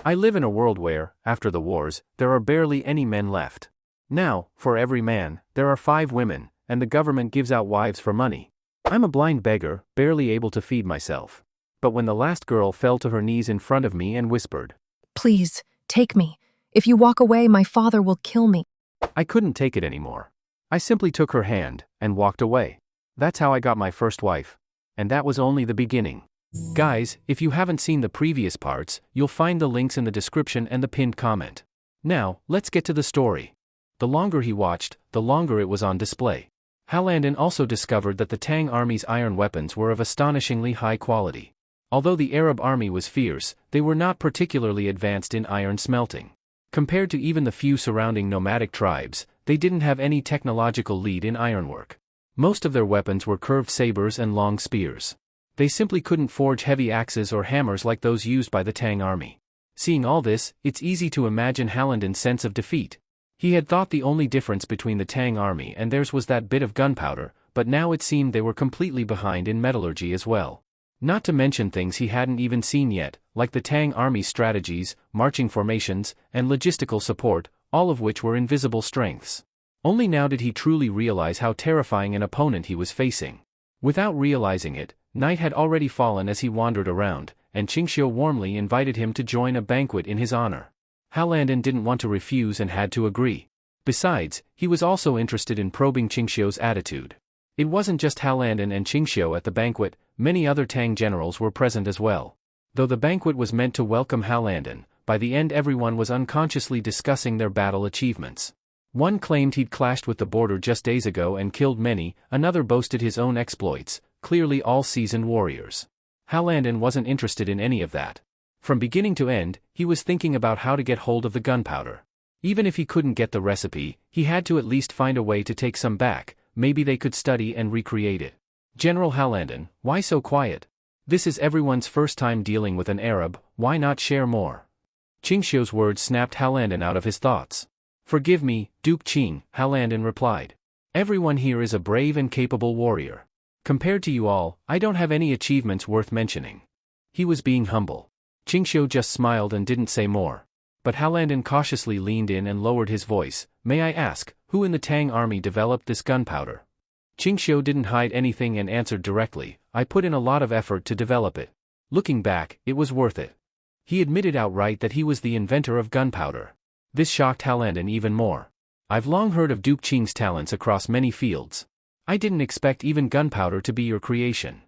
I live in a world where, after the wars, there are barely any men left. Now, for every man, there are 5 women, and the government gives out wives for money. I'm a blind beggar, barely able to feed myself. But when the last girl fell to her knees in front of me and whispered, "Please, take me. If you walk away, my father will kill me." I couldn't take it anymore. I simply took her hand and walked away. That's how I got my first wife. And that was only the beginning. Guys, if you haven't seen the previous parts, you'll find the links in the description and the pinned comment. Now, let's get to the story. The longer he watched, the longer it was on display. Halandon also discovered that the Tang army's iron weapons were of astonishingly high quality. Although the Arab army was fierce, they were not particularly advanced in iron smelting. Compared to even the few surrounding nomadic tribes, they didn't have any technological lead in ironwork. Most of their weapons were curved sabers and long spears. They simply couldn't forge heavy axes or hammers like those used by the Tang army. Seeing all this, it's easy to imagine Halandon's sense of defeat. He had thought the only difference between the Tang army and theirs was that bit of gunpowder, but now it seemed they were completely behind in metallurgy as well. Not to mention things he hadn't even seen yet, like the Tang army's strategies, marching formations, and logistical support, all of which were invisible strengths. Only now did he truly realize how terrifying an opponent he was facing. Without realizing it, night had already fallen as he wandered around, and Qingxiu warmly invited him to join a banquet in his honor. Halandon didn't want to refuse and had to agree. Besides, he was also interested in probing Qingxiu's attitude. It wasn't just Halandon and Qingxiu at the banquet, many other Tang generals were present as well. Though the banquet was meant to welcome Halandon, by the end everyone was unconsciously discussing their battle achievements. One claimed he'd clashed with the border just days ago and killed many, another boasted his own exploits, clearly all seasoned warriors. Halandon wasn't interested in any of that. From beginning to end, he was thinking about how to get hold of the gunpowder. Even if he couldn't get the recipe, he had to at least find a way to take some back. Maybe they could study and recreate it. General Halandon, why so quiet? This is everyone's first time dealing with an Arab, why not share more? Qingxiu's words snapped Halandon out of his thoughts. Forgive me, Duke Qing, Halandon replied. Everyone here is a brave and capable warrior. Compared to you all, I don't have any achievements worth mentioning. He was being humble. Qingxiu just smiled and didn't say more. But Halandon cautiously leaned in and lowered his voice. May I ask, who in the Tang army developed this gunpowder? Qingxiu didn't hide anything and answered directly. I put in a lot of effort to develop it. Looking back, it was worth it. He admitted outright that he was the inventor of gunpowder. This shocked Halandon even more. I've long heard of Duke Qing's talents across many fields. I didn't expect even gunpowder to be your creation.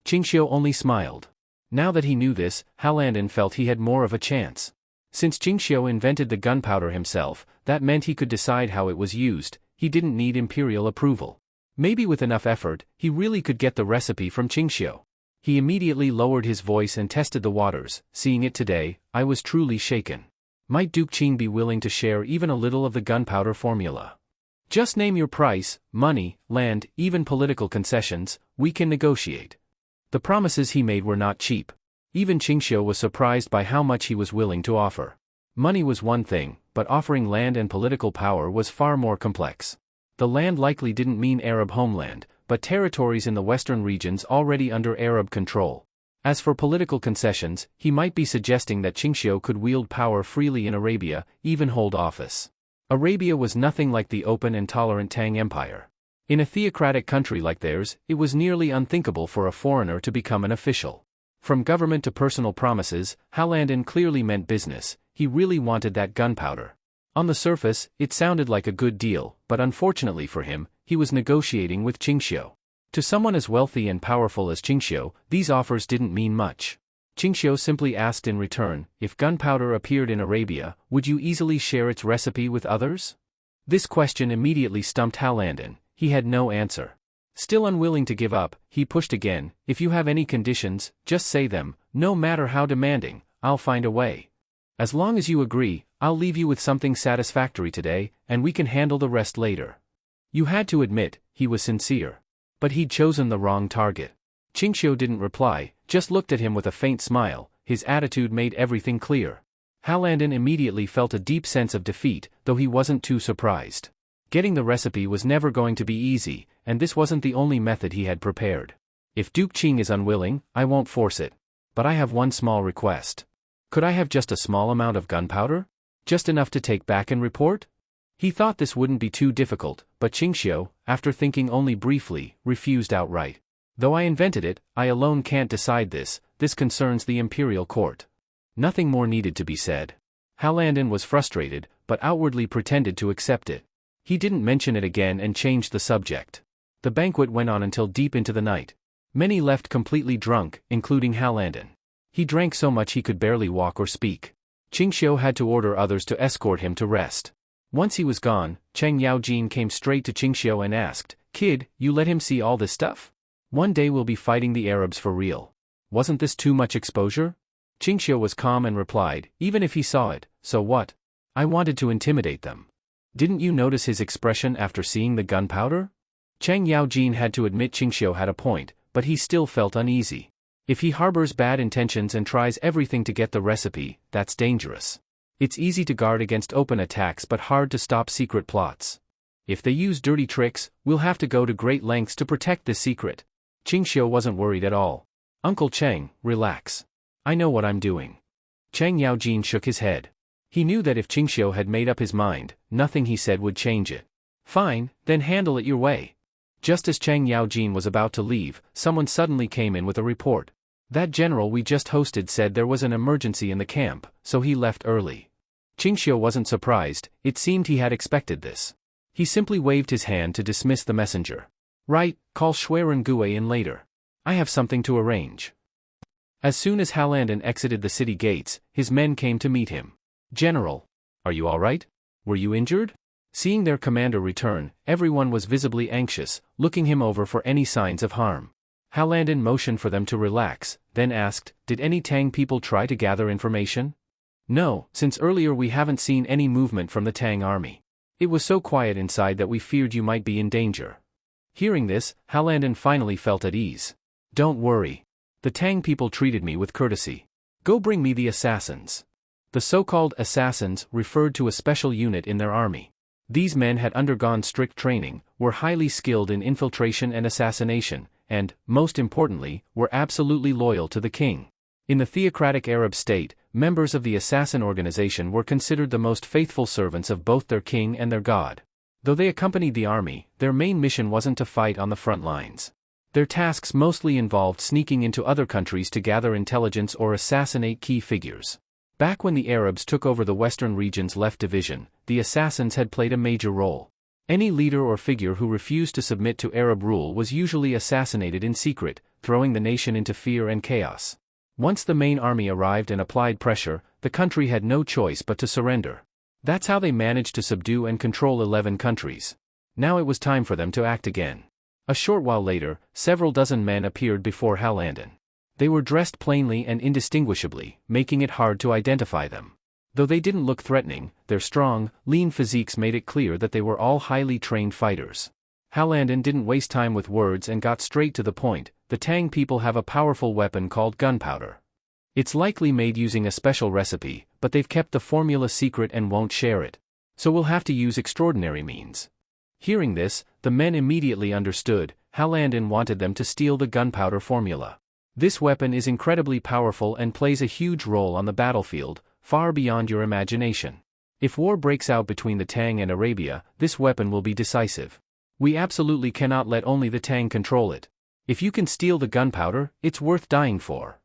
Qingxiu only smiled. Now that he knew this, Halandon felt he had more of a chance. Since Qingxiu invented the gunpowder himself, that meant he could decide how it was used. He didn't need imperial approval. Maybe with enough effort, he really could get the recipe from Qingxiu. He immediately lowered his voice and tested the waters. Seeing it today, I was truly shaken. Might Duke Qing be willing to share even a little of the gunpowder formula? Just name your price, money, land, even political concessions, we can negotiate. The promises he made were not cheap. Even Qingxiu was surprised by how much he was willing to offer. Money was one thing, but offering land and political power was far more complex. The land likely didn't mean Arab homeland, but territories in the western regions already under Arab control. As for political concessions, he might be suggesting that Qingxiu could wield power freely in Arabia, even hold office. Arabia was nothing like the open and tolerant Tang Empire. In a theocratic country like theirs, it was nearly unthinkable for a foreigner to become an official. From government to personal promises, Halandon clearly meant business. He really wanted that gunpowder. On the surface, it sounded like a good deal, but unfortunately for him, he was negotiating with Qingxiu. To someone as wealthy and powerful as Qingxiu, these offers didn't mean much. Qingxiu simply asked in return, if gunpowder appeared in Arabia, would you easily share its recipe with others? This question immediately stumped Halandon. He had no answer. Still unwilling to give up, he pushed again. If you have any conditions, just say them, no matter how demanding, I'll find a way. As long as you agree, I'll leave you with something satisfactory today, and we can handle the rest later. You had to admit, he was sincere. But he'd chosen the wrong target. Qingxiu didn't reply, just looked at him with a faint smile. His attitude made everything clear. Halandon immediately felt a deep sense of defeat, though he wasn't too surprised. Getting the recipe was never going to be easy, and this wasn't the only method he had prepared. If Duke Qing is unwilling, I won't force it. But I have one small request. Could I have just a small amount of gunpowder? Just enough to take back and report? He thought this wouldn't be too difficult, but Qingxiu, after thinking only briefly, refused outright. Though I invented it, I alone can't decide this concerns the imperial court. Nothing more needed to be said. Halandon was frustrated, but outwardly pretended to accept it. He didn't mention it again and changed the subject. The banquet went on until deep into the night. Many left completely drunk, including Halandon. He drank so much he could barely walk or speak. Qingxiu had to order others to escort him to rest. Once he was gone, Cheng Yaojin came straight to Qingxiu and asked, "Kid, you let him see all this stuff? One day we'll be fighting the Arabs for real. Wasn't this too much exposure?" Qingxiu was calm and replied, "Even if he saw it, so what? I wanted to intimidate them." "Didn't you notice his expression after seeing the gunpowder?" Cheng Yaojin had to admit Qingxiu had a point, but he still felt uneasy. If he harbors bad intentions and tries everything to get the recipe, that's dangerous. It's easy to guard against open attacks but hard to stop secret plots. If they use dirty tricks, we'll have to go to great lengths to protect this secret. Qingxiu wasn't worried at all. "Uncle Cheng, relax. I know what I'm doing." Cheng Yaojin shook his head. He knew that if Qingxiu had made up his mind, nothing he said would change it. "Fine, then handle it your way." Just as Cheng Yaojin was about to leave, someone suddenly came in with a report. "That general we just hosted said there was an emergency in the camp, so he left early." Qingxiu wasn't surprised, it seemed he had expected this. He simply waved his hand to dismiss the messenger. "Right, call Shuiren Gue in later. I have something to arrange." As soon as Halandon exited the city gates, his men came to meet him. "General, are you all right? Were you injured?" Seeing their commander return, everyone was visibly anxious, looking him over for any signs of harm. Halandon motioned for them to relax, then asked, "Did any Tang people try to gather information?" "No, since earlier we haven't seen any movement from the Tang army. It was so quiet inside that we feared you might be in danger." Hearing this, Halandon finally felt at ease. "Don't worry. The Tang people treated me with courtesy. Go bring me the assassins." The so-called assassins referred to a special unit in their army. These men had undergone strict training, were highly skilled in infiltration and assassination, and, most importantly, were absolutely loyal to the king. In the theocratic Arab state, members of the assassin organization were considered the most faithful servants of both their king and their god. Though they accompanied the army, their main mission wasn't to fight on the front lines. Their tasks mostly involved sneaking into other countries to gather intelligence or assassinate key figures. Back when the Arabs took over the western region's left division, the assassins had played a major role. Any leader or figure who refused to submit to Arab rule was usually assassinated in secret, throwing the nation into fear and chaos. Once the main army arrived and applied pressure, the country had no choice but to surrender. That's how they managed to subdue and control 11 countries. Now it was time for them to act again. A short while later, several dozen men appeared before Halandon. They were dressed plainly and indistinguishably, making it hard to identify them. Though they didn't look threatening, their strong, lean physiques made it clear that they were all highly trained fighters. Halandon didn't waste time with words and got straight to the point. "The Tang people have a powerful weapon called gunpowder. It's likely made using a special recipe, but they've kept the formula secret and won't share it. So we'll have to use extraordinary means." Hearing this, the men immediately understood. Halandon wanted them to steal the gunpowder formula. This weapon is incredibly powerful and plays a huge role on the battlefield, far beyond your imagination. If war breaks out between the Tang and Arabia, this weapon will be decisive. We absolutely cannot let only the Tang control it. If you can steal the gunpowder, it's worth dying for.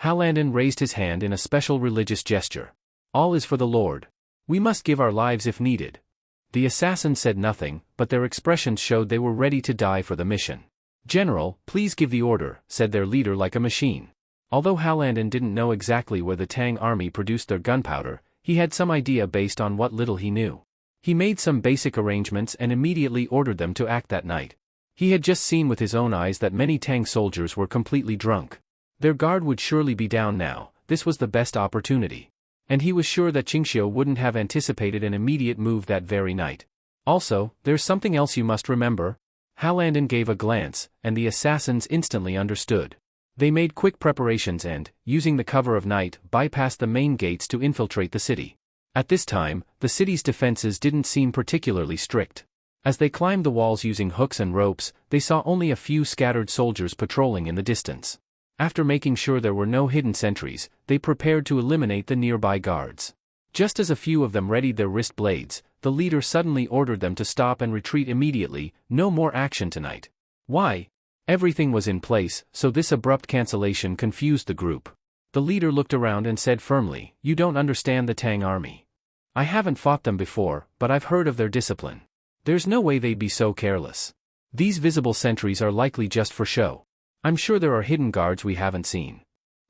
Halandon raised his hand in a special religious gesture. "All is for the Lord. We must give our lives if needed." The assassins said nothing, but their expressions showed they were ready to die for the mission. "General, please give the order," said their leader like a machine. Although Halandon didn't know exactly where the Tang army produced their gunpowder, he had some idea based on what little he knew. He made some basic arrangements and immediately ordered them to act that night. He had just seen with his own eyes that many Tang soldiers were completely drunk. Their guard would surely be down now. This was the best opportunity. And he was sure that Qingxiu wouldn't have anticipated an immediate move that very night. "Also, there's something else you must remember." Halandon gave a glance, and the assassins instantly understood. They made quick preparations and, using the cover of night, bypassed the main gates to infiltrate the city. At this time, the city's defenses didn't seem particularly strict. As they climbed the walls using hooks and ropes, they saw only a few scattered soldiers patrolling in the distance. After making sure there were no hidden sentries, they prepared to eliminate the nearby guards. Just as a few of them readied their wrist blades, the leader suddenly ordered them to stop and retreat immediately. No more action tonight. Why? Everything was in place, so this abrupt cancellation confused the group. The leader looked around and said firmly, "You don't understand the Tang army. I haven't fought them before, but I've heard of their discipline. There's no way they'd be so careless. These visible sentries are likely just for show. I'm sure there are hidden guards we haven't seen."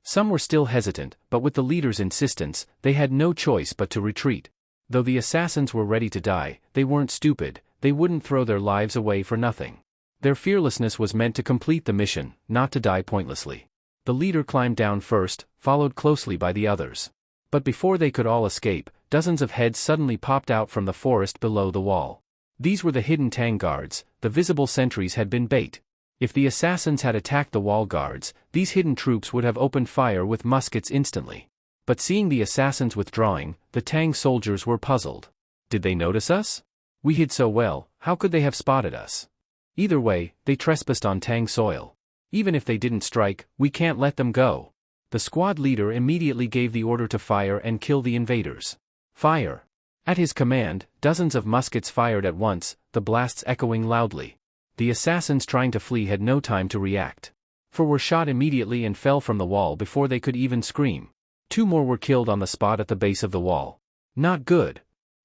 Some were still hesitant, but with the leader's insistence, they had no choice but to retreat. Though the assassins were ready to die, they weren't stupid. They wouldn't throw their lives away for nothing. Their fearlessness was meant to complete the mission, not to die pointlessly. The leader climbed down first, followed closely by the others. But before they could all escape, dozens of heads suddenly popped out from the forest below the wall. These were the hidden Tang guards. The visible sentries had been bait. If the assassins had attacked the wall guards, these hidden troops would have opened fire with muskets instantly. But seeing the assassins withdrawing, the Tang soldiers were puzzled. Did they notice us? We hid so well, how could they have spotted us? Either way, they trespassed on Tang soil. Even if they didn't strike, we can't let them go. The squad leader immediately gave the order to fire and kill the invaders. Fire! At his command, dozens of muskets fired at once, the blasts echoing loudly. The assassins trying to flee had no time to react. 4 were shot immediately and fell from the wall before they could even scream. 2 more were killed on the spot at the base of the wall. Not good.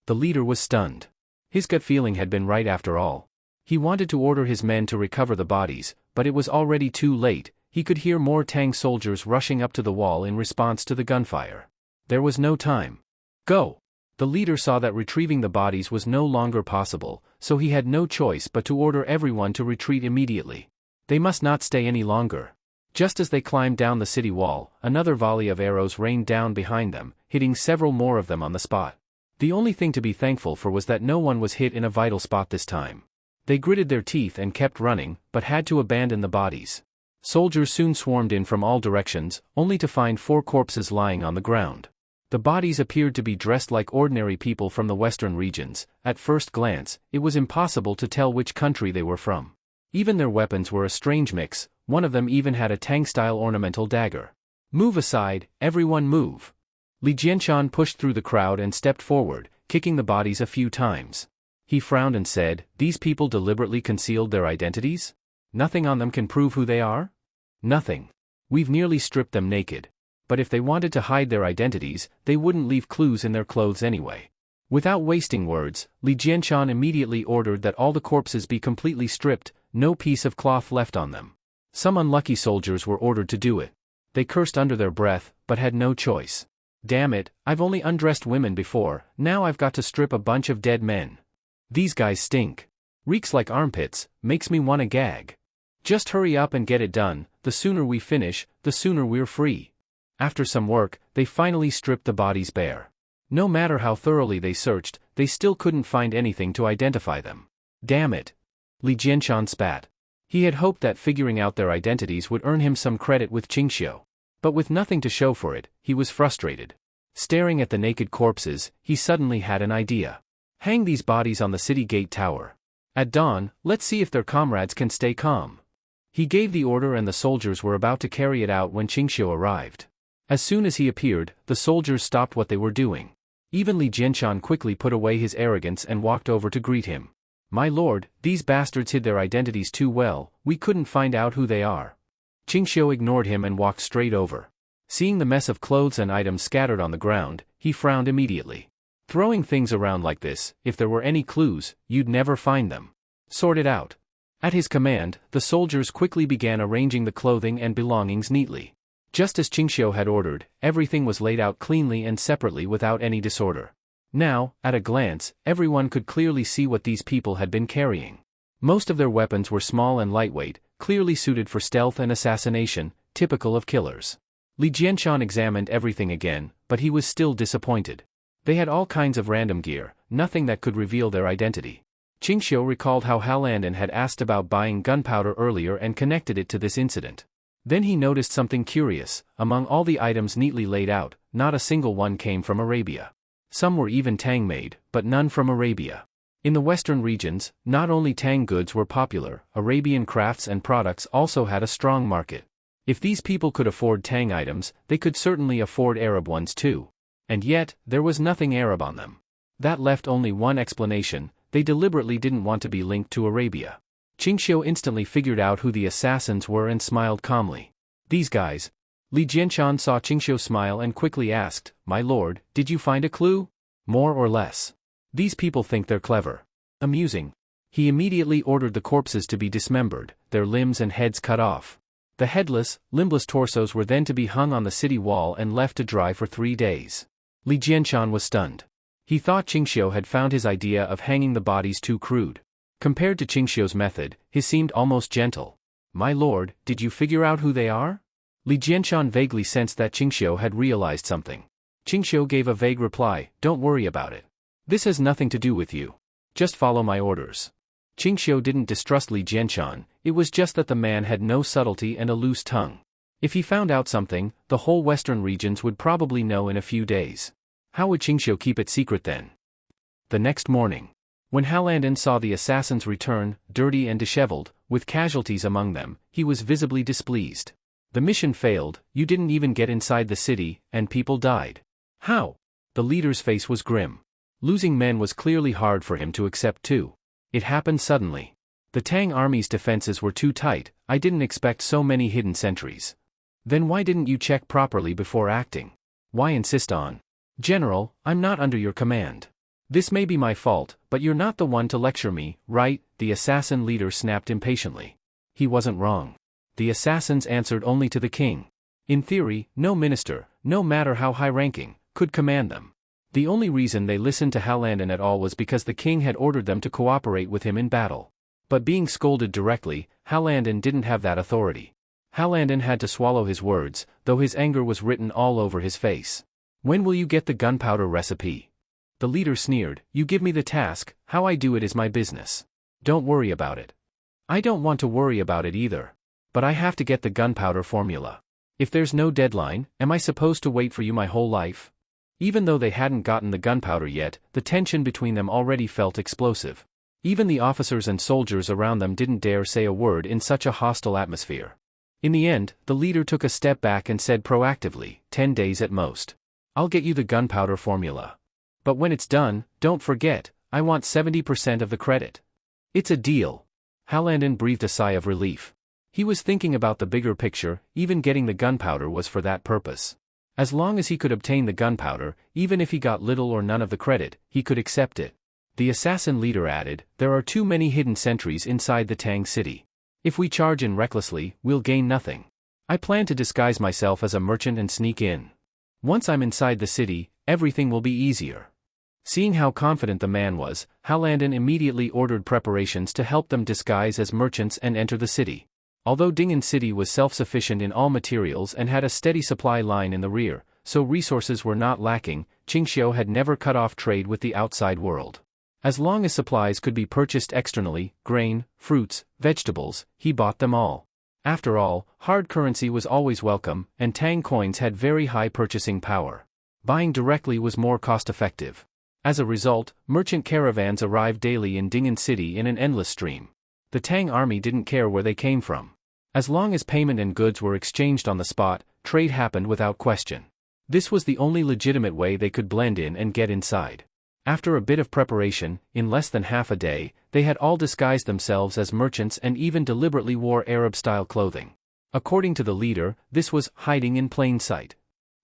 The leader was stunned. His gut feeling had been right after all. He wanted to order his men to recover the bodies, but it was already too late. He could hear more Tang soldiers rushing up to the wall in response to the gunfire. There was no time. Go! The leader saw that retrieving the bodies was no longer possible, so he had no choice but to order everyone to retreat immediately. They must not stay any longer. Just as they climbed down the city wall, another volley of arrows rained down behind them, hitting several more of them on the spot. The only thing to be thankful for was that no one was hit in a vital spot this time. They gritted their teeth and kept running, but had to abandon the bodies. Soldiers soon swarmed in from all directions, only to find 4 corpses lying on the ground. The bodies appeared to be dressed like ordinary people from the western regions. At first glance, it was impossible to tell which country they were from. Even their weapons were a strange mix. One of them even had a Tang-style ornamental dagger. "Move aside, everyone move." Li Jianshan pushed through the crowd and stepped forward, kicking the bodies a few times. He frowned and said, "These people deliberately concealed their identities? Nothing on them can prove who they are? Nothing. We've nearly stripped them naked. But if they wanted to hide their identities, they wouldn't leave clues in their clothes anyway." Without wasting words, Li Jianshan immediately ordered that all the corpses be completely stripped, no piece of cloth left on them. Some unlucky soldiers were ordered to do it. They cursed under their breath, but had no choice. "Damn it, I've only undressed women before, now I've got to strip a bunch of dead men. These guys stink. Reeks like armpits, makes me wanna gag. Just hurry up and get it done, the sooner we finish, the sooner we're free." After some work, they finally stripped the bodies bare. No matter how thoroughly they searched, they still couldn't find anything to identify them. "Damn it." Li Jianshan spat. He had hoped that figuring out their identities would earn him some credit with Qingxiu. But with nothing to show for it, he was frustrated. Staring at the naked corpses, he suddenly had an idea. Hang these bodies on the city gate tower. At dawn, let's see if their comrades can stay calm. He gave the order and the soldiers were about to carry it out when Qingxiu arrived. As soon as he appeared, the soldiers stopped what they were doing. Even Li Jianshan quickly put away his arrogance and walked over to greet him. "My lord, these bastards hid their identities too well, we couldn't find out who they are." Qingxiu ignored him and walked straight over. Seeing the mess of clothes and items scattered on the ground, he frowned immediately. "Throwing things around like this, if there were any clues, you'd never find them. Sort it out." At his command, the soldiers quickly began arranging the clothing and belongings neatly. Just as Qingxiu had ordered, everything was laid out cleanly and separately without any disorder. Now, at a glance, everyone could clearly see what these people had been carrying. Most of their weapons were small and lightweight, clearly suited for stealth and assassination, typical of killers. Li Jianshan examined everything again, but he was still disappointed. They had all kinds of random gear, nothing that could reveal their identity. Qingxiu recalled how Halandan had asked about buying gunpowder earlier and connected it to this incident. Then he noticed something curious. Among all the items neatly laid out, not a single one came from Arabia. Some were even Tang-made, but none from Arabia. In the western regions, not only Tang goods were popular, Arabian crafts and products also had a strong market. If these people could afford Tang items, they could certainly afford Arab ones too. And yet, there was nothing Arab on them. That left only one explanation: they deliberately didn't want to be linked to Arabia. Qingxiu instantly figured out who the assassins were and smiled calmly. These guys. Li Jianshan saw Qingxiu smile and quickly asked, "My lord, did you find a clue?" "More or less. These people think they're clever." Amusing. He immediately ordered the corpses to be dismembered, their limbs and heads cut off. The headless, limbless torsos were then to be hung on the city wall and left to dry for 3 days. Li Jianshan was stunned. He thought Qingxiu had found his idea of hanging the bodies too crude. Compared to Qingxiu's method, his seemed almost gentle. "My lord, did you figure out who they are?" Li Jianshan vaguely sensed that Qingxiu had realized something. Qingxiu gave a vague reply, "Don't worry about it. This has nothing to do with you. Just follow my orders." Qingxiu didn't distrust Li Jianshan, it was just that the man had no subtlety and a loose tongue. If he found out something, the whole western regions would probably know in a few days. How would Qingxiu keep it secret then? The next morning, when Halandon saw the assassins return, dirty and disheveled, with casualties among them, he was visibly displeased. "The mission failed, you didn't even get inside the city, and people died." "How?" The leader's face was grim. Losing men was clearly hard for him to accept too. "It happened suddenly. The Tang army's defenses were too tight, I didn't expect so many hidden sentries." "Then why didn't you check properly before acting? Why insist on?" "General, I'm not under your command. This may be my fault, but you're not the one to lecture me, right?" the assassin leader snapped impatiently. He wasn't wrong. The assassins answered only to the king. In theory, no minister, no matter how high-ranking, could command them. The only reason they listened to Halandon at all was because the king had ordered them to cooperate with him in battle. But being scolded directly, Halandon didn't have that authority. Halandon had to swallow his words, though his anger was written all over his face. "When will you get the gunpowder recipe?" The leader sneered, "You give me the task, how I do it is my business. Don't worry about it." "I don't want to worry about it either. But I have to get the gunpowder formula. If there's no deadline, am I supposed to wait for you my whole life?" Even though they hadn't gotten the gunpowder yet, the tension between them already felt explosive. Even the officers and soldiers around them didn't dare say a word in such a hostile atmosphere. In the end, the leader took a step back and said proactively, 10 days at most. "I'll get you the gunpowder formula. But when it's done, don't forget, I want 70% of the credit." "It's a deal." Halandon breathed a sigh of relief. He was thinking about the bigger picture, even getting the gunpowder was for that purpose. As long as he could obtain the gunpowder, even if he got little or none of the credit, he could accept it. The assassin leader added, "There are too many hidden sentries inside the Tang city. If we charge in recklessly, we'll gain nothing. I plan to disguise myself as a merchant and sneak in. Once I'm inside the city, everything will be easier." Seeing how confident the man was, Halandon immediately ordered preparations to help them disguise as merchants and enter the city. Although Ding'an City was self-sufficient in all materials and had a steady supply line in the rear, so resources were not lacking, Qingxiu had never cut off trade with the outside world. As long as supplies could be purchased externally, grain, fruits, vegetables, he bought them all. After all, hard currency was always welcome, and Tang coins had very high purchasing power. Buying directly was more cost-effective. As a result, merchant caravans arrived daily in Ding'an City in an endless stream. The Tang army didn't care where they came from. As long as payment and goods were exchanged on the spot, trade happened without question. This was the only legitimate way they could blend in and get inside. After a bit of preparation, in less than half a day, they had all disguised themselves as merchants and even deliberately wore Arab-style clothing. According to the leader, this was hiding in plain sight.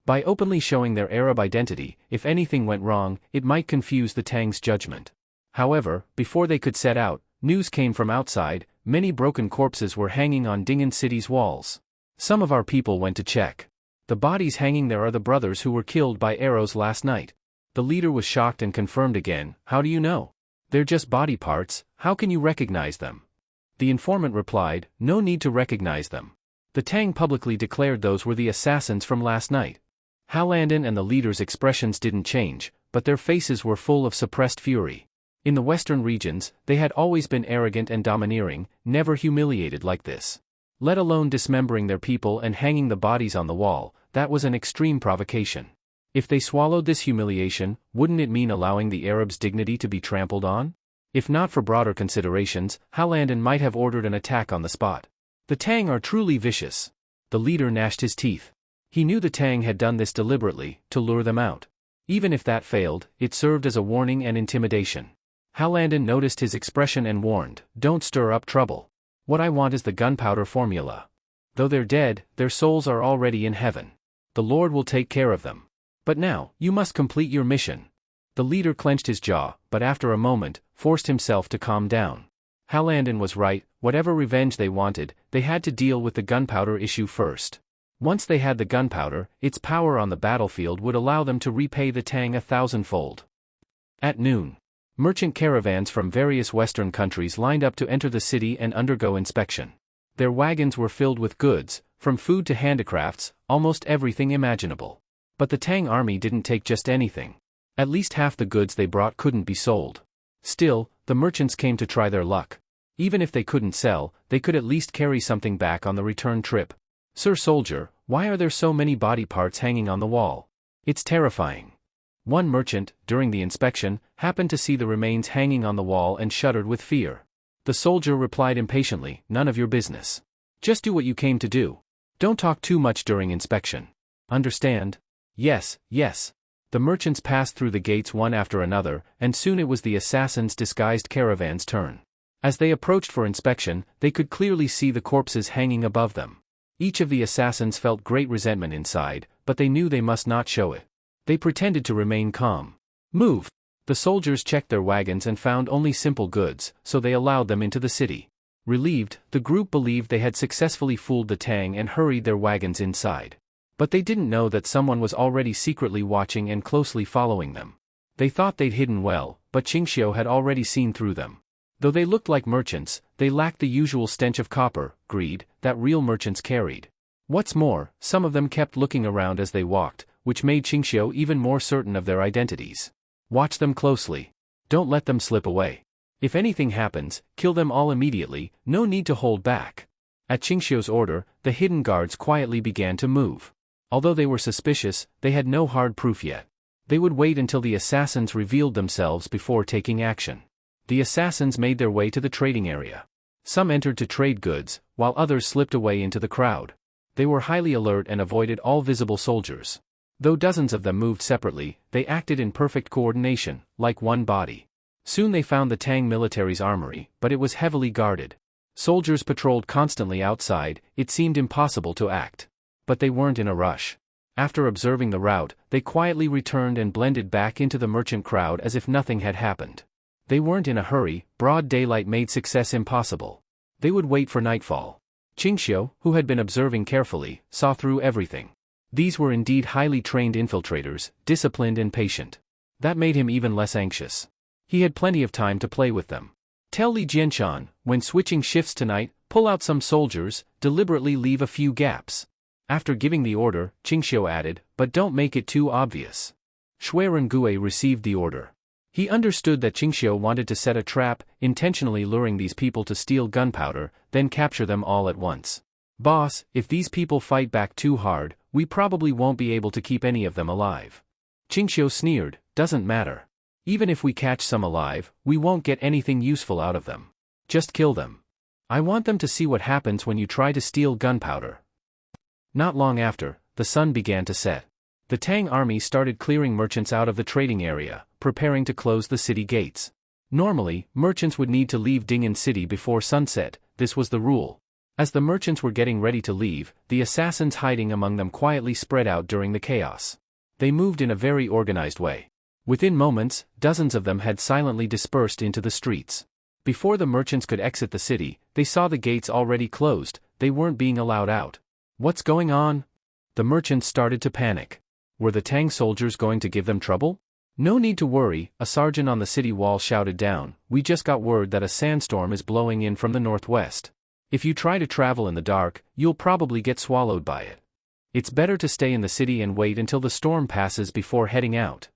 By openly showing their Arab identity, if anything went wrong, it might confuse the Tang's judgment. However, before they could set out, news came from outside. Many broken corpses were hanging on Ding'an City's walls. "Some of our people went to check. The bodies hanging there are the brothers who were killed by arrows last night." The leader was shocked and confirmed again, "How do you know? They're just body parts, how can you recognize them?" The informant replied, "No need to recognize them. The Tang publicly declared those were the assassins from last night." Halandon and the leader's expressions didn't change, but their faces were full of suppressed fury. In the western regions, they had always been arrogant and domineering, never humiliated like this. Let alone dismembering their people and hanging the bodies on the wall, that was an extreme provocation. If they swallowed this humiliation, wouldn't it mean allowing the Arabs' dignity to be trampled on? If not for broader considerations, Halandon might have ordered an attack on the spot. The Tang are truly vicious. The leader gnashed his teeth. He knew the Tang had done this deliberately, to lure them out. Even if that failed, it served as a warning and intimidation. Halandon noticed his expression and warned, "Don't stir up trouble. What I want is the gunpowder formula. Though they're dead, their souls are already in heaven. The Lord will take care of them. But now, you must complete your mission." The leader clenched his jaw, but after a moment, forced himself to calm down. Halandon was right, whatever revenge they wanted, they had to deal with the gunpowder issue first. Once they had the gunpowder, its power on the battlefield would allow them to repay the Tang 1,000-fold. At noon, merchant caravans from various Western countries lined up to enter the city and undergo inspection. Their wagons were filled with goods, from food to handicrafts, almost everything imaginable. But the Tang army didn't take just anything. At least half the goods they brought couldn't be sold. Still, the merchants came to try their luck. Even if they couldn't sell, they could at least carry something back on the return trip. "Sir Soldier, why are there so many body parts hanging on the wall? It's terrifying." One merchant, during the inspection, happened to see the remains hanging on the wall and shuddered with fear. The soldier replied impatiently, "None of your business. Just do what you came to do. Don't talk too much during inspection. Understand?" "Yes, yes." The merchants passed through the gates one after another, and soon it was the assassins' disguised caravan's turn. As they approached for inspection, they could clearly see the corpses hanging above them. Each of the assassins felt great resentment inside, but they knew they must not show it. They pretended to remain calm. "Move!" The soldiers checked their wagons and found only simple goods, so they allowed them into the city. Relieved, the group believed they had successfully fooled the Tang and hurried their wagons inside. But they didn't know that someone was already secretly watching and closely following them. They thought they'd hidden well, but Qingxiu had already seen through them. Though they looked like merchants, they lacked the usual stench of copper, greed, that real merchants carried. What's more, some of them kept looking around as they walked, which made Qingxiu even more certain of their identities. "Watch them closely. Don't let them slip away. If anything happens, kill them all immediately, no need to hold back." At Qingxiu's order, the hidden guards quietly began to move. Although they were suspicious, they had no hard proof yet. They would wait until the assassins revealed themselves before taking action. The assassins made their way to the trading area. Some entered to trade goods, while others slipped away into the crowd. They were highly alert and avoided all visible soldiers. Though dozens of them moved separately, they acted in perfect coordination, like one body. Soon they found the Tang military's armory, but it was heavily guarded. Soldiers patrolled constantly outside, it seemed impossible to act. But they weren't in a rush. After observing the route, they quietly returned and blended back into the merchant crowd as if nothing had happened. They weren't in a hurry, broad daylight made success impossible. They would wait for nightfall. Qingxiu, who had been observing carefully, saw through everything. These were indeed highly trained infiltrators, disciplined and patient. That made him even less anxious. He had plenty of time to play with them. "Tell Li Jianshan, when switching shifts tonight, pull out some soldiers, deliberately leave a few gaps." After giving the order, Qingxiu added, "But don't make it too obvious." Shui Rengui received the order. He understood that Qingxiu wanted to set a trap, intentionally luring these people to steal gunpowder, then capture them all at once. "Boss, if these people fight back too hard, we probably won't be able to keep any of them alive." Qingxiu sneered, "Doesn't matter. Even if we catch some alive, we won't get anything useful out of them. Just kill them. I want them to see what happens when you try to steal gunpowder." Not long after, the sun began to set. The Tang army started clearing merchants out of the trading area, preparing to close the city gates. Normally, merchants would need to leave Ding'an City before sunset, this was the rule. As the merchants were getting ready to leave, the assassins hiding among them quietly spread out during the chaos. They moved in a very organized way. Within moments, dozens of them had silently dispersed into the streets. Before the merchants could exit the city, they saw the gates already closed, they weren't being allowed out. What's going on? The merchants started to panic. Were the Tang soldiers going to give them trouble? No need to worry, a sergeant on the city wall shouted down, "We just got word that a sandstorm is blowing in from the northwest. If you try to travel in the dark, you'll probably get swallowed by it. It's better to stay in the city and wait until the storm passes before heading out."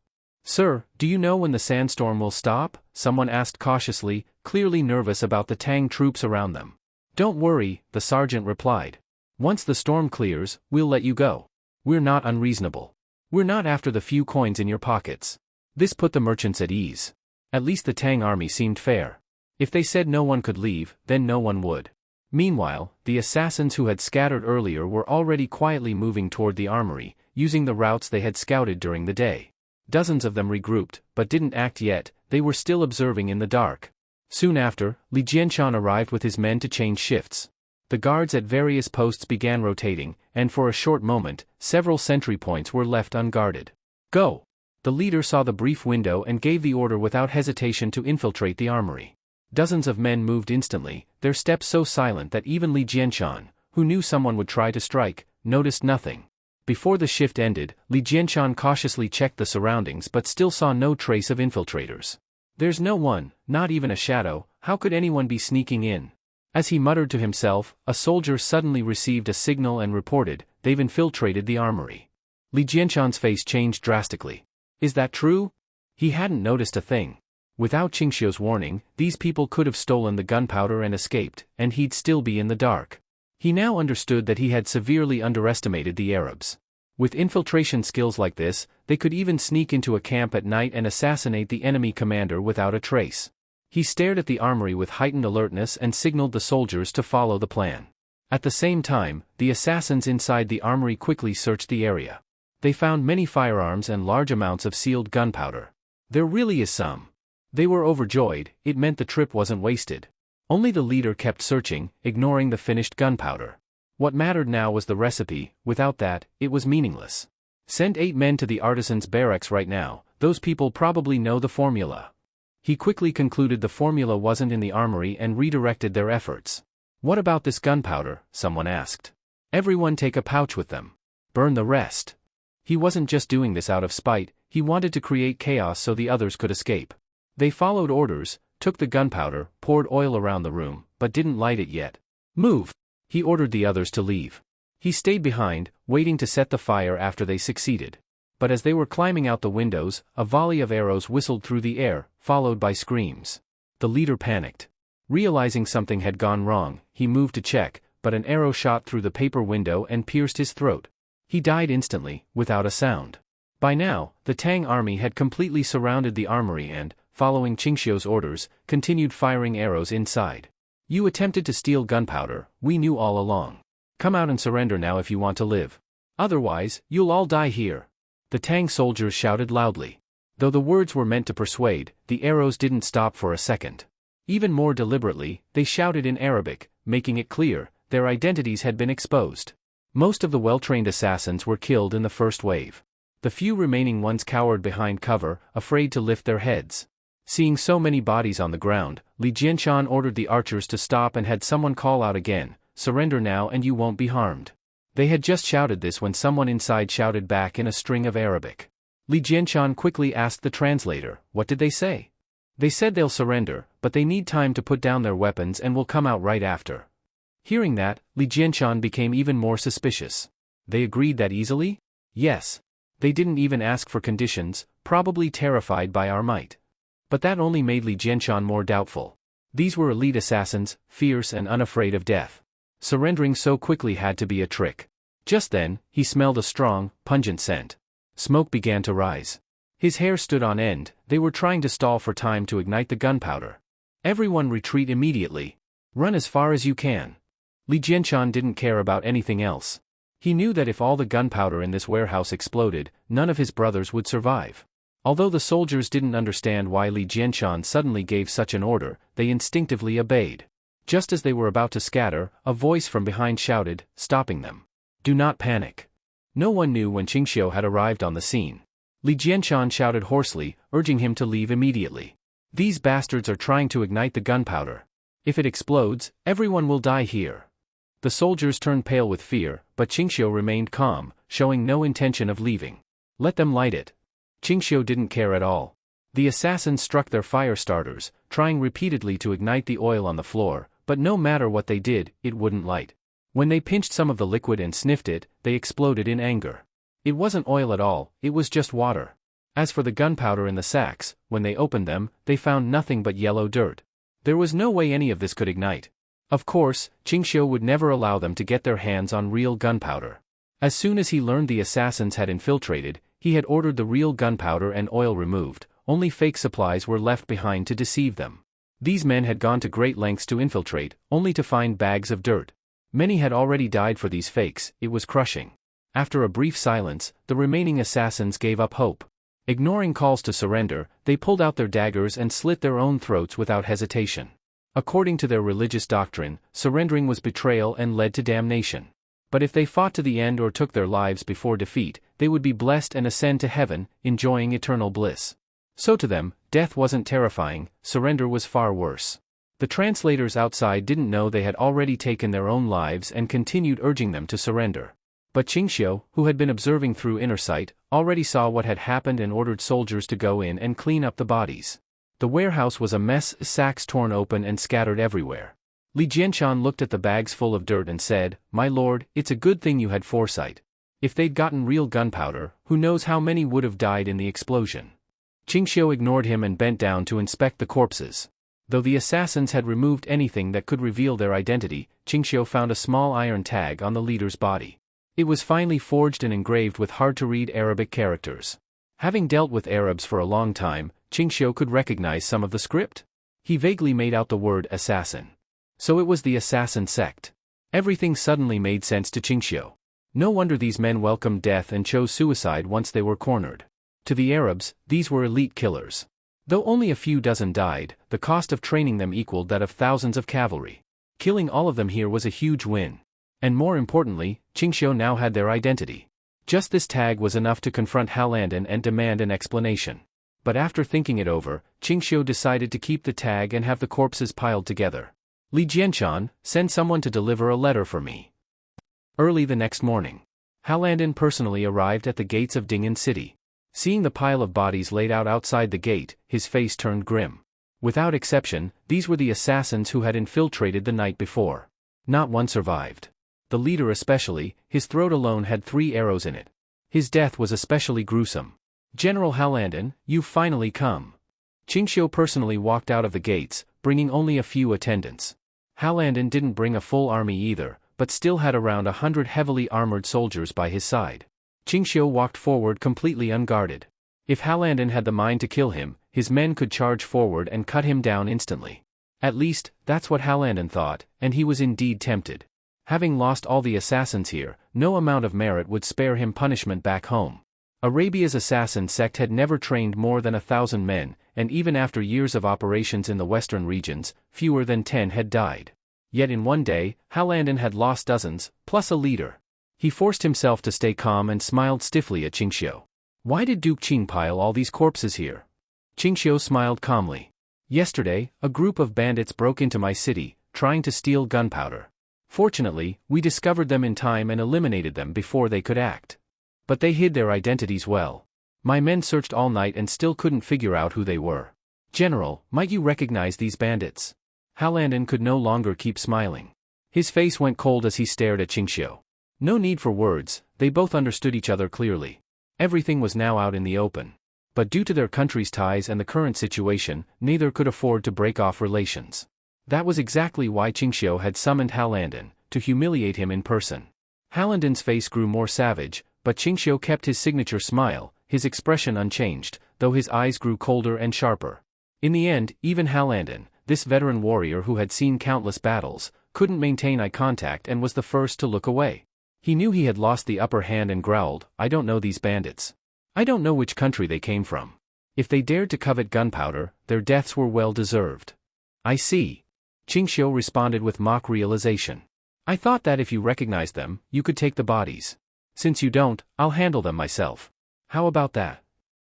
"Sir, do you know when the sandstorm will stop?" someone asked cautiously, clearly nervous about the Tang troops around them. "Don't worry," the sergeant replied. "Once the storm clears, we'll let you go. We're not unreasonable. We're not after the few coins in your pockets." This put the merchants at ease. At least the Tang army seemed fair. If they said no one could leave, then no one would. Meanwhile, the assassins who had scattered earlier were already quietly moving toward the armory, using the routes they had scouted during the day. Dozens of them regrouped, but didn't act yet. They were still observing in the dark. Soon after, Li Jianshan arrived with his men to change shifts. The guards at various posts began rotating, and for a short moment, several sentry points were left unguarded. Go! The leader saw the brief window and gave the order without hesitation to infiltrate the armory. Dozens of men moved instantly, their steps so silent that even Li Jianshan, who knew someone would try to strike, noticed nothing. Before the shift ended, Li Jianshan cautiously checked the surroundings but still saw no trace of infiltrators. There's no one, not even a shadow, how could anyone be sneaking in? As he muttered to himself, a soldier suddenly received a signal and reported, they've infiltrated the armory. Li Jianshan's face changed drastically. Is that true? He hadn't noticed a thing. Without Qingxiu's warning, these people could have stolen the gunpowder and escaped, and he'd still be in the dark. He now understood that he had severely underestimated the Arabs. With infiltration skills like this, they could even sneak into a camp at night and assassinate the enemy commander without a trace. He stared at the armory with heightened alertness and signaled the soldiers to follow the plan. At the same time, the assassins inside the armory quickly searched the area. They found many firearms and large amounts of sealed gunpowder. There really is some. They were overjoyed, it meant the trip wasn't wasted. Only the leader kept searching, ignoring the finished gunpowder. What mattered now was the recipe, without that, it was meaningless. Send 8 men to the artisans' barracks right now, those people probably know the formula. He quickly concluded the formula wasn't in the armory and redirected their efforts. What about this gunpowder? Someone asked. Everyone take a pouch with them. Burn the rest. He wasn't just doing this out of spite, he wanted to create chaos so the others could escape. They followed orders, took the gunpowder, poured oil around the room, but didn't light it yet. Move! He ordered the others to leave. He stayed behind, waiting to set the fire after they succeeded. But as they were climbing out the windows, a volley of arrows whistled through the air, followed by screams. The leader panicked. Realizing something had gone wrong, he moved to check, but an arrow shot through the paper window and pierced his throat. He died instantly, without a sound. By now, the Tang army had completely surrounded the armory and, following Qingxiu's orders, continued firing arrows inside. You attempted to steal gunpowder, we knew all along. Come out and surrender now if you want to live. Otherwise, you'll all die here. The Tang soldiers shouted loudly. Though the words were meant to persuade, the arrows didn't stop for a second. Even more deliberately, they shouted in Arabic, making it clear, their identities had been exposed. Most of the well-trained assassins were killed in the first wave. The few remaining ones cowered behind cover, afraid to lift their heads. Seeing so many bodies on the ground, Li Jianshan ordered the archers to stop and had someone call out again, surrender now and you won't be harmed. They had just shouted this when someone inside shouted back in a string of Arabic. Li Jianshan quickly asked the translator, what did they say? They said they'll surrender, but they need time to put down their weapons and will come out right after. Hearing that, Li Jianshan became even more suspicious. They agreed that easily? Yes. They didn't even ask for conditions, probably terrified by our might. But that only made Li Jianshan more doubtful. These were elite assassins, fierce and unafraid of death. Surrendering so quickly had to be a trick. Just then, he smelled a strong, pungent scent. Smoke began to rise. His hair stood on end, they were trying to stall for time to ignite the gunpowder. Everyone retreat immediately. Run as far as you can. Li Jianshan didn't care about anything else. He knew that if all the gunpowder in this warehouse exploded, none of his brothers would survive. Although the soldiers didn't understand why Li Jianshan suddenly gave such an order, they instinctively obeyed. Just as they were about to scatter, a voice from behind shouted, stopping them. Do not panic. No one knew when Qingxiu had arrived on the scene. Li Jianshan shouted hoarsely, urging him to leave immediately. These bastards are trying to ignite the gunpowder. If it explodes, everyone will die here. The soldiers turned pale with fear, but Qingxiu remained calm, showing no intention of leaving. Let them light it. Qingxiu didn't care at all. The assassins struck their fire starters, trying repeatedly to ignite the oil on the floor, but no matter what they did, it wouldn't light. When they pinched some of the liquid and sniffed it, they exploded in anger. It wasn't oil at all, it was just water. As for the gunpowder in the sacks, when they opened them, they found nothing but yellow dirt. There was no way any of this could ignite. Of course, Qingxiu would never allow them to get their hands on real gunpowder. As soon as he learned the assassins had infiltrated, he had ordered the real gunpowder and oil removed, only fake supplies were left behind to deceive them. These men had gone to great lengths to infiltrate, only to find bags of dirt. Many had already died for these fakes. It was crushing. After a brief silence, the remaining assassins gave up hope. Ignoring calls to surrender, they pulled out their daggers and slit their own throats without hesitation. According to their religious doctrine, surrendering was betrayal and led to damnation. But if they fought to the end or took their lives before defeat, they would be blessed and ascend to heaven, enjoying eternal bliss. So to them, death wasn't terrifying, surrender was far worse. The translators outside didn't know they had already taken their own lives and continued urging them to surrender. But Qingxiu, who had been observing through inner sight, already saw what had happened and ordered soldiers to go in and clean up the bodies. The warehouse was a mess, sacks torn open and scattered everywhere. Li Jianshan looked at the bags full of dirt and said, "My lord, it's a good thing you had foresight. If they'd gotten real gunpowder, who knows how many would have died in the explosion." Qingxiu ignored him and bent down to inspect the corpses. Though the assassins had removed anything that could reveal their identity, Qingxiu found a small iron tag on the leader's body. It was finely forged and engraved with hard-to-read Arabic characters. Having dealt with Arabs for a long time, Qingxiu could recognize some of the script. He vaguely made out the word assassin. So it was the assassin sect. Everything suddenly made sense to Qingxiu. No wonder these men welcomed death and chose suicide once they were cornered. To the Arabs, these were elite killers. Though only a few dozen died, the cost of training them equaled that of thousands of cavalry. Killing all of them here was a huge win. And more importantly, Qingxiu now had their identity. Just this tag was enough to confront Halandon and demand an explanation. But after thinking it over, Qingxiu decided to keep the tag and have the corpses piled together. "Li Jianshan, send someone to deliver a letter for me." Early the next morning, Halandon personally arrived at the gates of Ding'an City. Seeing the pile of bodies laid out outside the gate, his face turned grim. Without exception, these were the assassins who had infiltrated the night before. Not one survived. The leader especially, his throat alone had 3 arrows in it. His death was especially gruesome. "General Halandon, you've finally come." Qingxiu personally walked out of the gates, bringing only a few attendants. Halandon didn't bring a full army either, but still had around 100 heavily armored soldiers by his side. Qingxiu walked forward completely unguarded. If Halandon had the mind to kill him, his men could charge forward and cut him down instantly. At least, that's what Halandon thought, and he was indeed tempted. Having lost all the assassins here, no amount of merit would spare him punishment back home. Arabia's assassin sect had never trained more than 1,000 men, and even after years of operations in the western regions, fewer than 10 had died. Yet in one day, Halandon had lost dozens, plus a leader. He forced himself to stay calm and smiled stiffly at Qingxiu. "Why did Duke Qing pile all these corpses here?" Qingxiu smiled calmly. "Yesterday, a group of bandits broke into my city, trying to steal gunpowder. Fortunately, we discovered them in time and eliminated them before they could act. But they hid their identities well. My men searched all night and still couldn't figure out who they were. General, might you recognize these bandits?" Halandon could no longer keep smiling. His face went cold as he stared at Qingxiu. No need for words, they both understood each other clearly. Everything was now out in the open. But due to their country's ties and the current situation, neither could afford to break off relations. That was exactly why Qingxiu had summoned Halandon, to humiliate him in person. Halandon's face grew more savage, but Qingxiu kept his signature smile, his expression unchanged, though his eyes grew colder and sharper. In the end, even Halandon, this veteran warrior who had seen countless battles, couldn't maintain eye contact and was the first to look away. He knew he had lost the upper hand and growled, "I don't know these bandits. I don't know which country they came from. If they dared to covet gunpowder, their deaths were well deserved." "I see." Qingxiu responded with mock realization. "I thought that if you recognized them, you could take the bodies. Since you don't, I'll handle them myself. How about that?"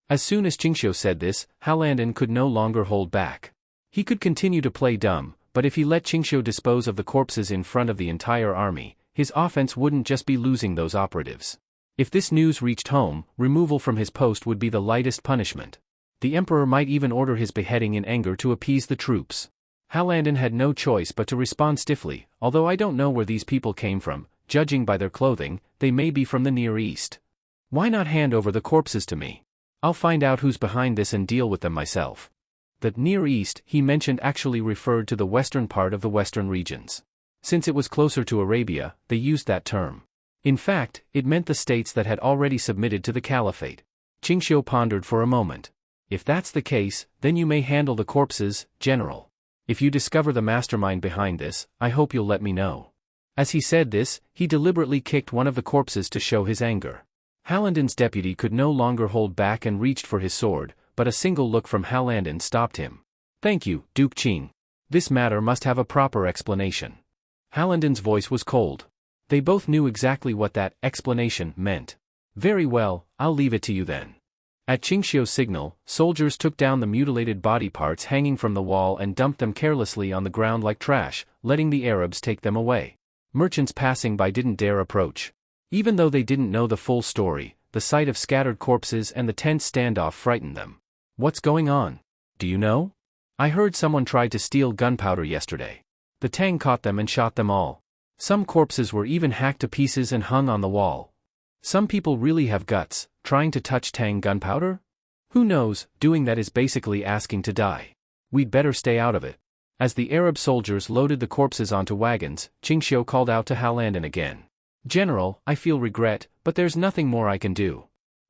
As soon as Qingxiu said this, Halandon could no longer hold back. He could continue to play dumb, but if he let Qingxiu dispose of the corpses in front of the entire army, his offense wouldn't just be losing those operatives. If this news reached home, removal from his post would be the lightest punishment. The emperor might even order his beheading in anger to appease the troops. Halandon had no choice but to respond stiffly, "Although I don't know where these people came from, judging by their clothing, they may be from the Near East. Why not hand over the corpses to me? I'll find out who's behind this and deal with them myself." The Near East he mentioned actually referred to the western part of the western regions. Since it was closer to Arabia, they used that term. In fact, it meant the states that had already submitted to the caliphate. Qingxiu pondered for a moment. "If that's the case, then you may handle the corpses, General." If you discover the mastermind behind this, I hope you'll let me know. As he said this, he deliberately kicked one of the corpses to show his anger. Hallanden's deputy could no longer hold back and reached for his sword, but a single look from Hallanden stopped him. Thank you, Duke Qing. This matter must have a proper explanation. Hallanden's voice was cold. They both knew exactly what that explanation meant. Very well, I'll leave it to you then. At Qingxiu's signal, soldiers took down the mutilated body parts hanging from the wall and dumped them carelessly on the ground like trash, letting the Arabs take them away. Merchants passing by didn't dare approach. Even though they didn't know the full story, the sight of scattered corpses and the tense standoff frightened them. What's going on? Do you know? I heard someone tried to steal gunpowder yesterday. The Tang caught them and shot them all. Some corpses were even hacked to pieces and hung on the wall. Some people really have guts, trying to touch Tang gunpowder? Who knows, doing that is basically asking to die. We'd better stay out of it. As the Arab soldiers loaded the corpses onto wagons, Qingxiu called out to Hallanden again. General, I feel regret, but there's nothing more I can do.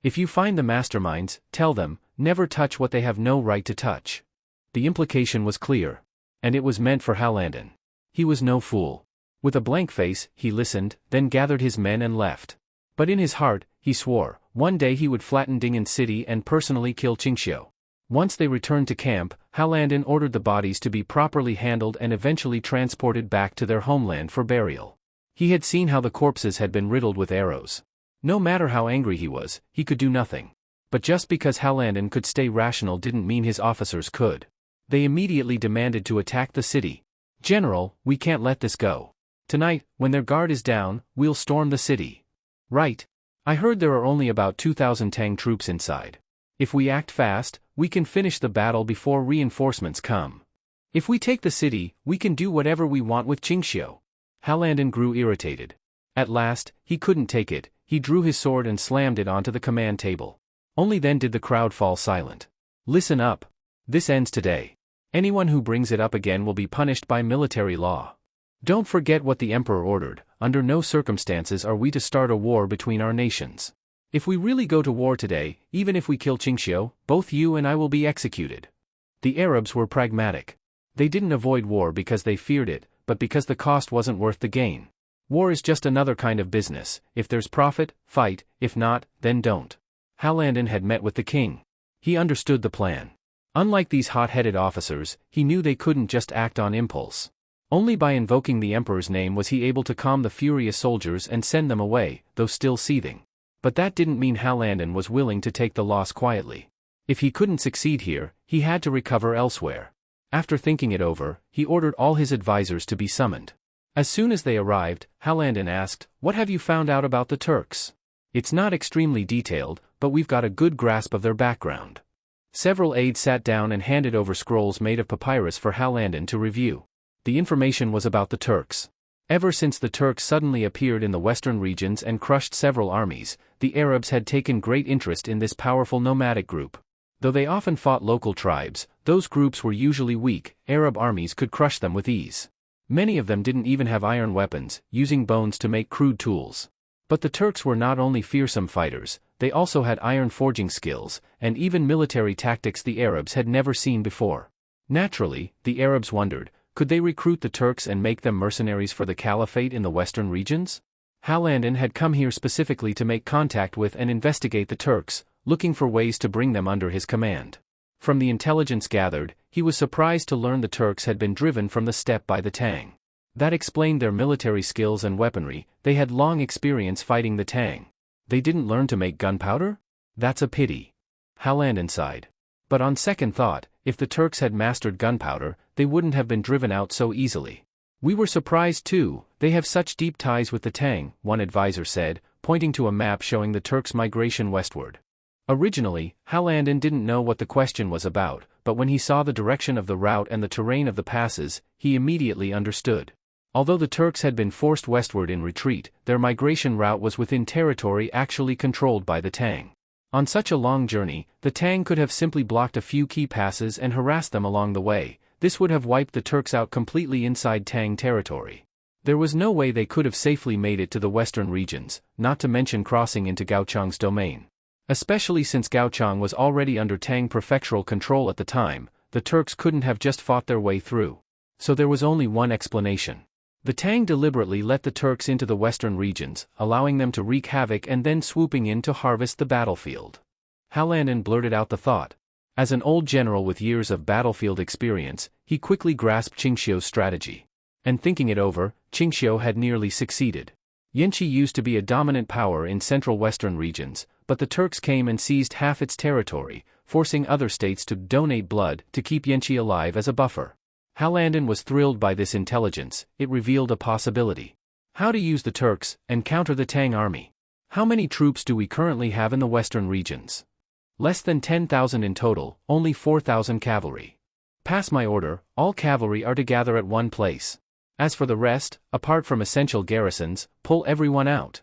If you find the masterminds, tell them, never touch what they have no right to touch. The implication was clear. And it was meant for Hallanden. He was no fool. With a blank face, he listened, then gathered his men and left. But in his heart, he swore, one day he would flatten Ding'an City and personally kill Qingxiu. Once they returned to camp, Hallanden ordered the bodies to be properly handled and eventually transported back to their homeland for burial. He had seen how the corpses had been riddled with arrows. No matter how angry he was, he could do nothing. But just because Hallanden could stay rational didn't mean his officers could. They immediately demanded to attack the city. General, we can't let this go. Tonight, when their guard is down, we'll storm the city. Right. I heard there are only about 2,000 Tang troops inside. If we act fast, we can finish the battle before reinforcements come. If we take the city, we can do whatever we want with Qingxiu. Hallanden grew irritated. At last, he couldn't take it, he drew his sword and slammed it onto the command table. Only then did the crowd fall silent. Listen up. This ends today. Anyone who brings it up again will be punished by military law. Don't forget what the emperor ordered, under no circumstances are we to start a war between our nations. If we really go to war today, even if we kill Qingxiu, both you and I will be executed. The Arabs were pragmatic. They didn't avoid war because they feared it, but because the cost wasn't worth the gain. War is just another kind of business. If there's profit, fight, if not, then don't. Hallanden had met with the king. He understood the plan. Unlike these hot-headed officers, he knew they couldn't just act on impulse. Only by invoking the emperor's name was he able to calm the furious soldiers and send them away, though still seething. But that didn't mean Hallanden was willing to take the loss quietly. If he couldn't succeed here, he had to recover elsewhere. After thinking it over, he ordered all his advisors to be summoned. As soon as they arrived, Hallanden asked, "What have you found out about the Turks?" "It's not extremely detailed, but we've got a good grasp of their background." Several aides sat down and handed over scrolls made of papyrus for Hallanden to review. The information was about the Turks. Ever since the Turks suddenly appeared in the western regions and crushed several armies, the Arabs had taken great interest in this powerful nomadic group. Though they often fought local tribes, those groups were usually weak, Arab armies could crush them with ease. Many of them didn't even have iron weapons, using bones to make crude tools. But the Turks were not only fearsome fighters, they also had iron forging skills, and even military tactics the Arabs had never seen before. Naturally, the Arabs wondered, could they recruit the Turks and make them mercenaries for the caliphate in the western regions? Hallanden had come here specifically to make contact with and investigate the Turks, looking for ways to bring them under his command. From the intelligence gathered, he was surprised to learn the Turks had been driven from the steppe by the Tang. That explained their military skills and weaponry. They had long experience fighting the Tang. They didn't learn to make gunpowder? That's a pity. Hallanden sighed. But on second thought, if the Turks had mastered gunpowder, they wouldn't have been driven out so easily. "We were surprised too, they have such deep ties with the Tang," one advisor said, pointing to a map showing the Turks' migration westward. Originally, Hallanden didn't know what the question was about, but when he saw the direction of the route and the terrain of the passes, he immediately understood. Although the Turks had been forced westward in retreat, their migration route was within territory actually controlled by the Tang. On such a long journey, the Tang could have simply blocked a few key passes and harassed them along the way. This would have wiped the Turks out completely inside Tang territory. There was no way they could have safely made it to the western regions, not to mention crossing into Gaochang's domain. Especially since Gaochang was already under Tang prefectural control at the time, the Turks couldn't have just fought their way through. So there was only one explanation. The Tang deliberately let the Turks into the western regions, allowing them to wreak havoc and then swooping in to harvest the battlefield. Halandon blurted out the thought. As an old general with years of battlefield experience, he quickly grasped Qingxiu's strategy. And thinking it over, Qingxiu had nearly succeeded. Yanqi used to be a dominant power in central western regions, but the Turks came and seized half its territory, forcing other states to donate blood to keep Yanqi alive as a buffer. Halandon was thrilled by this intelligence. It revealed a possibility. How to use the Turks and counter the Tang army. How many troops do we currently have in the western regions? Less than 10,000 in total, only 4,000 cavalry. Pass my order, all cavalry are to gather at one place. As for the rest, apart from essential garrisons, pull everyone out.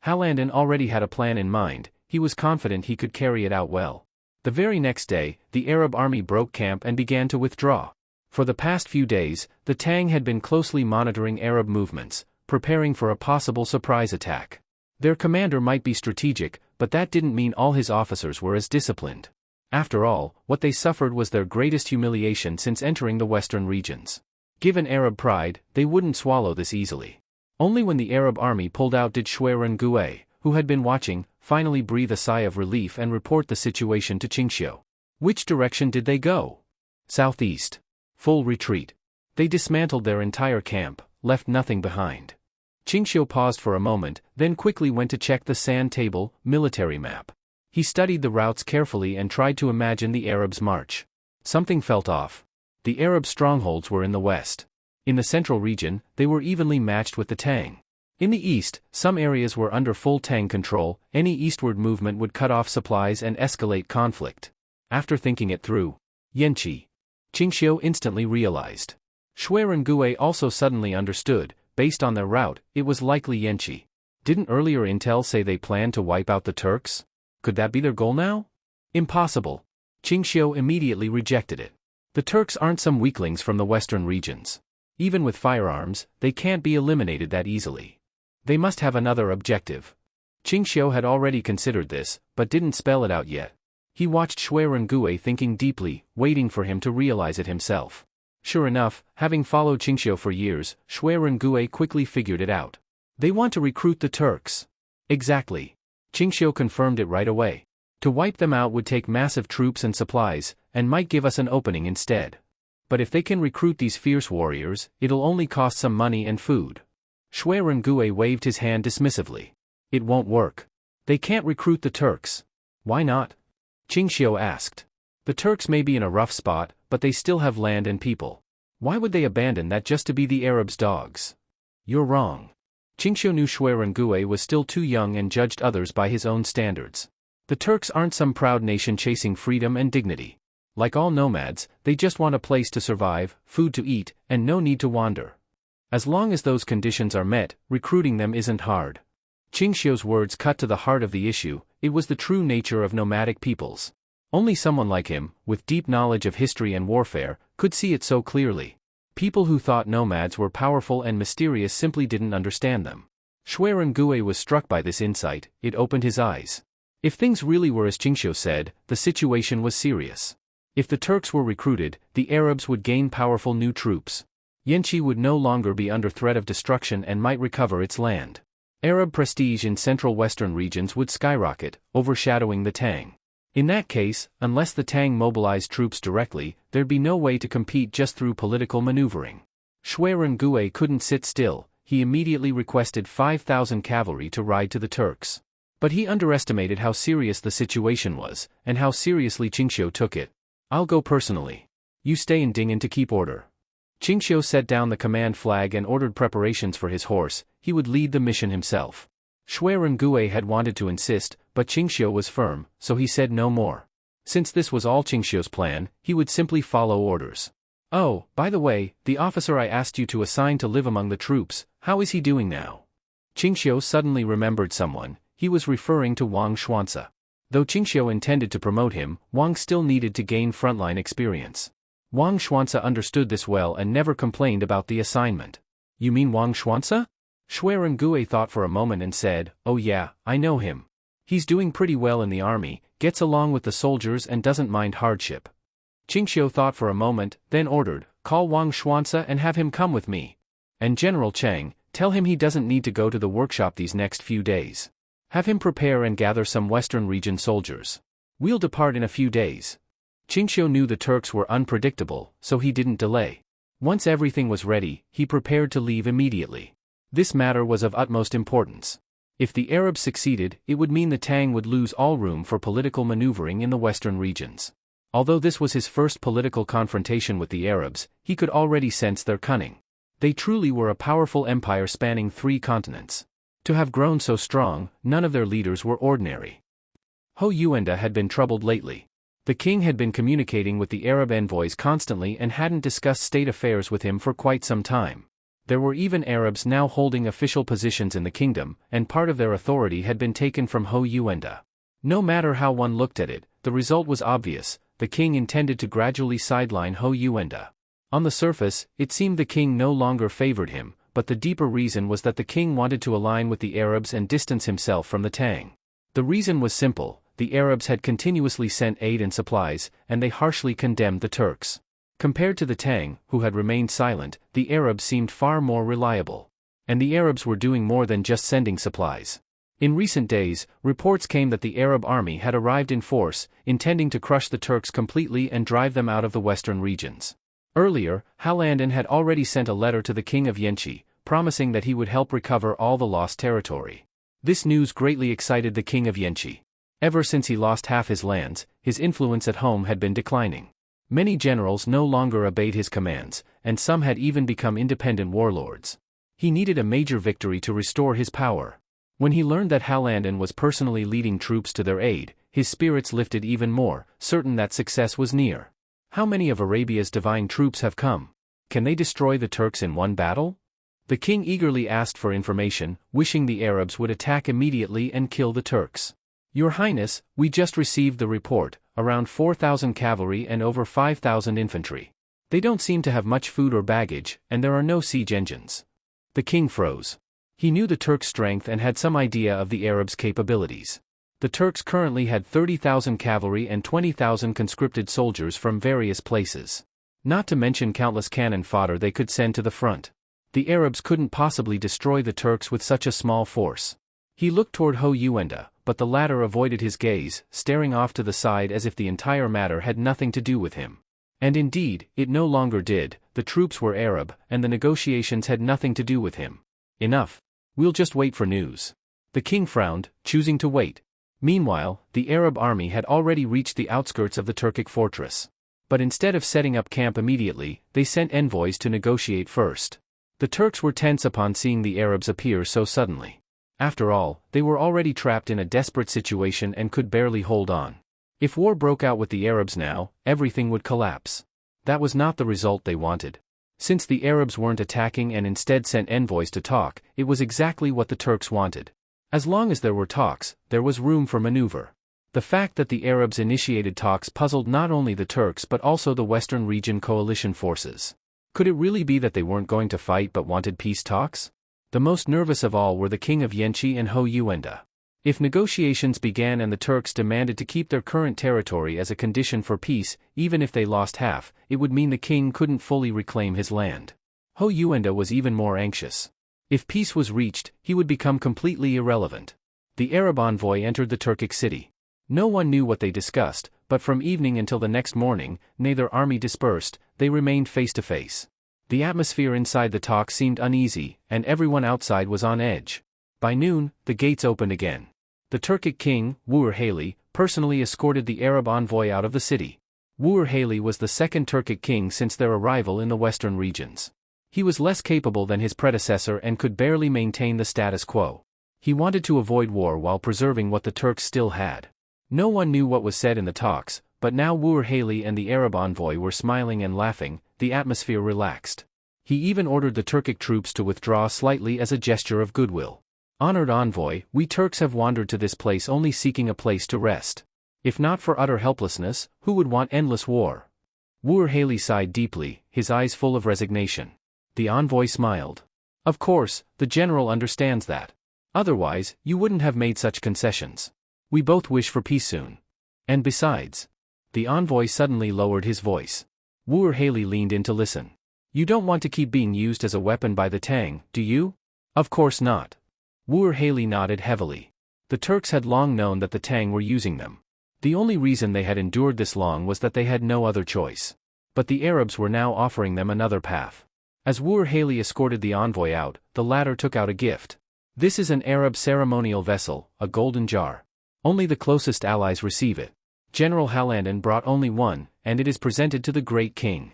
Halandon already had a plan in mind. He was confident he could carry it out well. The very next day, the Arab army broke camp and began to withdraw. For the past few days, the Tang had been closely monitoring Arab movements, preparing for a possible surprise attack. Their commander might be strategic, but that didn't mean all his officers were as disciplined. After all, what they suffered was their greatest humiliation since entering the western regions. Given Arab pride, they wouldn't swallow this easily. Only when the Arab army pulled out did Shui Rengue, who had been watching, finally breathe a sigh of relief and report the situation to Qingxiu. Which direction did they go? Southeast. Full retreat. They dismantled their entire camp, left nothing behind. Qingxiu paused for a moment, then quickly went to check the sand table, military map. He studied the routes carefully and tried to imagine the Arabs' march. Something felt off. The Arab strongholds were in the west. In the central region, they were evenly matched with the Tang. In the east, some areas were under full Tang control. Any eastward movement would cut off supplies and escalate conflict. After thinking it through, Yanqi. Qingxiu instantly realized. Shui Rengue also suddenly understood. Based on their route, it was likely Yanqi. Didn't earlier intel say they planned to wipe out the Turks? Could that be their goal now? Impossible. Qingxiu immediately rejected it. The Turks aren't some weaklings from the western regions. Even with firearms, they can't be eliminated that easily. They must have another objective. Qingxiu had already considered this, but didn't spell it out yet. He watched Shui Rengue thinking deeply, waiting for him to realize it himself. Sure enough, having followed Qingxiu for years, Shui Rengue quickly figured it out. They want to recruit the Turks. Exactly. Qingxiu confirmed it right away. To wipe them out would take massive troops and supplies, and might give us an opening instead. But if they can recruit these fierce warriors, it'll only cost some money and food. Shui Rengue waved his hand dismissively. It won't work. They can't recruit the Turks. Why not? Qingxiu asked. The Turks may be in a rough spot, but they still have land and people. Why would they abandon that just to be the Arabs' dogs? You're wrong. Qingxiu knew Shui Rengue was still too young and judged others by his own standards. The Turks aren't some proud nation chasing freedom and dignity. Like all nomads, they just want a place to survive, food to eat, and no need to wander. As long as those conditions are met, recruiting them isn't hard. Qingxiu's words cut to the heart of the issue. It was the true nature of nomadic peoples. Only someone like him, with deep knowledge of history and warfare, could see it so clearly. People who thought nomads were powerful and mysterious simply didn't understand them. Shui Rengue was struck by this insight. It opened his eyes. If things really were as Qingxiu said, the situation was serious. If the Turks were recruited, the Arabs would gain powerful new troops. Yanqi would no longer be under threat of destruction and might recover its land. Arab prestige in central western regions would skyrocket, overshadowing the Tang. In that case, unless the Tang mobilized troops directly, there'd be no way to compete just through political maneuvering. Shui Rengue couldn't sit still. He immediately requested 5,000 cavalry to ride to the Turks. But he underestimated how serious the situation was, and how seriously Qingxiu took it. I'll go personally. You stay in Ding'an to keep order. Qingxiu set down the command flag and ordered preparations for his horse. He would lead the mission himself. Shui Rengue had wanted to insist, but Qingxiu was firm, so he said no more. Since this was all Qingxiu's plan, he would simply follow orders. Oh, by the way, the officer I asked you to assign to live among the troops, how is he doing now? Qingxiu suddenly remembered someone. He was referring to Wang Xuanzi. Though Qingxiu intended to promote him, Wang still needed to gain frontline experience. Wang Xuanzi understood this well and never complained about the assignment. You mean Wang Xuanzi? Shui Rengue thought for a moment and said, oh yeah, I know him. He's doing pretty well in the army, gets along with the soldiers and doesn't mind hardship. Qingxiu thought for a moment, then ordered, call Wang Xuanzi and have him come with me. And General Chang, tell him he doesn't need to go to the workshop these next few days. Have him prepare and gather some Western region soldiers. We'll depart in a few days. Qingxiu knew the Turks were unpredictable, so he didn't delay. Once everything was ready, he prepared to leave immediately. This matter was of utmost importance. If the Arabs succeeded, it would mean the Tang would lose all room for political maneuvering in the western regions. Although this was his first political confrontation with the Arabs, he could already sense their cunning. They truly were a powerful empire spanning 3 continents. To have grown so strong, none of their leaders were ordinary. Hou Yuanda had been troubled lately. The king had been communicating with the Arab envoys constantly and hadn't discussed state affairs with him for quite some time. There were even Arabs now holding official positions in the kingdom, and part of their authority had been taken from Hou Yuanda. No matter how one looked at it, the result was obvious: the king intended to gradually sideline Hou Yuanda. On the surface, it seemed the king no longer favored him, but the deeper reason was that the king wanted to align with the Arabs and distance himself from the Tang. The reason was simple: the Arabs had continuously sent aid and supplies, and they harshly condemned the Turks. Compared to the Tang, who had remained silent, the Arabs seemed far more reliable. And the Arabs were doing more than just sending supplies. In recent days, reports came that the Arab army had arrived in force, intending to crush the Turks completely and drive them out of the western regions. Earlier, Halandon had already sent a letter to the king of Yanqi, promising that he would help recover all the lost territory. This news greatly excited the king of Yanqi. Ever since he lost half his lands, his influence at home had been declining. Many generals no longer obeyed his commands, and some had even become independent warlords. He needed a major victory to restore his power. When he learned that Halandon was personally leading troops to their aid, his spirits lifted even more, certain that success was near. How many of Arabia's divine troops have come? Can they destroy the Turks in one battle? The king eagerly asked for information, wishing the Arabs would attack immediately and kill the Turks. Your Highness, we just received the report: around 4,000 cavalry and over 5,000 infantry. They don't seem to have much food or baggage, and there are no siege engines. The king froze. He knew the Turks' strength and had some idea of the Arabs' capabilities. The Turks currently had 30,000 cavalry and 20,000 conscripted soldiers from various places. Not to mention countless cannon fodder they could send to the front. The Arabs couldn't possibly destroy the Turks with such a small force. He looked toward Hou Yuanda, but the latter avoided his gaze, staring off to the side as if the entire matter had nothing to do with him. And indeed, it no longer did. The troops were Arab, and the negotiations had nothing to do with him. Enough. We'll just wait for news. The king frowned, choosing to wait. Meanwhile, the Arab army had already reached the outskirts of the Turkic fortress. But instead of setting up camp immediately, they sent envoys to negotiate first. The Turks were tense upon seeing the Arabs appear so suddenly. After all, they were already trapped in a desperate situation and could barely hold on. If war broke out with the Arabs now, everything would collapse. That was not the result they wanted. Since the Arabs weren't attacking and instead sent envoys to talk, it was exactly what the Turks wanted. As long as there were talks, there was room for maneuver. The fact that the Arabs initiated talks puzzled not only the Turks but also the Western region coalition forces. Could it really be that they weren't going to fight but wanted peace talks? The most nervous of all were the king of Yanqi and Hou Yuanda. If negotiations began and the Turks demanded to keep their current territory as a condition for peace, even if they lost half, it would mean the king couldn't fully reclaim his land. Hou Yuanda was even more anxious. If peace was reached, he would become completely irrelevant. The Arab envoy entered the Turkic city. No one knew what they discussed, but from evening until the next morning, neither army dispersed, they remained face to face. The atmosphere inside the talk seemed uneasy, and everyone outside was on edge. By noon, the gates opened again. The Turkic king, Wuerhali, personally escorted the Arab envoy out of the city. Wuerhali was the second Turkic king since their arrival in the western regions. He was less capable than his predecessor and could barely maintain the status quo. He wanted to avoid war while preserving what the Turks still had. No one knew what was said in the talks, but now Wuerhali and the Arab envoy were smiling and laughing. The atmosphere relaxed. He even ordered the Turkic troops to withdraw slightly as a gesture of goodwill. Honored envoy, we Turks have wandered to this place only seeking a place to rest. If not for utter helplessness, who would want endless war? Wuerhali sighed deeply, his eyes full of resignation. The envoy smiled. Of course, the general understands that. Otherwise, you wouldn't have made such concessions. We both wish for peace soon. And besides. The envoy suddenly lowered his voice. Wuerhali leaned in to listen. You don't want to keep being used as a weapon by the Tang, do you? Of course not. Wuer Haley nodded heavily. The Turks had long known that the Tang were using them. The only reason they had endured this long was that they had no other choice. But the Arabs were now offering them another path. As Wuer Haley escorted the envoy out, the latter took out a gift. This is an Arab ceremonial vessel, a golden jar. Only the closest allies receive it. General Hallandon brought only one, and it is presented to the great king.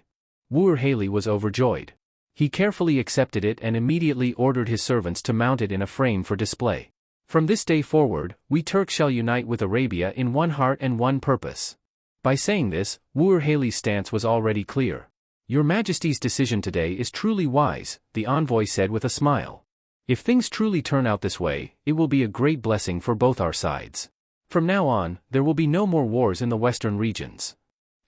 Wuer Haley was overjoyed. He carefully accepted it and immediately ordered his servants to mount it in a frame for display. From this day forward, we Turks shall unite with Arabia in one heart and one purpose. By saying this, Wuer Haley's stance was already clear. Your Majesty's decision today is truly wise, the envoy said with a smile. If things truly turn out this way, it will be a great blessing for both our sides. From now on, there will be no more wars in the western regions.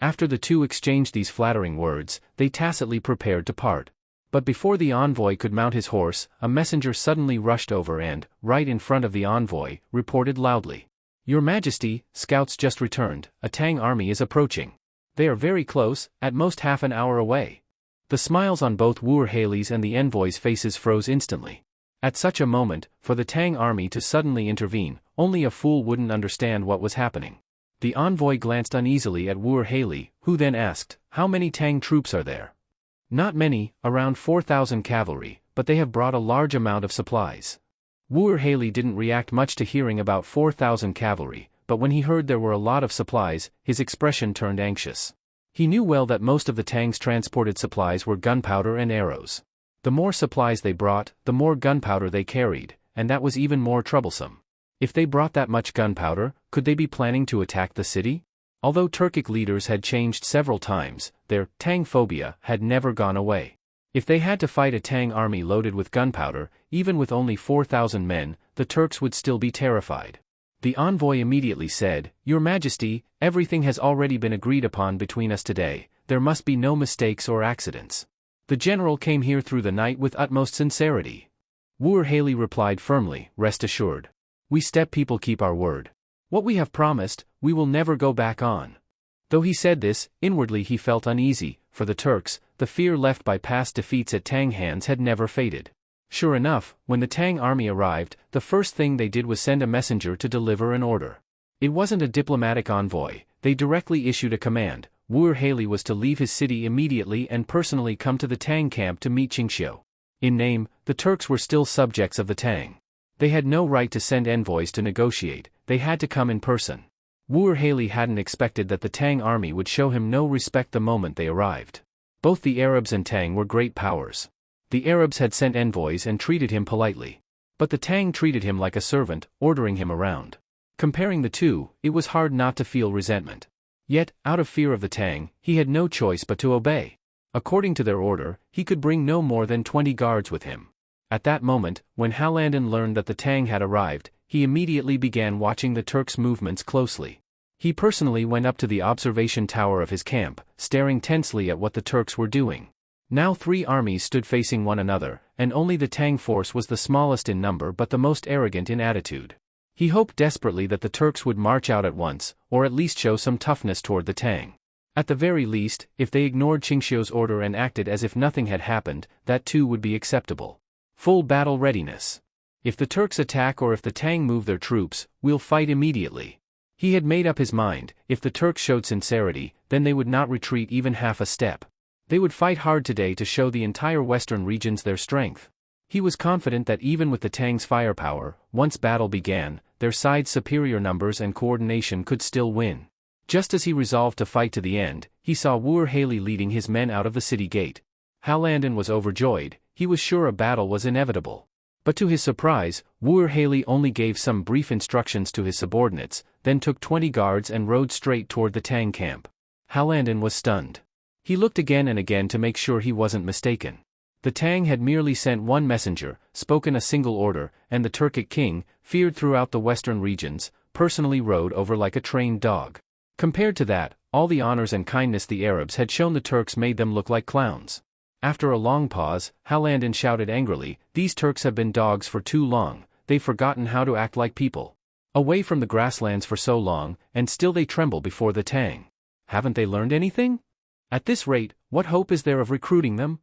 After the two exchanged these flattering words, they tacitly prepared to part. But before the envoy could mount his horse, a messenger suddenly rushed over and, right in front of the envoy, reported loudly. Your Majesty, scouts just returned, a Tang army is approaching. They are very close, at most half an hour away. The smiles on both Wuer Haley's and the envoy's faces froze instantly. At such a moment, for the Tang army to suddenly intervene, only a fool wouldn't understand what was happening. The envoy glanced uneasily at Wuer Haley, who then asked, how many Tang troops are there? Not many, around 4,000 cavalry, but they have brought a large amount of supplies. Wuer Haley didn't react much to hearing about 4,000 cavalry, but when he heard there were a lot of supplies, his expression turned anxious. He knew well that most of the Tang's transported supplies were gunpowder and arrows. The more supplies they brought, the more gunpowder they carried, and that was even more troublesome. If they brought that much gunpowder, could they be planning to attack the city? Although Turkic leaders had changed several times, their Tang phobia had never gone away. If they had to fight a Tang army loaded with gunpowder, even with only 4,000 men, the Turks would still be terrified. The envoy immediately said, Your Majesty, everything has already been agreed upon between us today, there must be no mistakes or accidents. The general came here through the night with utmost sincerity. Wuer Haley replied firmly, Rest assured. We steppe people keep our word. What we have promised, we will never go back on. Though he said this, inwardly he felt uneasy. For the Turks, the fear left by past defeats at Tang hands had never faded. Sure enough, when the Tang army arrived, the first thing they did was send a messenger to deliver an order. It wasn't a diplomatic envoy, they directly issued a command. Wuer Haley was to leave his city immediately and personally come to the Tang camp to meet Qingxiu. In name, the Turks were still subjects of the Tang. They had no right to send envoys to negotiate, they had to come in person. Wuer Haley hadn't expected that the Tang army would show him no respect the moment they arrived. Both the Arabs and Tang were great powers. The Arabs had sent envoys and treated him politely. But the Tang treated him like a servant, ordering him around. Comparing the two, it was hard not to feel resentment. Yet, out of fear of the Tang, he had no choice but to obey. According to their order, he could bring no more than 20 guards with him. At that moment, when Hallandon learned that the Tang had arrived, he immediately began watching the Turks' movements closely. He personally went up to the observation tower of his camp, staring tensely at what the Turks were doing. Now 3 armies stood facing one another, and only the Tang force was the smallest in number but the most arrogant in attitude. He hoped desperately that the Turks would march out at once, or at least show some toughness toward the Tang. At the very least, if they ignored Qingxiu's order and acted as if nothing had happened, that too would be acceptable. Full battle readiness. If the Turks attack or if the Tang move their troops, we'll fight immediately. He had made up his mind, if the Turks showed sincerity, then they would not retreat even half a step. They would fight hard today to show the entire western regions their strength. He was confident that even with the Tang's firepower, once battle began, their side's superior numbers and coordination could still win. Just as he resolved to fight to the end, he saw Wuer Haley leading his men out of the city gate. Hallandon was overjoyed, he was sure a battle was inevitable. But to his surprise, Wuer Haley only gave some brief instructions to his subordinates, then took 20 guards and rode straight toward the Tang camp. Hallandon was stunned. He looked again and again to make sure he wasn't mistaken. The Tang had merely sent one messenger, spoken a single order, and the Turkic king, feared throughout the western regions, personally rode over like a trained dog. Compared to that, all the honors and kindness the Arabs had shown the Turks made them look like clowns. After a long pause, Hallandon shouted angrily, These Turks have been dogs for too long, they've forgotten how to act like people. Away from the grasslands for so long, and still they tremble before the Tang. Haven't they learned anything? At this rate, what hope is there of recruiting them?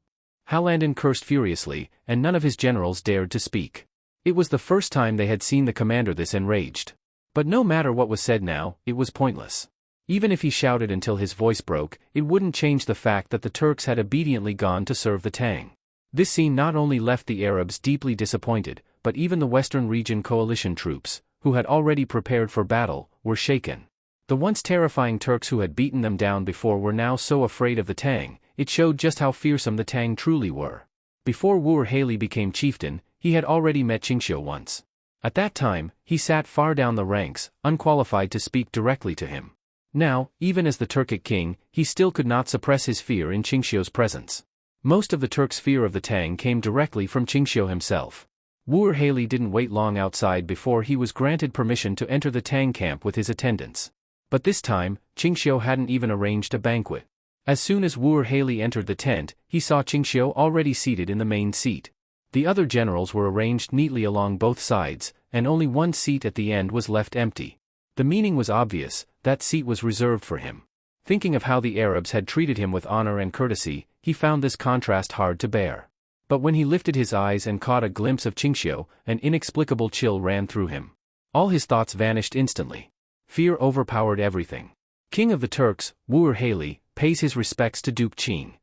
Halandon cursed furiously, and none of his generals dared to speak. It was the first time they had seen the commander this enraged. But no matter what was said now, it was pointless. Even if he shouted until his voice broke, it wouldn't change the fact that the Turks had obediently gone to serve the Tang. This scene not only left the Arabs deeply disappointed, but even the Western region coalition troops, who had already prepared for battle, were shaken. The once terrifying Turks who had beaten them down before were now so afraid of the Tang. It showed just how fearsome the Tang truly were. Before Wu Haley became chieftain, he had already met Qingxiu once. At that time, he sat far down the ranks, unqualified to speak directly to him. Now, even as the Turkic king, he still could not suppress his fear in Qingxiu's presence. Most of the Turks' fear of the Tang came directly from Qingxiu himself. Wu Haley didn't wait long outside before he was granted permission to enter the Tang camp with his attendants. But this time, Qingxiu hadn't even arranged a banquet. As soon as Wu Haley entered the tent, he saw Qingxiu already seated in the main seat. The other generals were arranged neatly along both sides, and only one seat at the end was left empty. The meaning was obvious, that seat was reserved for him. Thinking of how the Arabs had treated him with honor and courtesy, he found this contrast hard to bear. But when he lifted his eyes and caught a glimpse of Qingxiu, an inexplicable chill ran through him. All his thoughts vanished instantly. Fear overpowered everything. King of the Turks, Wu Haley, pays his respects to Duke Qing.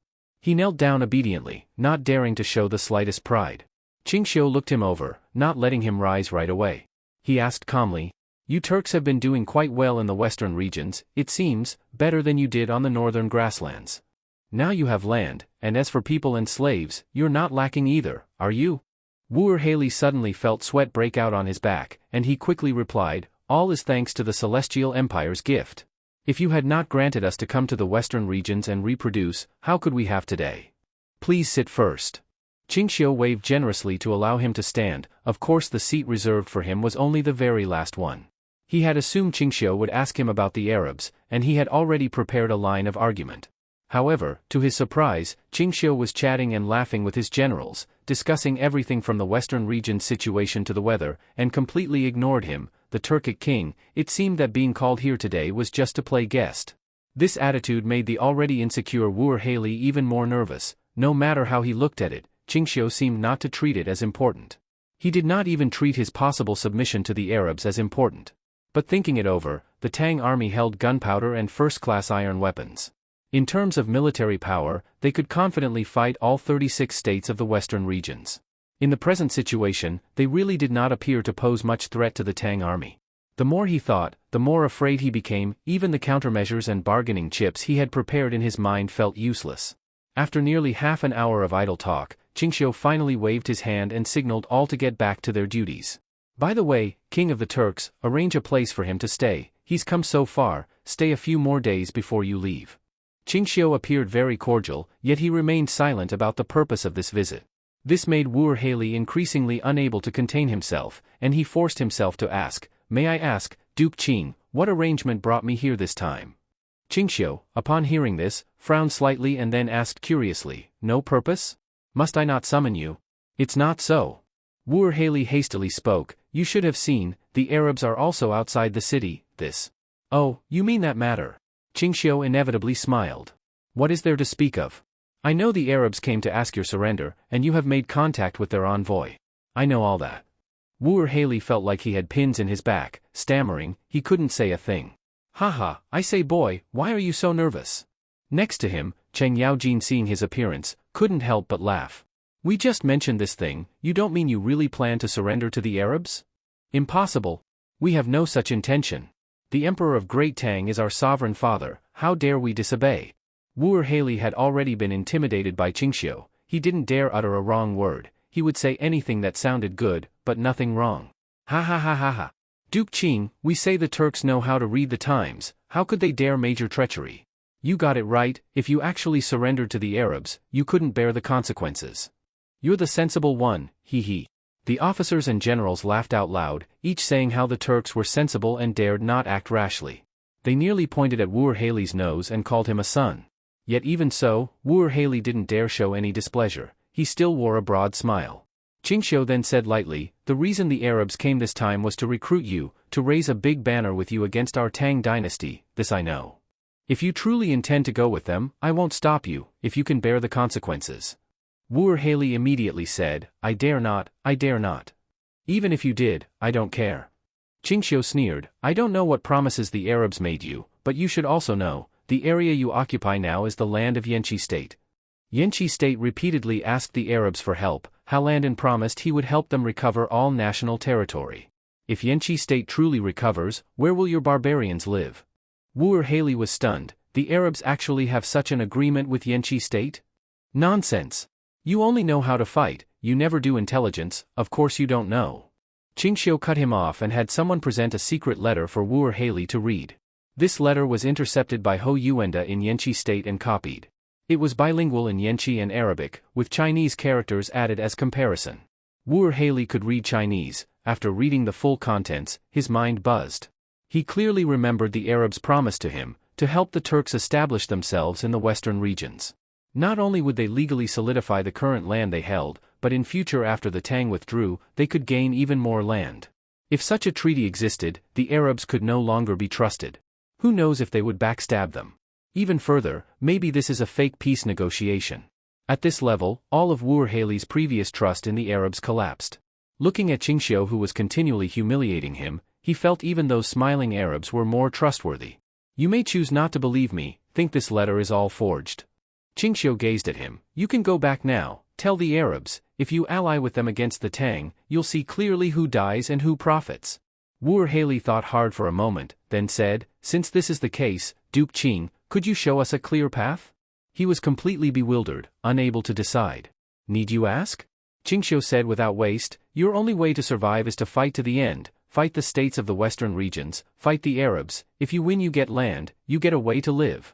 He knelt down obediently, not daring to show the slightest pride. Qingxiu looked him over, not letting him rise right away. He asked calmly, "You Turks have been doing quite well in the western regions, it seems, better than you did on the northern grasslands. Now you have land, and as for people and slaves, you're not lacking either, are you?" Wu Haley suddenly felt sweat break out on his back, and he quickly replied, "All is thanks to the Celestial Empire's gift. If you had not granted us to come to the western regions and reproduce, how could we have today? Please sit first." Qingxiu waved generously to allow him to stand. Of course the seat reserved for him was only the very last one. He had assumed Qingxiu would ask him about the Arabs, and he had already prepared a line of argument. However, to his surprise, Qingxiu was chatting and laughing with his generals, discussing everything from the western region's situation to the weather, and completely ignored him, the Turkic king. It seemed that being called here today was just to play guest. This attitude made the already insecure Wu Haley even more nervous. No matter how he looked at it, Qingxiu seemed not to treat it as important. He did not even treat his possible submission to the Arabs as important. But thinking it over, the Tang army held gunpowder and first-class iron weapons. In terms of military power, they could confidently fight all 36 states of the western regions. In the present situation, they really did not appear to pose much threat to the Tang army. The more he thought, the more afraid he became. Even the countermeasures and bargaining chips he had prepared in his mind felt useless. After nearly half an hour of idle talk, Qingxiu finally waved his hand and signaled all to get back to their duties. "By the way, King of the Turks, arrange a place for him to stay. He's come so far, stay a few more days before you leave." Qingxiu appeared very cordial, yet he remained silent about the purpose of this visit. This made Wu Haley increasingly unable to contain himself, and he forced himself to ask, "May I ask, Duke Qing, what arrangement brought me here this time?" Qingxiu, upon hearing this, frowned slightly and then asked curiously, "No purpose? Must I not summon you?" "It's not so." Wu Haley hastily spoke, "You should have seen, the Arabs are also outside the city, this." "Oh, you mean that matter?" Qingxiu inevitably smiled. "What is there to speak of? I know the Arabs came to ask your surrender, and you have made contact with their envoy. I know all that." Wu Haley felt like he had pins in his back, stammering, he couldn't say a thing. "Haha, I say boy, why are you so nervous?" Next to him, Cheng Yaojin, seeing his appearance, couldn't help but laugh. "We just mentioned this thing, you don't mean you really plan to surrender to the Arabs?" "Impossible. We have no such intention. The Emperor of Great Tang is our sovereign father, how dare we disobey?" Wu Haley had already been intimidated by Qingxiu. He didn't dare utter a wrong word. He would say anything that sounded good, but nothing wrong. "Ha ha ha ha ha. Duke Qing, we say the Turks know how to read the times, how could they dare major treachery? You got it right, if you actually surrendered to the Arabs, you couldn't bear the consequences. You're the sensible one, hee hee." The officers and generals laughed out loud, each saying how the Turks were sensible and dared not act rashly. They nearly pointed at Wu Haley's nose and called him a son. Yet even so, Wu Haley didn't dare show any displeasure. He still wore a broad smile. Qingxiu then said lightly, "The reason the Arabs came this time was to recruit you, to raise a big banner with you against our Tang dynasty, this I know. If you truly intend to go with them, I won't stop you, if you can bear the consequences." Wu Haley immediately said, I dare not, I dare not. Even if you did, I don't care. Qingxiu sneered, I don't know what promises the Arabs made you, but you should also know, the area you occupy now is the land of Yanqi State. Yanqi State repeatedly asked the Arabs for help. Halandon promised he would help them recover all national territory. If Yanqi State truly recovers, where will your barbarians live? Wu Haley was stunned. The Arabs actually have such an agreement with Yanqi State? Nonsense. You only know how to fight, you never do intelligence, of course you don't know. Qingxiu cut him off and had someone present a secret letter for Wu Haley to read. This letter was intercepted by Hou Yuenda in Yanqi State and copied. It was bilingual in Yanqi and Arabic, with Chinese characters added as comparison. Wu Haley could read Chinese. After reading the full contents, his mind buzzed. He clearly remembered the Arabs' promise to him, to help the Turks establish themselves in the western regions. Not only would they legally solidify the current land they held, but in future after the Tang withdrew, they could gain even more land. If such a treaty existed, the Arabs could no longer be trusted. Who knows if they would backstab them? Even further, maybe this is a fake peace negotiation. At this level, all of Wu Haley's previous trust in the Arabs collapsed. Looking at Qingxiu who was continually humiliating him, he felt even those smiling Arabs were more trustworthy. You may choose not to believe me, think this letter is all forged. Qingxiu gazed at him, you can go back now, tell the Arabs, if you ally with them against the Tang, you'll see clearly who dies and who profits. Wu Haley thought hard for a moment, then said, since this is the case, Duke Qing, could you show us a clear path? He was completely bewildered, unable to decide. Need you ask? Qingxiu said without waste, your only way to survive is to fight to the end, fight the states of the western regions, fight the Arabs, if you win you get land, you get a way to live.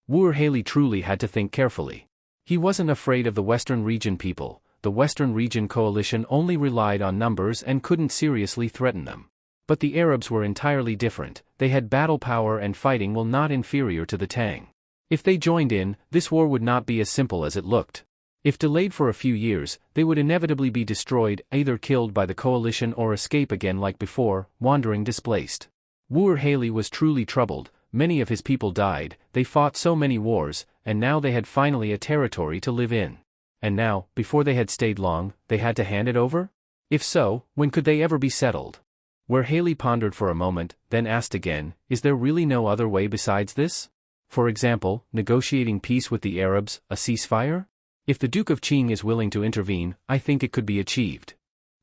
Wu Haley truly had to think carefully. He wasn't afraid of the western region people, the western region coalition only relied on numbers and couldn't seriously threaten them. But the Arabs were entirely different, they had battle power and fighting while not inferior to the Tang. If they joined in, this war would not be as simple as it looked. If delayed for a few years, they would inevitably be destroyed, either killed by the coalition or escape again like before, wandering displaced. Wu Haley was truly troubled, many of his people died, they fought so many wars, and now they had finally a territory to live in. And now, before they had stayed long, they had to hand it over? If so, when could they ever be settled? Wu Haley pondered for a moment, then asked again, is there really no other way besides this? For example, negotiating peace with the Arabs, a ceasefire? If the Duke of Qing is willing to intervene, I think it could be achieved.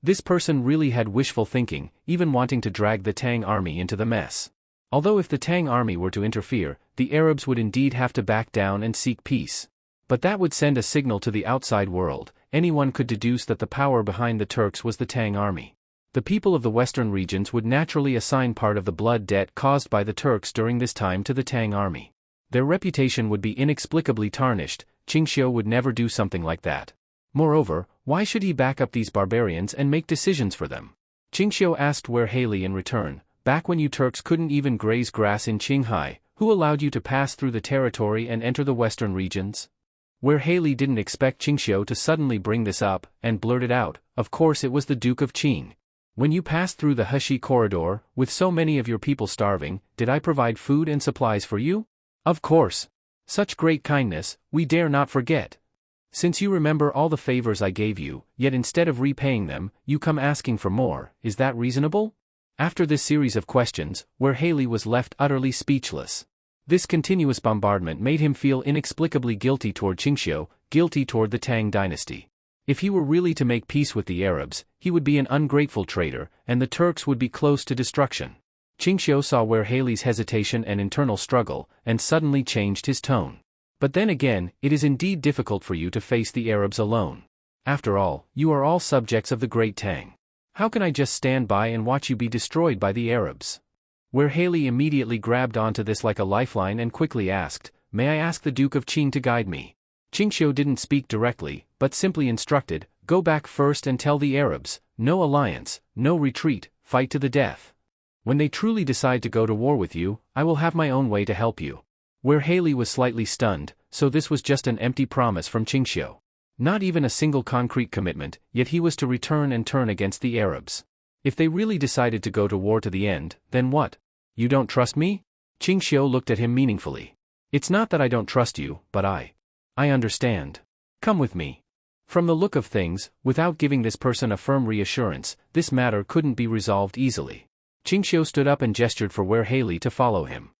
This person really had wishful thinking, even wanting to drag the Tang army into the mess. Although if the Tang army were to interfere, the Arabs would indeed have to back down and seek peace. But that would send a signal to the outside world, anyone could deduce that the power behind the Turks was the Tang army. The people of the western regions would naturally assign part of the blood debt caused by the Turks during this time to the Tang army. Their reputation would be inexplicably tarnished. Qingxiu would never do something like that. Moreover, why should he back up these barbarians and make decisions for them? Qingxiu asked Wu Haley in return, back when you Turks couldn't even graze grass in Qinghai, who allowed you to pass through the territory and enter the western regions? Wu Haley didn't expect Qingxiu to suddenly bring this up, and blurted out, of course it was the Duke of Qing. When you passed through the Heshi corridor, with so many of your people starving, did I provide food and supplies for you? Of course. Such great kindness, we dare not forget. Since you remember all the favors I gave you, yet instead of repaying them, you come asking for more, is that reasonable? After this series of questions, Wu Haley was left utterly speechless. This continuous bombardment made him feel inexplicably guilty toward Qingxiu, guilty toward the Tang dynasty. If he were really to make peace with the Arabs, he would be an ungrateful traitor, and the Turks would be close to destruction. Qingxiu saw Wu Haley's hesitation and internal struggle, and suddenly changed his tone. But then again, it is indeed difficult for you to face the Arabs alone. After all, you are all subjects of the great Tang. How can I just stand by and watch you be destroyed by the Arabs? Wu Haley immediately grabbed onto this like a lifeline and quickly asked, may I ask the Duke of Qing to guide me? Qingxiu didn't speak directly, but simply instructed, go back first and tell the Arabs, no alliance, no retreat, fight to the death. When they truly decide to go to war with you, I will have my own way to help you. Wu Haley was slightly stunned, so this was just an empty promise from Qingxiu. Not even a single concrete commitment, yet he was to return and turn against the Arabs. If they really decided to go to war to the end, then what? You don't trust me? Qingxiu looked at him meaningfully. It's not that I don't trust you, but I understand. Come with me. From the look of things, without giving this person a firm reassurance, this matter couldn't be resolved easily. Qingxiu stood up and gestured for Where Haley to follow him.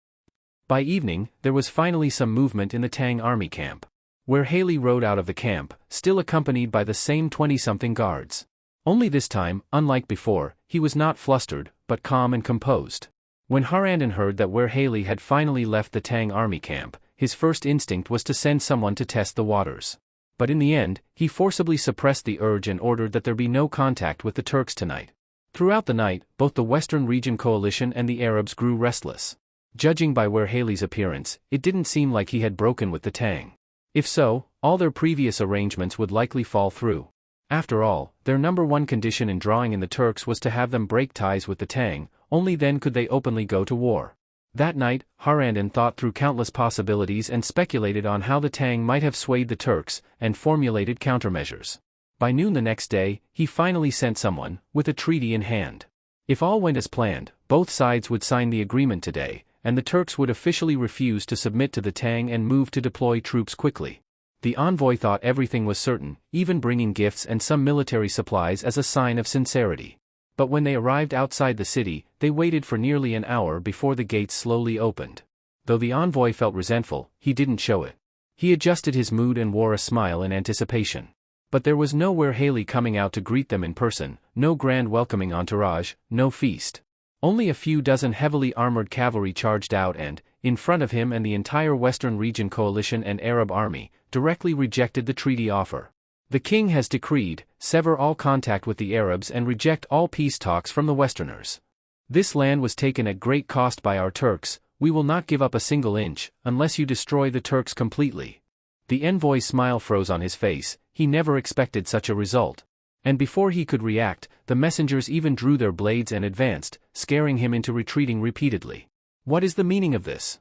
By evening, there was finally some movement in the Tang army camp. Where Haley rode out of the camp, still accompanied by the same 20-something guards. Only this time, unlike before, he was not flustered, but calm and composed. When Harandon heard that Where Haley had finally left the Tang army camp, his first instinct was to send someone to test the waters. But in the end, he forcibly suppressed the urge and ordered that there be no contact with the Turks tonight. Throughout the night, both the Western Region Coalition and the Arabs grew restless. Judging by Where Haley's appearance, it didn't seem like he had broken with the Tang. If so, all their previous arrangements would likely fall through. After all, their number one condition in drawing in the Turks was to have them break ties with the Tang, only then could they openly go to war. That night, Harandon thought through countless possibilities and speculated on how the Tang might have swayed the Turks, and formulated countermeasures. By noon the next day, he finally sent someone, with a treaty in hand. If all went as planned, both sides would sign the agreement today, and the Turks would officially refuse to submit to the Tang and move to deploy troops quickly. The envoy thought everything was certain, even bringing gifts and some military supplies as a sign of sincerity. But when they arrived outside the city, they waited for nearly an hour before the gates slowly opened. Though the envoy felt resentful, he didn't show it. He adjusted his mood and wore a smile in anticipation. But there was no Where Haley coming out to greet them in person, no grand welcoming entourage, no feast. Only a few dozen heavily armored cavalry charged out and, in front of him and the entire Western Region Coalition and Arab army, directly rejected the treaty offer. The king has decreed, sever all contact with the Arabs and reject all peace talks from the Westerners. This land was taken at great cost by our Turks, we will not give up a single inch, unless you destroy the Turks completely. The envoy's smile froze on his face, he never expected such a result. And before he could react, the messengers even drew their blades and advanced, scaring him into retreating repeatedly. What is the meaning of this?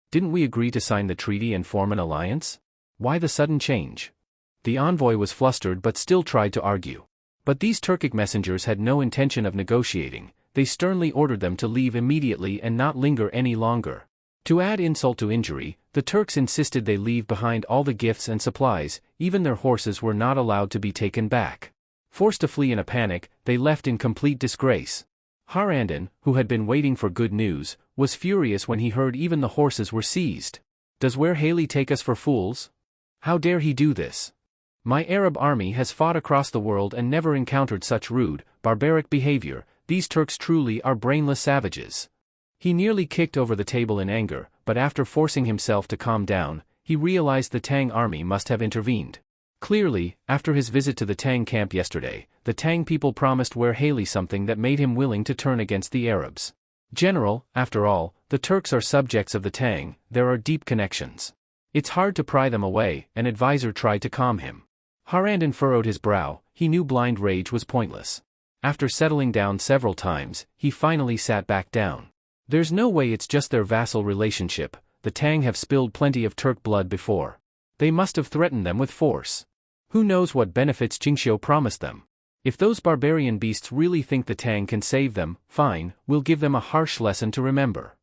Didn't we agree to sign the treaty and form an alliance? Why the sudden change? The envoy was flustered but still tried to argue. But these Turkic messengers had no intention of negotiating, they sternly ordered them to leave immediately and not linger any longer. To add insult to injury, the Turks insisted they leave behind all the gifts and supplies, even their horses were not allowed to be taken back. Forced to flee in a panic, they left in complete disgrace. Harandon, who had been waiting for good news, was furious when he heard even the horses were seized. Does Where Haley take us for fools? How dare he do this? My Arab army has fought across the world and never encountered such rude, barbaric behavior, these Turks truly are brainless savages. He nearly kicked over the table in anger, but after forcing himself to calm down, he realized the Tang army must have intervened. Clearly, after his visit to the Tang camp yesterday, the Tang people promised Where Haley something that made him willing to turn against the Arabs. General, after all, the Turks are subjects of the Tang, there are deep connections. It's hard to pry them away, an advisor tried to calm him. Harandon furrowed his brow, he knew blind rage was pointless. After settling down several times, he finally sat back down. There's no way it's just their vassal relationship, the Tang have spilled plenty of Turk blood before. They must have threatened them with force. Who knows what benefits Qingxiu promised them? If those barbarian beasts really think the Tang can save them, fine, we'll give them a harsh lesson to remember.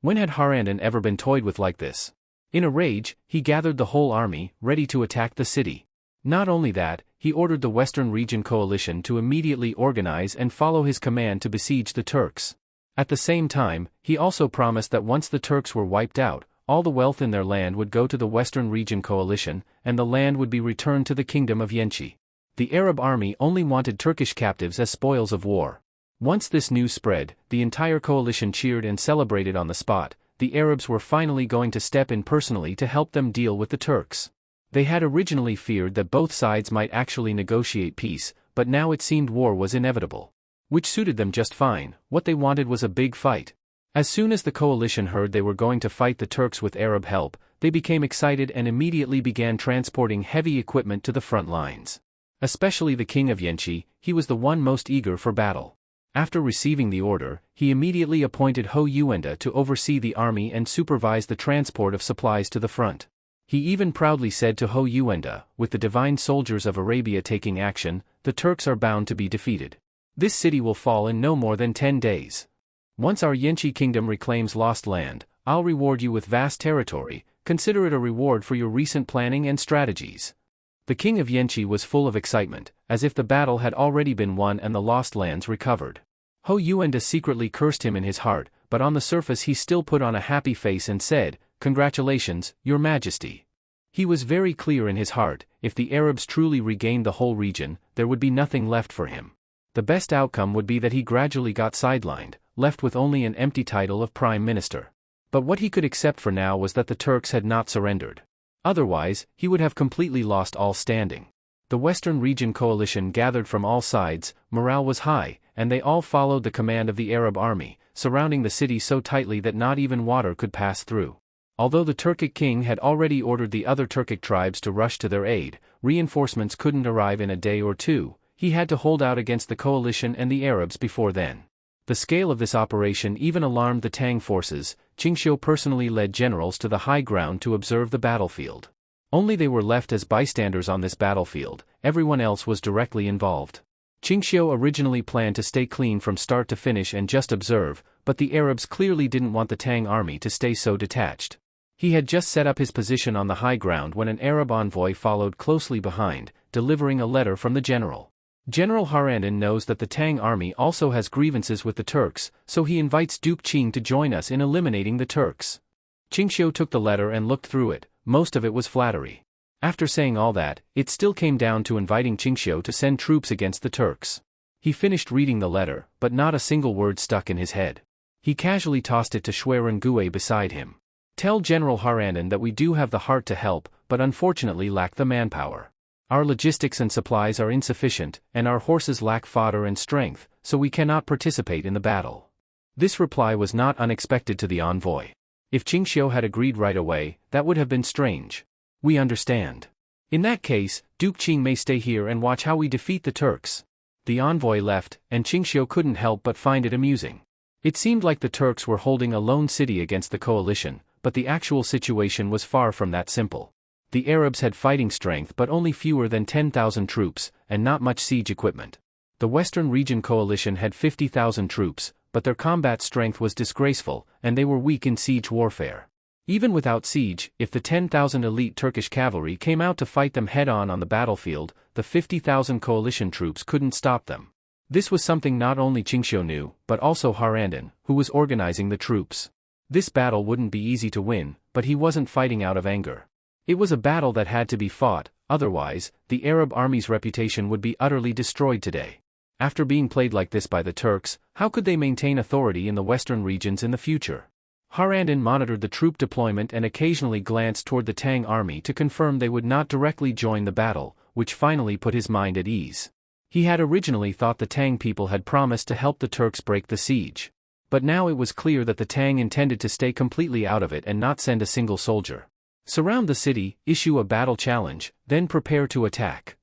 When had Harandon ever been toyed with like this? In a rage, he gathered the whole army, ready to attack the city. Not only that, he ordered the Western Region Coalition to immediately organize and follow his command to besiege the Turks. At the same time, he also promised that once the Turks were wiped out, all the wealth in their land would go to the Western Region Coalition, and the land would be returned to the Kingdom of Yenchi. The Arab army only wanted Turkish captives as spoils of war. Once this news spread, the entire coalition cheered and celebrated on the spot. The Arabs were finally going to step in personally to help them deal with the Turks. They had originally feared that both sides might actually negotiate peace, but now it seemed war was inevitable. Which suited them just fine, what they wanted was a big fight. As soon as the coalition heard they were going to fight the Turks with Arab help, they became excited and immediately began transporting heavy equipment to the front lines. Especially the king of Yenchi, he was the one most eager for battle. After receiving the order, he immediately appointed Ho Yuenda to oversee the army and supervise the transport of supplies to the front. He even proudly said to Ho Yuenda, with the divine soldiers of Arabia taking action, the Turks are bound to be defeated. This city will fall in no more than 10 days. Once our Yenchi kingdom reclaims lost land, I'll reward you with vast territory, consider it a reward for your recent planning and strategies. The king of Yenchi was full of excitement, as if the battle had already been won and the lost lands recovered. Ho Yuanda secretly cursed him in his heart, but on the surface he still put on a happy face and said, "Congratulations, your majesty." He was very clear in his heart, if the Arabs truly regained the whole region, there would be nothing left for him. The best outcome would be that he gradually got sidelined, left with only an empty title of prime minister. But what he could accept for now was that the Turks had not surrendered. Otherwise, he would have completely lost all standing. The Western Region coalition gathered from all sides, morale was high, and they all followed the command of the Arab army, surrounding the city so tightly that not even water could pass through. Although the Turkic king had already ordered the other Turkic tribes to rush to their aid, reinforcements couldn't arrive in a day or two. He had to hold out against the coalition and the Arabs before then. The scale of this operation even alarmed the Tang forces. Qingxiu personally led generals to the high ground to observe the battlefield. Only they were left as bystanders on this battlefield, everyone else was directly involved. Qingxiu originally planned to stay clean from start to finish and just observe, but the Arabs clearly didn't want the Tang army to stay so detached. He had just set up his position on the high ground when an Arab envoy followed closely behind, delivering a letter from the general. General Harandin knows that the Tang army also has grievances with the Turks, so he invites Duke Qing to join us in eliminating the Turks. Qingxiu took the letter and looked through it. Most of it was flattery. After saying all that, it still came down to inviting Qingxiu to send troops against the Turks. He finished reading the letter, but not a single word stuck in his head. He casually tossed it to Shuirengue beside him. "Tell General Harandin that we do have the heart to help, but unfortunately lack the manpower. Our logistics and supplies are insufficient, and our horses lack fodder and strength, so we cannot participate in the battle." This reply was not unexpected to the envoy. If Qingxiu had agreed right away, that would have been strange. "We understand. In that case, Duke Qing may stay here and watch how we defeat the Turks." The envoy left, and Qingxiu couldn't help but find it amusing. It seemed like the Turks were holding a lone city against the coalition, but the actual situation was far from that simple. The Arabs had fighting strength but only fewer than 10,000 troops, and not much siege equipment. The Western Region coalition had 50,000 troops, but their combat strength was disgraceful, and they were weak in siege warfare. Even without siege, if the 10,000 elite Turkish cavalry came out to fight them head-on on the battlefield, the 50,000 coalition troops couldn't stop them. This was something not only Qingxiu knew, but also Harandin, who was organizing the troops. This battle wouldn't be easy to win, but he wasn't fighting out of anger. It was a battle that had to be fought, otherwise, the Arab army's reputation would be utterly destroyed today. After being played like this by the Turks, how could they maintain authority in the western regions in the future? Harandin monitored the troop deployment and occasionally glanced toward the Tang army to confirm they would not directly join the battle, which finally put his mind at ease. He had originally thought the Tang people had promised to help the Turks break the siege. But now it was clear that the Tang intended to stay completely out of it and not send a single soldier. Surround the city, issue a battle challenge, then prepare to attack.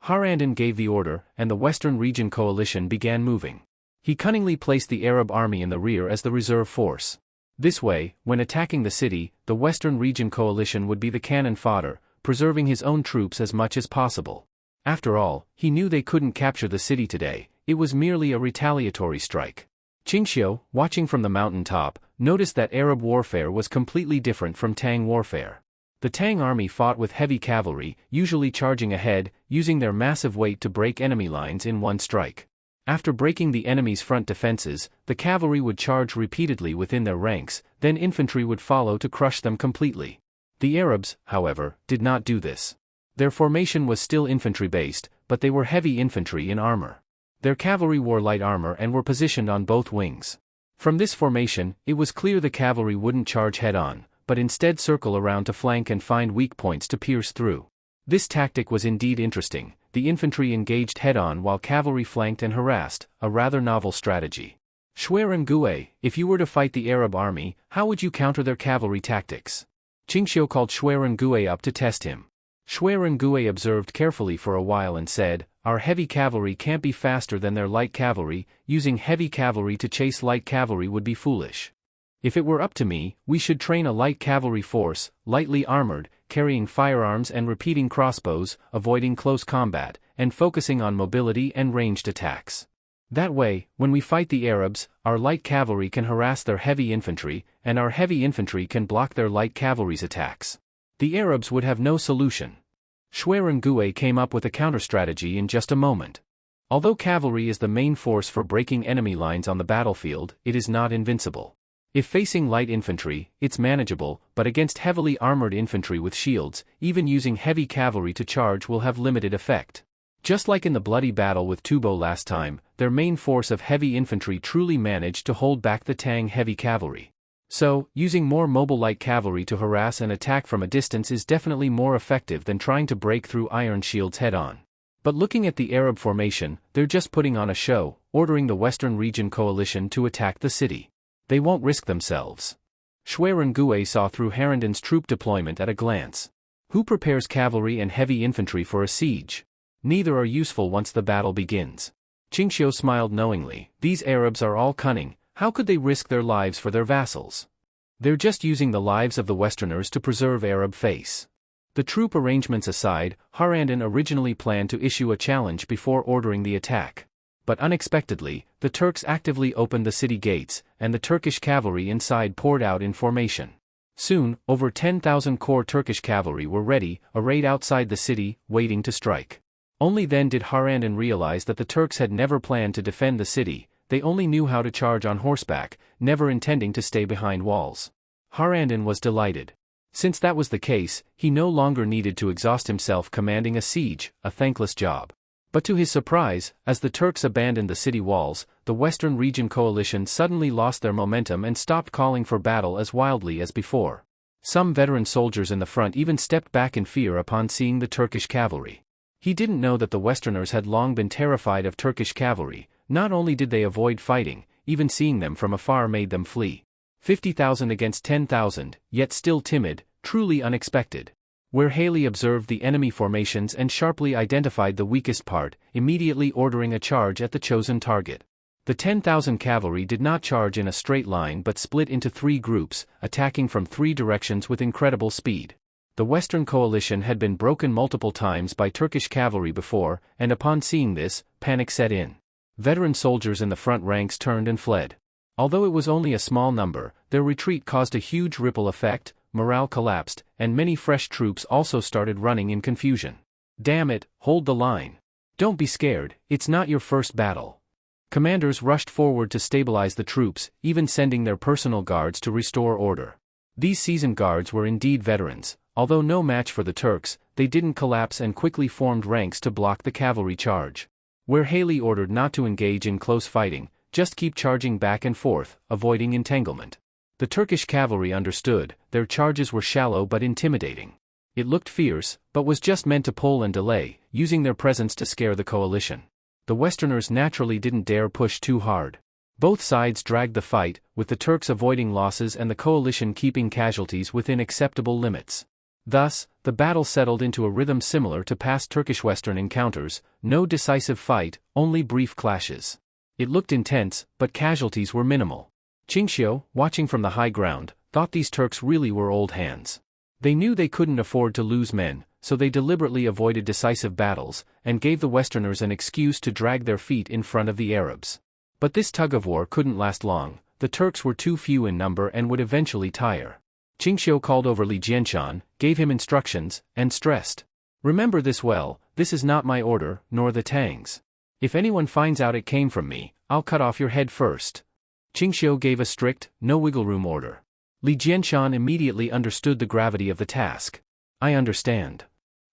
Harandin gave the order, and the Western Region coalition began moving. He cunningly placed the Arab army in the rear as the reserve force. This way, when attacking the city, the Western Region coalition would be the cannon fodder, preserving his own troops as much as possible. After all, he knew they couldn't capture the city today, it was merely a retaliatory strike. Qingxiu, watching from the mountain top, noticed that Arab warfare was completely different from Tang warfare. The Tang army fought with heavy cavalry, usually charging ahead, using their massive weight to break enemy lines in one strike. After breaking the enemy's front defenses, the cavalry would charge repeatedly within their ranks, then infantry would follow to crush them completely. The Arabs, however, did not do this. Their formation was still infantry-based, but they were heavy infantry in armor. Their cavalry wore light armor and were positioned on both wings. From this formation, it was clear the cavalry wouldn't charge head-on, but instead circle around to flank and find weak points to pierce through. This tactic was indeed interesting. The infantry engaged head-on while cavalry flanked and harassed, a rather novel strategy. Shuirengue, if you were to fight the Arab army, how would you counter their cavalry tactics? Qingxiu called Shuirengue up to test him. Shuirengue observed carefully for a while and said, "Our heavy cavalry can't be faster than their light cavalry, using heavy cavalry to chase light cavalry would be foolish. If it were up to me, we should train a light cavalry force, lightly armored, carrying firearms and repeating crossbows, avoiding close combat, and focusing on mobility and ranged attacks. That way, when we fight the Arabs, our light cavalry can harass their heavy infantry, and our heavy infantry can block their light cavalry's attacks. The Arabs would have no solution." Gue came up with a counter-strategy in just a moment. Although cavalry is the main force for breaking enemy lines on the battlefield, it is not invincible. If facing light infantry, it's manageable, but against heavily armored infantry with shields, even using heavy cavalry to charge will have limited effect. Just like in the bloody battle with Tubo last time, their main force of heavy infantry truly managed to hold back the Tang heavy cavalry. So, using more mobile light cavalry to harass and attack from a distance is definitely more effective than trying to break through iron shields head-on. But looking at the Arab formation, they're just putting on a show, ordering the Western Region coalition to attack the city. They won't risk themselves. Gue saw through Harranden's troop deployment at a glance. Who prepares cavalry and heavy infantry for a siege? Neither are useful once the battle begins. Qingxiu smiled knowingly. These Arabs are all cunning, how could they risk their lives for their vassals? They're just using the lives of the Westerners to preserve Arab face. The troop arrangements aside, Harranden originally planned to issue a challenge before ordering the attack. But unexpectedly, the Turks actively opened the city gates, and the Turkish cavalry inside poured out in formation. Soon, over 10,000 core Turkish cavalry were ready, arrayed outside the city, waiting to strike. Only then did Harranden realize that the Turks had never planned to defend the city, they only knew how to charge on horseback, never intending to stay behind walls. Harranden was delighted. Since that was the case, he no longer needed to exhaust himself commanding a siege, a thankless job. But to his surprise, as the Turks abandoned the city walls, the Western Region coalition suddenly lost their momentum and stopped calling for battle as wildly as before. Some veteran soldiers in the front even stepped back in fear upon seeing the Turkish cavalry. He didn't know that the Westerners had long been terrified of Turkish cavalry. Not only did they avoid fighting, even seeing them from afar made them flee. 50,000 against 10,000, yet still timid, truly unexpected. Where Haley observed the enemy formations and sharply identified the weakest part, immediately ordering a charge at the chosen target. The 10,000 cavalry did not charge in a straight line but split into 3 groups, attacking from 3 directions with incredible speed. The Western coalition had been broken multiple times by Turkish cavalry before, and upon seeing this, panic set in. Veteran soldiers in the front ranks turned and fled. Although it was only a small number, their retreat caused a huge ripple effect, morale collapsed, and many fresh troops also started running in confusion. Damn it, hold the line. Don't be scared, it's not your first battle. Commanders rushed forward to stabilize the troops, even sending their personal guards to restore order. These seasoned guards were indeed veterans. Although no match for the Turks, they didn't collapse and quickly formed ranks to block the cavalry charge. Where Haley ordered not to engage in close fighting, just keep charging back and forth, avoiding entanglement. The Turkish cavalry understood, their charges were shallow but intimidating. It looked fierce, but was just meant to pull and delay, using their presence to scare the coalition. The Westerners naturally didn't dare push too hard. Both sides dragged the fight, with the Turks avoiding losses and the coalition keeping casualties within acceptable limits. Thus, the battle settled into a rhythm similar to past Turkish-Western encounters, no decisive fight, only brief clashes. It looked intense, but casualties were minimal. Qingxiu, watching from the high ground, thought these Turks really were old hands. They knew they couldn't afford to lose men, so they deliberately avoided decisive battles, and gave the Westerners an excuse to drag their feet in front of the Arabs. But this tug-of-war couldn't last long, the Turks were too few in number and would eventually tire. Qingxiu called over Li Jianshan, gave him instructions, and stressed. Remember this well, this is not my order, nor the Tang's. If anyone finds out it came from me, I'll cut off your head first. Qingxiu gave a strict, no wiggle room order. Li Jianshan immediately understood the gravity of the task. I understand.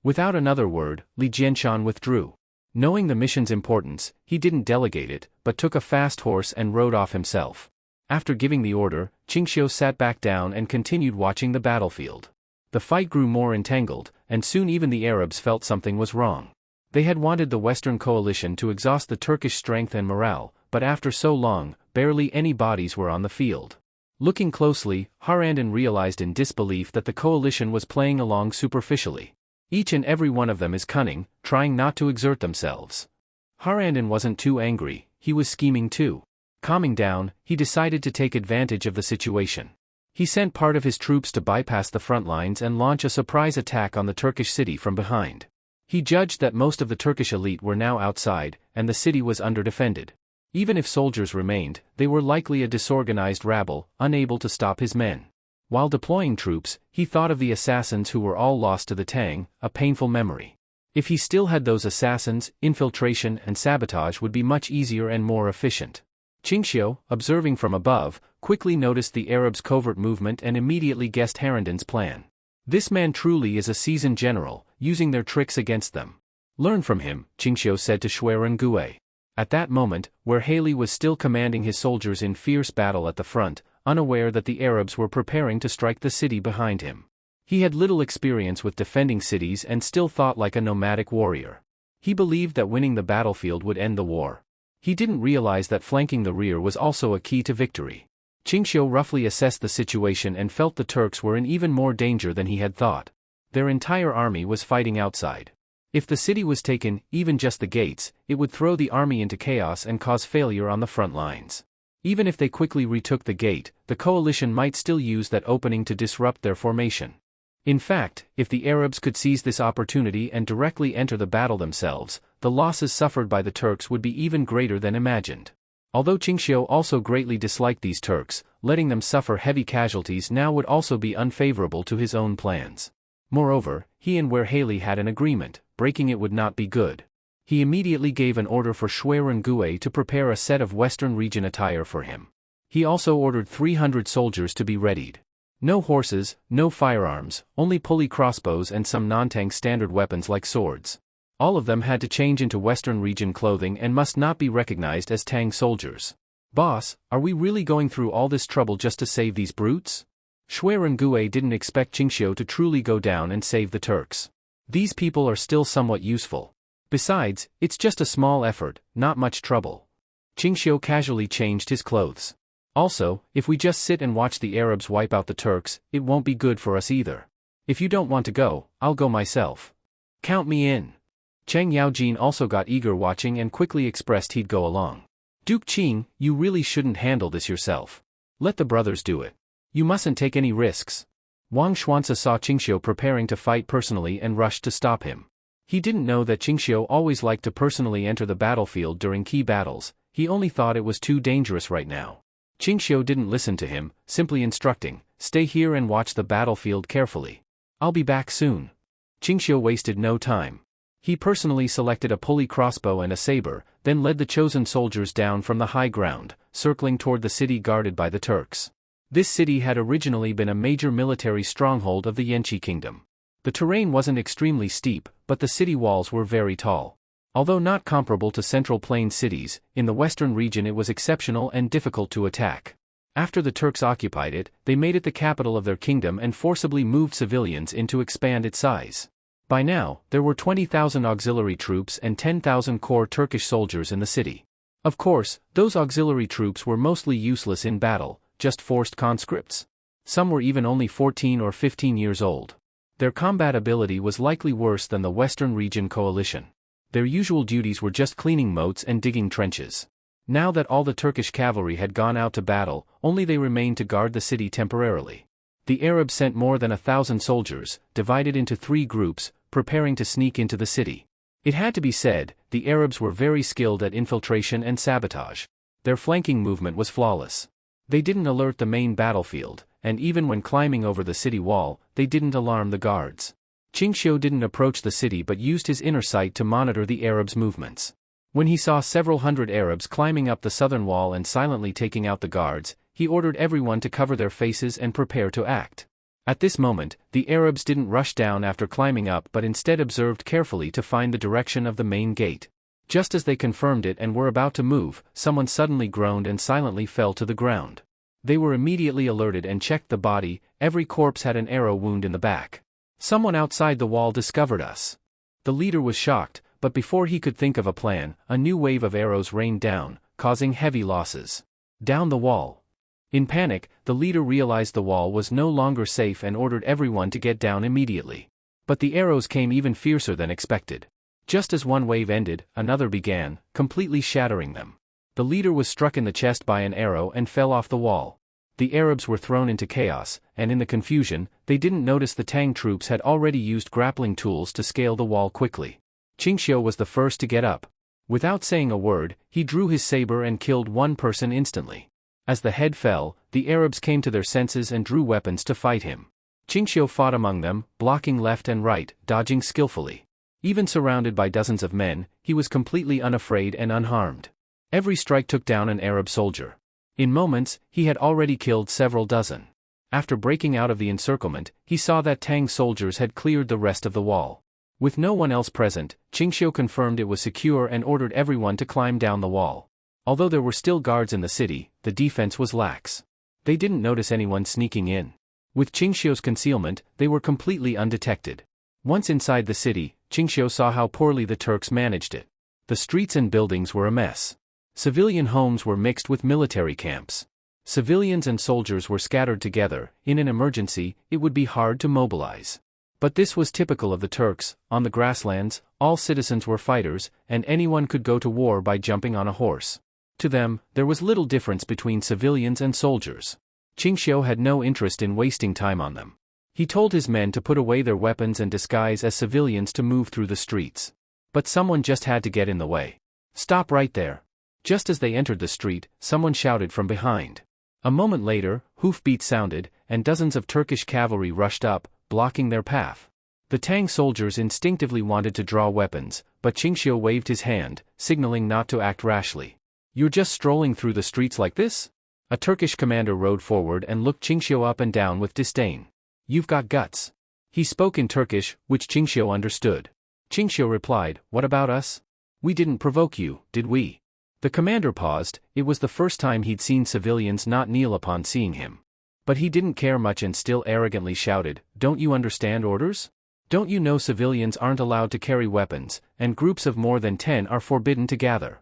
Without another word, Li Jianshan withdrew. Knowing the mission's importance, he didn't delegate it, but took a fast horse and rode off himself. After giving the order, Qingxiu sat back down and continued watching the battlefield. The fight grew more entangled, and soon even the Arabs felt something was wrong. They had wanted the Western coalition to exhaust the Turkish strength and morale, but after so long, barely any bodies were on the field. Looking closely, Harranden realized in disbelief that the coalition was playing along superficially. Each and every one of them is cunning, trying not to exert themselves. Harranden wasn't too angry, he was scheming too. Calming down, he decided to take advantage of the situation. He sent part of his troops to bypass the front lines and launch a surprise attack on the Turkish city from behind. He judged that most of the Turkish elite were now outside, and the city was underdefended. Even if soldiers remained, they were likely a disorganized rabble, unable to stop his men. While deploying troops, he thought of the assassins who were all lost to the Tang, a painful memory. If he still had those assassins, infiltration and sabotage would be much easier and more efficient. Qingxiu, observing from above, quickly noticed the Arabs' covert movement and immediately guessed Harrenden's plan. This man truly is a seasoned general, using their tricks against them. Learn from him, Qingxiu said to Gue. At that moment, where Haley was still commanding his soldiers in fierce battle at the front, unaware that the Arabs were preparing to strike the city behind him. He had little experience with defending cities and still thought like a nomadic warrior. He believed that winning the battlefield would end the war. He didn't realize that flanking the rear was also a key to victory. Qingxiu roughly assessed the situation and felt the Turks were in even more danger than he had thought. Their entire army was fighting outside. If the city was taken, even just the gates, it would throw the army into chaos and cause failure on the front lines. Even if they quickly retook the gate, the coalition might still use that opening to disrupt their formation. In fact, if the Arabs could seize this opportunity and directly enter the battle themselves, the losses suffered by the Turks would be even greater than imagined. Although Qingxiu also greatly disliked these Turks, letting them suffer heavy casualties now would also be unfavorable to his own plans. Moreover, he and Haley had an agreement, breaking it would not be good. He immediately gave an order for Gue to prepare a set of Western region attire for him. He also ordered 300 soldiers to be readied. No horses, no firearms, only pulley crossbows and some non-Tang standard weapons like swords. All of them had to change into Western region clothing and must not be recognized as Tang soldiers. Boss, are we really going through all this trouble just to save these brutes? Gue didn't expect Qingxiu to truly go down and save the Turks. These people are still somewhat useful. Besides, it's just a small effort, not much trouble. Qingxiu casually changed his clothes. Also, if we just sit and watch the Arabs wipe out the Turks, it won't be good for us either. If you don't want to go, I'll go myself. Count me in. Cheng Yaojin also got eager watching and quickly expressed he'd go along. Duke Qing, you really shouldn't handle this yourself. Let the brothers do it. You mustn't take any risks. Wang Xuanzi saw Qingxiu preparing to fight personally and rushed to stop him. He didn't know that Qingxiu always liked to personally enter the battlefield during key battles, he only thought it was too dangerous right now. Qingxiu didn't listen to him, simply instructing, stay here and watch the battlefield carefully. I'll be back soon. Qingxiu wasted no time. He personally selected a pulley crossbow and a saber, then led the chosen soldiers down from the high ground, circling toward the city guarded by the Turks. This city had originally been a major military stronghold of the Yanqi kingdom. The terrain wasn't extremely steep, but the city walls were very tall. Although not comparable to Central Plain cities, in the western region it was exceptional and difficult to attack. After the Turks occupied it, they made it the capital of their kingdom and forcibly moved civilians in to expand its size. By now, there were 20,000 auxiliary troops and 10,000 core Turkish soldiers in the city. Of course, those auxiliary troops were mostly useless in battle, just forced conscripts. Some were even only 14 or 15 years old. Their combat ability was likely worse than the Western Region coalition. Their usual duties were just cleaning moats and digging trenches. Now that all the Turkish cavalry had gone out to battle, only they remained to guard the city temporarily. The Arabs sent more than 1,000 soldiers, divided into 3 groups, preparing to sneak into the city. It had to be said, the Arabs were very skilled at infiltration and sabotage. Their flanking movement was flawless. They didn't alert the main battlefield, and even when climbing over the city wall, they didn't alarm the guards. Qingxiu didn't approach the city but used his inner sight to monitor the Arabs' movements. When he saw several hundred Arabs climbing up the southern wall and silently taking out the guards, he ordered everyone to cover their faces and prepare to act. At this moment, the Arabs didn't rush down after climbing up but instead observed carefully to find the direction of the main gate. Just as they confirmed it and were about to move, someone suddenly groaned and silently fell to the ground. They were immediately alerted and checked the body. Every corpse had an arrow wound in the back. Someone outside the wall discovered us. The leader was shocked, but before he could think of a plan, a new wave of arrows rained down, causing heavy losses. Down the wall. In panic, the leader realized the wall was no longer safe and ordered everyone to get down immediately. But the arrows came even fiercer than expected. Just as one wave ended, another began, completely shattering them. The leader was struck in the chest by an arrow and fell off the wall. The Arabs were thrown into chaos, and in the confusion, they didn't notice the Tang troops had already used grappling tools to scale the wall quickly. Qingxiu was the first to get up. Without saying a word, he drew his saber and killed one person instantly. As the head fell, the Arabs came to their senses and drew weapons to fight him. Qingxiu fought among them, blocking left and right, dodging skillfully. Even surrounded by dozens of men, he was completely unafraid and unharmed. Every strike took down an Arab soldier. In moments, he had already killed several dozen. After breaking out of the encirclement, he saw that Tang's soldiers had cleared the rest of the wall. With no one else present, Qingxiu confirmed it was secure and ordered everyone to climb down the wall. Although there were still guards in the city, the defense was lax. They didn't notice anyone sneaking in. With Qingxiu's concealment, they were completely undetected. Once inside the city, Qingxiu saw how poorly the Turks managed it. The streets and buildings were a mess. Civilian homes were mixed with military camps. Civilians and soldiers were scattered together. In an emergency, it would be hard to mobilize. But this was typical of the Turks. On the grasslands, all citizens were fighters, and anyone could go to war by jumping on a horse. To them, there was little difference between civilians and soldiers. Qingxiu had no interest in wasting time on them. He told his men to put away their weapons and disguise as civilians to move through the streets. But someone just had to get in the way. "Stop right there." Just as they entered the street, someone shouted from behind. A moment later, hoofbeats sounded, and dozens of Turkish cavalry rushed up, blocking their path. The Tang soldiers instinctively wanted to draw weapons, but Qingxiu waved his hand, signaling not to act rashly. "You're just strolling through the streets like this?" A Turkish commander rode forward and looked Qingxiu up and down with disdain. "You've got guts." He spoke in Turkish, which Qingxiu understood. Qingxiu replied, "What about us? We didn't provoke you, did we?" The commander paused. It was the first time he'd seen civilians not kneel upon seeing him. But he didn't care much and still arrogantly shouted, "Don't you understand orders? Don't you know civilians aren't allowed to carry weapons, and groups of more than 10 are forbidden to gather?"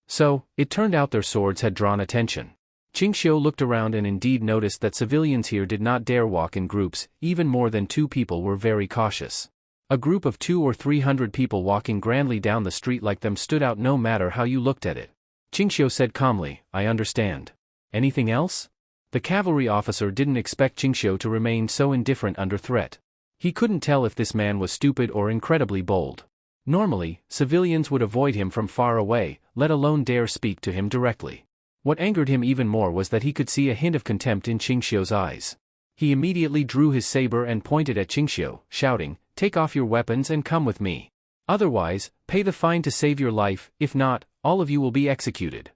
So, it turned out their swords had drawn attention. Qingxiu looked around and indeed noticed that civilians here did not dare walk in groups. Even more than 2 people were very cautious. A group of 200 or 300 people walking grandly down the street like them stood out no matter how you looked at it. Qingxiu said calmly, "I understand. Anything else?" The cavalry officer didn't expect Qingxiu to remain so indifferent under threat. He couldn't tell if this man was stupid or incredibly bold. Normally, civilians would avoid him from far away, let alone dare speak to him directly. What angered him even more was that he could see a hint of contempt in Qingxiu's eyes. He immediately drew his saber and pointed at Qingxiu, shouting, "Take off your weapons and come with me. Otherwise, pay the fine to save your life, if not, all of you will be executed."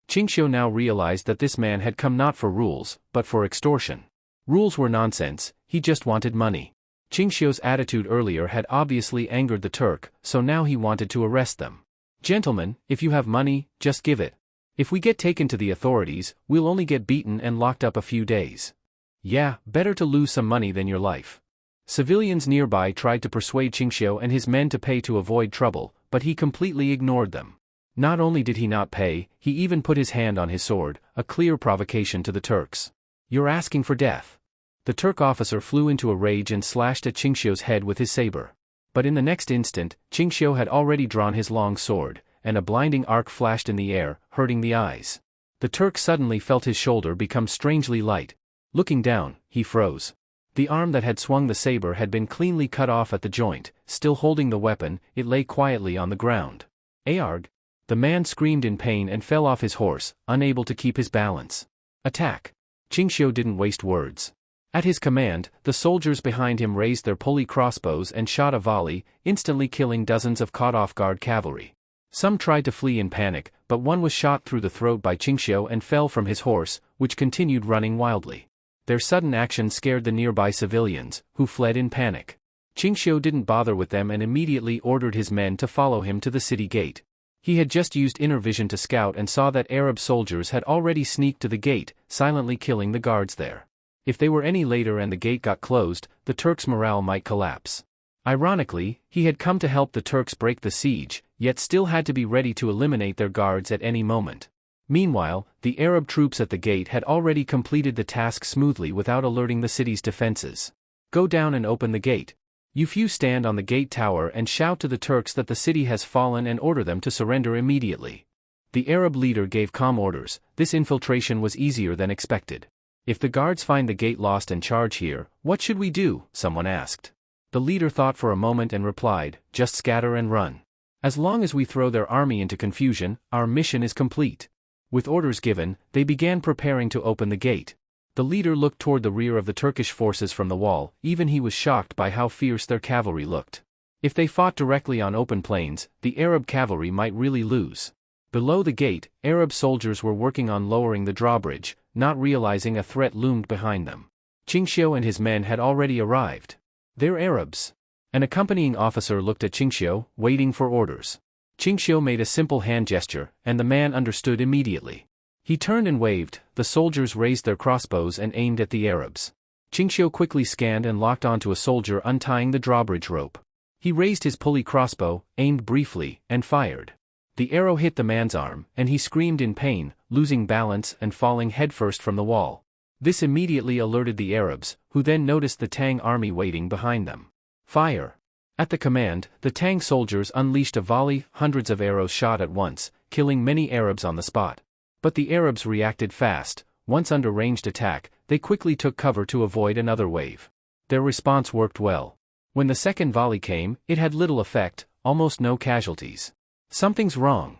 Qingxiu now realized that this man had come not for rules, but for extortion. Rules were nonsense, he just wanted money. Qingxiu's attitude earlier had obviously angered the Turk, so now he wanted to arrest them. "Gentlemen, if you have money, just give it. If we get taken to the authorities, we'll only get beaten and locked up a few days. Yeah, better to lose some money than your life." Civilians nearby tried to persuade Qingxiu and his men to pay to avoid trouble, but he completely ignored them. Not only did he not pay, he even put his hand on his sword, a clear provocation to the Turks. "You're asking for death." The Turk officer flew into a rage and slashed at Qingxiu's head with his saber. But in the next instant, Qingxiu had already drawn his long sword, and a blinding arc flashed in the air, hurting the eyes. The Turk suddenly felt his shoulder become strangely light. Looking down, he froze. The arm that had swung the saber had been cleanly cut off at the joint. Still holding the weapon, it lay quietly on the ground. "Aarg!" The man screamed in pain and fell off his horse, unable to keep his balance. "Attack!" Qingxiu didn't waste words. At his command, the soldiers behind him raised their pulley crossbows and shot a volley, instantly killing dozens of caught-off-guard cavalry. Some tried to flee in panic, but one was shot through the throat by Qingxiu and fell from his horse, which continued running wildly. Their sudden action scared the nearby civilians, who fled in panic. Qingxiu didn't bother with them and immediately ordered his men to follow him to the city gate. He had just used inner vision to scout and saw that Arab soldiers had already sneaked to the gate, silently killing the guards there. If they were any later and the gate got closed, the Turks' morale might collapse. Ironically, he had come to help the Turks break the siege, yet still had to be ready to eliminate their guards at any moment. Meanwhile, the Arab troops at the gate had already completed the task smoothly without alerting the city's defenses. "Go down and open the gate. You few stand on the gate tower and shout to the Turks that the city has fallen and order them to surrender immediately." The Arab leader gave calm orders. This infiltration was easier than expected. "If the guards find the gate lost and charge here, what should we do?" someone asked. The leader thought for a moment and replied, "Just scatter and run. As long as we throw their army into confusion, our mission is complete." With orders given, they began preparing to open the gate. The leader looked toward the rear of the Turkish forces from the wall, even he was shocked by how fierce their cavalry looked. If they fought directly on open plains, the Arab cavalry might really lose. Below the gate, Arab soldiers were working on lowering the drawbridge, not realizing a threat loomed behind them. Qingxiu and his men had already arrived. They're Arabs. An accompanying officer looked at Qingxiu, waiting for orders. Qingxiu made a simple hand gesture, and the man understood immediately. He turned and waved. The soldiers raised their crossbows and aimed at the Arabs. Qingxiu quickly scanned and locked onto a soldier untying the drawbridge rope. He raised his pulley crossbow, aimed briefly, and fired. The arrow hit the man's arm, and he screamed in pain, losing balance and falling headfirst from the wall. This immediately alerted the Arabs, who then noticed the Tang army waiting behind them. Fire! At the command, the Tang soldiers unleashed a volley, hundreds of arrows shot at once, killing many Arabs on the spot. But the Arabs reacted fast. Once under ranged attack, they quickly took cover to avoid another wave. Their response worked well. When the second volley came, it had little effect, almost no casualties. Something's wrong.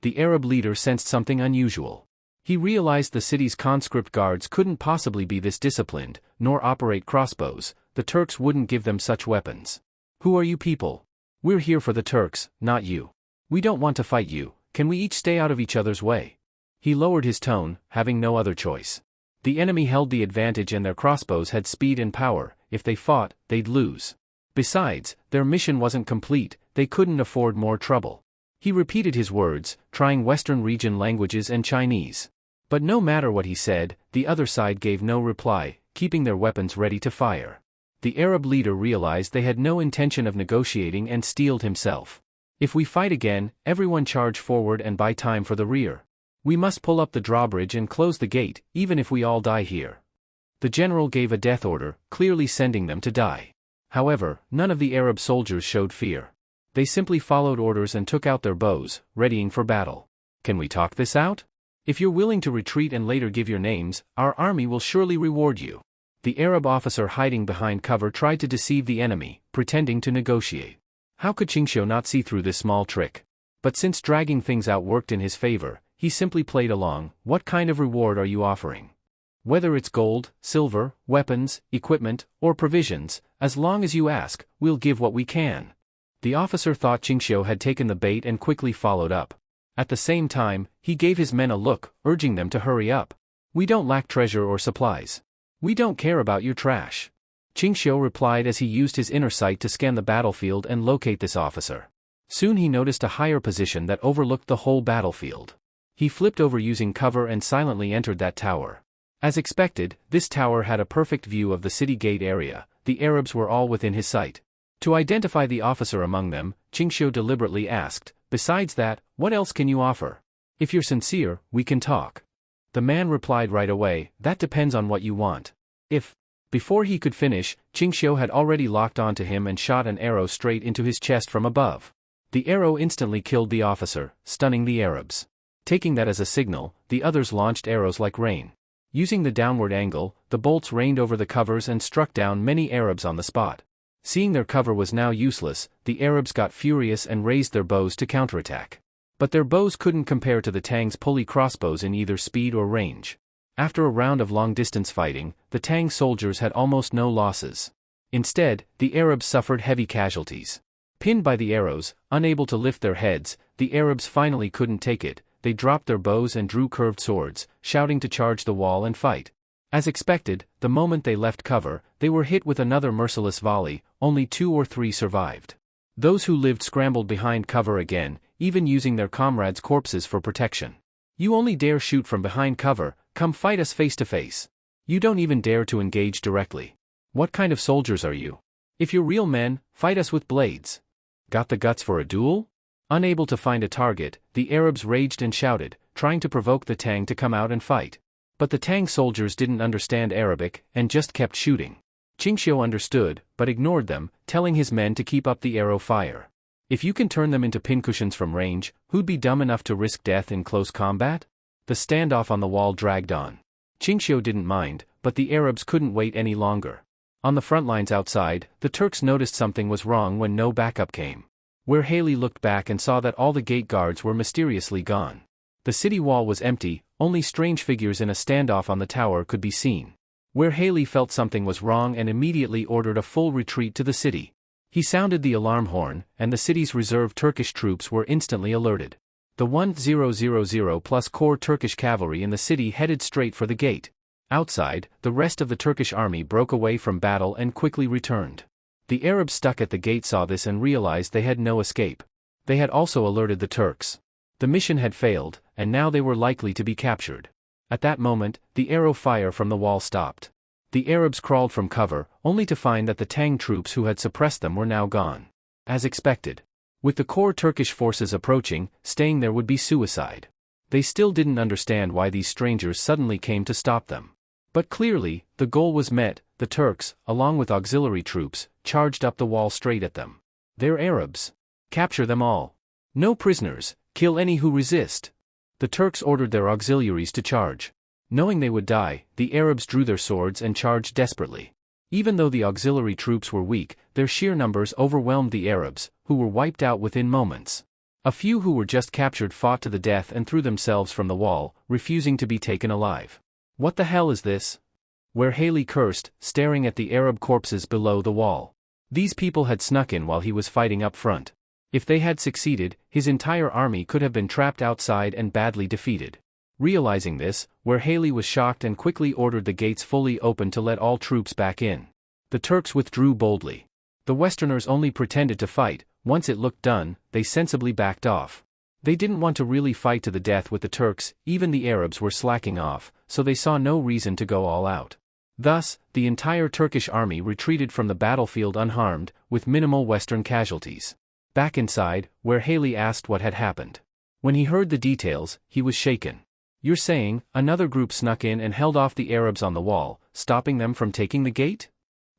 The Arab leader sensed something unusual. He realized the city's conscript guards couldn't possibly be this disciplined, nor operate crossbows. The Turks wouldn't give them such weapons. Who are you people? We're here for the Turks, not you. We don't want to fight you. Can we each stay out of each other's way? He lowered his tone, having no other choice. The enemy held the advantage and their crossbows had speed and power. If they fought, they'd lose. Besides, their mission wasn't complete. They couldn't afford more trouble. He repeated his words, trying Western region languages and Chinese. But no matter what he said, the other side gave no reply, keeping their weapons ready to fire. The Arab leader realized they had no intention of negotiating and steeled himself. If we fight again, everyone charge forward and buy time for the rear. We must pull up the drawbridge and close the gate, even if we all die here. The general gave a death order, clearly sending them to die. However, none of the Arab soldiers showed fear. They simply followed orders and took out their bows, readying for battle. Can we talk this out? If you're willing to retreat and later give your names, our army will surely reward you. The Arab officer hiding behind cover tried to deceive the enemy, pretending to negotiate. How could Qingxiu not see through this small trick? But since dragging things out worked in his favor, he simply played along. What kind of reward are you offering? Whether it's gold, silver, weapons, equipment, or provisions, as long as you ask, we'll give what we can. The officer thought Qingxiu had taken the bait and quickly followed up. At the same time, he gave his men a look, urging them to hurry up. We don't lack treasure or supplies. We don't care about your trash. Qingxiu replied as he used his inner sight to scan the battlefield and locate this officer. Soon he noticed a higher position that overlooked the whole battlefield. He flipped over using cover and silently entered that tower. As expected, this tower had a perfect view of the city gate area. The Arabs were all within his sight. To identify the officer among them, Qingxiu deliberately asked, "Besides that, what else can you offer? If you're sincere, we can talk." The man replied right away, "That depends on what you want." Before he could finish, Qingxiu had already locked onto him and shot an arrow straight into his chest from above. The arrow instantly killed the officer, stunning the Arabs. Taking that as a signal, the others launched arrows like rain. Using the downward angle, the bolts rained over the covers and struck down many Arabs on the spot. Seeing their cover was now useless, the Arabs got furious and raised their bows to counterattack. But their bows couldn't compare to the Tang's pulley crossbows in either speed or range. After a round of long-distance fighting, the Tang soldiers had almost no losses. Instead, the Arabs suffered heavy casualties. Pinned by the arrows, unable to lift their heads, the Arabs finally couldn't take it. They dropped their bows and drew curved swords, shouting to charge the wall and fight. As expected, the moment they left cover, they were hit with another merciless volley. Only 2 or 3 survived. Those who lived scrambled behind cover again, even using their comrades' corpses for protection. You only dare shoot from behind cover, come fight us face to face. You don't even dare to engage directly. What kind of soldiers are you? If you're real men, fight us with blades. Got the guts for a duel? Unable to find a target, the Arabs raged and shouted, trying to provoke the Tang to come out and fight. But the Tang soldiers didn't understand Arabic, and just kept shooting. Qingxiu understood, but ignored them, telling his men to keep up the arrow fire. If you can turn them into pincushions from range, who'd be dumb enough to risk death in close combat? The standoff on the wall dragged on. Qingxiu didn't mind, but the Arabs couldn't wait any longer. On the front lines outside, the Turks noticed something was wrong when no backup came. Where Haley looked back and saw that all the gate guards were mysteriously gone. The city wall was empty, only strange figures in a standoff on the tower could be seen. Where Haley felt something was wrong and immediately ordered a full retreat to the city. He sounded the alarm horn, and the city's reserve Turkish troops were instantly alerted. The 1000 plus core Turkish cavalry in the city headed straight for the gate. Outside, the rest of the Turkish army broke away from battle and quickly returned. The Arabs stuck at the gate saw this and realized they had no escape. They had also alerted the Turks. The mission had failed, and now they were likely to be captured. At that moment, the arrow fire from the wall stopped. The Arabs crawled from cover, only to find that the Tang troops who had suppressed them were now gone. As expected. With the core Turkish forces approaching, staying there would be suicide. They still didn't understand why these strangers suddenly came to stop them. But clearly, the goal was met. The Turks, along with auxiliary troops, charged up the wall straight at them. They're Arabs. Capture them all. No prisoners, kill any who resist. The Turks ordered their auxiliaries to charge. Knowing they would die, the Arabs drew their swords and charged desperately. Even though the auxiliary troops were weak, their sheer numbers overwhelmed the Arabs, who were wiped out within moments. A few who were just captured fought to the death and threw themselves from the wall, refusing to be taken alive. What the hell is this? Where Haley cursed, staring at the Arab corpses below the wall. These people had snuck in while he was fighting up front. If they had succeeded, his entire army could have been trapped outside and badly defeated. Realizing this, Where Haley was shocked and quickly ordered the gates fully open to let all troops back in. The Turks withdrew boldly. The Westerners only pretended to fight. Once it looked done, they sensibly backed off. They didn't want to really fight to the death with the Turks, even the Arabs were slacking off, so they saw no reason to go all out. Thus, the entire Turkish army retreated from the battlefield unharmed, with minimal Western casualties. Back inside, Where Haley asked what had happened. When he heard the details, he was shaken. You're saying, another group snuck in and held off the Arabs on the wall, stopping them from taking the gate?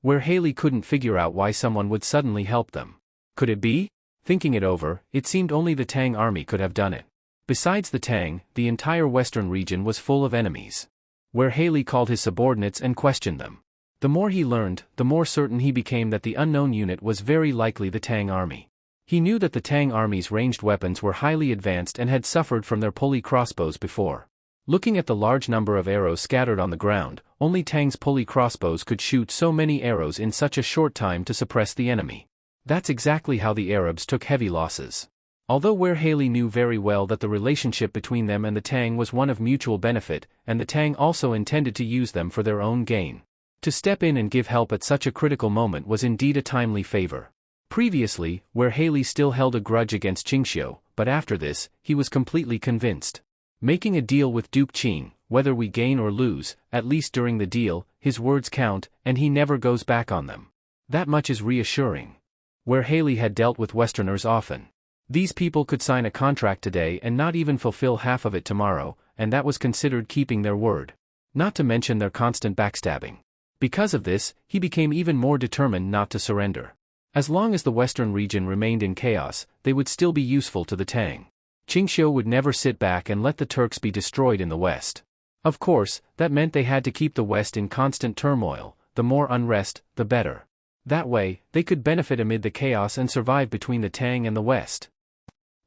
Where Haley couldn't figure out why someone would suddenly help them. Could it be? Thinking it over, it seemed only the Tang army could have done it. Besides the Tang, the entire western region was full of enemies. Where Haley called his subordinates and questioned them. The more he learned, the more certain he became that the unknown unit was very likely the Tang army. He knew that the Tang army's ranged weapons were highly advanced and had suffered from their pulley crossbows before. Looking at the large number of arrows scattered on the ground, only Tang's pulley crossbows could shoot so many arrows in such a short time to suppress the enemy. That's exactly how the Arabs took heavy losses. Although Where Haley knew very well that the relationship between them and the Tang was one of mutual benefit, and the Tang also intended to use them for their own gain. To step in and give help at such a critical moment was indeed a timely favor. Previously, Where Haley still held a grudge against Qingxiu, but after this, he was completely convinced. Making a deal with Duke Qing, whether we gain or lose, at least during the deal, his words count, and he never goes back on them. That much is reassuring. Where Haley had dealt with Westerners often. These people could sign a contract today and not even fulfill half of it tomorrow, and that was considered keeping their word. Not to mention their constant backstabbing. Because of this, he became even more determined not to surrender. As long as the western region remained in chaos, they would still be useful to the Tang. Qingxiu would never sit back and let the Turks be destroyed in the west. Of course, that meant they had to keep the west in constant turmoil. The more unrest, the better. That way, they could benefit amid the chaos and survive between the Tang and the west.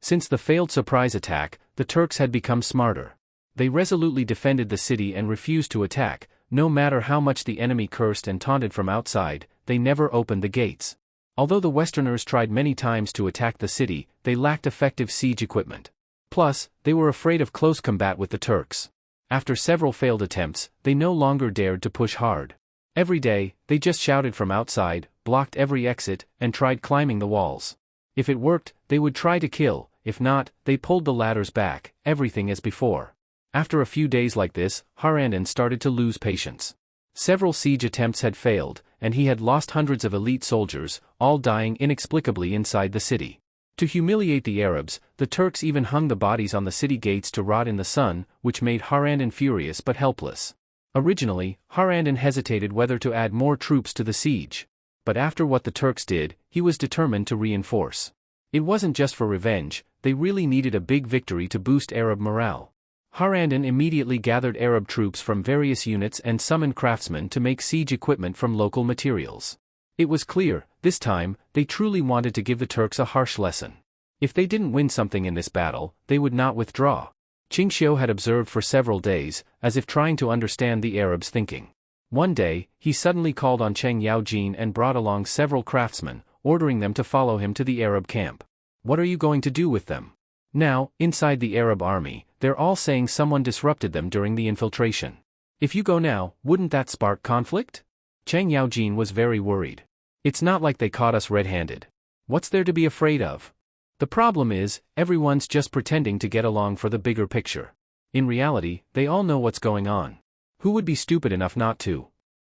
Since the failed surprise attack, the Turks had become smarter. They resolutely defended the city and refused to attack. No matter how much the enemy cursed and taunted from outside, they never opened the gates. Although the Westerners tried many times to attack the city, they lacked effective siege equipment. Plus, they were afraid of close combat with the Turks. After several failed attempts, they no longer dared to push hard. Every day, they just shouted from outside, blocked every exit, and tried climbing the walls. If it worked, they would try to kill. If not, they pulled the ladders back, everything as before. After a few days like this, Harandon started to lose patience. Several siege attempts had failed, and he had lost hundreds of elite soldiers, all dying inexplicably inside the city. To humiliate the Arabs, the Turks even hung the bodies on the city gates to rot in the sun, which made Harandon furious but helpless. Originally, Harandon hesitated whether to add more troops to the siege. But after what the Turks did, he was determined to reinforce. It wasn't just for revenge, they really needed a big victory to boost Arab morale. Harandon immediately gathered Arab troops from various units and summoned craftsmen to make siege equipment from local materials. It was clear, this time, they truly wanted to give the Turks a harsh lesson. If they didn't win something in this battle, they would not withdraw. Qingxiu had observed for several days, as if trying to understand the Arab's thinking. One day, he suddenly called on Cheng Yaojin and brought along several craftsmen, ordering them to follow him to the Arab camp. What are you going to do with them? Now, inside the Arab army, they're all saying someone disrupted them during the infiltration. If you go now, wouldn't that spark conflict? Cheng Yaojin was very worried. It's not like they caught us red-handed. What's there to be afraid of? The problem is, everyone's just pretending to get along for the bigger picture. In reality, they all know what's going on. Who would be stupid enough not to?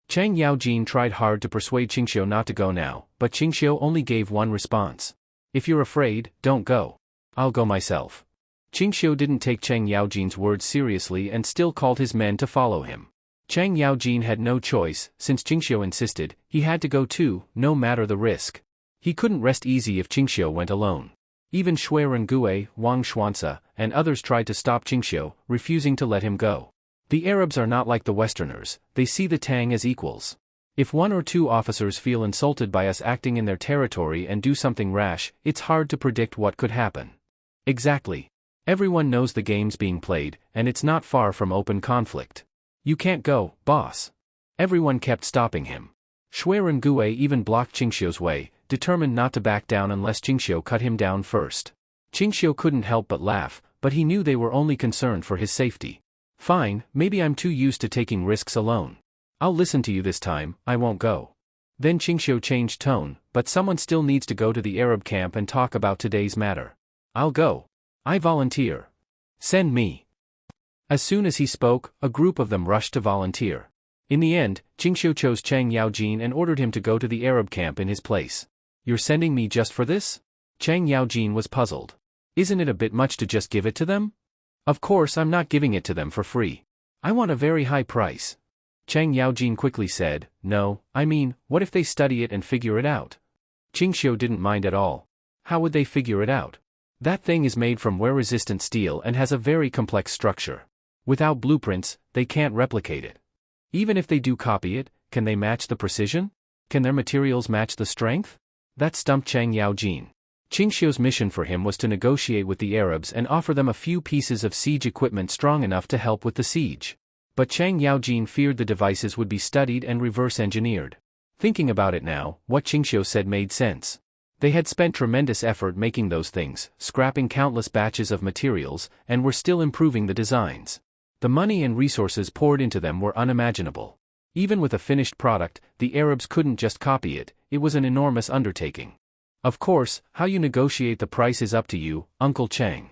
Cheng Yaojin tried hard to persuade Qingxiu not to go now, but Qingxiu only gave one response. If you're afraid, don't go. I'll go myself. Qingxiu didn't take Cheng Yaojin's words seriously and still called his men to follow him. Cheng Yaojin had no choice, since Qingxiu insisted, he had to go too, no matter the risk. He couldn't rest easy if Qingxiu went alone. Even Shui Rengue, Wang Xuanzi, and others tried to stop Qingxiu, refusing to let him go. The Arabs are not like the Westerners, they see the Tang as equals. If one or two officers feel insulted by us acting in their territory and do something rash, it's hard to predict what could happen. Exactly. Everyone knows the game's being played, and it's not far from open conflict. You can't go, boss. Everyone kept stopping him. Shui Rengue even blocked Qingxiu's way, determined not to back down unless Qingxiu cut him down first. Qingxiu couldn't help but laugh, but he knew they were only concerned for his safety. Fine, maybe I'm too used to taking risks alone. I'll listen to you this time, I won't go. Then Qingxiu changed tone, but someone still needs to go to the Arab camp and talk about today's matter. I'll go. I volunteer. Send me. As soon as he spoke, a group of them rushed to volunteer. In the end, Qingxiu chose Cheng Yaojin and ordered him to go to the Arab camp in his place. You're sending me just for this? Cheng Yaojin was puzzled. Isn't it a bit much to just give it to them? Of course I'm not giving it to them for free. I want a very high price. Cheng Yaojin quickly said, no, I mean, what if they study it and figure it out? Qingxiu didn't mind at all. How would they figure it out? That thing is made from wear-resistant steel and has a very complex structure. Without blueprints, they can't replicate it. Even if they do copy it, can they match the precision? Can their materials match the strength? That stumped Cheng Yaojin. Qingxiu's mission for him was to negotiate with the Arabs and offer them a few pieces of siege equipment strong enough to help with the siege. But Cheng Yaojin feared the devices would be studied and reverse-engineered. Thinking about it now, what Qingxiu said made sense. They had spent tremendous effort making those things, scrapping countless batches of materials, and were still improving the designs. The money and resources poured into them were unimaginable. Even with a finished product, the Arabs couldn't just copy it, it was an enormous undertaking. Of course, how you negotiate the price is up to you, Uncle Cheng.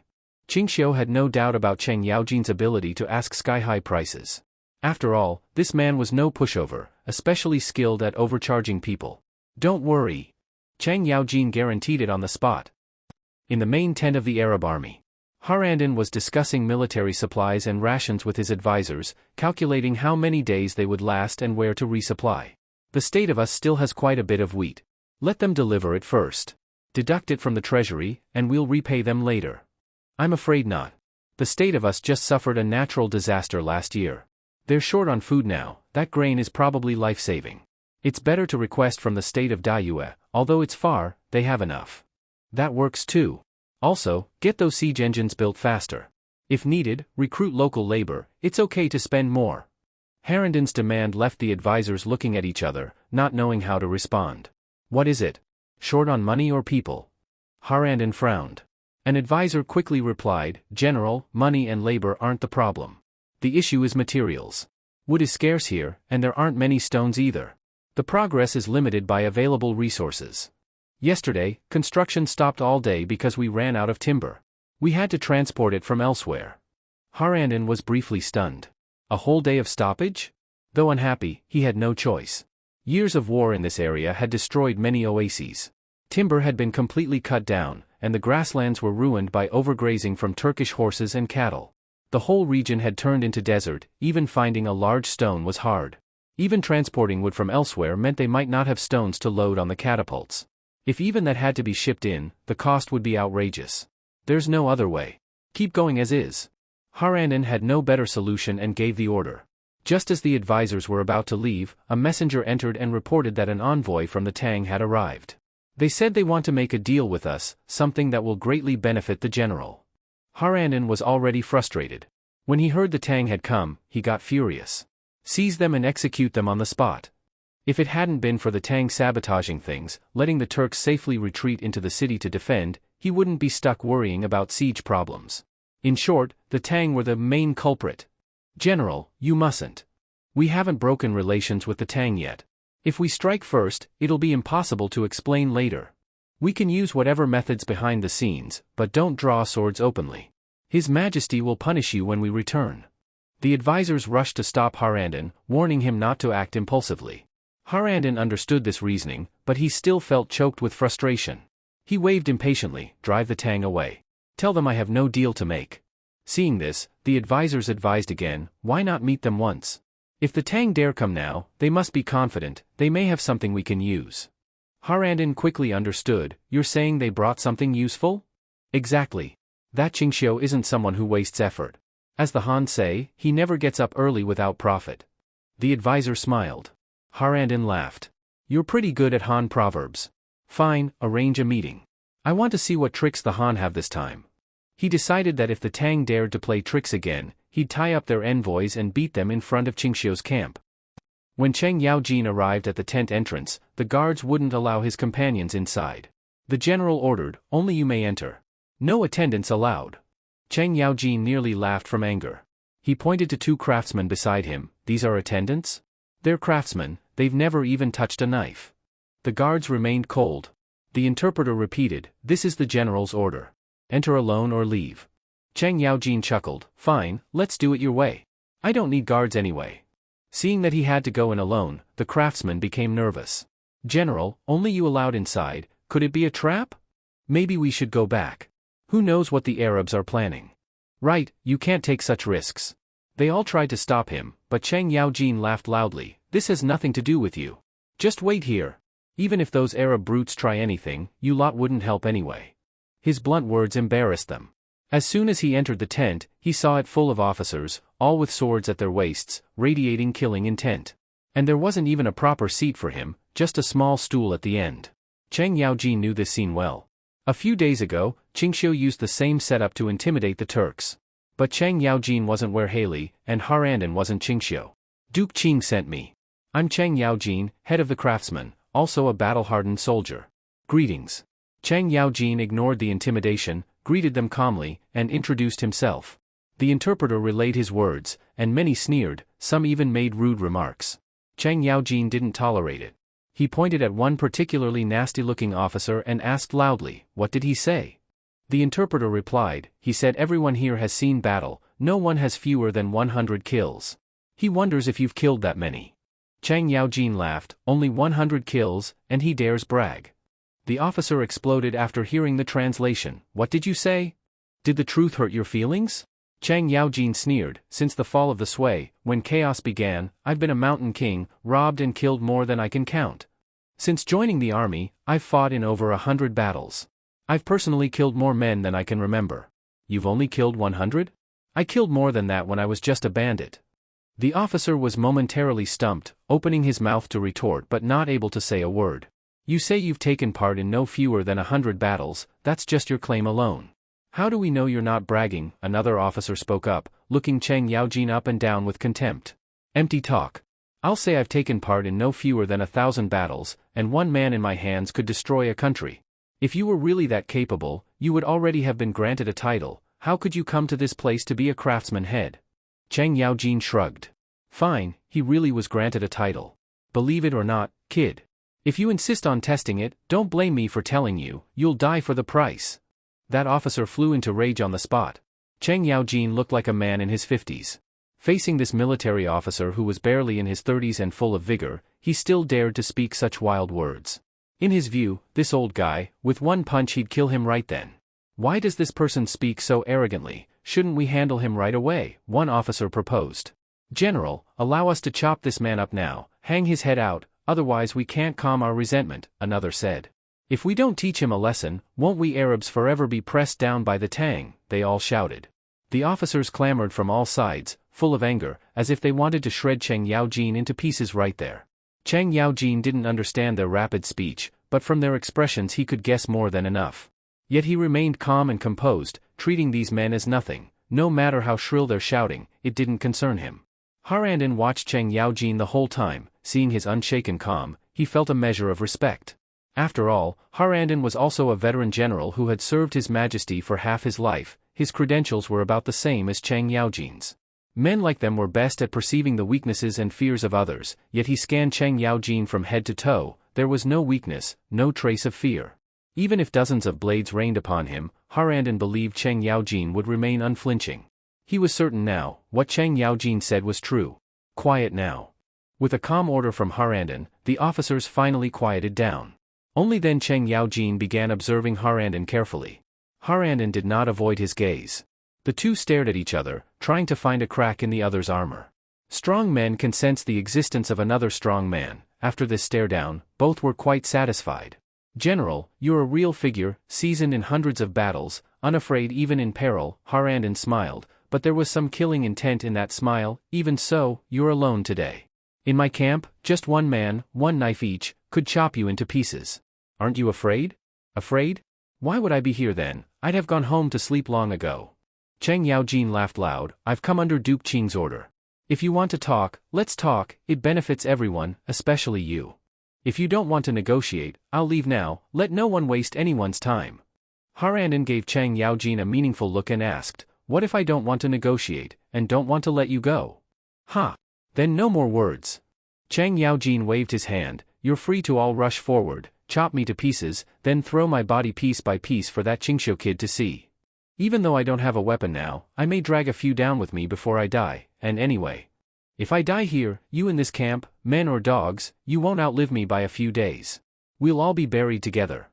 Qingxiu had no doubt about Cheng Yaojin's ability to ask sky-high prices. After all, this man was no pushover, especially skilled at overcharging people. Don't worry. Cheng Yaojin guaranteed it on the spot. In the main tent of the Arab army, Harandin was discussing military supplies and rations with his advisors, calculating how many days they would last and where to resupply. The state of us still has quite a bit of wheat. Let them deliver it first. Deduct it from the treasury, and we'll repay them later. I'm afraid not. The state of us just suffered a natural disaster last year. They're short on food now, that grain is probably life-saving. It's better to request from the state of Dayue, although it's far, they have enough. That works too. Also, get those siege engines built faster. If needed, recruit local labor, it's okay to spend more. Harandin's demand left the advisors looking at each other, not knowing how to respond. What is it? Short on money or people? Harandin frowned. An advisor quickly replied, General, money and labor aren't the problem. The issue is materials. Wood is scarce here, and there aren't many stones either. The progress is limited by available resources. Yesterday, construction stopped all day because we ran out of timber. We had to transport it from elsewhere. Harandin was briefly stunned. A whole day of stoppage? Though unhappy, he had no choice. Years of war in this area had destroyed many oases. Timber had been completely cut down, and the grasslands were ruined by overgrazing from Turkish horses and cattle. The whole region had turned into desert, even finding a large stone was hard. Even transporting wood from elsewhere meant they might not have stones to load on the catapults. If even that had to be shipped in, the cost would be outrageous. There's no other way. Keep going as is. Harandin had no better solution and gave the order. Just as the advisors were about to leave, a messenger entered and reported that an envoy from the Tang had arrived. They said they want to make a deal with us, something that will greatly benefit the general. Harandon was already frustrated. When he heard the Tang had come, he got furious. Seize them and execute them on the spot. If it hadn't been for the Tang sabotaging things, letting the Turks safely retreat into the city to defend, he wouldn't be stuck worrying about siege problems. In short, the Tang were the main culprit. General, you mustn't. We haven't broken relations with the Tang yet. If we strike first, it'll be impossible to explain later. We can use whatever methods behind the scenes, but don't draw swords openly. His Majesty will punish you when we return. The advisors rushed to stop Harandon, warning him not to act impulsively. Harandon understood this reasoning, but he still felt choked with frustration. He waved impatiently, "Drive the Tang away. Tell them I have no deal to make." Seeing this, the advisors advised again, "Why not meet them once? If the Tang dare come now, they must be confident, they may have something we can use." Harandon quickly understood, "You're saying they brought something useful?" "Exactly. That Qingxiu isn't someone who wastes effort. As the Han say, he never gets up early without profit." The advisor smiled. Harandon laughed. "You're pretty good at Han proverbs. Fine, arrange a meeting. I want to see what tricks the Han have this time." He decided that if the Tang dared to play tricks again, he'd tie up their envoys and beat them in front of Qingxiu's camp. When Cheng Yaojin arrived at the tent entrance, the guards wouldn't allow his companions inside. The general ordered, "Only you may enter. No attendants allowed." Cheng Yaojin nearly laughed from anger. He pointed to two craftsmen beside him. "These are attendants? They're craftsmen, they've never even touched a knife." The guards remained cold. The interpreter repeated, "This is the general's order. Enter alone or leave." Cheng Yaojin chuckled, "Fine, let's do it your way. I don't need guards anyway." Seeing that he had to go in alone, the craftsman became nervous. "General, only you allowed inside, could it be a trap? Maybe we should go back. Who knows what the Arabs are planning?" "Right, you can't take such risks." They all tried to stop him, but Cheng Yaojin laughed loudly, "This has nothing to do with you. Just wait here. Even if those Arab brutes try anything, you lot wouldn't help anyway." His blunt words embarrassed them. As soon as he entered the tent, he saw it full of officers, all with swords at their waists, radiating killing intent. And there wasn't even a proper seat for him, just a small stool at the end. Cheng Yaojin knew this scene well. A few days ago, Qingxiu used the same setup to intimidate the Turks. But Cheng Yaojin wasn't where Haley, and Harandon wasn't Qingxiu. "Duke Qing sent me. I'm Cheng Yaojin, head of the craftsmen, also a battle-hardened soldier. Greetings." Cheng Yaojin ignored the intimidation, greeted them calmly, and introduced himself. The interpreter relayed his words, and many sneered, some even made rude remarks. Cheng Yaojin didn't tolerate it. He pointed at one particularly nasty-looking officer and asked loudly, "What did he say?" The interpreter replied, "He said everyone here has seen battle, no one has fewer than 100 kills. He wonders if you've killed that many." Cheng Yaojin laughed, "Only 100 kills, and he dares brag." The officer exploded after hearing the translation. "What did you say? Did the truth hurt your feelings?" Cheng Yaojin sneered, "Since the fall of the Sui, when chaos began, I've been a mountain king, robbed and killed more than I can count. Since joining the army, I've fought in over 100 battles. I've personally killed more men than I can remember." "You've only killed 100? I killed more than that when I was just a bandit." The officer was momentarily stumped, opening his mouth to retort but not able to say a word. "You say you've taken part in no fewer than 100 battles, that's just your claim alone. How do we know you're not bragging?" Another officer spoke up, looking Cheng Yaojin up and down with contempt. "Empty talk. I'll say I've taken part in no fewer than 1,000 battles, and one man in my hands could destroy a country. If you were really that capable, you would already have been granted a title. How could you come to this place to be a craftsman head?" Cheng Yaojin shrugged. "Fine, he really was granted a title. Believe it or not, kid. If you insist on testing it, don't blame me for telling you, you'll die for the price." That officer flew into rage on the spot. Cheng Yaojin looked like a man in his 50s. Facing this military officer who was barely in his 30s and full of vigor, he still dared to speak such wild words. In his view, this old guy, with one punch he'd kill him right then. "Why does this person speak so arrogantly? Shouldn't we handle him right away?" one officer proposed. "General, allow us to chop this man up now, hang his head out, otherwise we can't calm our resentment," another said. "If we don't teach him a lesson, won't we Arabs forever be pressed down by the Tang?" they all shouted. The officers clamored from all sides, full of anger, as if they wanted to shred Cheng Yaojin into pieces right there. Cheng Yaojin didn't understand their rapid speech, but from their expressions he could guess more than enough. Yet he remained calm and composed, treating these men as nothing. No matter how shrill their shouting, it didn't concern him. Harandon watched Cheng Yaojin the whole time. Seeing his unshaken calm, he felt a measure of respect. After all, Harandon was also a veteran general who had served His Majesty for half his life. His credentials were about the same as Cheng Yaojin's. Men like them were best at perceiving the weaknesses and fears of others, yet he scanned Cheng Yaojin from head to toe. There was no weakness, no trace of fear. Even if dozens of blades rained upon him, Harandon believed Cheng Yaojin would remain unflinching. He was certain now, what Cheng Yaojin said was true. Quiet now. With a calm order from Harandon, the officers finally quieted down. Only then Cheng Yaojin began observing Harandon carefully. Harandon did not avoid his gaze. The two stared at each other, trying to find a crack in the other's armor. Strong men can sense the existence of another strong man. After this stare-down, both were quite satisfied. "General, you're a real figure, seasoned in hundreds of battles, unafraid even in peril," Harandon smiled, but there was some killing intent in that smile. "Even so, you're alone today. In my camp, just one man, one knife each, could chop you into pieces. Aren't you afraid?" "Afraid? Why would I be here then? I'd have gone home to sleep long ago." Cheng Yaojin laughed loud. "I've come under Duke Qing's order. If you want to talk, let's talk. It benefits everyone, especially you. If you don't want to negotiate, I'll leave now. Let no one waste anyone's time." Harandon gave Cheng Yaojin a meaningful look and asked, "What if I don't want to negotiate, and don't want to let you go?" "Ha! Then no more words." Cheng Yaojin waved his hand. "You're free to all rush forward, chop me to pieces, then throw my body piece by piece for that Qingxiu kid to see. Even though I don't have a weapon now, I may drag a few down with me before I die, and anyway, if I die here, you in this camp, men or dogs, you won't outlive me by a few days. We'll all be buried together."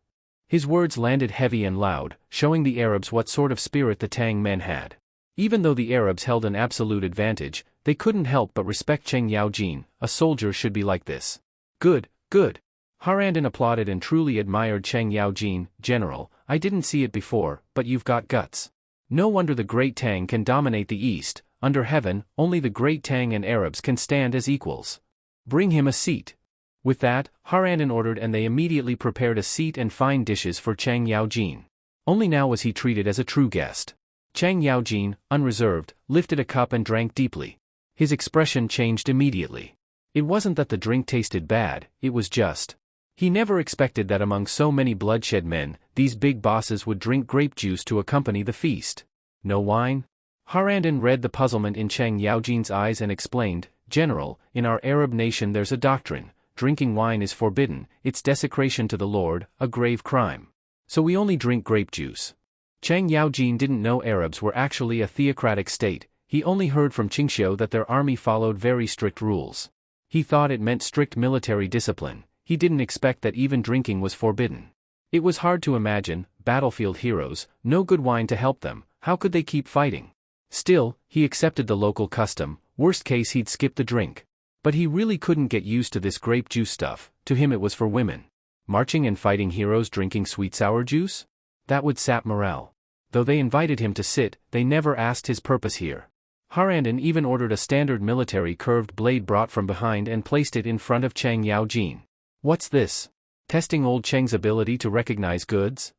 His words landed heavy and loud, showing the Arabs what sort of spirit the Tang men had. Even though the Arabs held an absolute advantage, they couldn't help but respect Cheng Yaojin. A soldier should be like this. "Good, good." Harandon applauded and truly admired Cheng Yaojin. "General, I didn't see it before, but you've got guts. No wonder the Great Tang can dominate the East. Under heaven, only the Great Tang and Arabs can stand as equals. Bring him a seat." With that, Harandon ordered and they immediately prepared a seat and fine dishes for Cheng Yaojin. Only now was he treated as a true guest. Cheng Yaojin, unreserved, lifted a cup and drank deeply. His expression changed immediately. It wasn't that the drink tasted bad, it was just. He never expected that among so many bloodshed men, these big bosses would drink grape juice to accompany the feast. "No wine?" Harandon read the puzzlement in Cheng Yaojin's eyes and explained, "General, in our Arab nation there's a doctrine. Drinking wine is forbidden, it's desecration to the Lord, a grave crime. So we only drink grape juice." Cheng Yaojin didn't know Arabs were actually a theocratic state. He only heard from Qingxiu that their army followed very strict rules. He thought it meant strict military discipline. He didn't expect that even drinking was forbidden. It was hard to imagine, battlefield heroes, no good wine to help them, how could they keep fighting? Still, he accepted the local custom. Worst case he'd skip the drink. But he really couldn't get used to this grape juice stuff. To him it was for women. Marching and fighting heroes drinking sweet sour juice? That would sap morale. Though they invited him to sit, they never asked his purpose here. Harandon even ordered a standard military curved blade brought from behind and placed it in front of Cheng Yaojin. "What's this? Testing old Cheng's ability to recognize goods?"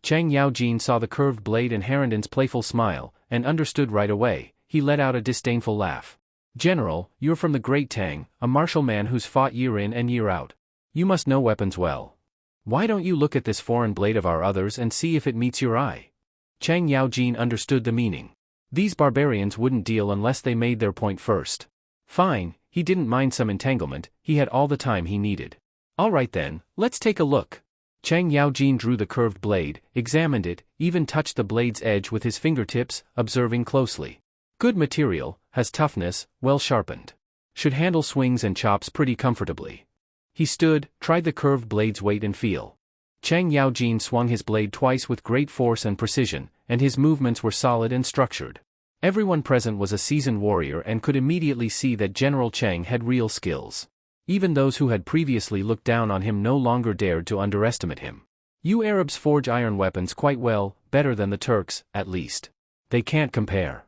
Cheng Yaojin saw the curved blade and Harandon's playful smile, and understood right away. He let out a disdainful laugh. "General, you're from the Great Tang, a martial man who's fought year in and year out. You must know weapons well. Why don't you look at this foreign blade of our others and see if it meets your eye?" Cheng Yaojin understood the meaning. These barbarians wouldn't deal unless they made their point first. Fine, he didn't mind some entanglement, he had all the time he needed. "All right then, let's take a look." Cheng Yaojin drew the curved blade, examined it, even touched the blade's edge with his fingertips, observing closely. Good material, has toughness, well sharpened. Should handle swings and chops pretty comfortably. He stood, tried the curved blade's weight and feel. Cheng Yaojin swung his blade twice with great force and precision, and his movements were solid and structured. Everyone present was a seasoned warrior and could immediately see that General Cheng had real skills. Even those who had previously looked down on him no longer dared to underestimate him. "You Arabs forge iron weapons quite well, better than the Turks, at least. They can't compare."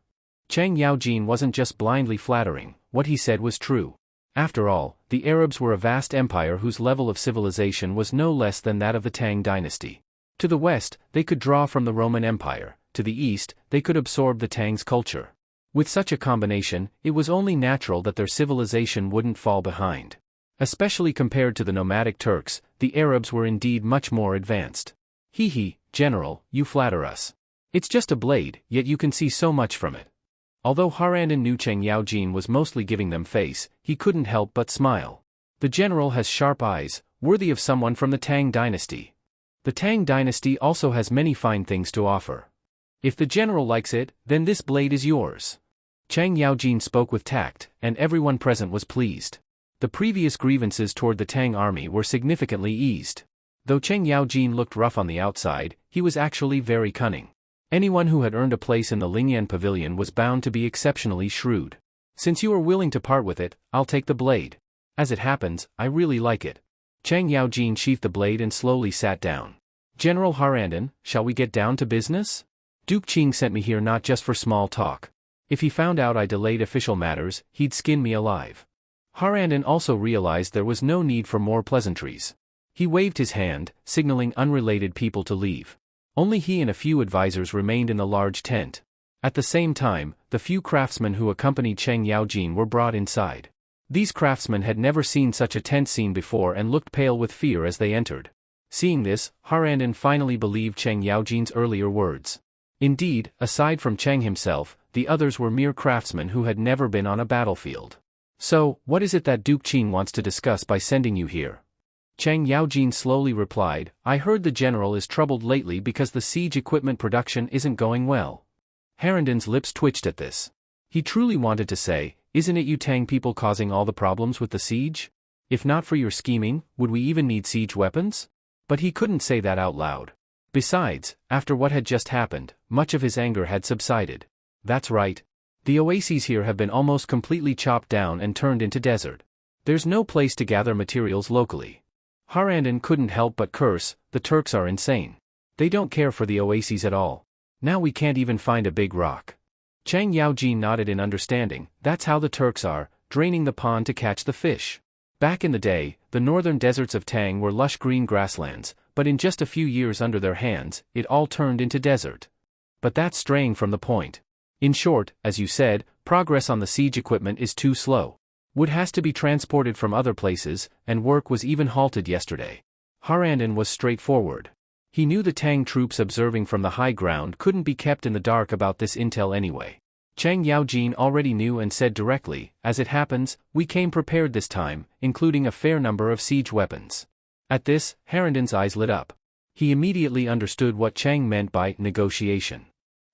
Cheng Yaojin wasn't just blindly flattering, what he said was true. After all, the Arabs were a vast empire whose level of civilization was no less than that of the Tang dynasty. To the west, they could draw from the Roman Empire. to the east, they could absorb the Tang's culture. With such a combination, it was only natural that their civilization wouldn't fall behind. Especially compared to the nomadic Turks, the Arabs were indeed much more advanced. Hee, General, you flatter us. It's just a blade, yet you can see so much from it. Although Harandon knew Cheng Yaojin was mostly giving them face, he couldn't help but smile. The general has sharp eyes, worthy of someone from the Tang dynasty. The Tang dynasty also has many fine things to offer. If the general likes it, then this blade is yours. Cheng Yaojin spoke with tact, and everyone present was pleased. The previous grievances toward the Tang army were significantly eased. Though Cheng Yaojin looked rough on the outside, he was actually very cunning. Anyone who had earned a place in the Lingyan pavilion was bound to be exceptionally shrewd. Since you are willing to part with it, I'll take the blade. As it happens, I really like it. Cheng Yaojin sheathed the blade and slowly sat down. General Harandon, shall we get down to business? Duke Qing sent me here not just for small talk. If he found out I delayed official matters, he'd skin me alive. Harandon also realized there was no need for more pleasantries. He waved his hand, signaling unrelated people to leave. Only he and a few advisors remained in the large tent. At the same time, the few craftsmen who accompanied Cheng Yaojin were brought inside. These craftsmen had never seen such a tense scene before and looked pale with fear as they entered. Seeing this, Harandon finally believed Cheng Yaojin's earlier words. Indeed, aside from Cheng himself, the others were mere craftsmen who had never been on a battlefield. So, what is it that Duke Qing wants to discuss by sending you here? Cheng Yaojin slowly replied, I heard the general is troubled lately because the siege equipment production isn't going well. Harandon's lips twitched at this. He truly wanted to say, isn't it you Tang people causing all the problems with the siege? If not for your scheming, would we even need siege weapons? But he couldn't say that out loud. Besides, after what had just happened, much of his anger had subsided. That's right. The oases here have been almost completely chopped down and turned into desert. There's no place to gather materials locally. Harandon couldn't help but curse, the Turks are insane. They don't care for the oases at all. Now we can't even find a big rock. Cheng Yaojin nodded in understanding, that's how the Turks are, draining the pond to catch the fish. Back in the day, the northern deserts of Tang were lush green grasslands, but in just a few years under their hands, it all turned into desert. But that's straying from the point. In short, as you said, progress on the siege equipment is too slow. Wood has to be transported from other places, and work was even halted yesterday. Harandon was straightforward. He knew the Tang troops observing from the high ground couldn't be kept in the dark about this intel anyway. Cheng Yaojin already knew and said directly, as it happens, we came prepared this time, including a fair number of siege weapons. At this, Harandon's eyes lit up. He immediately understood what Cheng meant by negotiation.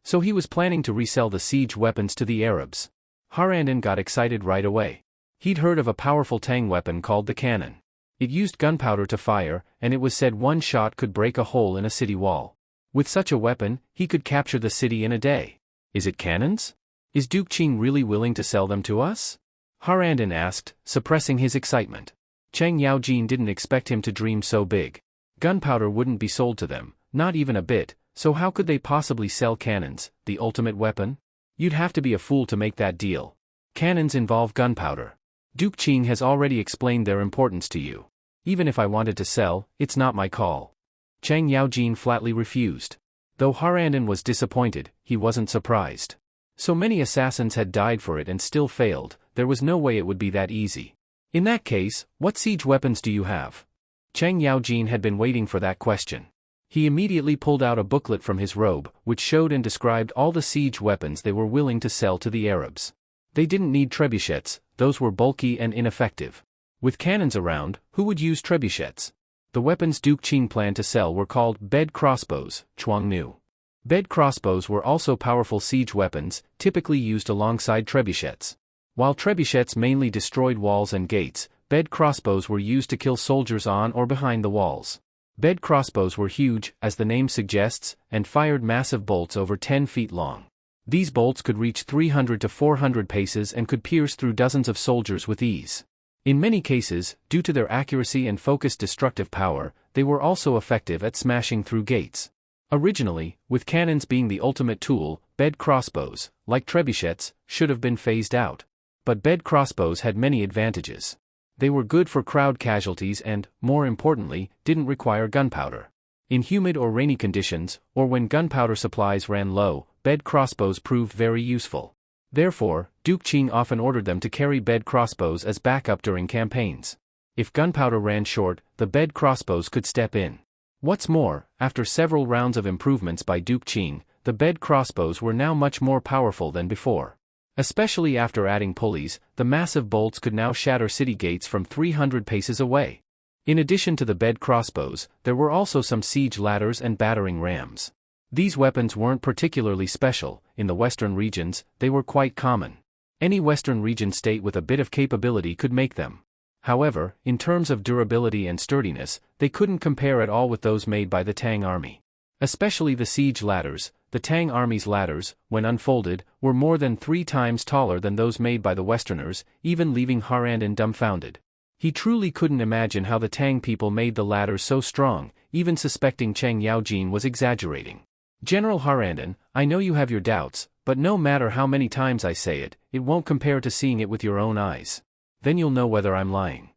So he was planning to resell the siege weapons to the Arabs. Harandon got excited right away. He'd heard of a powerful Tang weapon called the cannon. It used gunpowder to fire, and it was said one shot could break a hole in a city wall. With such a weapon, he could capture the city in a day. Is it cannons? Is Duke Qing really willing to sell them to us? Harandon asked, suppressing his excitement. Cheng Yaojin didn't expect him to dream so big. Gunpowder wouldn't be sold to them, not even a bit, so how could they possibly sell cannons, the ultimate weapon? You'd have to be a fool to make that deal. Cannons involve gunpowder. Duke Qing has already explained their importance to you. Even if I wanted to sell, it's not my call. Cheng Yaojin flatly refused. Though Harandon was disappointed, he wasn't surprised. So many assassins had died for it and still failed, there was no way it would be that easy. In that case, what siege weapons do you have? Cheng Yaojin had been waiting for that question. He immediately pulled out a booklet from his robe, which showed and described all the siege weapons they were willing to sell to the Arabs. They didn't need trebuchets, those were bulky and ineffective. With cannons around, who would use trebuchets? The weapons Duke Qing planned to sell were called bed crossbows, Chuangnu. Bed crossbows were also powerful siege weapons, typically used alongside trebuchets. While trebuchets mainly destroyed walls and gates, bed crossbows were used to kill soldiers on or behind the walls. Bed crossbows were huge, as the name suggests, and fired massive bolts over 10 feet long. These bolts could reach 300 to 400 paces and could pierce through dozens of soldiers with ease. In many cases, due to their accuracy and focused destructive power, they were also effective at smashing through gates. Originally, with cannons being the ultimate tool, bed crossbows, like trebuchets, should have been phased out. But bed crossbows had many advantages. They were good for crowd casualties and, more importantly, didn't require gunpowder. In humid or rainy conditions, or when gunpowder supplies ran low, bed crossbows proved very useful. Therefore, Duke Qing often ordered them to carry bed crossbows as backup during campaigns. If gunpowder ran short, the bed crossbows could step in. What's more, after several rounds of improvements by Duke Qing, the bed crossbows were now much more powerful than before. Especially after adding pulleys, the massive bolts could now shatter city gates from 300 paces away. In addition to the bed crossbows, there were also some siege ladders and battering rams. These weapons weren't particularly special. In the western regions, they were quite common. Any western region state with a bit of capability could make them. However, in terms of durability and sturdiness, they couldn't compare at all with those made by the Tang army. Especially the siege ladders. The Tang army's ladders, when unfolded, were more than 3 times taller than those made by the Westerners, even leaving Harandon dumbfounded. He truly couldn't imagine how the Tang people made the ladders so strong, even suspecting Cheng Yaojin was exaggerating. General Harandon, I know you have your doubts, but no matter how many times I say it, it won't compare to seeing it with your own eyes. Then you'll know whether I'm lying.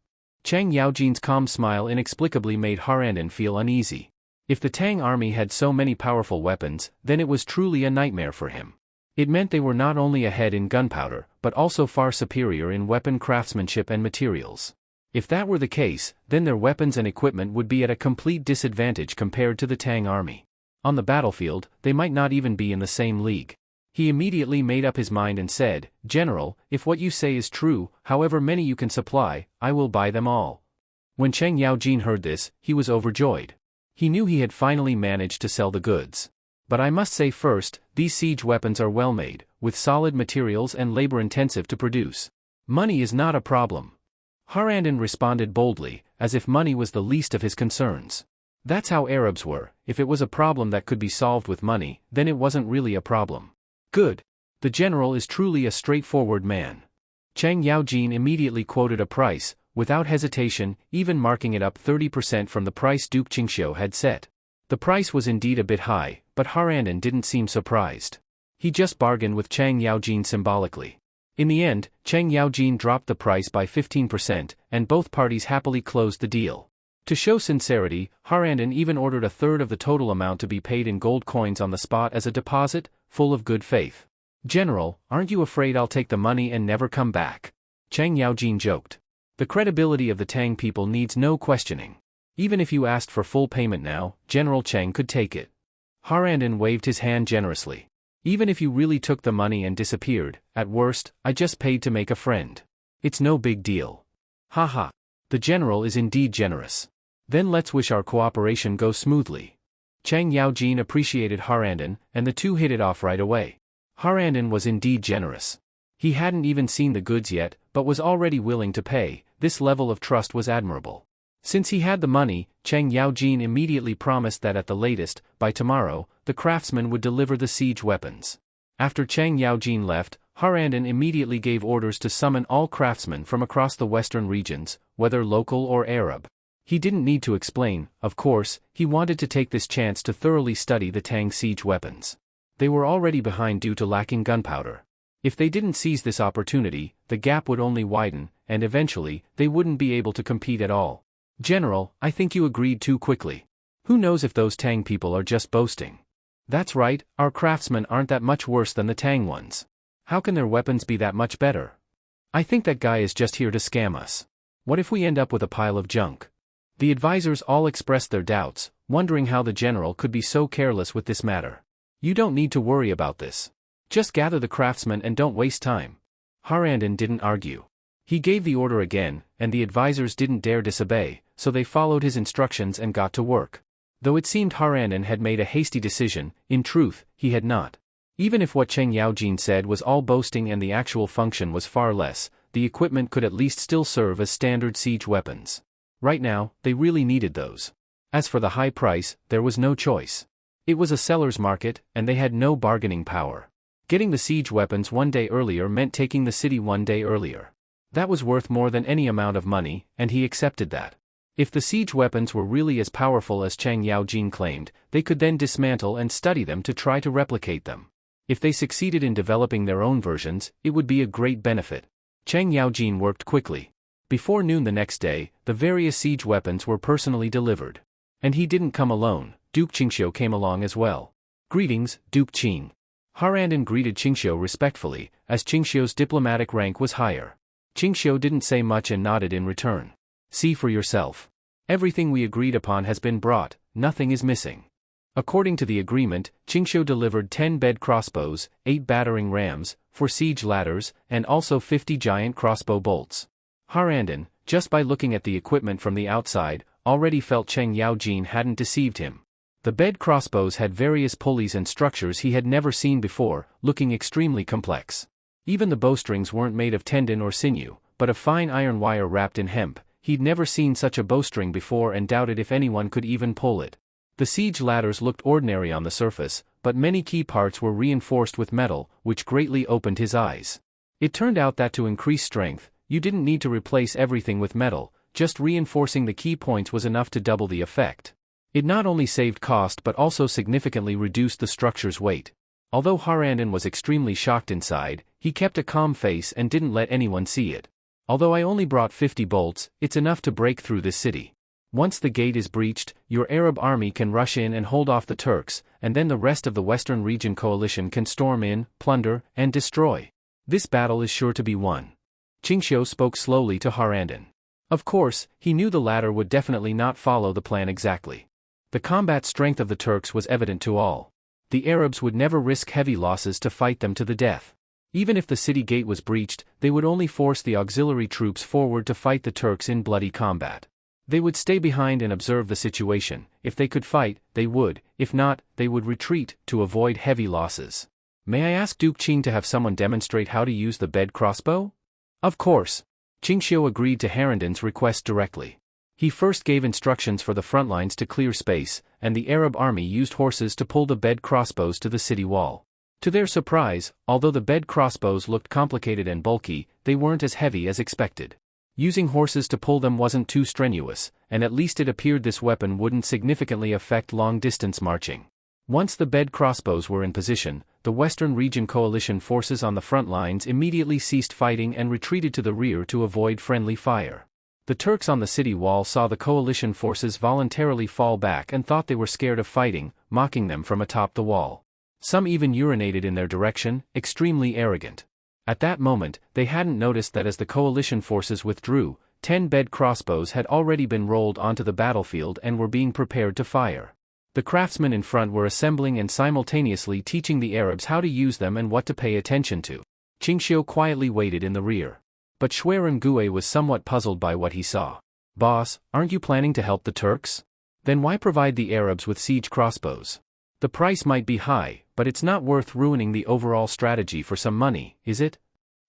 Cheng Yaojin's calm smile inexplicably made Harandon feel uneasy. If the Tang army had so many powerful weapons, then it was truly a nightmare for him. It meant they were not only ahead in gunpowder, but also far superior in weapon craftsmanship and materials. If that were the case, then their weapons and equipment would be at a complete disadvantage compared to the Tang army. On the battlefield, they might not even be in the same league. He immediately made up his mind and said, "General, if what you say is true, however many you can supply, I will buy them all." When Cheng Yaojin heard this, he was overjoyed. He knew he had finally managed to sell the goods. But I must say first, these siege weapons are well made, with solid materials and labor-intensive to produce. Money is not a problem. Harandon responded boldly, as if money was the least of his concerns. That's how Arabs were. If it was a problem that could be solved with money, then it wasn't really a problem. Good. The general is truly a straightforward man. Cheng Yaojin immediately quoted a price, without hesitation, even marking it up 30% from the price Duke Qingxiu had set. The price was indeed a bit high, but Harandon didn't seem surprised. He just bargained with Cheng Yaojin symbolically. In the end, Cheng Yaojin dropped the price by 15%, and both parties happily closed the deal. To show sincerity, Harandon even ordered a third of the total amount to be paid in gold coins on the spot as a deposit, full of good faith. "General, aren't you afraid I'll take the money and never come back?" Cheng Yaojin joked. The credibility of the Tang people needs no questioning. Even if you asked for full payment now, General Cheng could take it. Harandon waved his hand generously. "Even if you really took the money and disappeared, at worst, I just paid to make a friend. It's no big deal." Haha. The general is indeed generous. Then let's wish our cooperation goes smoothly. Cheng Yaojin appreciated Harandon, and the two hit it off right away. Harandon was indeed generous. He hadn't even seen the goods yet, but was already willing to pay. This level of trust was admirable. Since he had the money, Cheng Yaojin immediately promised that at the latest, by tomorrow, the craftsman would deliver the siege weapons. After Cheng Yaojin left, Harandon immediately gave orders to summon all craftsmen from across the western regions, whether local or Arab. He didn't need to explain, of course, he wanted to take this chance to thoroughly study the Tang siege weapons. They were already behind due to lacking gunpowder. If they didn't seize this opportunity, the gap would only widen, and eventually, they wouldn't be able to compete at all. "General, I think you agreed too quickly. Who knows if those Tang people are just boasting?" "That's right, our craftsmen aren't that much worse than the Tang ones. How can their weapons be that much better? I think that guy is just here to scam us. What if we end up with a pile of junk?" The advisors all expressed their doubts, wondering how the general could be so careless with this matter. "You don't need to worry about this. Just gather the craftsmen and don't waste time." Harandon didn't argue. He gave the order again, and the advisors didn't dare disobey, so they followed his instructions and got to work. Though it seemed Harandon had made a hasty decision, in truth, he had not. Even if what Cheng Yaojin said was all boasting and the actual function was far less, the equipment could at least still serve as standard siege weapons. Right now, they really needed those. As for the high price, there was no choice. It was a seller's market, and they had no bargaining power. Getting the siege weapons one day earlier meant taking the city one day earlier. That was worth more than any amount of money, and he accepted that. If the siege weapons were really as powerful as Cheng Yaojin claimed, they could then dismantle and study them to try to replicate them. If they succeeded in developing their own versions, it would be a great benefit. Cheng Yaojin worked quickly. Before noon the next day, the various siege weapons were personally delivered. And he didn't come alone. Duke Qingxiu came along as well. Greetings, Duke Qing. Harandon greeted Qingxiu respectfully, as Qingxiu's diplomatic rank was higher. Qingxiu didn't say much and nodded in return. See for yourself. Everything we agreed upon has been brought, nothing is missing. According to the agreement, Qingxiu delivered 10 bed crossbows, 8 battering rams, 4 siege ladders, and also 50 giant crossbow bolts. Harandon, just by looking at the equipment from the outside, already felt Cheng Yaojin hadn't deceived him. The bed crossbows had various pulleys and structures he had never seen before, looking extremely complex. Even the bowstrings weren't made of tendon or sinew, but of fine iron wire wrapped in hemp. He'd never seen such a bowstring before and doubted if anyone could even pull it. The siege ladders looked ordinary on the surface, but many key parts were reinforced with metal, which greatly opened his eyes. It turned out that to increase strength, you didn't need to replace everything with metal, just reinforcing the key points was enough to double the effect. It not only saved cost but also significantly reduced the structure's weight. Although Harandon was extremely shocked inside, he kept a calm face and didn't let anyone see it. Although I only brought 50 bolts, it's enough to break through this city. Once the gate is breached, your Arab army can rush in and hold off the Turks, and then the rest of the Western Region coalition can storm in, plunder, and destroy. This battle is sure to be won. Qingxiu spoke slowly to Harandon. Of course, he knew the latter would definitely not follow the plan exactly. The combat strength of the Turks was evident to all. The Arabs would never risk heavy losses to fight them to the death. Even if the city gate was breached, they would only force the auxiliary troops forward to fight the Turks in bloody combat. They would stay behind and observe the situation. If they could fight, they would; if not, they would retreat, to avoid heavy losses. May I ask Duke Qing to have someone demonstrate how to use the bed crossbow? Of course. Qingxiu agreed to Harandon's request directly. He first gave instructions for the front lines to clear space, and the Arab army used horses to pull the bed crossbows to the city wall. To their surprise, although the bed crossbows looked complicated and bulky, they weren't as heavy as expected. Using horses to pull them wasn't too strenuous, and at least it appeared this weapon wouldn't significantly affect long-distance marching. Once the bed crossbows were in position, the Western Region coalition forces on the front lines immediately ceased fighting and retreated to the rear to avoid friendly fire. The Turks on the city wall saw the coalition forces voluntarily fall back and thought they were scared of fighting, mocking them from atop the wall. Some even urinated in their direction, extremely arrogant. At that moment, they hadn't noticed that as the coalition forces withdrew, 10 bed crossbows had already been rolled onto the battlefield and were being prepared to fire. The craftsmen in front were assembling and simultaneously teaching the Arabs how to use them and what to pay attention to. Qingxiu quietly waited in the rear. But Xueren Gue was somewhat puzzled by what he saw. Boss, aren't you planning to help the Turks? Then why provide the Arabs with siege crossbows? The price might be high, but it's not worth ruining the overall strategy for some money, is it?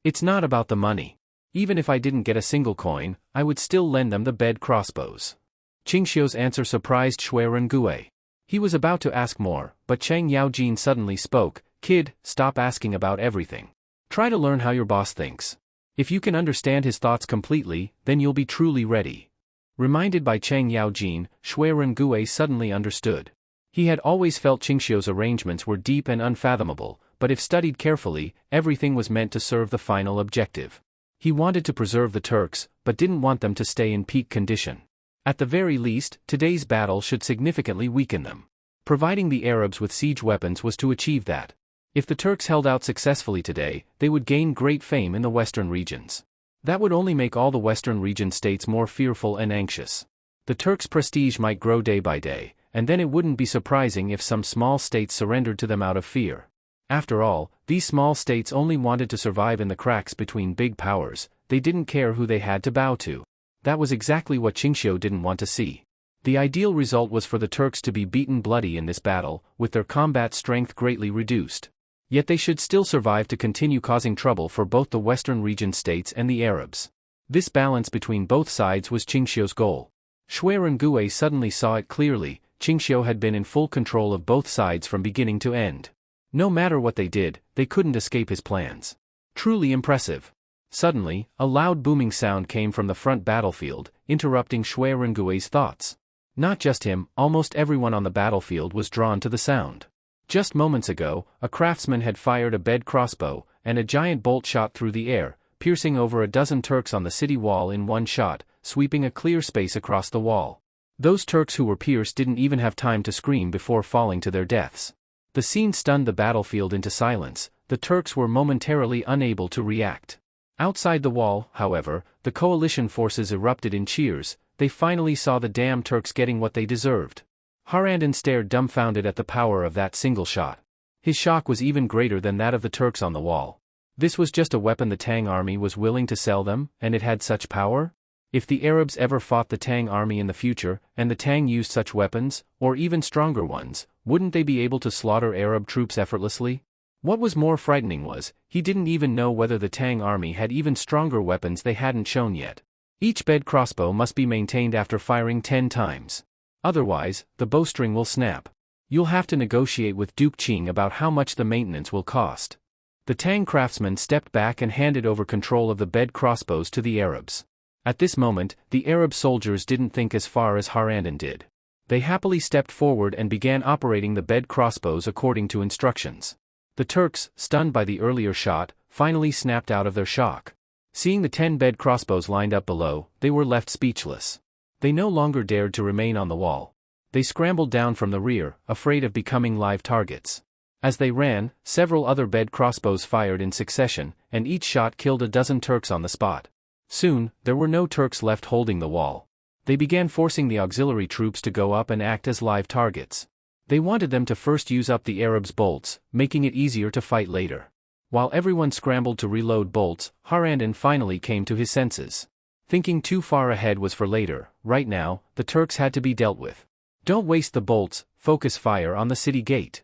It's not about the money. Even if I didn't get a single coin, I would still lend them the bed crossbows. Qingxiu's answer surprised Xueren Gue. He was about to ask more, but Cheng Yaojin suddenly spoke. Kid, stop asking about everything. Try to learn how your boss thinks. If you can understand his thoughts completely, then you'll be truly ready. Reminded by Cheng Yaojin, Xueren Gue suddenly understood. He had always felt Qingxiu's arrangements were deep and unfathomable, but if studied carefully, everything was meant to serve the final objective. He wanted to preserve the Turks, but didn't want them to stay in peak condition. At the very least, today's battle should significantly weaken them. Providing the Arabs with siege weapons was to achieve that. If the Turks held out successfully today, they would gain great fame in the Western regions. That would only make all the Western region states more fearful and anxious. The Turks' prestige might grow day by day, and then it wouldn't be surprising if some small states surrendered to them out of fear. After all, these small states only wanted to survive in the cracks between big powers. They didn't care who they had to bow to. That was exactly what Qingxiu didn't want to see. The ideal result was for the Turks to be beaten bloody in this battle, with their combat strength greatly reduced. Yet they should still survive to continue causing trouble for both the Western region states and the Arabs. This balance between both sides was Qingxiu's goal. Xueren Gue suddenly saw it clearly. Qingxiu had been in full control of both sides from beginning to end. No matter what they did, they couldn't escape his plans. Truly impressive. Suddenly, a loud booming sound came from the front battlefield, interrupting Xueren Gue's thoughts. Not just him, almost everyone on the battlefield was drawn to the sound. Just moments ago, a craftsman had fired a bed crossbow, and a giant bolt shot through the air, piercing over a dozen Turks on the city wall in one shot, sweeping a clear space across the wall. Those Turks who were pierced didn't even have time to scream before falling to their deaths. The scene stunned the battlefield into silence. The Turks were momentarily unable to react. Outside the wall, however, the coalition forces erupted in cheers. They finally saw the damn Turks getting what they deserved. Harandon stared dumbfounded at the power of that single shot. His shock was even greater than that of the Turks on the wall. This was just a weapon the Tang army was willing to sell them, and it had such power? If the Arabs ever fought the Tang army in the future, and the Tang used such weapons, or even stronger ones, wouldn't they be able to slaughter Arab troops effortlessly? What was more frightening was, he didn't even know whether the Tang army had even stronger weapons they hadn't shown yet. Each bed crossbow must be maintained after firing 10 times. Otherwise, the bowstring will snap. You'll have to negotiate with Duke Qing about how much the maintenance will cost. The Tang craftsman stepped back and handed over control of the bed crossbows to the Arabs. At this moment, the Arab soldiers didn't think as far as Harandon did. They happily stepped forward and began operating the bed crossbows according to instructions. The Turks, stunned by the earlier shot, finally snapped out of their shock. Seeing the 10 bed crossbows lined up below, they were left speechless. They no longer dared to remain on the wall. They scrambled down from the rear, afraid of becoming live targets. As they ran, several other bed crossbows fired in succession, and each shot killed a dozen Turks on the spot. Soon, there were no Turks left holding the wall. They began forcing the auxiliary troops to go up and act as live targets. They wanted them to first use up the Arabs' bolts, making it easier to fight later. While everyone scrambled to reload bolts, Harandon finally came to his senses. Thinking too far ahead was for later. Right now, the Turks had to be dealt with. Don't waste the bolts, focus fire on the city gate.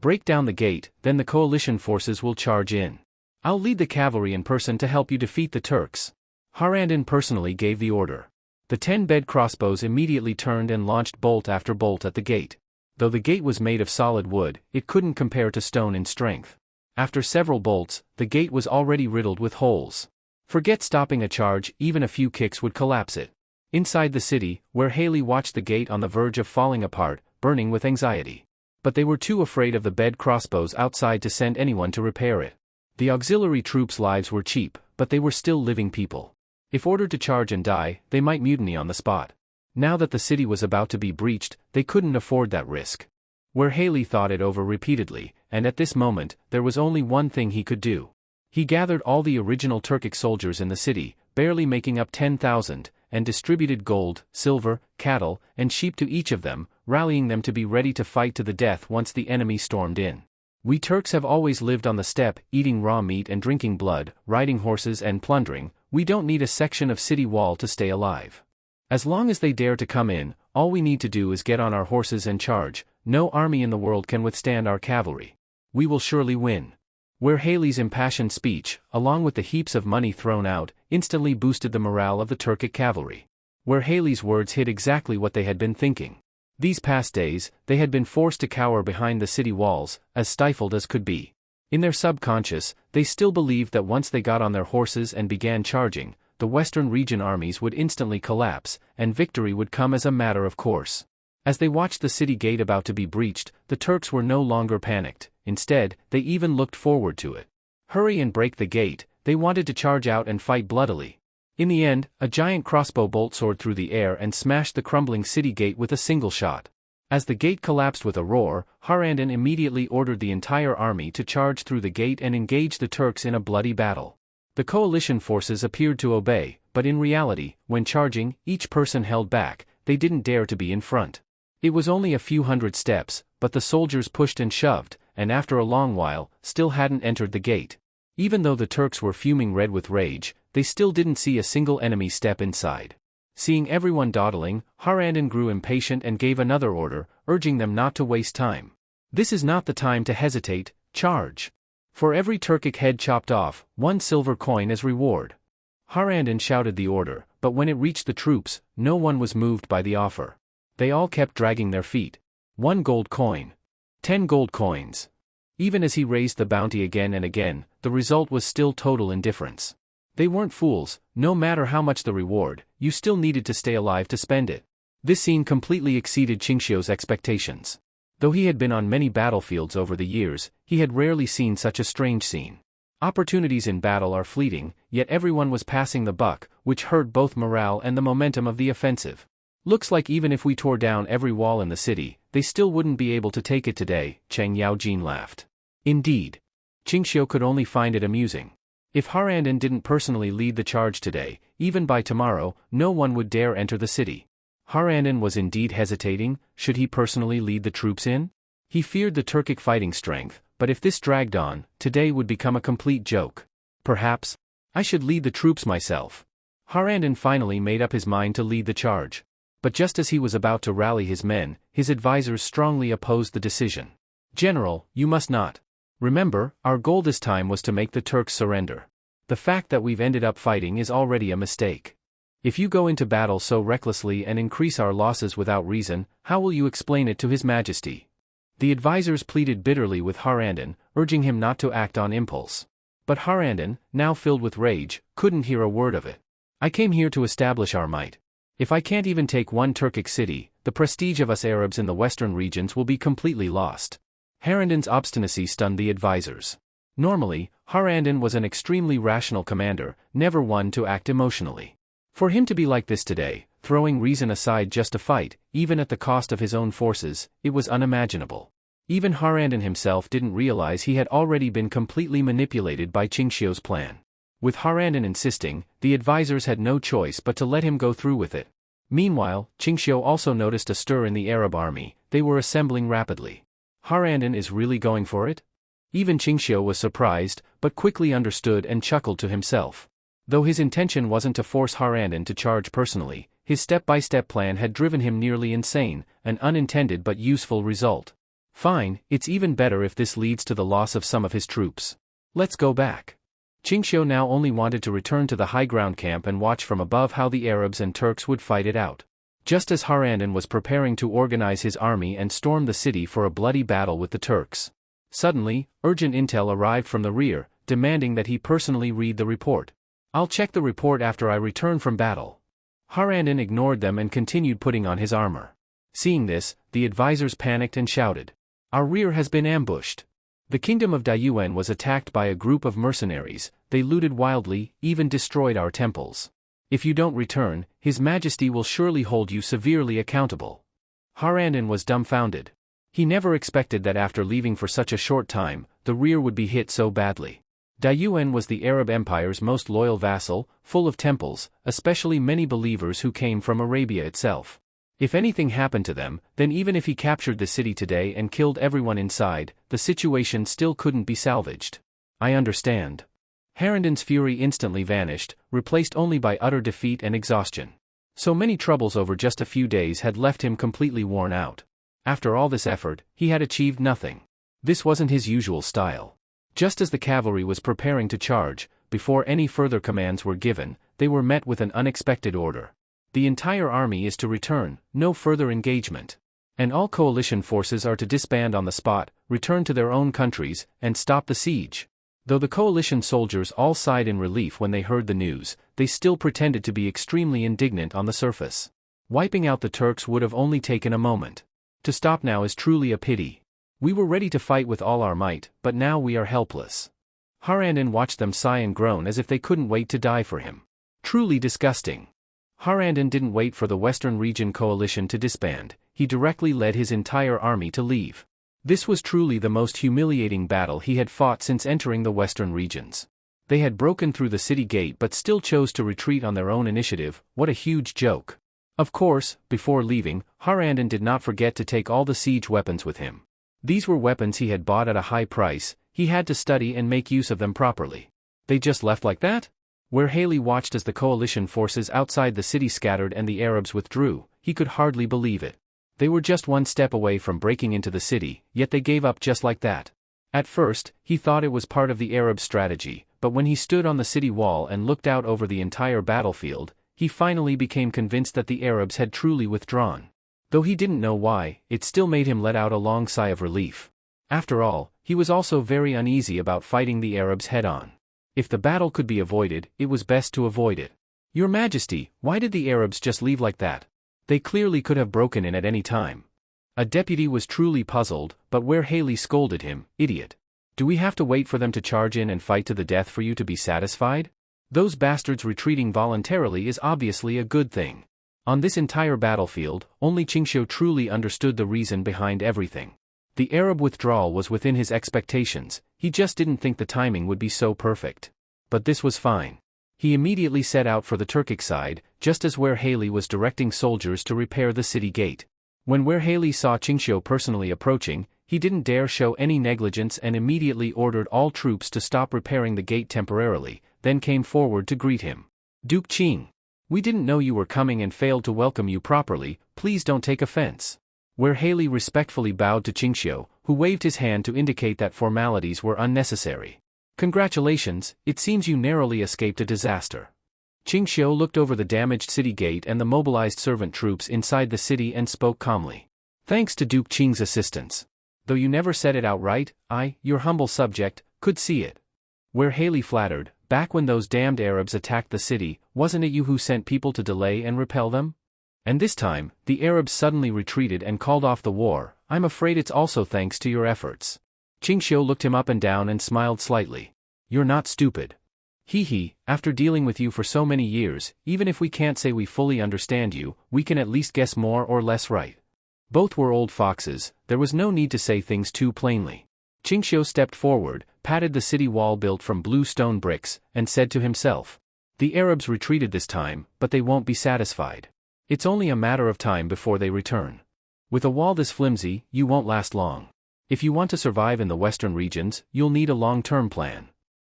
Break down the gate, then the coalition forces will charge in. I'll lead the cavalry in person to help you defeat the Turks. Harandon personally gave the order. The 10 bed crossbows immediately turned and launched bolt after bolt at the gate. Though the gate was made of solid wood, it couldn't compare to stone in strength. After several bolts, the gate was already riddled with holes. Forget stopping a charge, even a few kicks would collapse it. Inside the city, where Haley watched the gate on the verge of falling apart, burning with anxiety. But they were too afraid of the bed crossbows outside to send anyone to repair it. The auxiliary troops' lives were cheap, but they were still living people. If ordered to charge and die, they might mutiny on the spot. Now that the city was about to be breached, they couldn't afford that risk. Where Haley thought it over repeatedly, and at this moment, there was only one thing he could do. He gathered all the original Turkic soldiers in the city, barely making up 10,000, and distributed gold, silver, cattle, and sheep to each of them, rallying them to be ready to fight to the death once the enemy stormed in. We Turks have always lived on the steppe, eating raw meat and drinking blood, riding horses and plundering. We don't need a section of city wall to stay alive. As long as they dare to come in, all we need to do is get on our horses and charge. No army in the world can withstand our cavalry. We will surely win. Where Haley's impassioned speech, along with the heaps of money thrown out, instantly boosted the morale of the Turkic cavalry. Where Haley's words hit exactly what they had been thinking. These past days, they had been forced to cower behind the city walls, as stifled as could be. In their subconscious, they still believed that once they got on their horses and began charging, the Western region armies would instantly collapse, and victory would come as a matter of course. As they watched the city gate about to be breached, the Turks were no longer panicked. Instead, they even looked forward to it. Hurry and break the gate, they wanted to charge out and fight bloodily. In the end, a giant crossbow bolt soared through the air and smashed the crumbling city gate with a single shot. As the gate collapsed with a roar, Harandon immediately ordered the entire army to charge through the gate and engage the Turks in a bloody battle. The coalition forces appeared to obey, but in reality, when charging, each person held back. They didn't dare to be in front. It was only a few hundred steps, but the soldiers pushed and shoved, and after a long while, still hadn't entered the gate. Even though the Turks were fuming red with rage, they still didn't see a single enemy step inside. Seeing everyone dawdling, Harandon grew impatient and gave another order, urging them not to waste time. This is not the time to hesitate, charge. For every Turkic head chopped off, 1 silver coin as reward. Harandon shouted the order, but when it reached the troops, no one was moved by the offer. They all kept dragging their feet. 1 gold coin. 10 gold coins. Even as he raised the bounty again and again, the result was still total indifference. They weren't fools. No matter how much the reward, you still needed to stay alive to spend it. This scene completely exceeded Qingxiu's expectations. Though he had been on many battlefields over the years, he had rarely seen such a strange scene. Opportunities in battle are fleeting, yet everyone was passing the buck, which hurt both morale and the momentum of the offensive. Looks like even if we tore down every wall in the city, they still wouldn't be able to take it today, Chang Yaojin laughed. Indeed. Qingxiu could only find it amusing. If Harandin didn't personally lead the charge today, even by tomorrow, no one would dare enter the city. Harandin was indeed hesitating. Should he personally lead the troops in? He feared the Turkic fighting strength, but if this dragged on, today would become a complete joke. Perhaps I should lead the troops myself. Harandin finally made up his mind to lead the charge. But just as he was about to rally his men, his advisors strongly opposed the decision. General, you must not. Remember, our goal this time was to make the Turks surrender. The fact that we've ended up fighting is already a mistake. If you go into battle so recklessly and increase our losses without reason, how will you explain it to His Majesty? The advisors pleaded bitterly with Harandin, urging him not to act on impulse. But Harandin, now filled with rage, couldn't hear a word of it. I came here to establish our might. If I can't even take one Turkic city, the prestige of us Arabs in the western regions will be completely lost. Harandin's obstinacy stunned the advisors. Normally, Harandin was an extremely rational commander, never one to act emotionally. For him to be like this today, throwing reason aside just to fight, even at the cost of his own forces, it was unimaginable. Even Harandin himself didn't realize he had already been completely manipulated by Qingxiu's plan. With Harandin insisting, the advisors had no choice but to let him go through with it. Meanwhile, Qingxiu also noticed a stir in the Arab army. They were assembling rapidly. Harandin is really going for it? Even Qingxiu was surprised, but quickly understood and chuckled to himself. Though his intention wasn't to force Harandin to charge personally, his step-by-step plan had driven him nearly insane, an unintended but useful result. Fine, it's even better if this leads to the loss of some of his troops. Let's go back. Qingxiu now only wanted to return to the high ground camp and watch from above how the Arabs and Turks would fight it out. Just as Harandin was preparing to organize his army and storm the city for a bloody battle with the Turks. Suddenly, urgent intel arrived from the rear, demanding that he personally read the report. I'll check the report after I return from battle. Harandin ignored them and continued putting on his armor. Seeing this, the advisors panicked and shouted. Our rear has been ambushed. The kingdom of Dayuan was attacked by a group of mercenaries. They looted wildly, even destroyed our temples. If you don't return, His Majesty will surely hold you severely accountable. Harandin was dumbfounded. He never expected that after leaving for such a short time, the rear would be hit so badly. Dayuan was the Arab Empire's most loyal vassal, full of temples, especially many believers who came from Arabia itself. If anything happened to them, then even if he captured the city today and killed everyone inside, the situation still couldn't be salvaged. I understand. Harandin's fury instantly vanished, replaced only by utter defeat and exhaustion. So many troubles over just a few days had left him completely worn out. After all this effort, he had achieved nothing. This wasn't his usual style. Just as the cavalry was preparing to charge, before any further commands were given, they were met with an unexpected order. The entire army is to return, no further engagement. And all coalition forces are to disband on the spot, return to their own countries, and stop the siege. Though the coalition soldiers all sighed in relief when they heard the news, they still pretended to be extremely indignant on the surface. Wiping out the Turks would have only taken a moment. To stop now is truly a pity. We were ready to fight with all our might, but now we are helpless. Harandin watched them sigh and groan as if they couldn't wait to die for him. Truly disgusting. Harandin didn't wait for the Western Region coalition to disband. He directly led his entire army to leave. This was truly the most humiliating battle he had fought since entering the Western regions. They had broken through the city gate but still chose to retreat on their own initiative. What a huge joke. Of course, before leaving, Harandin did not forget to take all the siege weapons with him. These were weapons he had bought at a high price. He had to study and make use of them properly. They just left like that? Where Haley watched as the coalition forces outside the city scattered and the Arabs withdrew, he could hardly believe it. They were just one step away from breaking into the city, yet they gave up just like that. At first, he thought it was part of the Arab strategy, but when he stood on the city wall and looked out over the entire battlefield, he finally became convinced that the Arabs had truly withdrawn. Though he didn't know why, it still made him let out a long sigh of relief. After all, he was also very uneasy about fighting the Arabs head-on. If the battle could be avoided, it was best to avoid it. Your Majesty, why did the Arabs just leave like that? They clearly could have broken in at any time. A deputy was truly puzzled, but where Haley scolded him, idiot. Do we have to wait for them to charge in and fight to the death for you to be satisfied? Those bastards retreating voluntarily is obviously a good thing. On this entire battlefield, only Qingxiu truly understood the reason behind everything. The Arab withdrawal was within his expectations, he just didn't think the timing would be so perfect. But this was fine. He immediately set out for the Turkic side, just as where Haley was directing soldiers to repair the city gate. When where Haley saw Qingxiu personally approaching, he didn't dare show any negligence and immediately ordered all troops to stop repairing the gate temporarily, then came forward to greet him. Duke Qing. We didn't know you were coming and failed to welcome you properly, please don't take offense. Where Haley respectfully bowed to Qingxiu, who waved his hand to indicate that formalities were unnecessary. Congratulations, it seems you narrowly escaped a disaster. Qingxiu looked over the damaged city gate and the mobilized servant troops inside the city and spoke calmly. Thanks to Duke Qing's assistance. Though you never said it outright, I, your humble subject, could see it. Where Haley flattered, back when those damned Arabs attacked the city, wasn't it you who sent people to delay and repel them? And this time, the Arabs suddenly retreated and called off the war. I'm afraid it's also thanks to your efforts. Qingxiu looked him up and down and smiled slightly. You're not stupid. Hee, after dealing with you for so many years, even if we can't say we fully understand you, we can at least guess more or less right. Both were old foxes, there was no need to say things too plainly. Qingxiu stepped forward, patted the city wall built from blue stone bricks, and said to himself. The Arabs retreated this time, but they won't be satisfied. It's only a matter of time before they return. With a wall this flimsy, you won't last long. If you want to survive in the western regions, you'll need a long-term plan.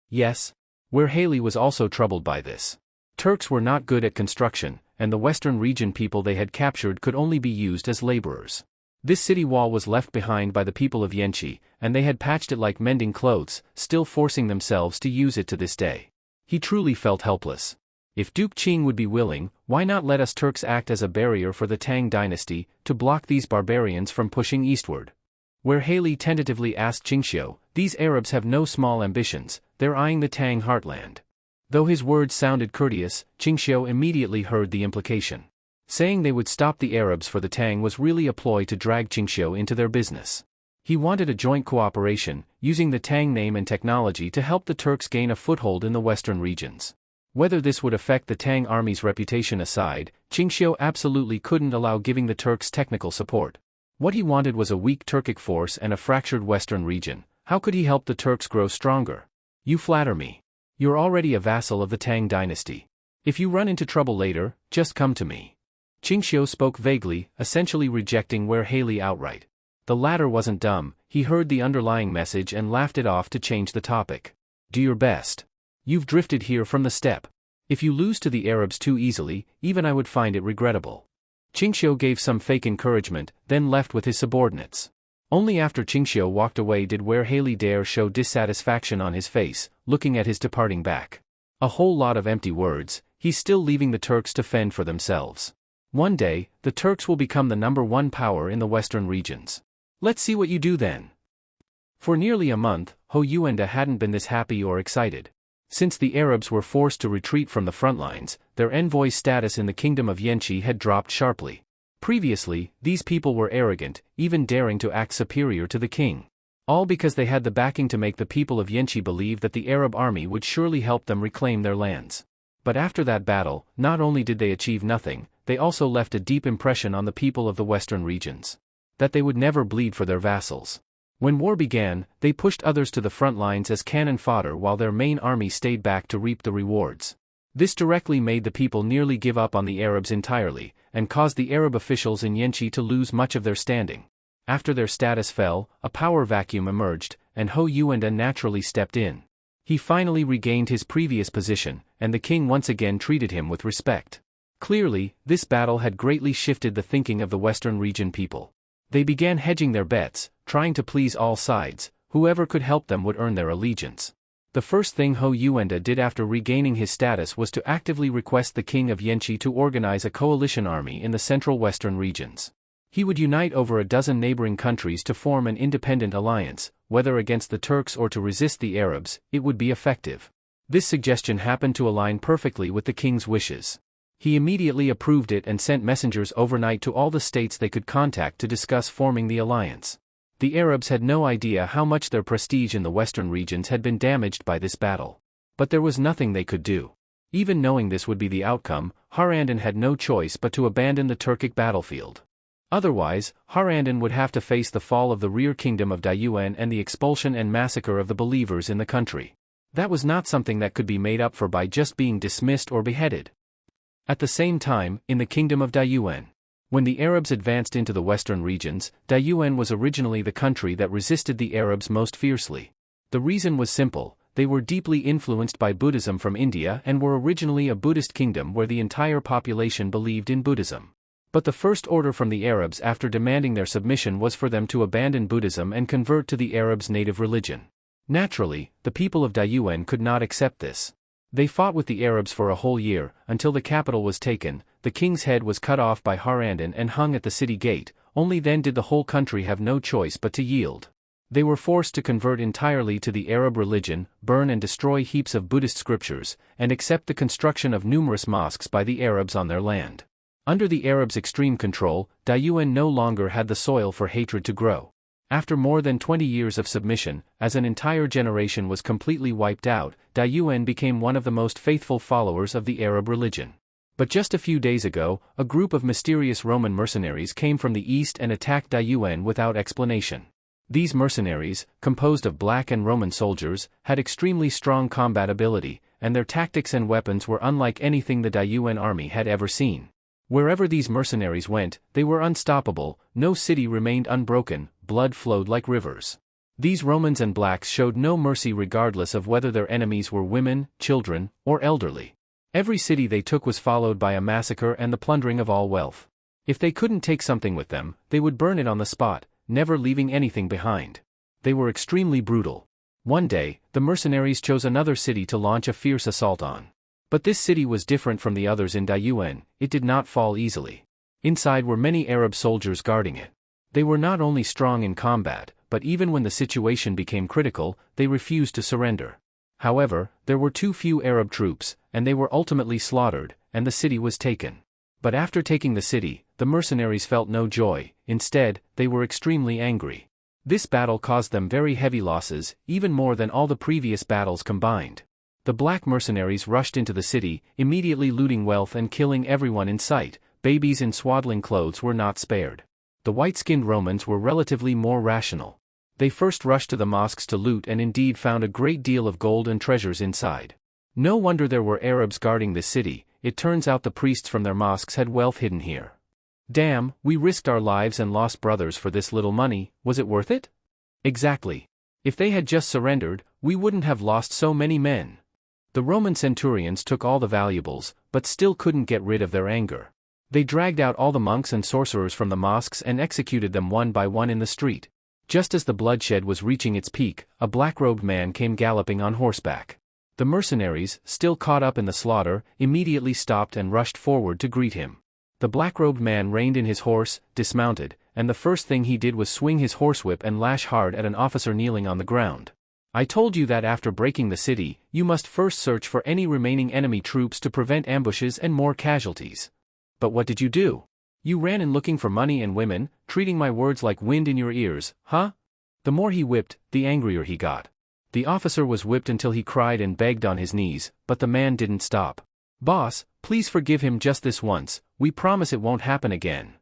Yes. Where Haley was also troubled by this. Turks were not good at construction, and the western region people they had captured could only be used as laborers. This city wall was left behind by the people of Yanqi, and they had patched it like mending clothes, still forcing themselves to use it to this day. He truly felt helpless. If Duke Qing would be willing, why not let us Turks act as a barrier for the Tang dynasty, to block these barbarians from pushing eastward? Where Haley tentatively asked Qingxiu, these Arabs have no small ambitions, they're eyeing the Tang heartland. Though his words sounded courteous, Qingxiu immediately heard the implication. Saying they would stop the Arabs for the Tang was really a ploy to drag Qingxiu into their business. He wanted a joint cooperation, using the Tang name and technology to help the Turks gain a foothold in the western regions. Whether this would affect the Tang army's reputation aside, Qingxiu absolutely couldn't allow giving the Turks technical support. What he wanted was a weak Turkic force and a fractured western region. How could he help the Turks grow stronger? You flatter me. You're already a vassal of the Tang dynasty. If you run into trouble later, just come to me. Qingxiu spoke vaguely, essentially rejecting where Haley outright. The latter wasn't dumb, he heard the underlying message and laughed it off to change the topic. Do your best. You've drifted here from the steppe. If you lose to the Arabs too easily, even I would find it regrettable. Qingxiu gave some fake encouragement, then left with his subordinates. Only after Qingxiu walked away did where Haley dare show dissatisfaction on his face, looking at his departing back. A whole lot of empty words, he's still leaving the Turks to fend for themselves. One day, the Turks will become the #1 power in the western regions. Let's see what you do then. For nearly a month, Hou Yuanda hadn't been this happy or excited. Since the Arabs were forced to retreat from the front lines, their envoy's status in the kingdom of Yanqi had dropped sharply. Previously, these people were arrogant, even daring to act superior to the king. All because they had the backing to make the people of Yanqi believe that the Arab army would surely help them reclaim their lands. But after that battle, not only did they achieve nothing, they also left a deep impression on the people of the western regions. That they would never bleed for their vassals. When war began, they pushed others to the front lines as cannon fodder while their main army stayed back to reap the rewards. This directly made the people nearly give up on the Arabs entirely, and caused the Arab officials in Yanqi to lose much of their standing. After their status fell, a power vacuum emerged, and Hou Yuanda naturally stepped in. He finally regained his previous position, and the king once again treated him with respect. Clearly, this battle had greatly shifted the thinking of the western region people. They began hedging their bets, trying to please all sides. Whoever could help them would earn their allegiance. The first thing Hou Yuanda did after regaining his status was to actively request the king of Yanqi to organize a coalition army in the central western regions. He would unite over a dozen neighboring countries to form an independent alliance, whether against the Turks or to resist the Arabs, it would be effective. This suggestion happened to align perfectly with the king's wishes. He immediately approved it and sent messengers overnight to all the states they could contact to discuss forming the alliance. The Arabs had no idea how much their prestige in the western regions had been damaged by this battle. But there was nothing they could do. Even knowing this would be the outcome, Harandon had no choice but to abandon the Turkic battlefield. Otherwise, Harandon would have to face the fall of the rear kingdom of Dayuan and the expulsion and massacre of the believers in the country. That was not something that could be made up for by just being dismissed or beheaded. At the same time, in the kingdom of Dayuan, when the Arabs advanced into the western regions, Dayuan was originally the country that resisted the Arabs most fiercely. The reason was simple: they were deeply influenced by Buddhism from India and were originally a Buddhist kingdom where the entire population believed in Buddhism. But the first order from the Arabs after demanding their submission was for them to abandon Buddhism and convert to the Arabs' native religion. Naturally, the people of Dayuan could not accept this. They fought with the Arabs for a whole year, until the capital was taken, the king's head was cut off by Harandon and hung at the city gate. Only then did the whole country have no choice but to yield. They were forced to convert entirely to the Arab religion, burn and destroy heaps of Buddhist scriptures, and accept the construction of numerous mosques by the Arabs on their land. Under the Arabs' extreme control, Dayuan no longer had the soil for hatred to grow. After more than 20 years of submission, as an entire generation was completely wiped out, Dayuan became one of the most faithful followers of the Arab religion. But just a few days ago, a group of mysterious Roman mercenaries came from the east and attacked Dayuan without explanation. These mercenaries, composed of black and Roman soldiers, had extremely strong combat ability, and their tactics and weapons were unlike anything the Dayuan army had ever seen. Wherever these mercenaries went, they were unstoppable, no city remained unbroken, blood flowed like rivers. These Romans and blacks showed no mercy regardless of whether their enemies were women, children, or elderly. Every city they took was followed by a massacre and the plundering of all wealth. If they couldn't take something with them, they would burn it on the spot, never leaving anything behind. They were extremely brutal. One day, the mercenaries chose another city to launch a fierce assault on. But this city was different from the others in Dayuan, it did not fall easily. Inside were many Arab soldiers guarding it. They were not only strong in combat, but even when the situation became critical, they refused to surrender. However, there were too few Arab troops, and they were ultimately slaughtered, and the city was taken. But after taking the city, the mercenaries felt no joy, instead, they were extremely angry. This battle caused them very heavy losses, even more than all the previous battles combined. The black mercenaries rushed into the city, immediately looting wealth and killing everyone in sight. Babies in swaddling clothes were not spared. The white-skinned Romans were relatively more rational. They first rushed to the mosques to loot and indeed found a great deal of gold and treasures inside. No wonder there were Arabs guarding this city, it turns out the priests from their mosques had wealth hidden here. Damn, we risked our lives and lost brothers for this little money, was it worth it? Exactly. If they had just surrendered, we wouldn't have lost so many men. The Roman centurions took all the valuables, but still couldn't get rid of their anger. They dragged out all the monks and sorcerers from the mosques and executed them one by one in the street. Just as the bloodshed was reaching its peak, a black-robed man came galloping on horseback. The mercenaries, still caught up in the slaughter, immediately stopped and rushed forward to greet him. The black-robed man reined in his horse, dismounted, and the first thing he did was swing his horsewhip and lash hard at an officer kneeling on the ground. I told you that after breaking the city, you must first search for any remaining enemy troops to prevent ambushes and more casualties. But what did you do? You ran in looking for money and women, treating my words like wind in your ears, huh? The more he whipped, the angrier he got. The officer was whipped until he cried and begged on his knees, but the man didn't stop. Boss, please forgive him just this once, we promise it won't happen again.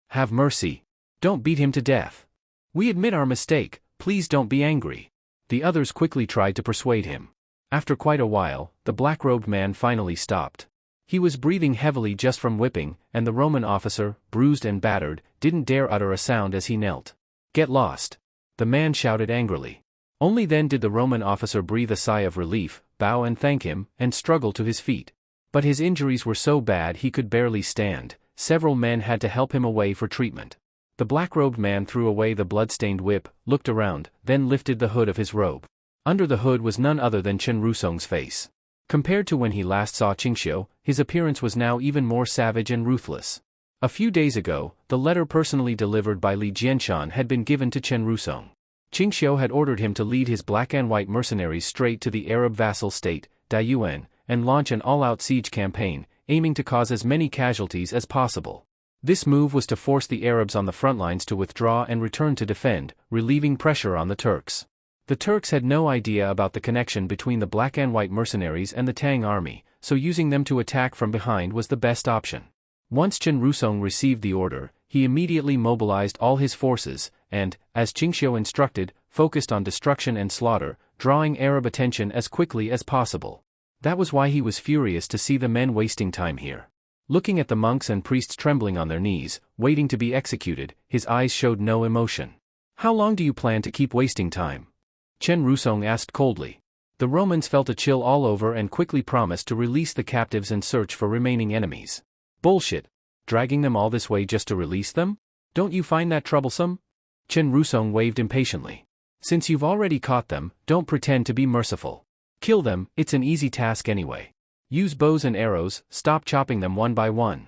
Have mercy. Don't beat him to death. We admit our mistake, please don't be angry. The others quickly tried to persuade him. After quite a while, the black-robed man finally stopped. He was breathing heavily just from whipping, and the Roman officer, bruised and battered, didn't dare utter a sound as he knelt. Get lost. The man shouted angrily. Only then did the Roman officer breathe a sigh of relief, bow and thank him, and struggle to his feet. But his injuries were so bad he could barely stand. Several men had to help him away for treatment. The black-robed man threw away the blood-stained whip, looked around, then lifted the hood of his robe. Under the hood was none other than Chen Rusong's face. Compared to when he last saw Qingxiu, his appearance was now even more savage and ruthless. A few days ago, the letter personally delivered by Li Jianshan had been given to Chen Rusong. Qingxiu had ordered him to lead his black and white mercenaries straight to the Arab vassal state, Dayuan, and launch an all-out siege campaign, aiming to cause as many casualties as possible. This move was to force the Arabs on the front lines to withdraw and return to defend, relieving pressure on the Turks. The Turks had no idea about the connection between the black and white mercenaries and the Tang army, so using them to attack from behind was the best option. Once Chen Rusong received the order, he immediately mobilized all his forces, and, as Qingxiu instructed, focused on destruction and slaughter, drawing Arab attention as quickly as possible. That was why he was furious to see the men wasting time here. Looking at the monks and priests trembling on their knees, waiting to be executed, his eyes showed no emotion. "How long do you plan to keep wasting time?" Chen Rusong asked coldly. The Romans felt a chill all over and quickly promised to release the captives and search for remaining enemies. "Bullshit. Dragging them all this way just to release them? Don't you find that troublesome?" Chen Rusong waved impatiently. "Since you've already caught them, don't pretend to be merciful. Kill them, it's an easy task anyway. Use bows and arrows, stop chopping them one by one."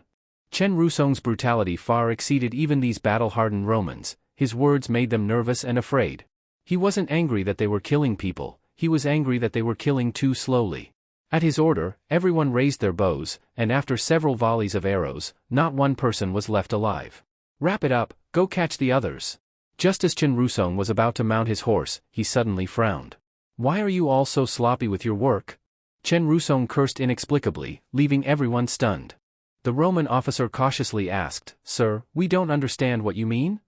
Chen Rusong's brutality far exceeded even these battle-hardened Romans. His words made them nervous and afraid. He wasn't angry that they were killing people, he was angry that they were killing too slowly. At his order, everyone raised their bows, and after several volleys of arrows, not one person was left alive. "Wrap it up, go catch the others." Just as Chen Rusong was about to mount his horse, he suddenly frowned. "Why are you all so sloppy with your work?" Chen Rusong cursed inexplicably, leaving everyone stunned. The Roman officer cautiously asked, "Sir, we don't understand what you mean?"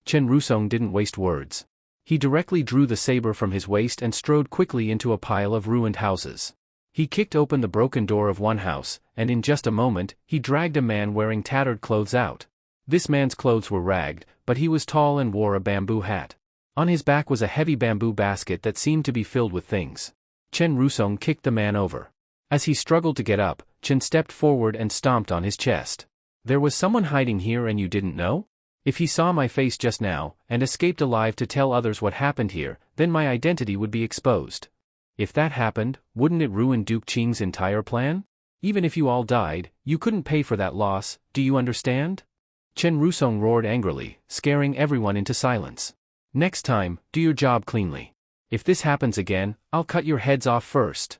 Chen Rusong didn't waste words. He directly drew the saber from his waist and strode quickly into a pile of ruined houses. He kicked open the broken door of one house, and in just a moment, he dragged a man wearing tattered clothes out. This man's clothes were ragged, but he was tall and wore a bamboo hat. On his back was a heavy bamboo basket that seemed to be filled with things. Chen Rusong kicked the man over. As he struggled to get up, Chen stepped forward and stomped on his chest. "There was someone hiding here and you didn't know? If he saw my face just now, and escaped alive to tell others what happened here, then my identity would be exposed. If that happened, wouldn't it ruin Duke Qing's entire plan? Even if you all died, you couldn't pay for that loss, do you understand?" Chen Rusong roared angrily, scaring everyone into silence. "Next time, do your job cleanly. If this happens again, I'll cut your heads off first."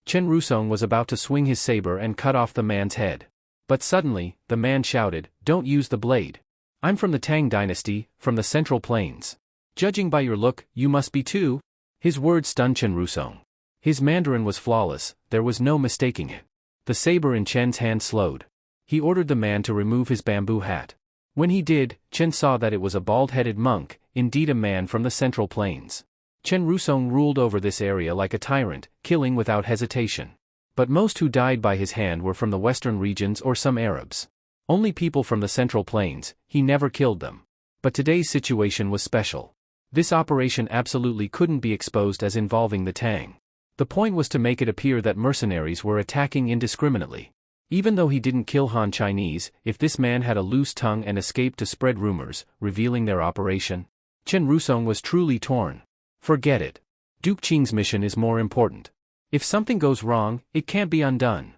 Chen Rusong was about to swing his saber and cut off the man's head. But suddenly, the man shouted, "Don't use the blade. I'm from the Tang dynasty, from the Central Plains. Judging by your look, you must be too." His words stunned Chen Rusong. His Mandarin was flawless, there was no mistaking it. The saber in Chen's hand slowed. He ordered the man to remove his bamboo hat. When he did, Chen saw that it was a bald-headed monk, indeed a man from the Central Plains. Chen Rusong ruled over this area like a tyrant, killing without hesitation. But most who died by his hand were from the western regions or some Arabs. Only people from the Central Plains, he never killed them. But today's situation was special. This operation absolutely couldn't be exposed as involving the Tang. The point was to make it appear that mercenaries were attacking indiscriminately. Even though he didn't kill Han Chinese, if this man had a loose tongue and escaped to spread rumors, revealing their operation, Chen Rusong was truly torn. Forget it. Duke Qing's mission is more important. If something goes wrong, it can't be undone.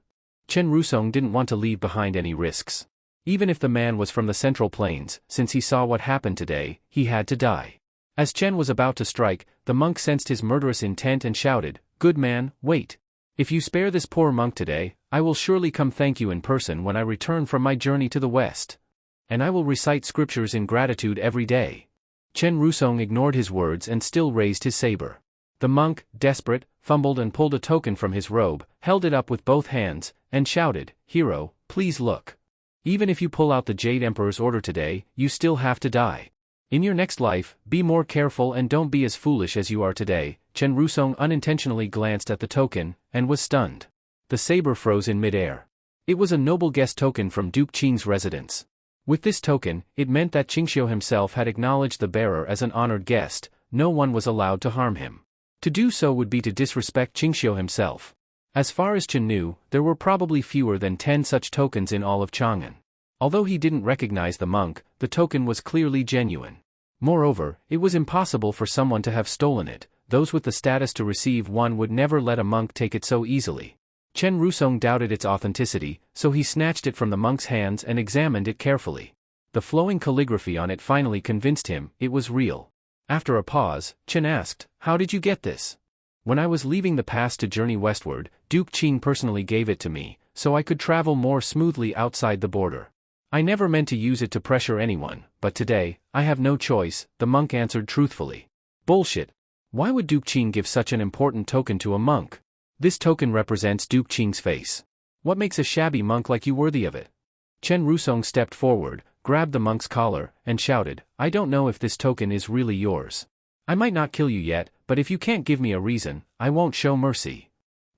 Chen Rusong didn't want to leave behind any risks. Even if the man was from the Central Plains, since he saw what happened today, he had to die. As Chen was about to strike, the monk sensed his murderous intent and shouted, "Good man, wait. If you spare this poor monk today, I will surely come thank you in person when I return from my journey to the west. And I will recite scriptures in gratitude every day." Chen Rusong ignored his words and still raised his saber. The monk, desperate, fumbled and pulled a token from his robe, held it up with both hands, and shouted, "Hero, please look. Even if you pull out the Jade Emperor's order today, you still have to die. In your next life, be more careful and don't be as foolish as you are today." Chen Rusong unintentionally glanced at the token, and was stunned. The saber froze in midair. It was a noble guest token from Duke Qing's residence. With this token, it meant that Qingxiu himself had acknowledged the bearer as an honored guest, no one was allowed to harm him. To do so would be to disrespect Qingxiu himself. As far as Chen knew, there were probably fewer than 10 such tokens in all of Chang'an. Although he didn't recognize the monk, the token was clearly genuine. Moreover, it was impossible for someone to have stolen it. Those with the status to receive one would never let a monk take it so easily. Chen Rusong doubted its authenticity, so he snatched it from the monk's hands and examined it carefully. The flowing calligraphy on it finally convinced him it was real. After a pause, Chen asked, "How did you get this?" "When I was leaving the pass to journey westward, Duke Qing personally gave it to me, so I could travel more smoothly outside the border. I never meant to use it to pressure anyone, but today, I have no choice," the monk answered truthfully. "Bullshit. Why would Duke Qing give such an important token to a monk? This token represents Duke Qing's face. What makes a shabby monk like you worthy of it? Chen Rusong stepped forward, grabbed the monk's collar, and shouted, I don't know if this token is really yours. I might not kill you yet, but if you can't give me a reason, I won't show mercy.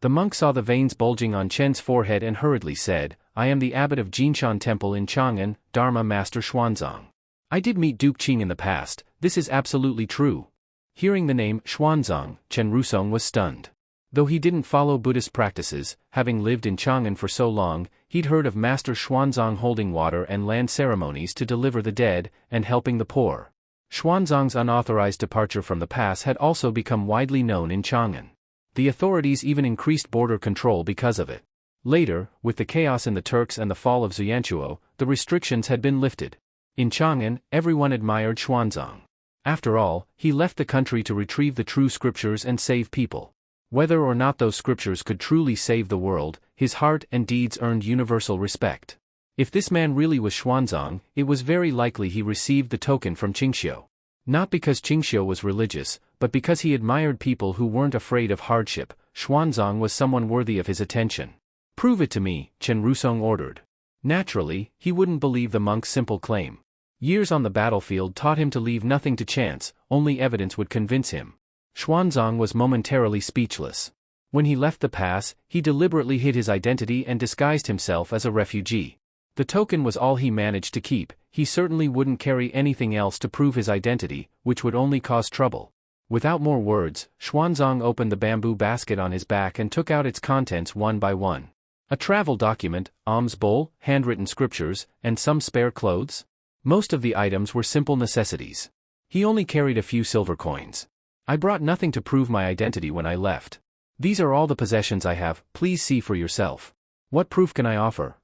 The monk saw the veins bulging on Chen's forehead and hurriedly said, I am the abbot of Jinshan Temple in Chang'an, Dharma Master Xuanzang. I did meet Duke Qing in the past, this is absolutely true. Hearing the name Xuanzang, Chen Rusong was stunned. Though he didn't follow Buddhist practices, having lived in Chang'an for so long, he'd heard of Master Xuanzang holding water and land ceremonies to deliver the dead, and helping the poor. Xuanzang's unauthorized departure from the pass had also become widely known in Chang'an. The authorities even increased border control because of it. Later, with the chaos in the Turks and the fall of Xuanchuo, the restrictions had been lifted. In Chang'an, everyone admired Xuanzang. After all, he left the country to retrieve the true scriptures and save people. Whether or not those scriptures could truly save the world, his heart and deeds earned universal respect. If this man really was Xuanzang, it was very likely he received the token from Qingxiu. Not because Qingxiu was religious, but because he admired people who weren't afraid of hardship. Xuanzang was someone worthy of his attention. Prove it to me, Chen Rusong ordered. Naturally, he wouldn't believe the monk's simple claim. Years on the battlefield taught him to leave nothing to chance, only evidence would convince him. Xuanzang was momentarily speechless. When he left the pass, he deliberately hid his identity and disguised himself as a refugee. The token was all he managed to keep. He certainly wouldn't carry anything else to prove his identity, which would only cause trouble. Without more words, Xuanzang opened the bamboo basket on his back and took out its contents one by one. A travel document, alms bowl, handwritten scriptures, and some spare clothes. Most of the items were simple necessities. He only carried a few silver coins. I brought nothing to prove my identity when I left. These are all the possessions I have, please see for yourself. What proof can I offer?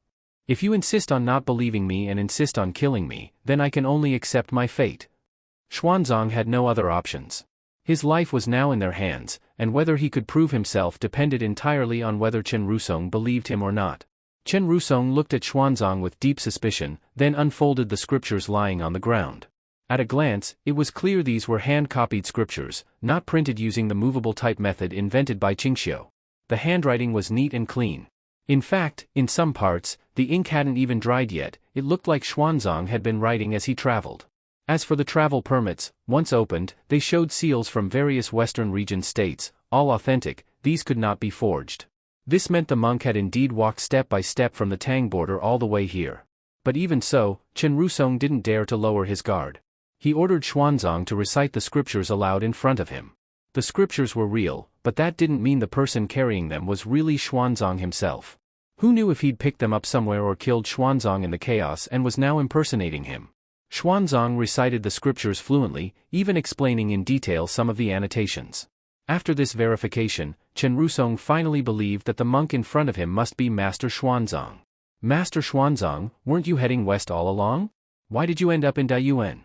If you insist on not believing me and insist on killing me, then I can only accept my fate. Xuanzang had no other options. His life was now in their hands, and whether he could prove himself depended entirely on whether Chen Rusong believed him or not. Chen Rusong looked at Xuanzang with deep suspicion, then unfolded the scriptures lying on the ground. At a glance, it was clear these were hand-copied scriptures, not printed using the movable type method invented by Qingxiu. The handwriting was neat and clean. In fact, in some parts, the ink hadn't even dried yet. It looked like Xuanzang had been writing as he traveled. As for the travel permits, once opened, they showed seals from various Western region states, all authentic. These could not be forged. This meant the monk had indeed walked step by step from the Tang border all the way here. But even so, Chen Rusong didn't dare to lower his guard. He ordered Xuanzang to recite the scriptures aloud in front of him. The scriptures were real, but that didn't mean the person carrying them was really Xuanzang himself. Who knew if he'd picked them up somewhere or killed Xuanzang in the chaos and was now impersonating him? Xuanzang recited the scriptures fluently, even explaining in detail some of the annotations. After this verification, Chen Rusong finally believed that the monk in front of him must be Master Xuanzang. Master Xuanzang, weren't you heading west all along? Why did you end up in Daiyuan?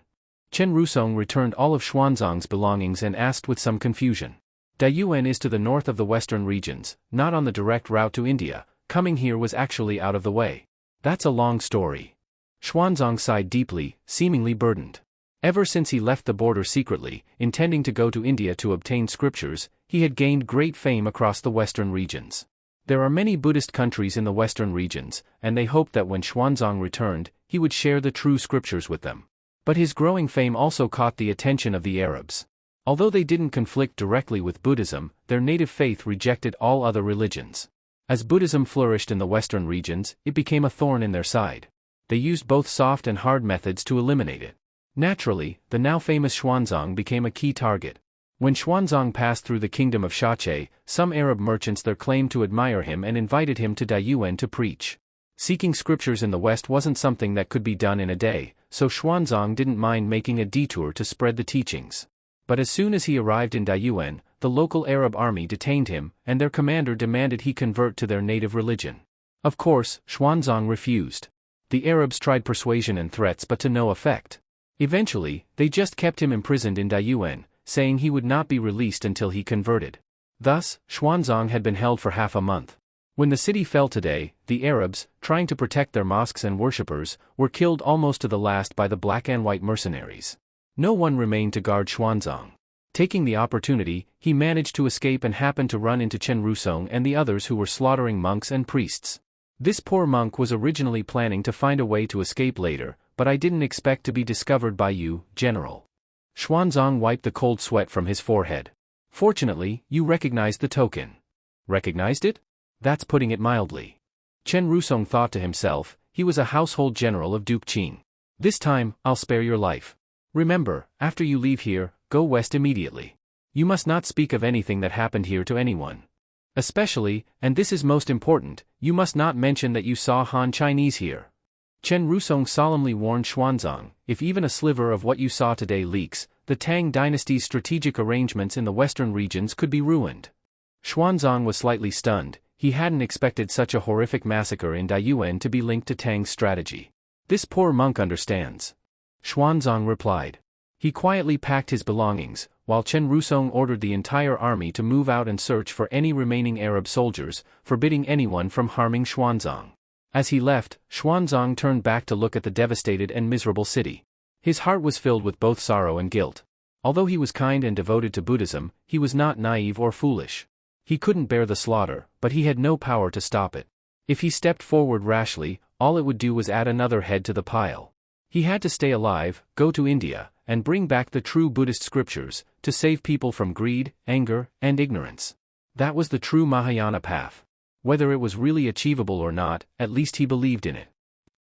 Chen Rusong returned all of Xuanzang's belongings and asked with some confusion. Daiyuan is to the north of the western regions, not on the direct route to India. Coming here was actually out of the way. That's a long story. Xuanzang sighed deeply, seemingly burdened. Ever since he left the border secretly, intending to go to India to obtain scriptures, he had gained great fame across the western regions. There are many Buddhist countries in the western regions, and they hoped that when Xuanzang returned, he would share the true scriptures with them. But his growing fame also caught the attention of the Arabs. Although they didn't conflict directly with Buddhism, their native faith rejected all other religions. As Buddhism flourished in the western regions, it became a thorn in their side. They used both soft and hard methods to eliminate it. Naturally, the now famous Xuanzang became a key target. When Xuanzang passed through the kingdom of Shache, some Arab merchants there claimed to admire him and invited him to Daiyuan to preach. Seeking scriptures in the West wasn't something that could be done in a day, so Xuanzang didn't mind making a detour to spread the teachings. But as soon as he arrived in Daiyuan, the local Arab army detained him, and their commander demanded he convert to their native religion. Of course, Xuanzang refused. The Arabs tried persuasion and threats but to no effect. Eventually, they just kept him imprisoned in Daiyuan, saying he would not be released until he converted. Thus, Xuanzang had been held for half a month. When the city fell today, the Arabs, trying to protect their mosques and worshippers, were killed almost to the last by the black and white mercenaries. No one remained to guard Xuanzang. Taking the opportunity, he managed to escape and happened to run into Chen Rusong and the others who were slaughtering monks and priests. This poor monk was originally planning to find a way to escape later, but I didn't expect to be discovered by you, General. Xuanzang wiped the cold sweat from his forehead. Fortunately, you recognized the token. Recognized it? That's putting it mildly. Chen Rusong thought to himself, he was a household general of Duke Qing. This time, I'll spare your life. Remember, after you leave here, go west immediately. You must not speak of anything that happened here to anyone. Especially, and this is most important, you must not mention that you saw Han Chinese here. Chen Rusong solemnly warned Xuanzang, if even a sliver of what you saw today leaks, the Tang dynasty's strategic arrangements in the western regions could be ruined. Xuanzang was slightly stunned. He hadn't expected such a horrific massacre in Daiyuan to be linked to Tang's strategy. This poor monk understands. Xuanzang replied. He quietly packed his belongings, while Chen Rusong ordered the entire army to move out and search for any remaining Arab soldiers, forbidding anyone from harming Xuanzang. As he left, Xuanzang turned back to look at the devastated and miserable city. His heart was filled with both sorrow and guilt. Although he was kind and devoted to Buddhism, he was not naive or foolish. He couldn't bear the slaughter, but he had no power to stop it. If he stepped forward rashly, all it would do was add another head to the pile. He had to stay alive, go to India, and bring back the true Buddhist scriptures, to save people from greed, anger, and ignorance. That was the true Mahayana path. Whether it was really achievable or not, at least he believed in it.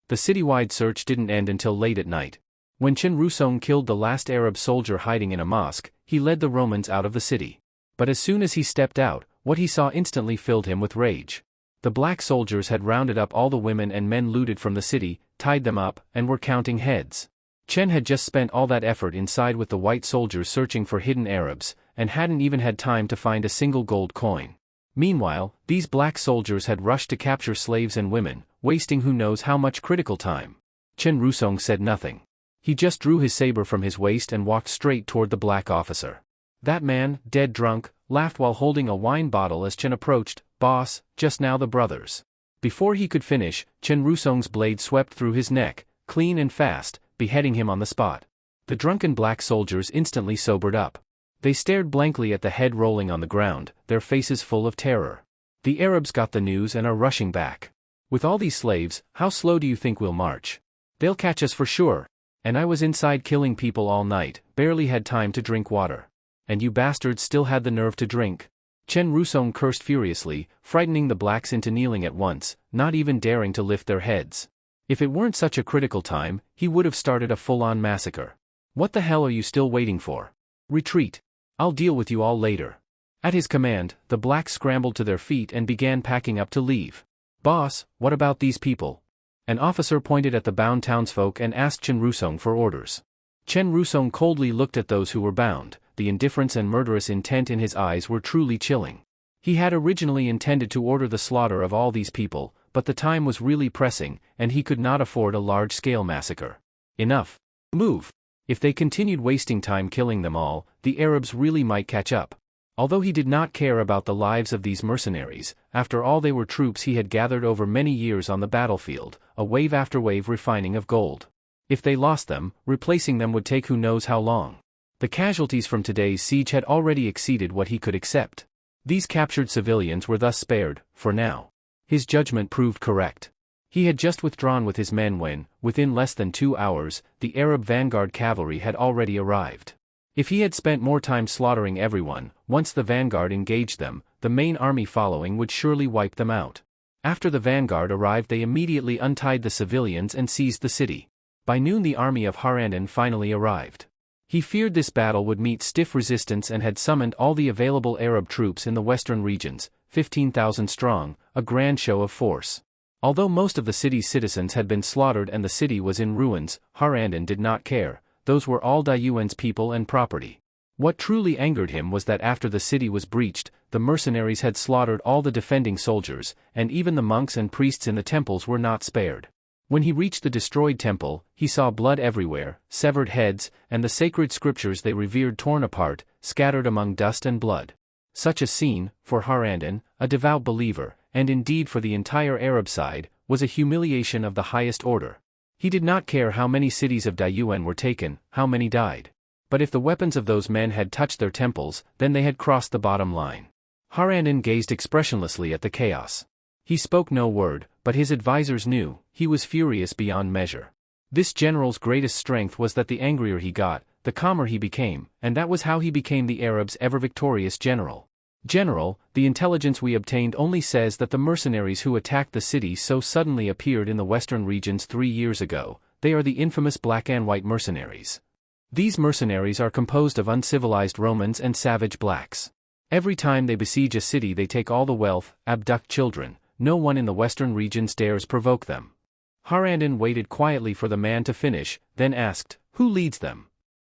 The citywide search didn't end until late at night. When Chen Rusong killed the last Arab soldier hiding in a mosque, he led the Romans out of the city. But as soon as he stepped out, what he saw instantly filled him with rage. The black soldiers had rounded up all the women and men looted from the city, tied them up, and were counting heads. Chen had just spent all that effort inside with the white soldiers searching for hidden Arabs, and hadn't even had time to find a single gold coin. Meanwhile, these black soldiers had rushed to capture slaves and women, wasting who knows how much critical time. Chen Rusong said nothing. He just drew his saber from his waist and walked straight toward the black officer. That man, dead drunk, laughed while holding a wine bottle as Chen approached. "Boss, just now the brothers." Before he could finish, Chen Rusong's blade swept through his neck, clean and fast, beheading him on the spot. The drunken black soldiers instantly sobered up. They stared blankly at the head rolling on the ground, their faces full of terror. The Arabs got the news and are rushing back. With all these slaves, how slow do you think we'll march? They'll catch us for sure. And I was inside killing people all night, barely had time to drink water. And you bastards still had the nerve to drink? Chen Rusong cursed furiously, frightening the blacks into kneeling at once, not even daring to lift their heads. If it weren't such a critical time, he would have started a full-on massacre. What the hell are you still waiting for? Retreat. I'll deal with you all later. At his command, the blacks scrambled to their feet and began packing up to leave. Boss, what about these people? An officer pointed at the bound townsfolk and asked Chen Rusong for orders. Chen Rusong coldly looked at those who were bound. The indifference and murderous intent in his eyes were truly chilling. He had originally intended to order the slaughter of all these people, but the time was really pressing, and he could not afford a large-scale massacre. Enough. Move. If they continued wasting time killing them all, the Arabs really might catch up. Although he did not care about the lives of these mercenaries, after all they were troops he had gathered over many years on the battlefield, a wave after wave refining of gold. If they lost them, replacing them would take who knows how long. The casualties from today's siege had already exceeded what he could accept. These captured civilians were thus spared, for now. His judgment proved correct. He had just withdrawn with his men when, within less than 2 hours, the Arab vanguard cavalry had already arrived. If he had spent more time slaughtering everyone, once the vanguard engaged them, the main army following would surely wipe them out. After the vanguard arrived they immediately untied the civilians and seized the city. By noon the army of Harandon finally arrived. He feared this battle would meet stiff resistance and had summoned all the available Arab troops in the western regions, 15,000 strong, a grand show of force. Although most of the city's citizens had been slaughtered and the city was in ruins, Harandon did not care. Those were all Daiyuan's people and property. What truly angered him was that after the city was breached, the mercenaries had slaughtered all the defending soldiers, and even the monks and priests in the temples were not spared. When he reached the destroyed temple, he saw blood everywhere, severed heads, and the sacred scriptures they revered torn apart, scattered among dust and blood. Such a scene, for Harandon, a devout believer, and indeed for the entire Arab side, was a humiliation of the highest order. He did not care how many cities of Daiyuan were taken, how many died. But if the weapons of those men had touched their temples, then they had crossed the bottom line. Harandon gazed expressionlessly at the chaos. He spoke no word, but his advisors knew, he was furious beyond measure. This general's greatest strength was that the angrier he got, the calmer he became, and that was how he became the Arabs' ever-victorious general. General, the intelligence we obtained only says that the mercenaries who attacked the city so suddenly appeared in the western regions 3 years ago. They are the infamous black and white mercenaries. These mercenaries are composed of uncivilized Romans and savage blacks. Every time they besiege a city they take all the wealth, abduct children. No one in the western regions dares provoke them. Harandin waited quietly for the man to finish, then asked, "Who leads them?"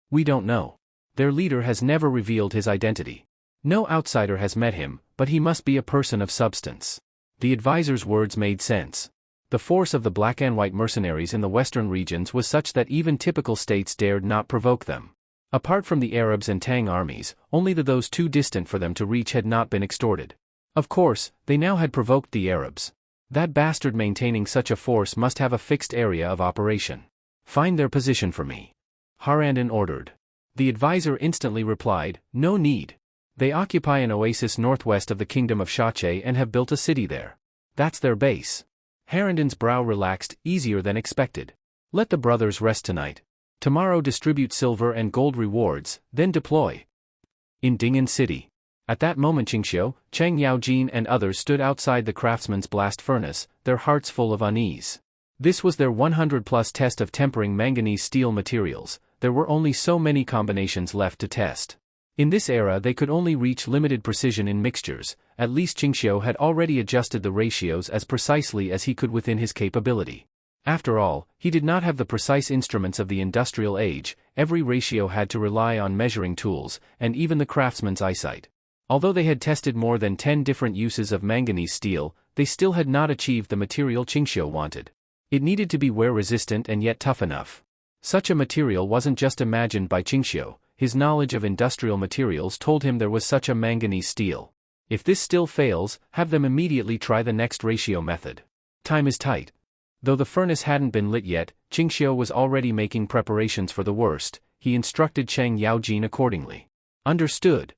"We don't know. Their leader has never revealed his identity. No outsider has met him, but he must be a person of substance." The advisor's words made sense. The force of the black and white mercenaries in the western regions was such that even typical states dared not provoke them. Apart from the Arabs and Tang armies, only those too distant for them to reach had not been extorted. Of course, they now had provoked the Arabs. That bastard maintaining such a force must have a fixed area of operation. "Find their position for me," Harandin ordered. The advisor instantly replied, "No need. They occupy an oasis northwest of the kingdom of Shache and have built a city there. That's their base." Harandin's brow relaxed, easier than expected. "Let the brothers rest tonight. Tomorrow distribute silver and gold rewards, then deploy." In Ding'an City. At that moment Qingxiu, Cheng Yaojin and others stood outside the craftsman's blast furnace, their hearts full of unease. This was their 100-plus test of tempering manganese steel materials. There were only so many combinations left to test. In this era they could only reach limited precision in mixtures. At least Qingxiu had already adjusted the ratios as precisely as he could within his capability. After all, he did not have the precise instruments of the industrial age. Every ratio had to rely on measuring tools, and even the craftsman's eyesight. Although they had tested more than 10 different uses of manganese steel, they still had not achieved the material Qingxiu wanted. It needed to be wear-resistant and yet tough enough. Such a material wasn't just imagined by Qingxiu. His knowledge of industrial materials told him there was such a manganese steel. If this still fails, have them immediately try the next ratio method. Time is tight. Though the furnace hadn't been lit yet, Qingxiu was already making preparations for the worst. He instructed Cheng Yaojin accordingly. "Understood."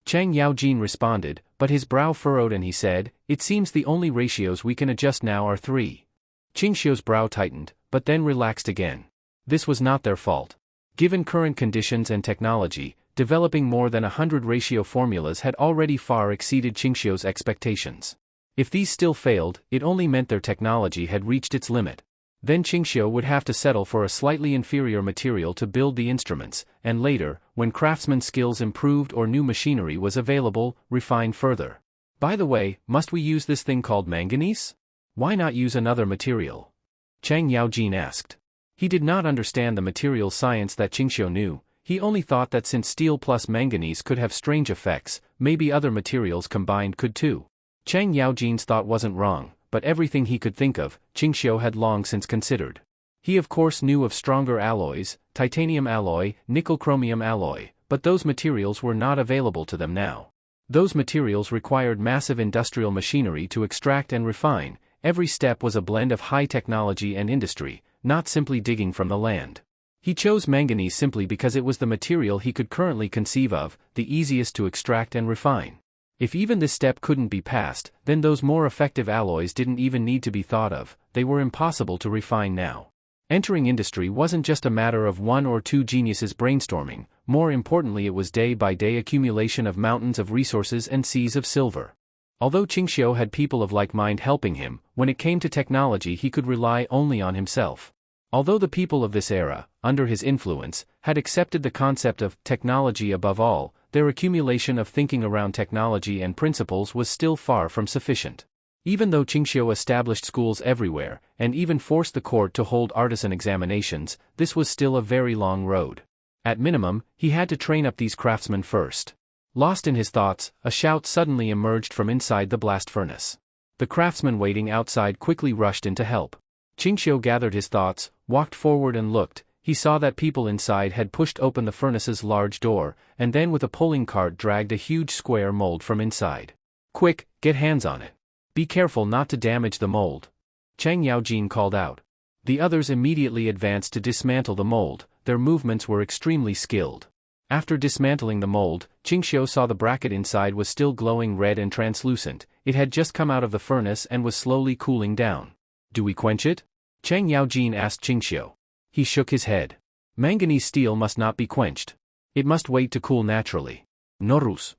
Cheng Yaojin responded, but his brow furrowed and he said, "It seems the only ratios we can adjust now are 3. Qingxiu's brow tightened, but then relaxed again. This was not their fault. Given current conditions and technology, developing more than 100 ratio formulas had already far exceeded Qingxiu's expectations. If these still failed, it only meant their technology had reached its limit. Then Qingxiu would have to settle for a slightly inferior material to build the instruments, and later, when craftsman skills improved or new machinery was available, refine further. "By the way, must we use this thing called manganese? Why not use another material?" Cheng Yaojin asked. He did not understand the material science that Qingxiu knew. He only thought that since steel plus manganese could have strange effects, maybe other materials combined could too. Cheng Yaojin's thought wasn't wrong, but everything he could think of, Qingxiu had long since considered. He of course knew of stronger alloys, titanium alloy, nickel-chromium alloy, but those materials were not available to them now. Those materials required massive industrial machinery to extract and refine. Every step was a blend of high technology and industry, not simply digging from the land. He chose manganese simply because it was the material he could currently conceive of, the easiest to extract and refine. If even this step couldn't be passed, then those more effective alloys didn't even need to be thought of. They were impossible to refine now. Entering industry wasn't just a matter of 1 or 2 geniuses brainstorming. More importantly, it was day-by-day accumulation of mountains of resources and seas of silver. Although Qingxiu had people of like mind helping him, when it came to technology he could rely only on himself. Although the people of this era, under his influence, had accepted the concept of technology above all, their accumulation of thinking around technology and principles was still far from sufficient. Even though Qingxiu established schools everywhere, and even forced the court to hold artisan examinations, this was still a very long road. At minimum, he had to train up these craftsmen first. Lost in his thoughts, a shout suddenly emerged from inside the blast furnace. The craftsman waiting outside quickly rushed in to help. Qingxiu gathered his thoughts, walked forward and looked. He saw that people inside had pushed open the furnace's large door, and then with a pulling cart dragged a huge square mold from inside. "Quick, get hands on it. Be careful not to damage the mold," Cheng Yaojin called out. The others immediately advanced to dismantle the mold. Their movements were extremely skilled. After dismantling the mold, Qingxiu saw the bracket inside was still glowing red and translucent. It had just come out of the furnace and was slowly cooling down. Do we quench it? Chang Yaojin asked Qingxiu. He shook his head. Manganese steel must not be quenched. It must wait to cool naturally. Norus.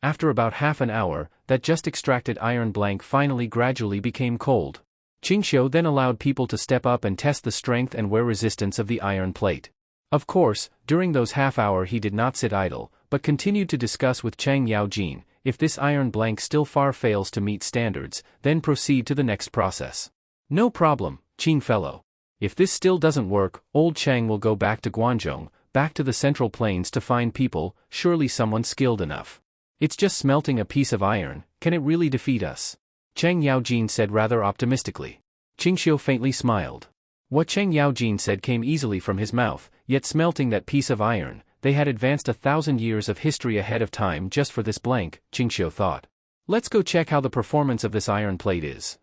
After about half an hour, that just extracted iron blank finally gradually became cold. Qingxiu then allowed people to step up and test the strength and wear resistance of the iron plate. Of course, during those half-hour he did not sit idle, but continued to discuss with Chang Yaojin. If this iron blank still far fails to meet standards, then proceed to the next process. No problem, Qing fellow. If this still doesn't work, old Chang will go back to Guangzhou, back to the Central Plains to find people, surely someone skilled enough. It's just smelting a piece of iron, can it really defeat us? Chang Yaojin said rather optimistically. Qingxiu faintly smiled. What Chang Yaojin said came easily from his mouth, yet smelting that piece of iron, they had advanced 1,000 years of history ahead of time just for this blank, Qingxiu thought. Let's go check how the performance of this iron plate is.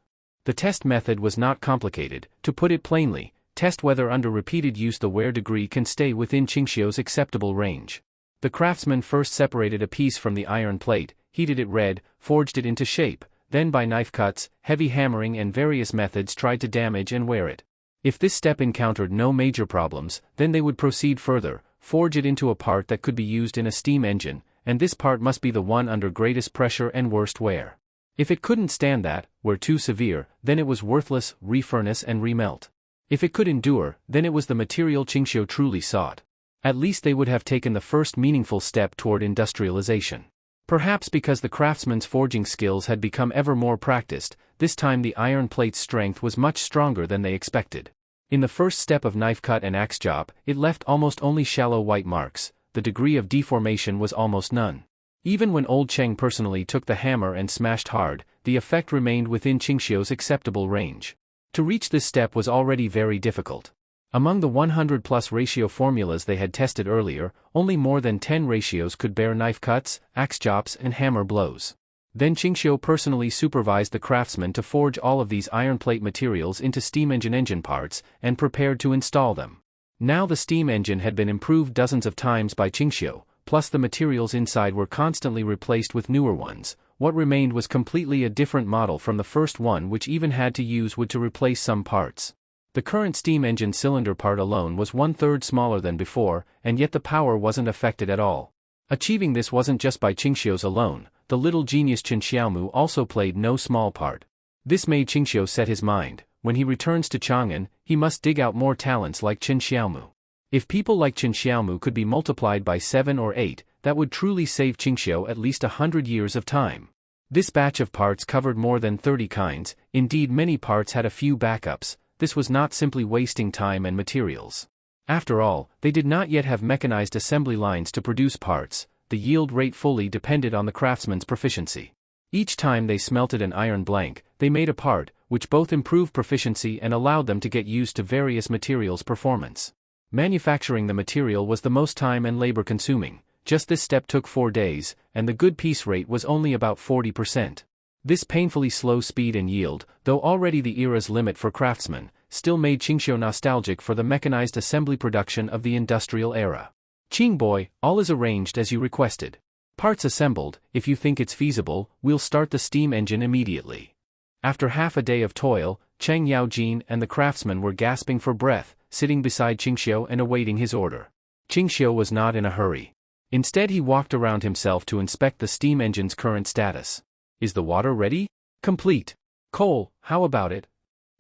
The test method was not complicated, to put it plainly, test whether under repeated use the wear degree can stay within Qingxiu's acceptable range. The craftsman first separated a piece from the iron plate, heated it red, forged it into shape, then by knife cuts, heavy hammering and various methods tried to damage and wear it. If this step encountered no major problems, then they would proceed further, forge it into a part that could be used in a steam engine, and this part must be the one under greatest pressure and worst wear. If it couldn't stand that, wear too severe, then it was worthless, refurnace and remelt. If it could endure, then it was the material Qingxiu truly sought. At least they would have taken the first meaningful step toward industrialization. Perhaps because the craftsman's forging skills had become ever more practiced, this time the iron plate's strength was much stronger than they expected. In the first step of knife cut and axe chop, it left almost only shallow white marks, the degree of deformation was almost none. Even when old Cheng personally took the hammer and smashed hard, the effect remained within Qingxiu's acceptable range. To reach this step was already very difficult. Among the 100+ ratio formulas they had tested earlier, only more than 10 ratios could bear knife cuts, axe chops and hammer blows. Then Qingxiu personally supervised the craftsmen to forge all of these iron plate materials into steam engine parts, and prepared to install them. Now the steam engine had been improved dozens of times by Qingxiu, plus the materials inside were constantly replaced with newer ones. What remained was completely a different model from the first one, which even had to use wood to replace some parts. The current steam engine cylinder part alone was 1/3 smaller than before, and yet the power wasn't affected at all. Achieving this wasn't just by Qingxiu's alone, the little genius Qin Xiaomu also played no small part. This made Qingxiu set his mind, when he returns to Chang'an, he must dig out more talents like Qin Xiaomu. If people like Qin Xiaomu could be multiplied by 7 or 8, that would truly save Qingxiu at least 100 years of time. This batch of parts covered more than 30 kinds, indeed many parts had a few backups. This was not simply wasting time and materials. After all, they did not yet have mechanized assembly lines to produce parts, the yield rate fully depended on the craftsman's proficiency. Each time they smelted an iron blank, they made a part, which both improved proficiency and allowed them to get used to various materials' performance. Manufacturing the material was the most time and labor consuming, just this step took 4 days, and the good piece rate was only about 40%. This painfully slow speed and yield, though already the era's limit for craftsmen, still made Qingxiu nostalgic for the mechanized assembly production of the industrial era. Qing boy, all is arranged as you requested. Parts assembled, if you think it's feasible, we'll start the steam engine immediately. After half a day of toil, Cheng Yaojin and the craftsman were gasping for breath, sitting beside Qingxiu and awaiting his order. Qingxiu was not in a hurry. Instead he walked around himself to inspect the steam engine's current status. Is the water ready? Complete. Coal, how about it?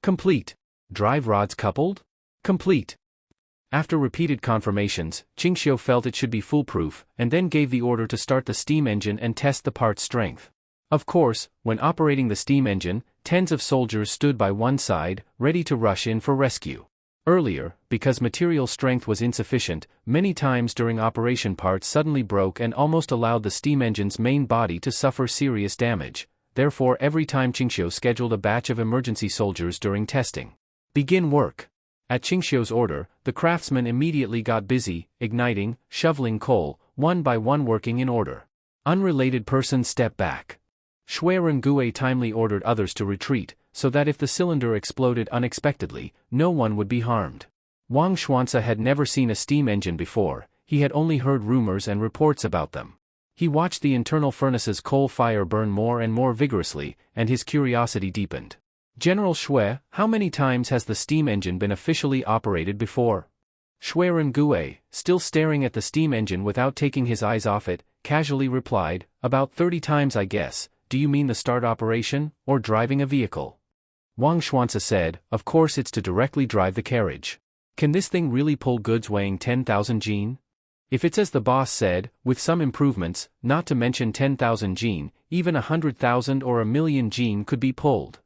Complete. Drive rods coupled? Complete. After repeated confirmations, Qingxiu felt it should be foolproof, and then gave the order to start the steam engine and test the part's strength. Of course, when operating the steam engine, tens of soldiers stood by one side, ready to rush in for rescue. Earlier, because material strength was insufficient, many times during operation parts suddenly broke and almost allowed the steam engine's main body to suffer serious damage. Therefore every time Qingxiu scheduled a batch of emergency soldiers during testing. Begin work. At Qingxiu's order, the craftsmen immediately got busy, igniting, shoveling coal, one by one working in order. Unrelated persons step back. Shui Rengue timely ordered others to retreat, so that if the cylinder exploded unexpectedly, no one would be harmed. Wang Xuanzi had never seen a steam engine before, he had only heard rumors and reports about them. He watched the internal furnace's coal fire burn more and more vigorously, and his curiosity deepened. General Shui, how many times has the steam engine been officially operated before? Shui Ren-gue, still staring at the steam engine without taking his eyes off it, casually replied, about 30 times I guess. Do you mean the start operation, or driving a vehicle? Wang Xuanzi said, of course it's to directly drive the carriage. Can this thing really pull goods weighing 10,000 jin? If it's as the boss said, with some improvements, not to mention 10,000 jin, even 100,000 or 1,000,000 jin could be pulled.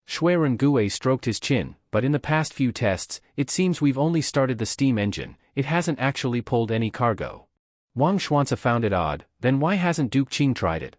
Shui Ren-gue stroked his chin, but in the past few tests, it seems we've only started the steam engine, it hasn't actually pulled any cargo. Wang Xuanzi found it odd, then why hasn't Duke Qing tried it?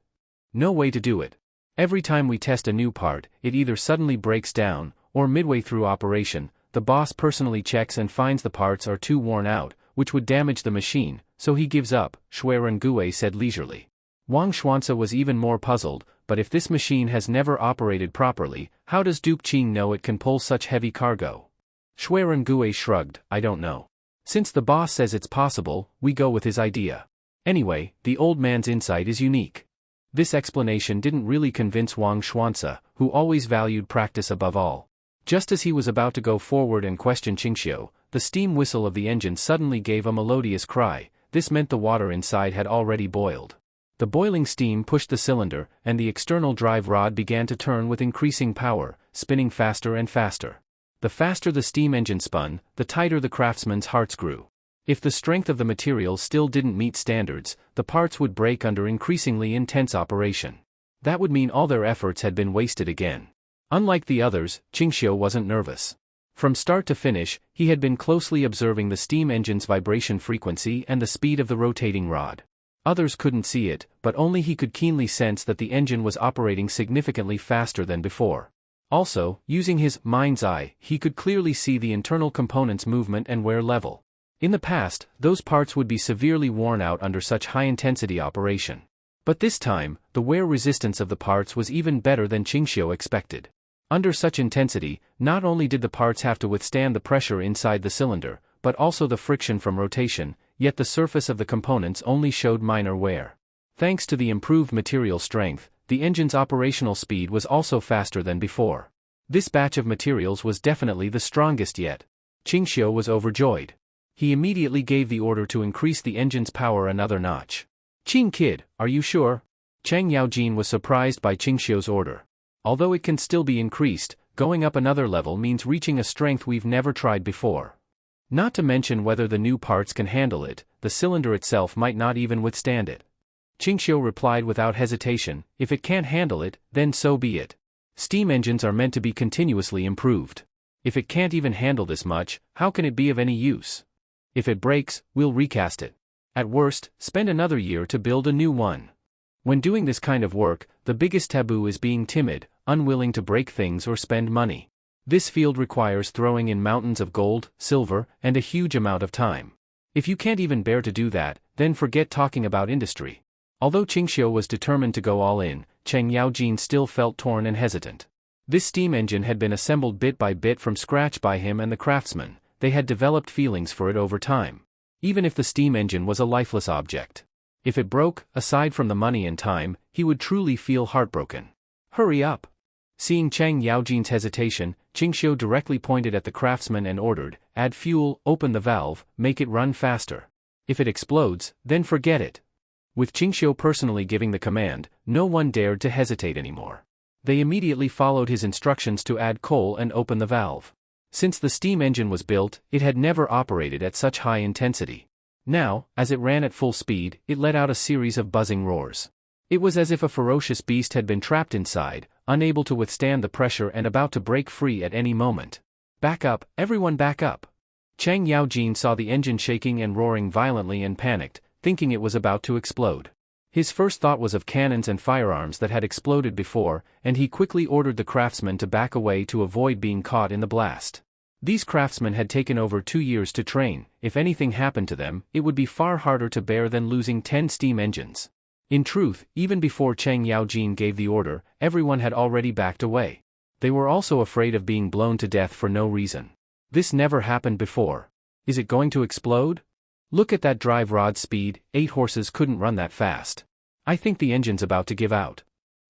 No way to do it. Every time we test a new part, it either suddenly breaks down, or midway through operation, the boss personally checks and finds the parts are too worn out, which would damage the machine, so he gives up, Shui Ren-gue said leisurely. Wang Xuanzi was even more puzzled, but if this machine has never operated properly, how does Duke Qing know it can pull such heavy cargo? Shui Ren-gue shrugged, I don't know. Since the boss says it's possible, we go with his idea. Anyway, the old man's insight is unique. This explanation didn't really convince Wang Xuanzi, who always valued practice above all. Just as he was about to go forward and question Qingxiu, the steam whistle of the engine suddenly gave a melodious cry. This meant the water inside had already boiled. The boiling steam pushed the cylinder, and the external drive rod began to turn with increasing power, spinning faster and faster. The faster the steam engine spun, the tighter the craftsman's hearts grew. If the strength of the material still didn't meet standards, the parts would break under increasingly intense operation. That would mean all their efforts had been wasted again. Unlike the others, Qingxiu wasn't nervous. From start to finish, he had been closely observing the steam engine's vibration frequency and the speed of the rotating rod. Others couldn't see it, but only he could keenly sense that the engine was operating significantly faster than before. Also, using his mind's eye, he could clearly see the internal components' movement and wear level. In the past, those parts would be severely worn out under such high-intensity operation. But this time, the wear resistance of the parts was even better than Qingxiu expected. Under such intensity, not only did the parts have to withstand the pressure inside the cylinder, but also the friction from rotation, yet the surface of the components only showed minor wear. Thanks to the improved material strength, the engine's operational speed was also faster than before. This batch of materials was definitely the strongest yet. Qingxiu was overjoyed. He immediately gave the order to increase the engine's power another notch. Qing kid, are you sure? Chang Yaojin was surprised by Qingxiu's order. Although it can still be increased, going up another level means reaching a strength we've never tried before. Not to mention whether the new parts can handle it, the cylinder itself might not even withstand it. Qingxiu replied without hesitation, if it can't handle it, then so be it. Steam engines are meant to be continuously improved. If it can't even handle this much, how can it be of any use? If it breaks, we'll recast it. At worst, spend another year to build a new one. When doing this kind of work, the biggest taboo is being timid, unwilling to break things or spend money. This field requires throwing in mountains of gold, silver, and a huge amount of time. If you can't even bear to do that, then forget talking about industry. Although Qingxiu was determined to go all in, Chang Yaojin still felt torn and hesitant. This steam engine had been assembled bit by bit from scratch by him and the craftsman. They had developed feelings for it over time. Even if the steam engine was a lifeless object. If it broke, aside from the money and time, he would truly feel heartbroken. Hurry up! Seeing Chang Yaojin's hesitation, Qingxiu directly pointed at the craftsman and ordered, add fuel, open the valve, make it run faster. If it explodes, then forget it. With Qingxiu personally giving the command, no one dared to hesitate anymore. They immediately followed his instructions to add coal and open the valve. Since the steam engine was built, it had never operated at such high intensity. Now, as it ran at full speed, it let out a series of buzzing roars. It was as if a ferocious beast had been trapped inside, unable to withstand the pressure and about to break free at any moment. Back up, everyone back up! Chang Yaojin saw the engine shaking and roaring violently and panicked, thinking it was about to explode. His first thought was of cannons and firearms that had exploded before, and he quickly ordered the craftsmen to back away to avoid being caught in the blast. These craftsmen had taken over 2 years to train. If anything happened to them, it would be far harder to bear than losing 10 steam engines. In truth, even before Chang Yaojin gave the order, everyone had already backed away. They were also afraid of being blown to death for no reason. This never happened before. Is it going to explode? Look at that drive rod speed, 8 horses couldn't run that fast. I think the engine's about to give out.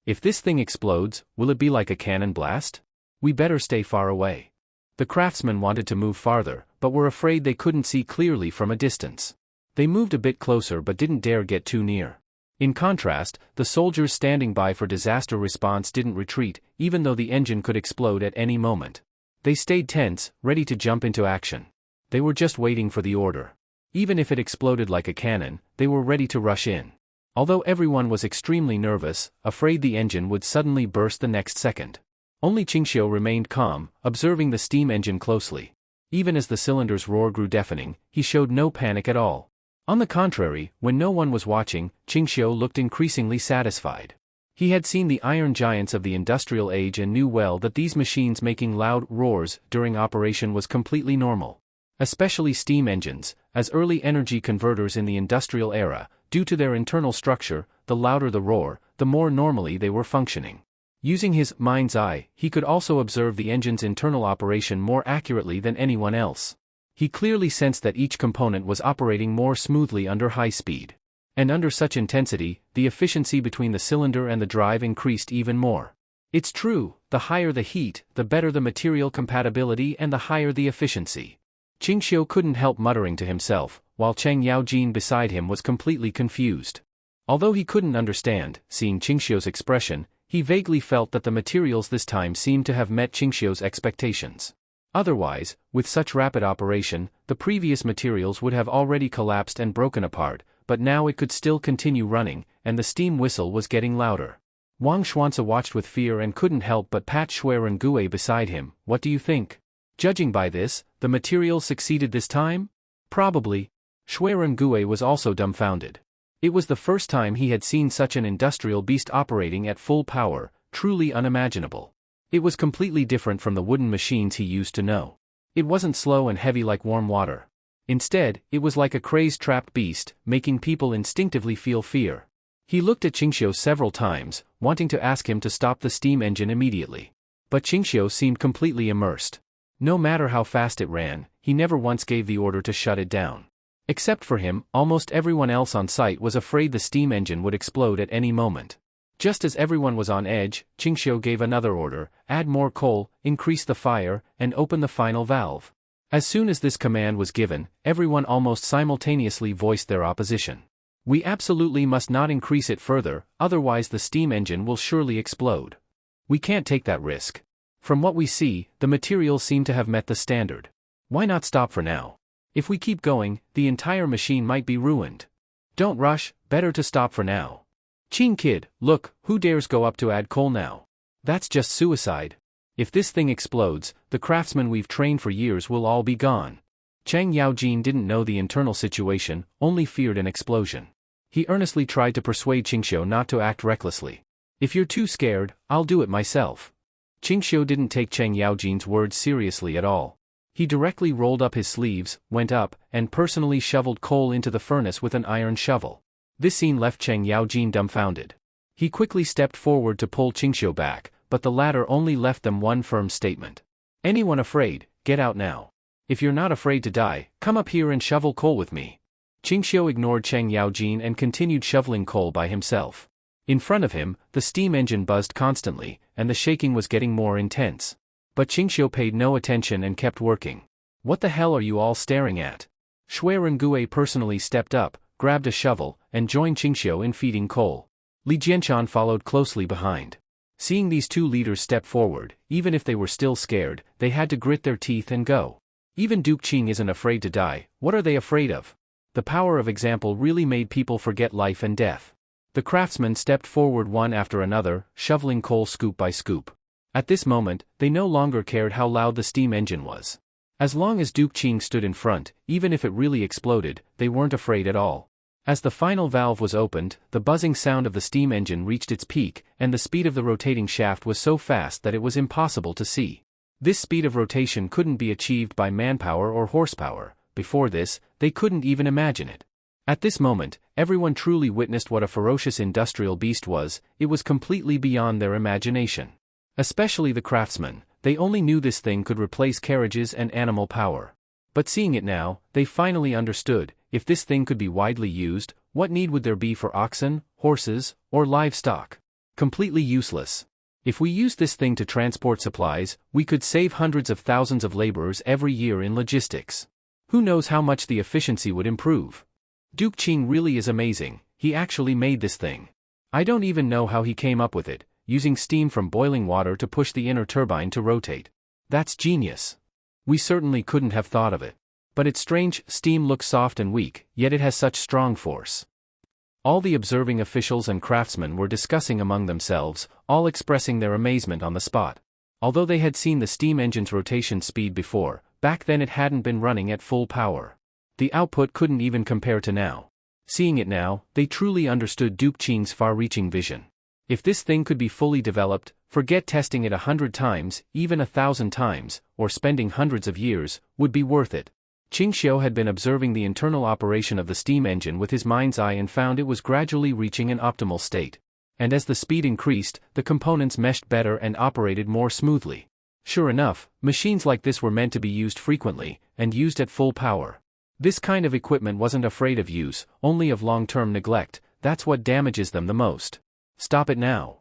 If this thing explodes, will it be like a cannon blast? We better stay far away. The craftsmen wanted to move farther, but were afraid they couldn't see clearly from a distance. They moved a bit closer but didn't dare get too near. In contrast, the soldiers standing by for disaster response didn't retreat, even though the engine could explode at any moment. They stayed tense, ready to jump into action. They were just waiting for the order. Even if it exploded like a cannon, they were ready to rush in. Although everyone was extremely nervous, afraid the engine would suddenly burst the next second. Only Qingxiu remained calm, observing the steam engine closely. Even as the cylinder's roar grew deafening, he showed no panic at all. On the contrary, when no one was watching, Qingxiu looked increasingly satisfied. He had seen the iron giants of the industrial age and knew well that these machines making loud roars during operation was completely normal. Especially steam engines, as early energy converters in the industrial era, due to their internal structure, the louder the roar, the more normally they were functioning. Using his mind's eye, he could also observe the engine's internal operation more accurately than anyone else. He clearly sensed that each component was operating more smoothly under high speed. And under such intensity, the efficiency between the cylinder and the drive increased even more. It's true, the higher the heat, the better the material compatibility and the higher the efficiency. Qingxiu couldn't help muttering to himself, while Cheng Yaojin beside him was completely confused. Although he couldn't understand, seeing Qingxiu's expression, he vaguely felt that the materials this time seemed to have met Qingxiu's expectations. Otherwise, with such rapid operation, the previous materials would have already collapsed and broken apart, but now it could still continue running, and the steam whistle was getting louder. Wang Xuanzi watched with fear and couldn't help but pat Shui Rengue beside him. What do you think? Judging by this, the materials succeeded this time? Probably. Shui Rengue was also dumbfounded. It was the first time he had seen such an industrial beast operating at full power, truly unimaginable. It was completely different from the wooden machines he used to know. It wasn't slow and heavy like warm water. Instead, it was like a crazed trapped beast, making people instinctively feel fear. He looked at Qingxiu several times, wanting to ask him to stop the steam engine immediately. But Qingxiu seemed completely immersed. No matter how fast it ran, he never once gave the order to shut it down. Except for him, almost everyone else on site was afraid the steam engine would explode at any moment. Just as everyone was on edge, Qingxiu gave another order: add more coal, increase the fire, and open the final valve. As soon as this command was given, everyone almost simultaneously voiced their opposition. We absolutely must not increase it further, otherwise the steam engine will surely explode. We can't take that risk. From what we see, the materials seem to have met the standard. Why not stop for now? If we keep going, the entire machine might be ruined. Don't rush, better to stop for now. Qing kid, look, who dares go up to add coal now? That's just suicide. If this thing explodes, the craftsmen we've trained for years will all be gone. Cheng Yaojin didn't know the internal situation, only feared an explosion. He earnestly tried to persuade Qingxiu not to act recklessly. If you're too scared, I'll do it myself. Qingxiu didn't take Cheng Yaojin's words seriously at all. He directly rolled up his sleeves, went up, and personally shoveled coal into the furnace with an iron shovel. This scene left Cheng Yaojin dumbfounded. He quickly stepped forward to pull Qingxiu back, but the latter only left them one firm statement. Anyone afraid, get out now. If you're not afraid to die, come up here and shovel coal with me. Qingxiu ignored Cheng Yaojin and continued shoveling coal by himself. In front of him, the steam engine buzzed constantly, and the shaking was getting more intense. But Qingxiu paid no attention and kept working. What the hell are you all staring at? Shui Rengue personally stepped up, grabbed a shovel, and joined Qingxiu in feeding coal. Li Jianshan followed closely behind. Seeing these two leaders step forward, even if they were still scared, they had to grit their teeth and go. Even Duke Qing isn't afraid to die, what are they afraid of? The power of example really made people forget life and death. The craftsmen stepped forward one after another, shoveling coal scoop by scoop. At this moment, they no longer cared how loud the steam engine was. As long as Duke Qing stood in front, even if it really exploded, they weren't afraid at all. As the final valve was opened, the buzzing sound of the steam engine reached its peak, and the speed of the rotating shaft was so fast that it was impossible to see. This speed of rotation couldn't be achieved by manpower or horsepower. Before this, they couldn't even imagine it. At this moment, everyone truly witnessed what a ferocious industrial beast was. It was completely beyond their imagination. Especially the craftsmen, they only knew this thing could replace carriages and animal power. But seeing it now, they finally understood, if this thing could be widely used, what need would there be for oxen, horses, or livestock? Completely useless. If we used this thing to transport supplies, we could save hundreds of thousands of laborers every year in logistics. Who knows how much the efficiency would improve? Duke Qing really is amazing, he actually made this thing. I don't even know how he came up with it, using steam from boiling water to push the inner turbine to rotate. That's genius. We certainly couldn't have thought of it. But it's strange, steam looks soft and weak, yet it has such strong force. All the observing officials and craftsmen were discussing among themselves, all expressing their amazement on the spot. Although they had seen the steam engine's rotation speed before, back then it hadn't been running at full power. The output couldn't even compare to now. Seeing it now, they truly understood Duke Qing's far-reaching vision. If this thing could be fully developed, forget testing it 100 times, even 1,000 times, or spending hundreds of years, would be worth it. Qingxiu had been observing the internal operation of the steam engine with his mind's eye and found it was gradually reaching an optimal state. And as the speed increased, the components meshed better and operated more smoothly. Sure enough, machines like this were meant to be used frequently, and used at full power. This kind of equipment wasn't afraid of use, only of long-term neglect. That's what damages them the most. Stop it now.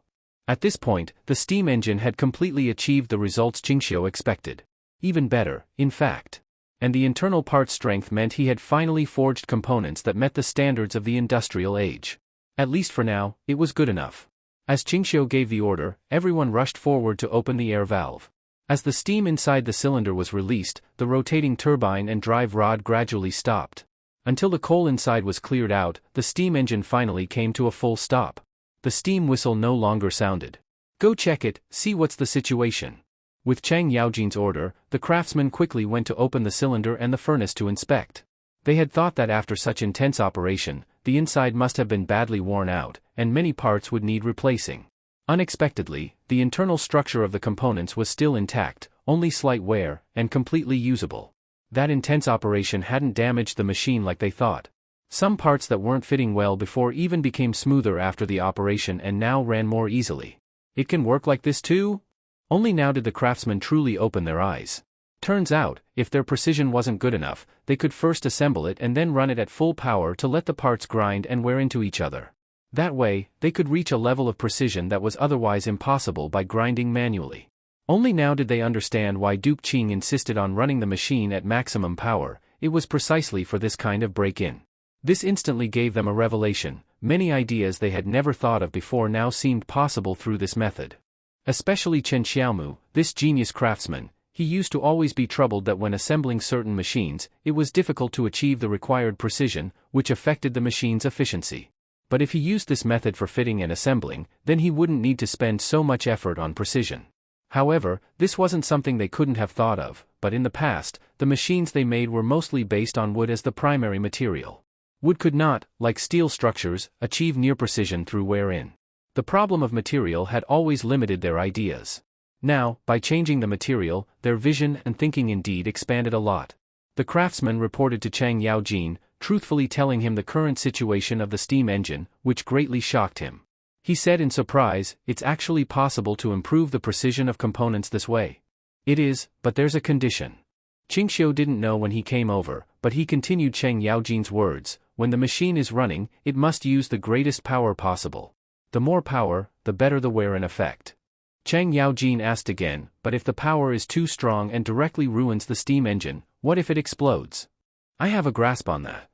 At this point, the steam engine had completely achieved the results Qingxiu expected. Even better, in fact. And the internal part strength meant he had finally forged components that met the standards of the industrial age. At least for now, it was good enough. As Qingxiu gave the order, everyone rushed forward to open the air valve. As the steam inside the cylinder was released, the rotating turbine and drive rod gradually stopped. Until the coal inside was cleared out, the steam engine finally came to a full stop. The steam whistle no longer sounded. Go check it, see what's the situation. With Chang Yaojin's order, the craftsmen quickly went to open the cylinder and the furnace to inspect. They had thought that after such intense operation, the inside must have been badly worn out, and many parts would need replacing. Unexpectedly, the internal structure of the components was still intact, only slight wear, and completely usable. That intense operation hadn't damaged the machine like they thought. Some parts that weren't fitting well before even became smoother after the operation and now ran more easily. It can work like this too? Only now did the craftsmen truly open their eyes. Turns out, if their precision wasn't good enough, they could first assemble it and then run it at full power to let the parts grind and wear into each other. That way, they could reach a level of precision that was otherwise impossible by grinding manually. Only now did they understand why Duke Qing insisted on running the machine at maximum power. It was precisely for this kind of break-in. This instantly gave them a revelation. Many ideas they had never thought of before now seemed possible through this method. Especially Chen Xiaomu, this genius craftsman, he used to always be troubled that when assembling certain machines, it was difficult to achieve the required precision, which affected the machine's efficiency. But if he used this method for fitting and assembling, then he wouldn't need to spend so much effort on precision. However, this wasn't something they couldn't have thought of, but in the past, the machines they made were mostly based on wood as the primary material. Wood could not, like steel structures, achieve near precision through wear-in. The problem of material had always limited their ideas. Now, by changing the material, their vision and thinking indeed expanded a lot. The craftsman reported to Chang Yaojin, truthfully telling him the current situation of the steam engine, which greatly shocked him. He said in surprise, "It's actually possible to improve the precision of components this way." "It is, but there's a condition." Qingxiu didn't know when he came over, but he continued Chang Yaojin's words, "When the machine is running, it must use the greatest power possible. The more power, the better the wear-in effect." Chang Yaojin asked again, "But if the power is too strong and directly ruins the steam engine, what if it explodes?" "I have a grasp on that."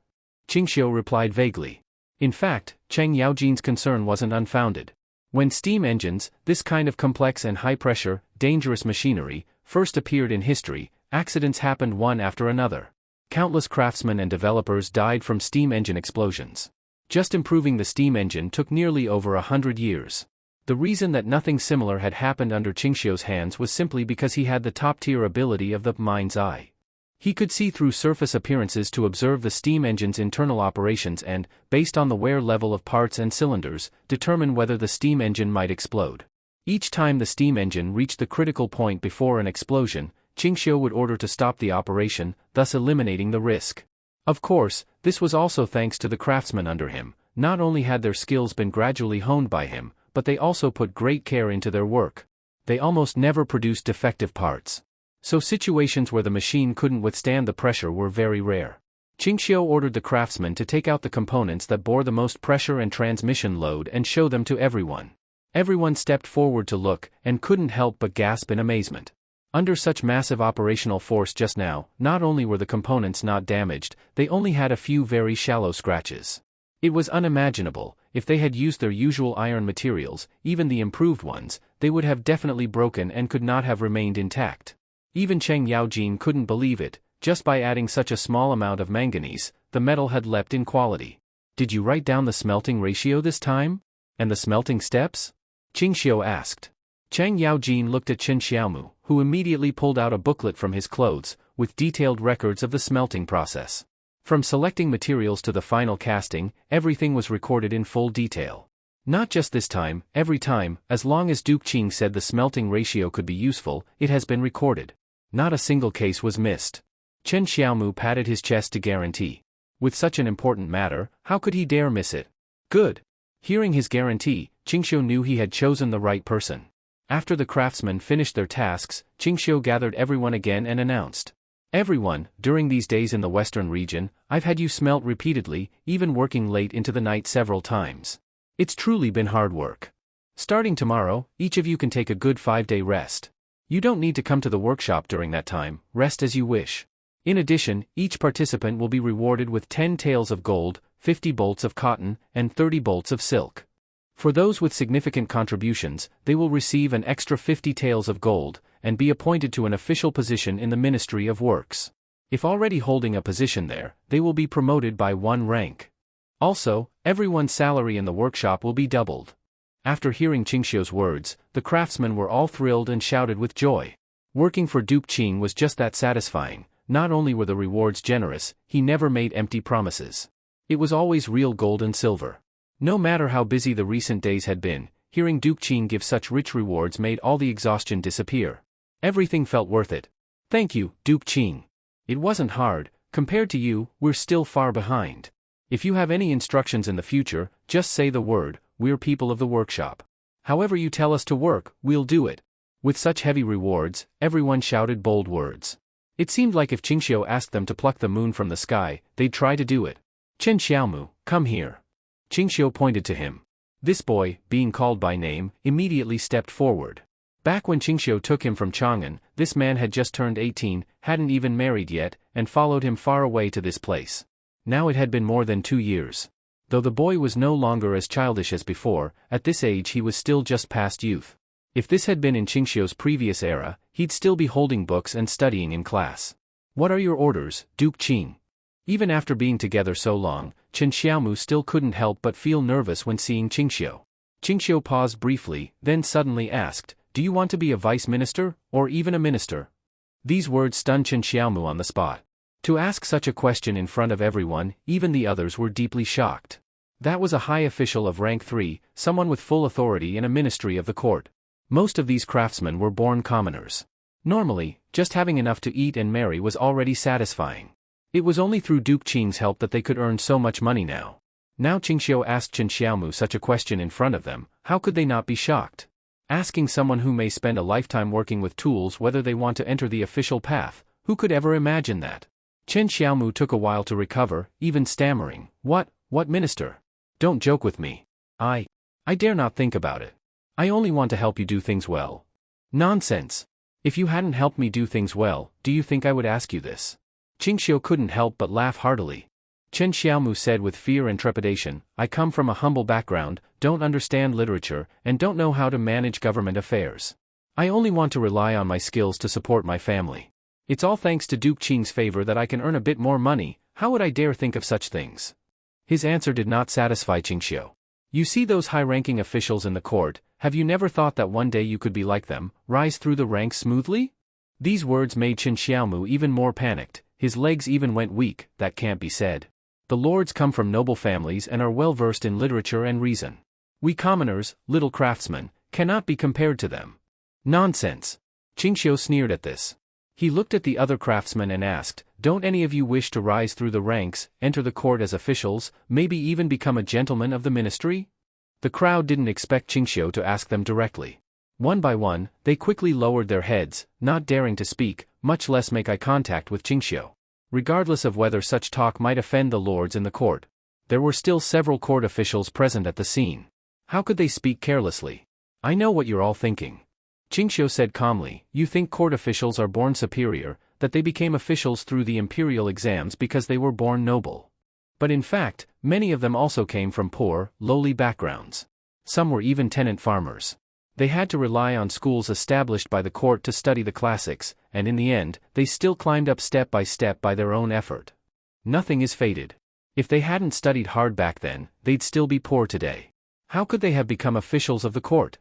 Qingxiu replied vaguely. In fact, Chang Yaojin's concern wasn't unfounded. When steam engines, this kind of complex and high-pressure, dangerous machinery, first appeared in history, accidents happened one after another. Countless craftsmen and developers died from steam engine explosions. Just improving the steam engine took nearly over 100 years. The reason that nothing similar had happened under Qingxiu's hands was simply because he had the top-tier ability of the mind's eye. He could see through surface appearances to observe the steam engine's internal operations and, based on the wear level of parts and cylinders, determine whether the steam engine might explode. Each time the steam engine reached the critical point before an explosion, Qingxiu would order to stop the operation, thus eliminating the risk. Of course, this was also thanks to the craftsmen under him. Not only had their skills been gradually honed by him, but they also put great care into their work. They almost never produced defective parts. So situations where the machine couldn't withstand the pressure were very rare. Qingxiu ordered the craftsmen to take out the components that bore the most pressure and transmission load and show them to everyone. Everyone stepped forward to look, and couldn't help but gasp in amazement. Under such massive operational force just now, not only were the components not damaged, they only had a few very shallow scratches. It was unimaginable. If they had used their usual iron materials, even the improved ones, they would have definitely broken and could not have remained intact. Even Cheng Yaojin couldn't believe it. Just by adding such a small amount of manganese, the metal had leapt in quality. Did you write down the smelting ratio this time? And the smelting steps? Qingxiu asked. Cheng Yaojin looked at Chen Xiaomu, who immediately pulled out a booklet from his clothes, with detailed records of the smelting process. From selecting materials to the final casting, everything was recorded in full detail. Not just this time, every time, as long as Duke Qing said the smelting ratio could be useful, it has been recorded. Not a single case was missed. Chen Xiaomu patted his chest to guarantee. With such an important matter, how could he dare miss it? Good. Hearing his guarantee, Qingxiu knew he had chosen the right person. After the craftsmen finished their tasks, Qingxiu gathered everyone again and announced. Everyone, during these days in the western region, I've had you smelt repeatedly, even working late into the night several times. It's truly been hard work. Starting tomorrow, each of you can take a good 5-day rest. You don't need to come to the workshop during that time, rest as you wish. In addition, each participant will be rewarded with 10 taels of gold, 50 bolts of cotton, and 30 bolts of silk. For those with significant contributions, they will receive an extra 50 taels of gold, and be appointed to an official position in the Ministry of Works. If already holding a position there, they will be promoted by 1 rank. Also, everyone's salary in the workshop will be doubled. After hearing Qingxiu's words, the craftsmen were all thrilled and shouted with joy. Working for Duke Qing was just that satisfying. Not only were the rewards generous, he never made empty promises. It was always real gold and silver. No matter how busy the recent days had been, hearing Duke Qing give such rich rewards made all the exhaustion disappear. Everything felt worth it. Thank you, Duke Qing. It wasn't hard. Compared to you, we're still far behind. If you have any instructions in the future, just say the word, we're people of the workshop. However you tell us to work, we'll do it. With such heavy rewards, everyone shouted bold words. It seemed like if Qingxiu asked them to pluck the moon from the sky, they'd try to do it. Chen Xiaomu, come here. Qingxiu pointed to him. This boy, being called by name, immediately stepped forward. Back when Qingxiu took him from Chang'an, this man had just turned 18, hadn't even married yet, and followed him far away to this place. Now it had been more than 2 years. Though the boy was no longer as childish as before, at this age he was still just past youth. If this had been in Qingxiu's previous era, he'd still be holding books and studying in class. What are your orders, Duke Qing? Even after being together so long, Chen Xiaomu still couldn't help but feel nervous when seeing Qingxiu. Qingxiu paused briefly, then suddenly asked, do you want to be a vice minister, or even a minister? These words stunned Chen Xiaomu on the spot. To ask such a question in front of everyone, even the others were deeply shocked. That was a high official of rank 3, someone with full authority in a ministry of the court. Most of these craftsmen were born commoners. Normally, just having enough to eat and marry was already satisfying. It was only through Duke Qing's help that they could earn so much money now. Now Qingxiu asked Chen Xiaomu such a question in front of them, how could they not be shocked? Asking someone who may spend a lifetime working with tools whether they want to enter the official path, who could ever imagine that? Chen Xiaomu took a while to recover, even stammering, What minister? Don't joke with me. I dare not think about it. I only want to help you do things well. Nonsense. If you hadn't helped me do things well, do you think I would ask you this? Qingxiu couldn't help but laugh heartily. Chen Xiaomu said with fear and trepidation, I come from a humble background, don't understand literature, and don't know how to manage government affairs. I only want to rely on my skills to support my family. It's all thanks to Duke Qing's favor that I can earn a bit more money. How would I dare think of such things? His answer did not satisfy Qingxiu. You see those high-ranking officials in the court, have you never thought that one day you could be like them, rise through the ranks smoothly? These words made Chen Xiaomu even more panicked, his legs even went weak, that can't be said. The lords come from noble families and are well versed in literature and reason. We commoners, little craftsmen, cannot be compared to them. Nonsense. Qingxiu sneered at this. He looked at the other craftsmen and asked, don't any of you wish to rise through the ranks, enter the court as officials, maybe even become a gentleman of the ministry? The crowd didn't expect Qingxiu to ask them directly. One by one, they quickly lowered their heads, not daring to speak, much less make eye contact with Qingxiu. Regardless of whether such talk might offend the lords in the court. There were still several court officials present at the scene. How could they speak carelessly? I know what you're all thinking. Qingxiu said calmly, you think court officials are born superior, that they became officials through the imperial exams because they were born noble. But in fact, many of them also came from poor, lowly backgrounds. Some were even tenant farmers. They had to rely on schools established by the court to study the classics, and in the end, they still climbed up step by their own effort. Nothing is fated. If they hadn't studied hard back then, they'd still be poor today. How could they have become officials of the court?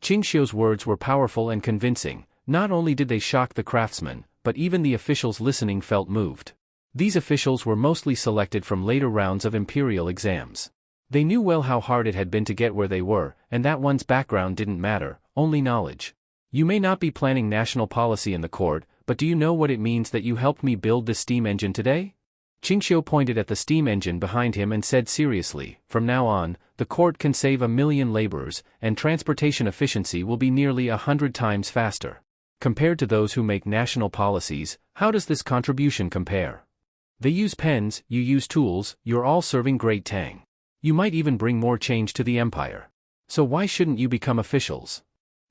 Qingxiu's words were powerful and convincing. Not only did they shock the craftsmen, but even the officials listening felt moved. These officials were mostly selected from later rounds of imperial exams. They knew well how hard it had been to get where they were, and that one's background didn't matter, only knowledge. You may not be planning national policy in the court, but do you know what it means that you helped me build this steam engine today? Qingxiu pointed at the steam engine behind him and said seriously, from now on, the court can save 1 million laborers, and transportation efficiency will be nearly 100 times faster. Compared to those who make national policies, how does this contribution compare? They use pens, you use tools, you're all serving great tang. You might even bring more change to the empire. So why shouldn't you become officials?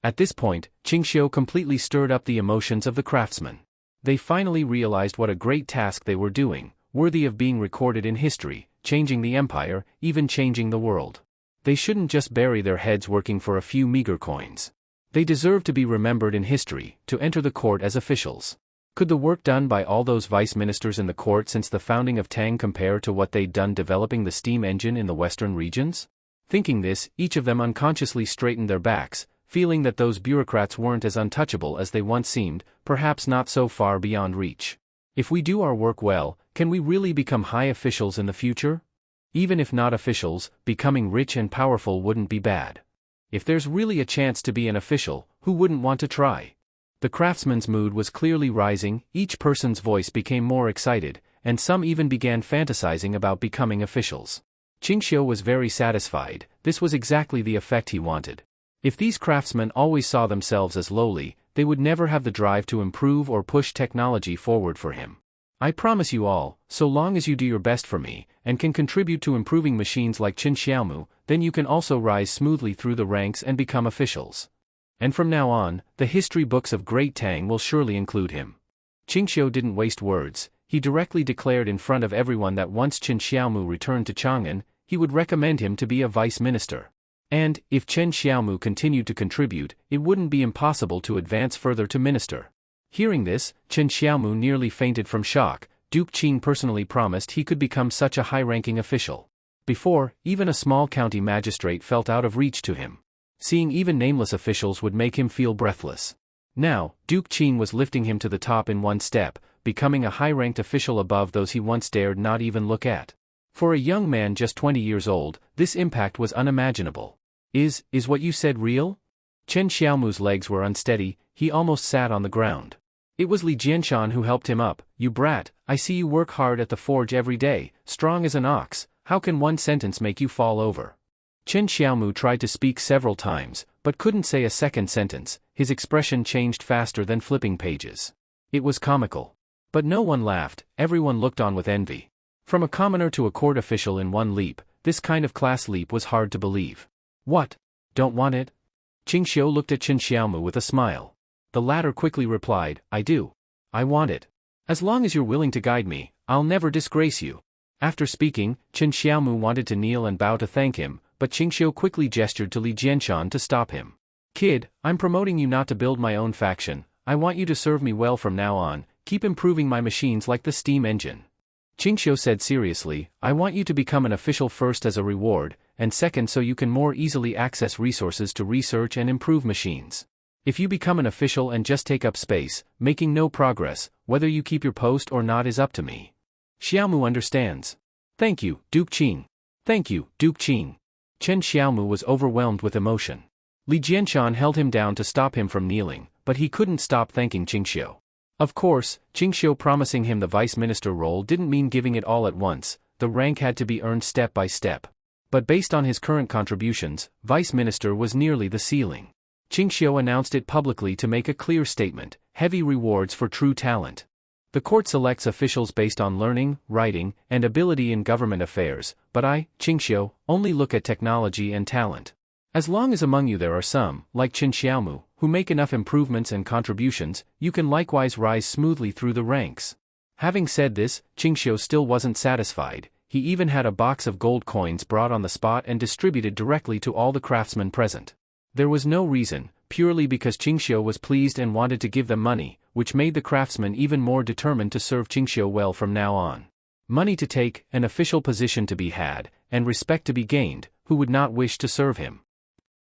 At this point, Qingxiu completely stirred up the emotions of the craftsmen. They finally realized what a great task they were doing, worthy of being recorded in history, changing the empire, even changing the world. They shouldn't just bury their heads working for a few meager coins. They deserve to be remembered in history, to enter the court as officials. Could the work done by all those vice ministers in the court since the founding of Tang compare to what they'd done developing the steam engine in the western regions? Thinking this, each of them unconsciously straightened their backs, feeling that those bureaucrats weren't as untouchable as they once seemed, perhaps not so far beyond reach. If we do our work well, can we really become high officials in the future? Even if not officials, becoming rich and powerful wouldn't be bad. If there's really a chance to be an official, who wouldn't want to try? The craftsman's mood was clearly rising, each person's voice became more excited, and some even began fantasizing about becoming officials. Qingxiu was very satisfied. This was exactly the effect he wanted. If these craftsmen always saw themselves as lowly, they would never have the drive to improve or push technology forward for him. I promise you all, so long as you do your best for me, and can contribute to improving machines like Qin Xiaomu, then you can also rise smoothly through the ranks and become officials. And from now on, the history books of Great Tang will surely include him. Qingxiu didn't waste words. He directly declared in front of everyone that once Qin Xiaomu returned to Chang'an, he would recommend him to be a vice minister. And, if Chen Xiaomu continued to contribute, it wouldn't be impossible to advance further to minister. Hearing this, Chen Xiaomu nearly fainted from shock. Duke Qin personally promised he could become such a high-ranking official. Before, even a small county magistrate felt out of reach to him. Seeing even nameless officials would make him feel breathless. Now, Duke Qin was lifting him to the top in one step, becoming a high-ranked official above those he once dared not even look at. For a young man just 20 years old, this impact was unimaginable. Is what you said real? Chen Xiaomu's legs were unsteady, he almost sat on the ground. It was Li Jianshan who helped him up. You brat, I see you work hard at the forge every day, strong as an ox, how can one sentence make you fall over? Chen Xiaomu tried to speak several times, but couldn't say a second sentence. His expression changed faster than flipping pages. It was comical. But no one laughed, everyone looked on with envy. From a commoner to a court official in one leap, this kind of class leap was hard to believe. What? Don't want it? Qingxiu looked at Chen Xiaomu with a smile. The latter quickly replied, I do. I want it. As long as you're willing to guide me, I'll never disgrace you. After speaking, Chen Xiaomu wanted to kneel and bow to thank him, but Qingxiu quickly gestured to Li Jianshan to stop him. Kid, I'm promoting you not to build my own faction. I want you to serve me well from now on, keep improving my machines like the steam engine. Qingxiu said seriously, I want you to become an official first as a reward, and second so you can more easily access resources to research and improve machines. If you become an official and just take up space, making no progress, whether you keep your post or not is up to me. Xiaomu understands. Thank you, Duke Qin. Thank you, Duke Qin. Chen Xiaomu was overwhelmed with emotion. Li Jianshan held him down to stop him from kneeling, but he couldn't stop thanking Qingxiu. Of course, Qingxiu promising him the vice minister role didn't mean giving it all at once, the rank had to be earned step by step. But based on his current contributions, vice minister was nearly the ceiling. Qingxiu announced it publicly to make a clear statement, heavy rewards for true talent. The court selects officials based on learning, writing, and ability in government affairs, but I, Qingxiu, only look at technology and talent. As long as among you there are some, like Qin Xiaomu, who make enough improvements and contributions, you can likewise rise smoothly through the ranks. Having said this, Qingxiu still wasn't satisfied. He even had a box of gold coins brought on the spot and distributed directly to all the craftsmen present. There was no reason, purely because Qingxiu was pleased and wanted to give them money, which made the craftsmen even more determined to serve Qingxiu well from now on. Money to take, an official position to be had, and respect to be gained, who would not wish to serve him?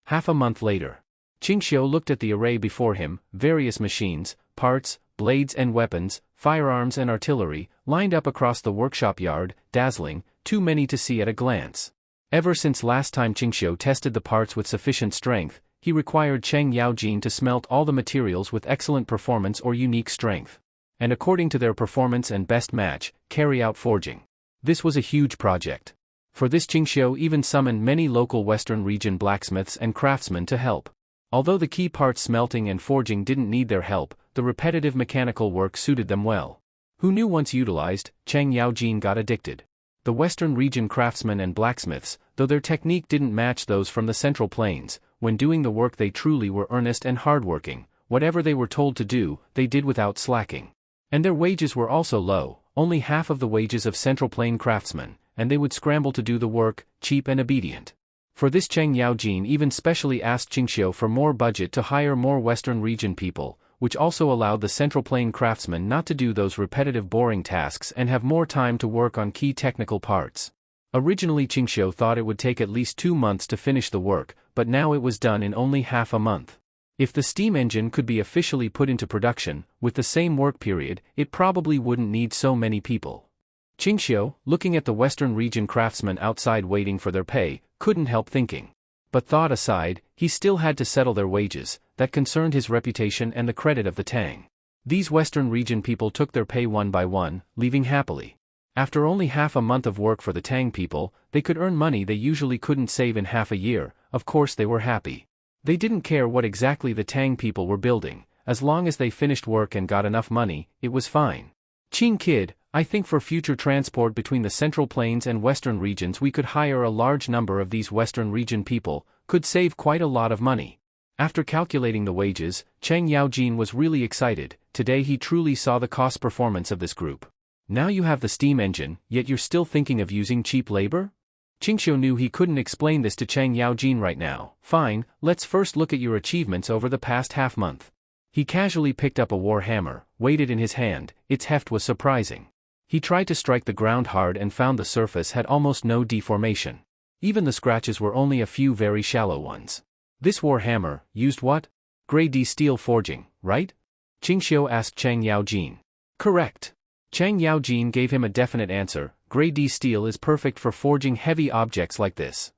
Half a month later, Qingxiu looked at the array before him, various machines, parts, blades and weapons, firearms and artillery, lined up across the workshop yard, dazzling, too many to see at a glance. Ever since last time Qingxiu tested the parts with sufficient strength, he required Cheng Yaojin to smelt all the materials with excellent performance or unique strength, and according to their performance and best match, carry out forging. This was a huge project. For this Qingxiu even summoned many local western region blacksmiths and craftsmen to help. Although the key parts smelting and forging didn't need their help, the repetitive mechanical work suited them well. Who knew once utilized, Cheng Yaojin got addicted. The western region craftsmen and blacksmiths, though their technique didn't match those from the Central Plains, when doing the work they truly were earnest and hardworking. Whatever they were told to do, they did without slacking. And their wages were also low, only half of the wages of Central Plain craftsmen, and they would scramble to do the work, cheap and obedient. For this Cheng Yaojin even specially asked Qingxiu for more budget to hire more western region people, which also allowed the Central Plain craftsmen not to do those repetitive boring tasks and have more time to work on key technical parts. Originally Qingxiu thought it would take at least 2 months to finish the work, but now it was done in only half a month. If the steam engine could be officially put into production, with the same work period, it probably wouldn't need so many people. Qingxiu, looking at the western region craftsmen outside waiting for their pay, couldn't help thinking. But thought aside, he still had to settle their wages, that concerned his reputation and the credit of the Tang. These western region people took their pay one by one, leaving happily. After only half a month of work for the Tang people, they could earn money they usually couldn't save in half a year. Of course they were happy. They didn't care what exactly the Tang people were building, as long as they finished work and got enough money, it was fine. Qing kid, I think for future transport between the Central Plains and Western regions we could hire a large number of these Western region people, could save quite a lot of money. After calculating the wages, Cheng Yaojin was really excited. Today he truly saw the cost performance of this group. Now you have the steam engine, yet you're still thinking of using cheap labor? Qingxiu knew he couldn't explain this to Cheng Yaojin right now. Fine, let's first look at your achievements over the past half-month. He casually picked up a war hammer, weighed it in his hand. Its heft was surprising. He tried to strike the ground hard and found the surface had almost no deformation. Even the scratches were only a few very shallow ones. This war hammer used what? Grade D steel forging, right? Qingxiu asked Cheng Yaojin. Correct. Cheng Yaojin gave him a definite answer. Grade D steel is perfect for forging heavy objects like this.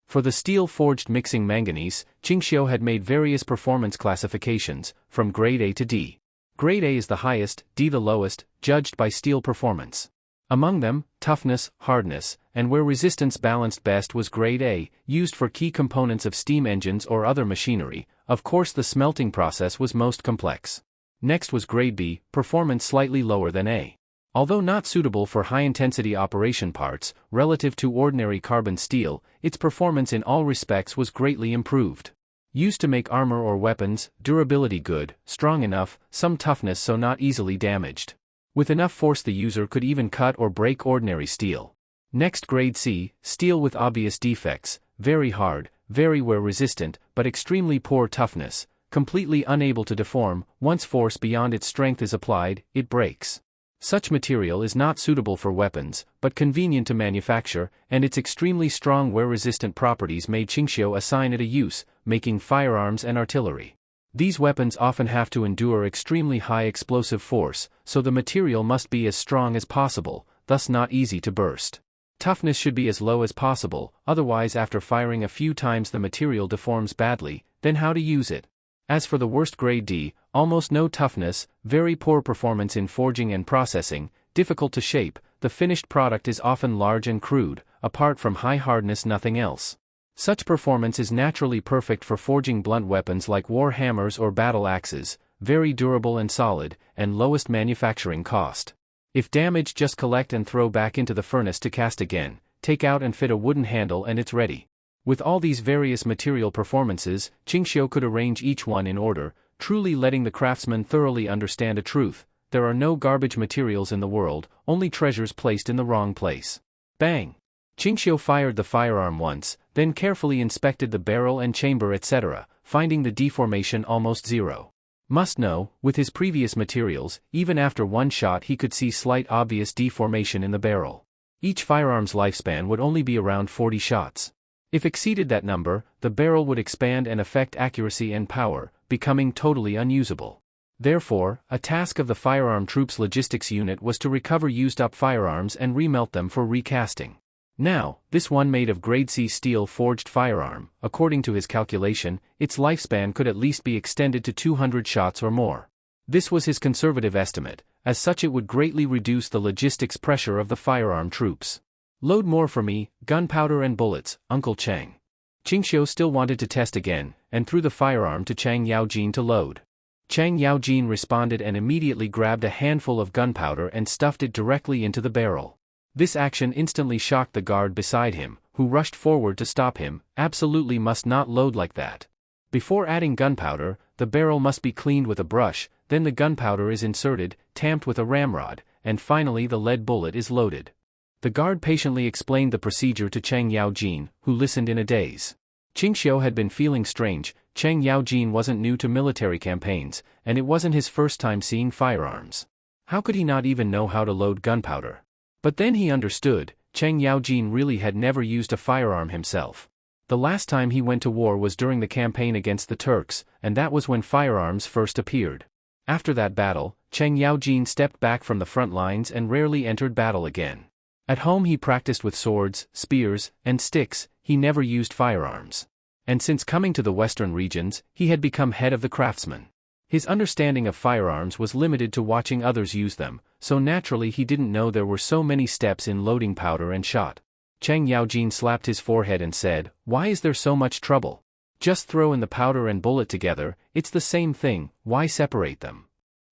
For the steel forged mixing manganese, Qingxiu had made various performance classifications, from grade A to D. Grade A is the highest, D the lowest, judged by steel performance. Among them, toughness, hardness, and where resistance balanced best was grade A, used for key components of steam engines or other machinery. Of course the smelting process was most complex. Next was grade B, performance slightly lower than A. Although not suitable for high-intensity operation parts, relative to ordinary carbon steel, its performance in all respects was greatly improved. Used to make armor or weapons, durability good, strong enough, some toughness so not easily damaged. With enough force the user could even cut or break ordinary steel. Next grade C, steel with obvious defects, very hard, very wear resistant, but extremely poor toughness, completely unable to deform. Once force beyond its strength is applied, it breaks. Such material is not suitable for weapons, but convenient to manufacture, and its extremely strong wear-resistant properties made Qingxiu assign it a use, making firearms and artillery. These weapons often have to endure extremely high explosive force, so the material must be as strong as possible, thus not easy to burst. Toughness should be as low as possible, otherwise after firing a few times the material deforms badly. Then how to use it? As for the worst grade D, almost no toughness, very poor performance in forging and processing, difficult to shape, the finished product is often large and crude, apart from high hardness nothing else. Such performance is naturally perfect for forging blunt weapons like war hammers or battle axes, very durable and solid, and lowest manufacturing cost. If damaged just collect and throw back into the furnace to cast again, take out and fit a wooden handle and it's ready. With all these various material performances, Qingxiu could arrange each one in order, truly letting the craftsman thoroughly understand a truth: there are no garbage materials in the world, only treasures placed in the wrong place. Bang! Qingxiu fired the firearm once, then carefully inspected the barrel and chamber etc., finding the deformation almost zero. Must know, with his previous materials, even after one shot he could see slight obvious deformation in the barrel. Each firearm's lifespan would only be around 40 shots. If exceeded that number, the barrel would expand and affect accuracy and power, becoming totally unusable. Therefore, a task of the firearm troops logistics unit was to recover used-up firearms and remelt them for recasting. Now, this one made of grade C steel forged firearm, according to his calculation, its lifespan could at least be extended to 200 shots or more. This was his conservative estimate, as such it would greatly reduce the logistics pressure of the firearm troops. Load more for me, gunpowder and bullets, Uncle Chang. Qingxiu still wanted to test again, and threw the firearm to Chang Yaojin to load. Chang Yaojin responded and immediately grabbed a handful of gunpowder and stuffed it directly into the barrel. This action instantly shocked the guard beside him, who rushed forward to stop him. Absolutely must not load like that. Before adding gunpowder, the barrel must be cleaned with a brush, then the gunpowder is inserted, tamped with a ramrod, and finally the lead bullet is loaded. The guard patiently explained the procedure to Chang Yaojin, who listened in a daze. Qingxiu had been feeling strange. Chang Yaojin wasn't new to military campaigns, and it wasn't his first time seeing firearms. How could he not even know how to load gunpowder? But then he understood, Chang Yaojin really had never used a firearm himself. The last time he went to war was during the campaign against the Turks, and that was when firearms first appeared. After that battle, Chang Yaojin stepped back from the front lines and rarely entered battle again. At home he practiced with swords, spears, and sticks. He never used firearms. And since coming to the western regions, he had become head of the craftsmen. His understanding of firearms was limited to watching others use them, so naturally he didn't know there were so many steps in loading powder and shot. Chang Yaojin slapped his forehead and said, "Why is there so much trouble? Just throw in the powder and bullet together, it's the same thing, why separate them?"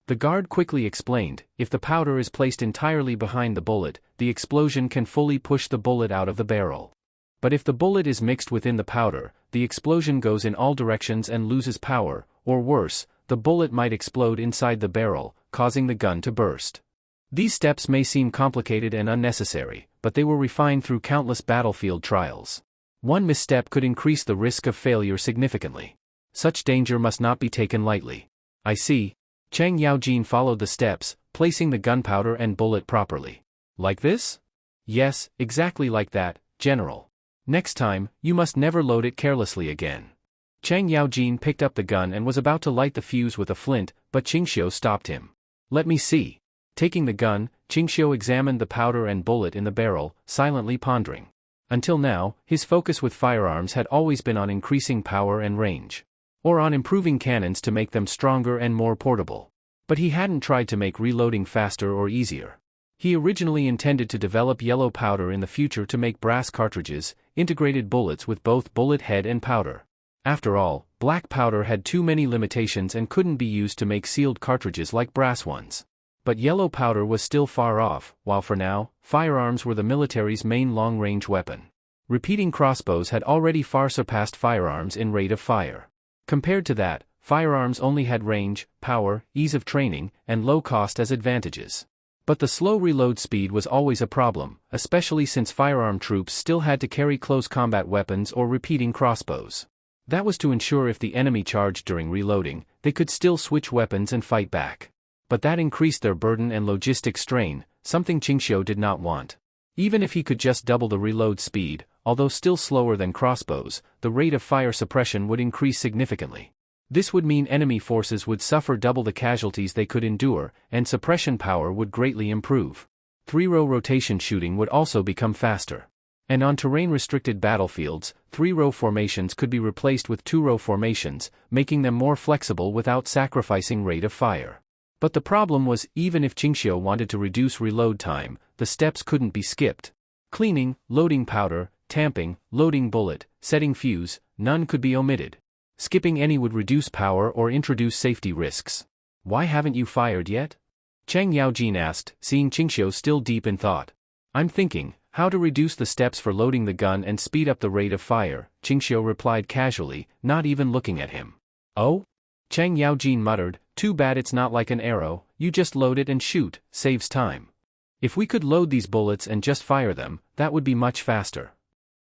The guard quickly explained, if the powder is placed entirely behind the bullet, the explosion can fully push the bullet out of the barrel. But if the bullet is mixed within the powder, the explosion goes in all directions and loses power, or worse, the bullet might explode inside the barrel, causing the gun to burst. These steps may seem complicated and unnecessary, but they were refined through countless battlefield trials. One misstep could increase the risk of failure significantly. Such danger must not be taken lightly. I see. Chang Yaojin followed the steps, placing the gunpowder and bullet properly. Like this? Yes, exactly like that, General. Next time, you must never load it carelessly again. Chang Yaojin picked up the gun and was about to light the fuse with a flint, but Qingxiu stopped him. Let me see. Taking the gun, Qingxiu examined the powder and bullet in the barrel, silently pondering. Until now, his focus with firearms had always been on increasing power and range, or on improving cannons to make them stronger and more portable. But he hadn't tried to make reloading faster or easier. He originally intended to develop yellow powder in the future to make brass cartridges, integrated bullets with both bullet head and powder. After all, black powder had too many limitations and couldn't be used to make sealed cartridges like brass ones. But yellow powder was still far off, while for now, firearms were the military's main long-range weapon. Repeating crossbows had already far surpassed firearms in rate of fire. Compared to that, firearms only had range, power, ease of training, and low cost as advantages. But the slow reload speed was always a problem, especially since firearm troops still had to carry close combat weapons or repeating crossbows. That was to ensure if the enemy charged during reloading, they could still switch weapons and fight back. But that increased their burden and logistic strain, something Qingxiu did not want. Even if he could just double the reload speed, although still slower than crossbows, the rate of fire suppression would increase significantly. This would mean enemy forces would suffer double the casualties they could endure, and suppression power would greatly improve. Three-row rotation shooting would also become faster. And on terrain-restricted battlefields, three-row formations could be replaced with two-row formations, making them more flexible without sacrificing rate of fire. But the problem was, even if Qingxiu wanted to reduce reload time, the steps couldn't be skipped. Cleaning, loading powder, tamping, loading bullet, setting fuse, none could be omitted. Skipping any would reduce power or introduce safety risks. Why haven't you fired yet? Chang Yaojin asked, seeing Qingxiu still deep in thought. I'm thinking, How to reduce the steps for loading the gun and speed up the rate of fire, Qingxiu replied casually, not even looking at him. Oh? Chang Yaojin muttered, too bad it's not like an arrow, you just load it and shoot, saves time. If we could load these bullets and just fire them, that would be much faster.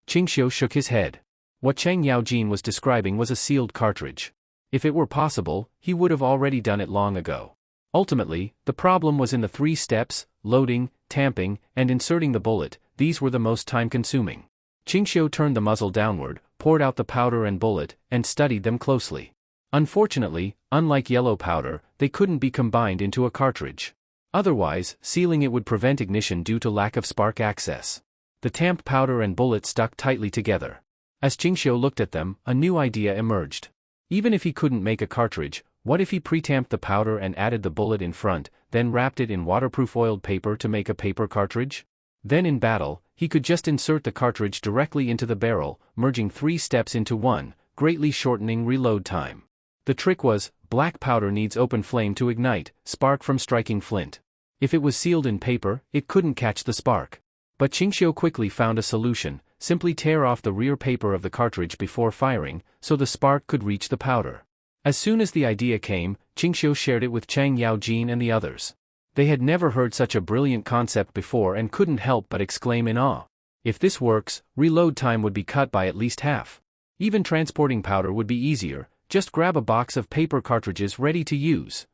Qingxiu shook his head. What Chang Yaojin was describing was a sealed cartridge. If it were possible, he would have already done it long ago. Ultimately, the problem was in the 3 steps: loading, tamping, and inserting the bullet. These were the most time-consuming. Qingxiu turned the muzzle downward, poured out the powder and bullet, and studied them closely. Unfortunately, unlike yellow powder, they couldn't be combined into a cartridge. Otherwise, sealing it would prevent ignition due to lack of spark access. The tamped powder and bullet stuck tightly together. As Qingxiu looked at them, a new idea emerged. Even if he couldn't make a cartridge, what if he pre-tamped the powder and added the bullet in front, then wrapped it in waterproof oiled paper to make a paper cartridge? Then in battle, he could just insert the cartridge directly into the barrel, merging 3 steps into one, greatly shortening reload time. The trick was, black powder needs open flame to ignite, spark from striking flint. If it was sealed in paper, it couldn't catch the spark. But Qingxiu quickly found a solution: simply tear off the rear paper of the cartridge before firing, so the spark could reach the powder. As soon as the idea came, Qingxiu shared it with Chang Yaojin and the others. They had never heard such a brilliant concept before and couldn't help but exclaim in awe. If this works, reload time would be cut by at least half. Even transporting powder would be easier, just grab a box of paper cartridges ready to use.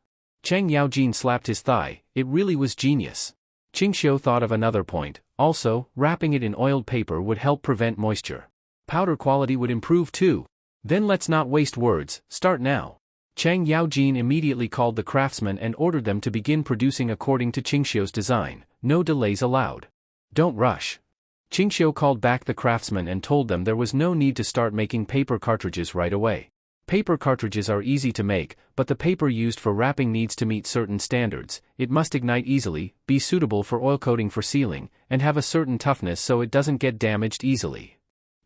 Chang Yaojin slapped his thigh, it really was genius. Qingxiu thought of another point: also, wrapping it in oiled paper would help prevent moisture. Powder quality would improve too. Then let's not waste words, start now. Chang Yaojin immediately called the craftsmen and ordered them to begin producing according to Qingxiu's design, no delays allowed. Don't rush. Qingxiu called back the craftsmen and told them there was no need to start making paper cartridges right away. Paper cartridges are easy to make, but the paper used for wrapping needs to meet certain standards. It must ignite easily, be suitable for oil coating for sealing, and have a certain toughness so it doesn't get damaged easily.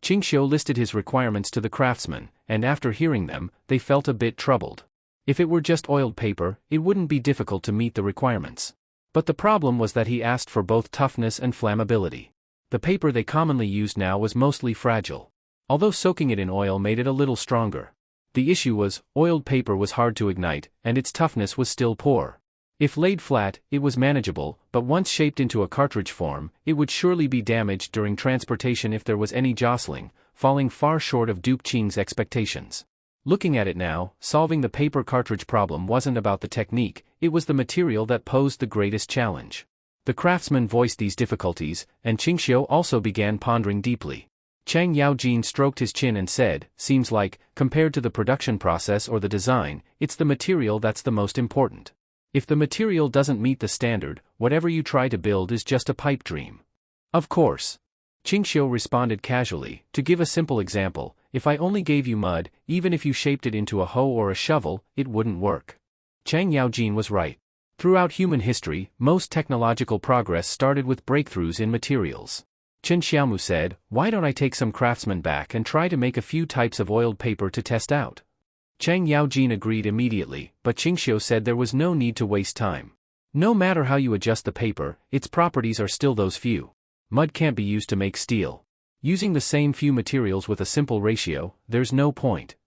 Qingxiu listed his requirements to the craftsmen, and after hearing them, they felt a bit troubled. If it were just oiled paper, it wouldn't be difficult to meet the requirements. But the problem was that he asked for both toughness and flammability. The paper they commonly used now was mostly fragile. Although soaking it in oil made it a little stronger. The issue was, oiled paper was hard to ignite, and its toughness was still poor. If laid flat, it was manageable, but once shaped into a cartridge form, it would surely be damaged during transportation if there was any jostling, falling far short of Duke Qing's expectations. Looking at it now, solving the paper cartridge problem wasn't about the technique, it was the material that posed the greatest challenge. The craftsman voiced these difficulties, and Qingxiu also began pondering deeply. Chang Yaojin stroked his chin and said, seems like, compared to the production process or the design, it's the material that's the most important. If the material doesn't meet the standard, whatever you try to build is just a pipe dream. Of course. Qingxiu responded casually, to give a simple example, if I only gave you mud, even if you shaped it into a hoe or a shovel, it wouldn't work. Chang Yaojin was right. Throughout human history, most technological progress started with breakthroughs in materials. Chen Xiaomu said, why don't I take some craftsmen back and try to make a few types of oiled paper to test out? Chang Yaojin agreed immediately, but Qingxiu said there was no need to waste time. No matter how you adjust the paper, its properties are still those few. Mud can't be used to make steel. Using the same few materials with a simple ratio, there's no point.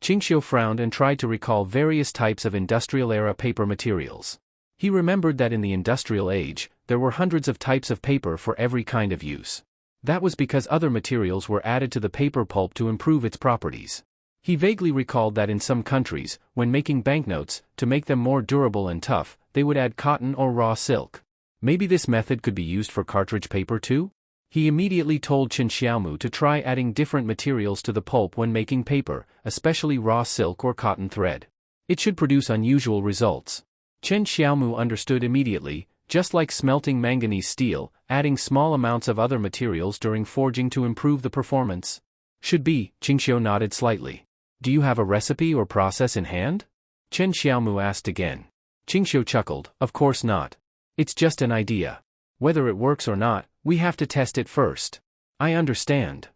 Qingxiu frowned and tried to recall various types of industrial-era paper materials. He remembered that in the industrial age, there were hundreds of types of paper for every kind of use. That was because other materials were added to the paper pulp to improve its properties. He vaguely recalled that in some countries, when making banknotes, to make them more durable and tough, they would add cotton or raw silk. Maybe this method could be used for cartridge paper too? He immediately told Chen Xiaomu to try adding different materials to the pulp when making paper, especially raw silk or cotton thread. It should produce unusual results. Chen Xiaomu understood immediately, just like smelting manganese steel, adding small amounts of other materials during forging to improve the performance. Should be, Qingxiu nodded slightly. Do you have a recipe or process in hand? Chen Xiaomu asked again. Qingxiu chuckled, of course not. It's just an idea. Whether it works or not, we have to test it first. I understand.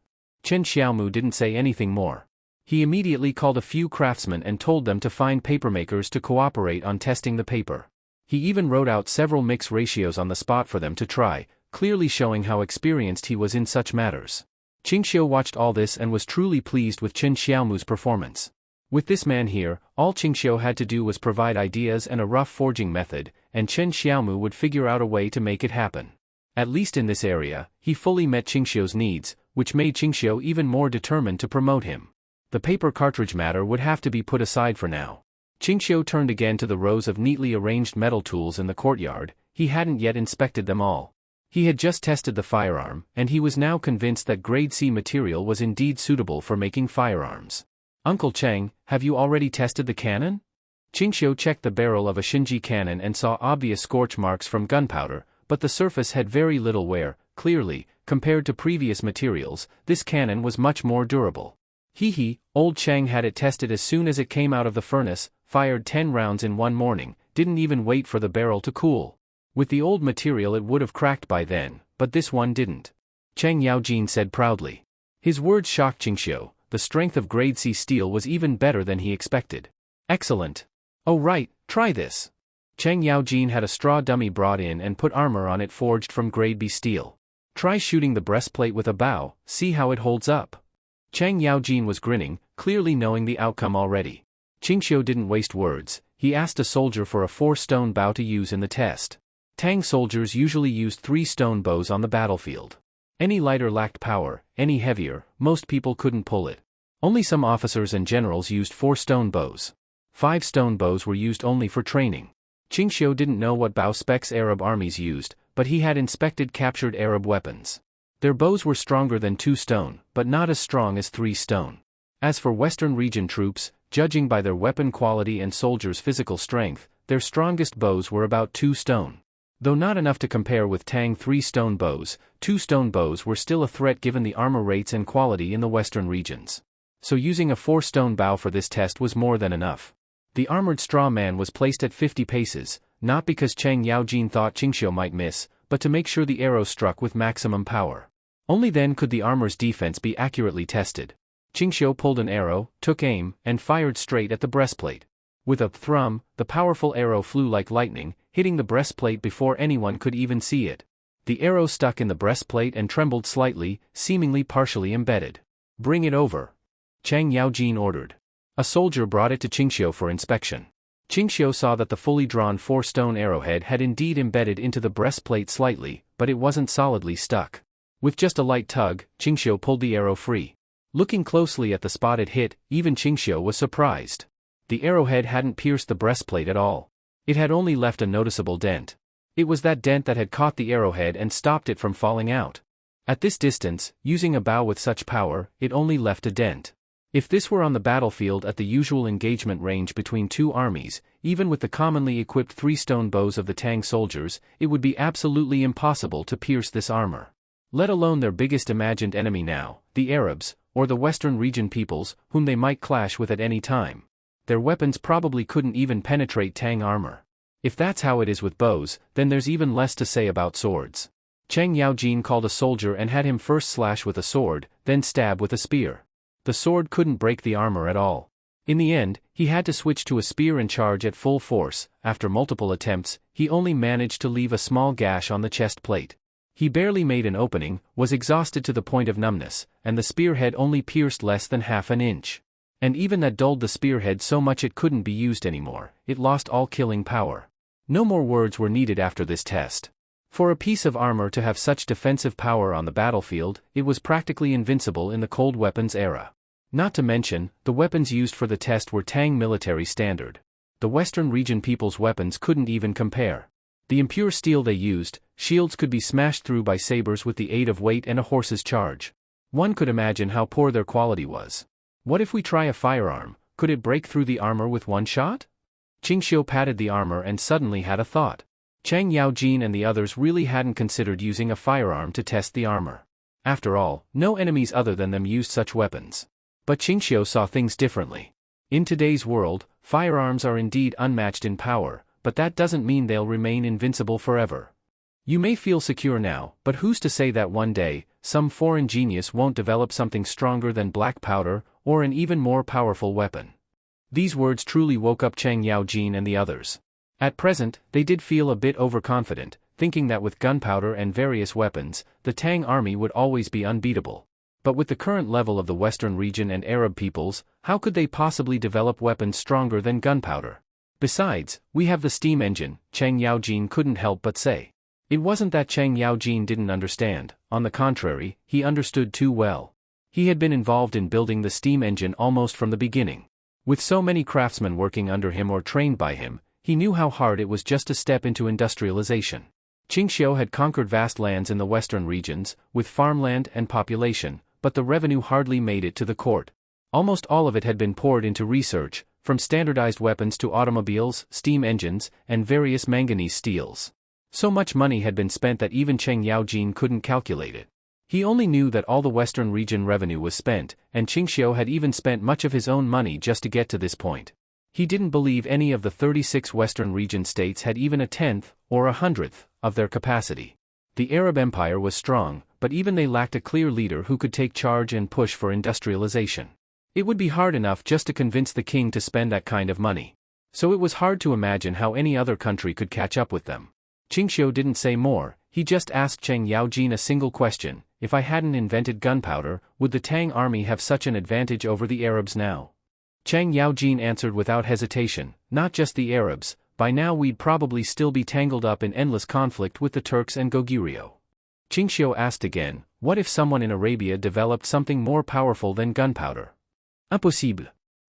Chen Xiaomu didn't say anything more. He immediately called a few craftsmen and told them to find papermakers to cooperate on testing the paper. He even wrote out several mix ratios on the spot for them to try, clearly showing how experienced he was in such matters. Qingxiu watched all this and was truly pleased with Chen Xiaomu's performance. With this man here, all Qingxiu had to do was provide ideas and a rough forging method, and Chen Xiaomu would figure out a way to make it happen. At least in this area, he fully met Qingxiu's needs, which made Qingxiu even more determined to promote him. The paper cartridge matter would have to be put aside for now. Qingxiu turned again to the rows of neatly arranged metal tools in the courtyard. He hadn't yet inspected them all. He had just tested the firearm, and he was now convinced that grade C material was indeed suitable for making firearms. Uncle Cheng, have you already tested the cannon? Qingxiu checked the barrel of a Shinji cannon and saw obvious scorch marks from gunpowder, but the surface had very little wear. Clearly, compared to previous materials, this cannon was much more durable. Old Cheng had it tested as soon as it came out of the furnace, fired 10 rounds in one morning, didn't even wait for the barrel to cool. With the old material it would have cracked by then, but this one didn't. Cheng Yaojin said proudly. His words shocked Qingxiu. The strength of grade C steel was even better than he expected. Excellent. Oh right, try this. Cheng Yaojin had a straw dummy brought in and put armor on it forged from grade B steel. Try shooting the breastplate with a bow, see how it holds up. Cheng Yaojin was grinning, clearly knowing the outcome already. Qingxiu didn't waste words. He asked a soldier for a 4-stone bow to use in the test. Tang soldiers usually used 3-stone bows on the battlefield. Any lighter lacked power, any heavier, most people couldn't pull it. Only some officers and generals used 4-stone bows. 5-stone bows were used only for training. Qingxiu didn't know what bow specs Arab armies used, but he had inspected captured Arab weapons. Their bows were stronger than 2-stone, but not as strong as 3-stone. As for Western region troops, judging by their weapon quality and soldiers' physical strength, their strongest bows were about 2-stone. Though not enough to compare with Tang 3-stone bows, 2-stone bows were still a threat given the armor rates and quality in the western regions. So using a 4-stone bow for this test was more than enough. The armored straw man was placed at 50 paces, not because Cheng Yaojin thought Qingxiu might miss, but to make sure the arrow struck with maximum power. Only then could the armor's defense be accurately tested. Qingxiu pulled an arrow, took aim, and fired straight at the breastplate. With a thrum, the powerful arrow flew like lightning, hitting the breastplate before anyone could even see it. The arrow stuck in the breastplate and trembled slightly, seemingly partially embedded. Bring it over. Cheng Yaojin ordered. A soldier brought it to Qingxiu for inspection. Qingxiu saw that the fully drawn 4-stone arrowhead had indeed embedded into the breastplate slightly, but it wasn't solidly stuck. With just a light tug, Qingxiu pulled the arrow free. Looking closely at the spot it hit, even Qingxiu was surprised. The arrowhead hadn't pierced the breastplate at all. It had only left a noticeable dent. It was that dent that had caught the arrowhead and stopped it from falling out. At this distance, using a bow with such power, it only left a dent. If this were on the battlefield at the usual engagement range between two armies, even with the commonly equipped 3-stone bows of the Tang soldiers, it would be absolutely impossible to pierce this armor. Let alone their biggest imagined enemy now, the Arabs, or the Western region peoples, whom they might clash with at any time. Their weapons probably couldn't even penetrate Tang armor. If that's how it is with bows, then there's even less to say about swords. Cheng Yaojin called a soldier and had him first slash with a sword, then stab with a spear. The sword couldn't break the armor at all. In the end, he had to switch to a spear and charge at full force. After multiple attempts, he only managed to leave a small gash on the chest plate. He barely made an opening, was exhausted to the point of numbness, and the spearhead only pierced less than half an inch. And even that dulled the spearhead so much it couldn't be used anymore. It lost all killing power. No more words were needed after this test. For a piece of armor to have such defensive power on the battlefield, it was practically invincible in the cold weapons era. Not to mention, the weapons used for the test were Tang military standard. The Western region people's weapons couldn't even compare. The impure steel they used, shields could be smashed through by sabers with the aid of weight and a horse's charge. One could imagine how poor their quality was. What if we try a firearm? Could it break through the armor with one shot? Qingxiu patted the armor and suddenly had a thought. Cheng Yaojin and the others really hadn't considered using a firearm to test the armor. After all, no enemies other than them used such weapons. But Qingxiu saw things differently. In today's world, firearms are indeed unmatched in power, but that doesn't mean they'll remain invincible forever. You may feel secure now, but who's to say that one day, some foreign genius won't develop something stronger than black powder, or an even more powerful weapon? These words truly woke up Cheng Yaojin and the others. At present, they did feel a bit overconfident, thinking that with gunpowder and various weapons, the Tang army would always be unbeatable. But with the current level of the Western region and Arab peoples, how could they possibly develop weapons stronger than gunpowder? Besides, we have the steam engine, Chang Yaojin couldn't help but say. It wasn't that Chang Yaojin didn't understand, on the contrary, he understood too well. He had been involved in building the steam engine almost from the beginning. With so many craftsmen working under him or trained by him, he knew how hard it was just to step into industrialization. Qingxiu had conquered vast lands in the western regions, with farmland and population, but the revenue hardly made it to the court. Almost all of it had been poured into research, from standardized weapons to automobiles, steam engines, and various manganese steels. So much money had been spent that even Cheng Yaojin couldn't calculate it. He only knew that all the western region revenue was spent, and Qingxiu had even spent much of his own money just to get to this point. He didn't believe any of the 36 western region states had even a tenth, or a hundredth, of their capacity. The Arab Empire was strong, but even they lacked a clear leader who could take charge and push for industrialization. It would be hard enough just to convince the king to spend that kind of money. So it was hard to imagine how any other country could catch up with them. Qingxiu didn't say more, he just asked Cheng Yaojin a single question: if I hadn't invented gunpowder, would the Tang army have such an advantage over the Arabs now? Cheng Yaojin answered without hesitation, not just the Arabs, by now we'd probably still be tangled up in endless conflict with the Turks and Goguryeo. Qingxiu asked again, what if someone in Arabia developed something more powerful than gunpowder? Impossible.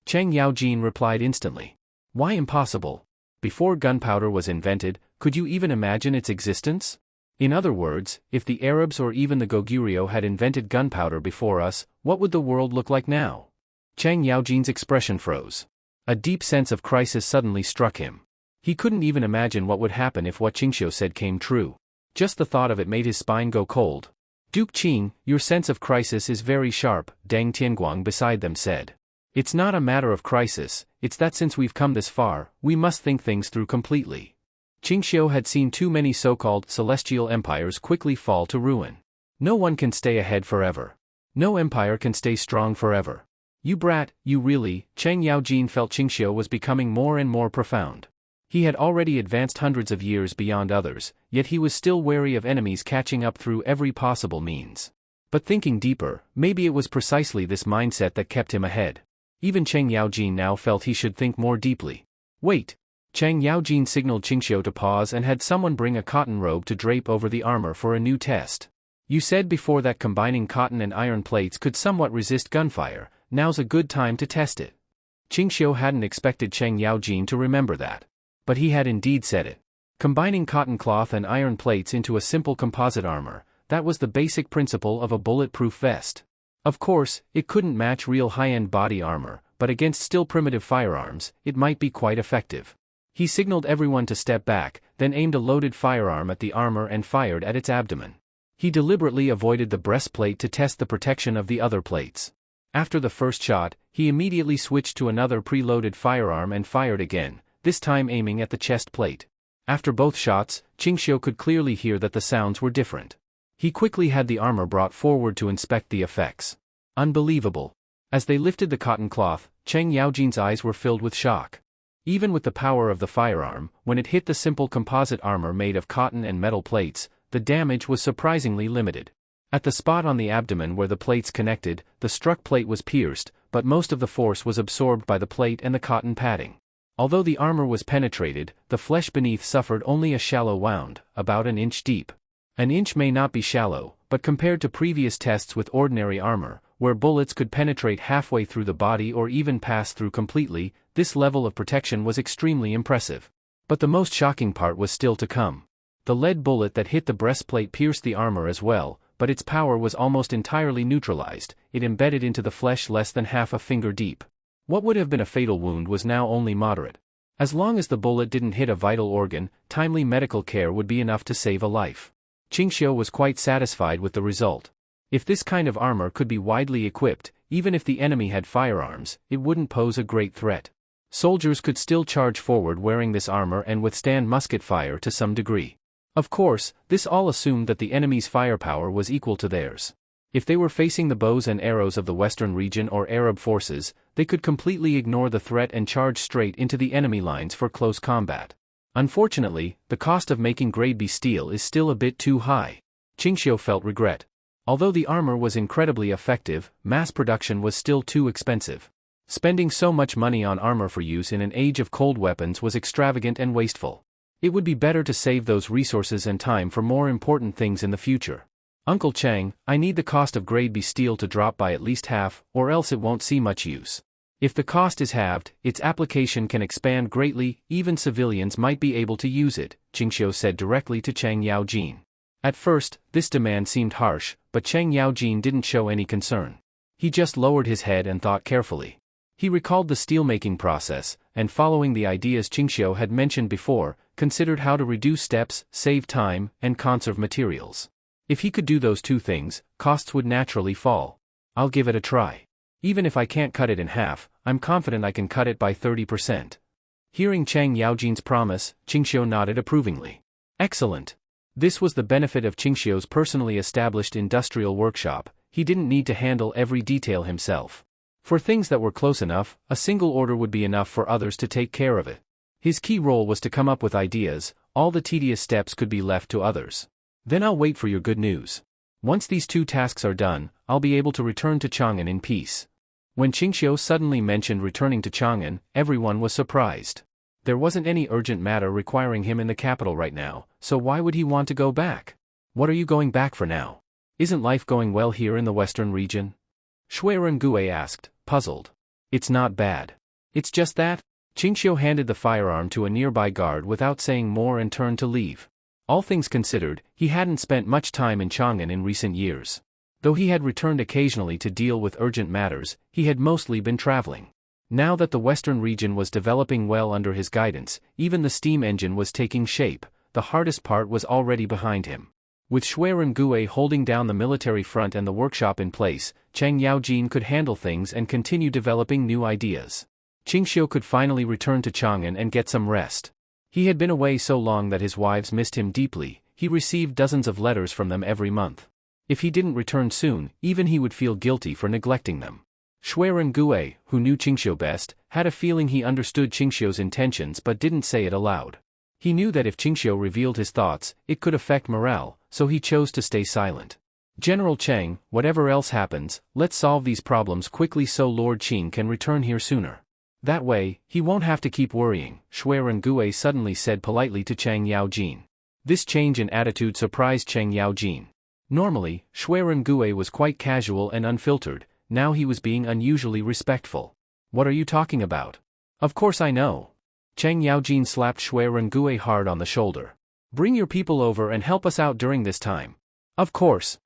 Cheng Yaojin replied instantly. Why impossible? Before gunpowder was invented, could you even imagine its existence? In other words, if the Arabs or even the Goguryeo had invented gunpowder before us, what would the world look like now? Cheng Yaojin's expression froze. A deep sense of crisis suddenly struck him. He couldn't even imagine what would happen if what Qingxiu said came true. Just the thought of it made his spine go cold. Duke Qing, your sense of crisis is very sharp, Deng Tianguang beside them said. It's not a matter of crisis, it's that since we've come this far, we must think things through completely. Qingxiu had seen too many so-called celestial empires quickly fall to ruin. No one can stay ahead forever. No empire can stay strong forever. You brat, you really, Cheng Yaojin felt Qingxiu was becoming more and more profound. He had already advanced hundreds of years beyond others, yet he was still wary of enemies catching up through every possible means. But thinking deeper, maybe it was precisely this mindset that kept him ahead. Even Cheng Yaojin now felt he should think more deeply. Wait! Cheng Yaojin signaled Qingxiu to pause and had someone bring a cotton robe to drape over the armor for a new test. You said before that combining cotton and iron plates could somewhat resist gunfire, now's a good time to test it. Qingxiu hadn't expected Cheng Yaojin to remember that. But he had indeed said it. Combining cotton cloth and iron plates into a simple composite armor, that was the basic principle of a bulletproof vest. Of course, it couldn't match real high-end body armor, but against still primitive firearms, it might be quite effective. He signaled everyone to step back, then aimed a loaded firearm at the armor and fired at its abdomen. He deliberately avoided the breastplate to test the protection of the other plates. After the first shot, he immediately switched to another preloaded firearm and fired again, this time aiming at the chest plate. After both shots, Qingxiu could clearly hear that the sounds were different. He quickly had the armor brought forward to inspect the effects. Unbelievable. As they lifted the cotton cloth, Cheng Yaojin's eyes were filled with shock. Even with the power of the firearm, when it hit the simple composite armor made of cotton and metal plates, the damage was surprisingly limited. At the spot on the abdomen where the plates connected, the struck plate was pierced, but most of the force was absorbed by the plate and the cotton padding. Although the armor was penetrated, the flesh beneath suffered only a shallow wound, about an inch deep. An inch may not be shallow, but compared to previous tests with ordinary armor, where bullets could penetrate halfway through the body or even pass through completely, this level of protection was extremely impressive. But the most shocking part was still to come. The lead bullet that hit the breastplate pierced the armor as well, but its power was almost entirely neutralized, it embedded into the flesh less than half a finger deep. What would have been a fatal wound was now only moderate. As long as the bullet didn't hit a vital organ, timely medical care would be enough to save a life. Qingxiu was quite satisfied with the result. If this kind of armor could be widely equipped, even if the enemy had firearms, it wouldn't pose a great threat. Soldiers could still charge forward wearing this armor and withstand musket fire to some degree. Of course, this all assumed that the enemy's firepower was equal to theirs. If they were facing the bows and arrows of the Western region or Arab forces, they could completely ignore the threat and charge straight into the enemy lines for close combat. Unfortunately, the cost of making grade B steel is still a bit too high. Qingxiu felt regret. Although the armor was incredibly effective, mass production was still too expensive. Spending so much money on armor for use in an age of cold weapons was extravagant and wasteful. It would be better to save those resources and time for more important things in the future. Uncle Chang, I need the cost of grade B steel to drop by at least half, or else it won't see much use. If the cost is halved, its application can expand greatly, even civilians might be able to use it, Qingxiu said directly to Chang Yaojin. At first, this demand seemed harsh, but Chang Yaojin didn't show any concern. He just lowered his head and thought carefully. He recalled the steelmaking process, and following the ideas Qingxiu had mentioned before, considered how to reduce steps, save time, and conserve materials. If he could do those two things, costs would naturally fall. I'll give it a try. Even if I can't cut it in half, I'm confident I can cut it by 30%. Hearing Chang Yaojin's promise, Qingxiu nodded approvingly. Excellent. This was the benefit of Qingxiu's personally established industrial workshop. He didn't need to handle every detail himself. For things that were close enough, a single order would be enough for others to take care of it. His key role was to come up with ideas, all the tedious steps could be left to others. Then I'll wait for your good news. Once these two tasks are done, I'll be able to return to Chang'an in peace. When Qingxiu suddenly mentioned returning to Chang'an, everyone was surprised. There wasn't any urgent matter requiring him in the capital right now, so why would he want to go back? What are you going back for now? Isn't life going well here in the western region? Shui Rengue asked, puzzled. It's not bad. It's just that? Qingxiu handed the firearm to a nearby guard without saying more and turned to leave. All things considered, he hadn't spent much time in Chang'an in recent years. Though he had returned occasionally to deal with urgent matters, he had mostly been traveling. Now that the western region was developing well under his guidance, even the steam engine was taking shape, the hardest part was already behind him. With Shui Rengue holding down the military front and the workshop in place, Chang Yaojin could handle things and continue developing new ideas. Qingxiu could finally return to Chang'an and get some rest. He had been away so long that his wives missed him deeply. He received dozens of letters from them every month. If he didn't return soon, even he would feel guilty for neglecting them. Shui Rengue, who knew Qingxiu best, had a feeling he understood Qingxiu's intentions but didn't say it aloud. He knew that if Qingxiu revealed his thoughts, it could affect morale, so he chose to stay silent. General Cheng, whatever else happens, let's solve these problems quickly so Lord Qing can return here sooner. That way, he won't have to keep worrying, Shui Rengue suddenly said politely to Chang Yaojin. This change in attitude surprised Chang Yaojin. Normally, Shui Rengue was quite casual and unfiltered, now he was being unusually respectful. What are you talking about? Of course I know. Chang Yaojin slapped Shui Rengue hard on the shoulder. Bring your people over and help us out during this time. Of course.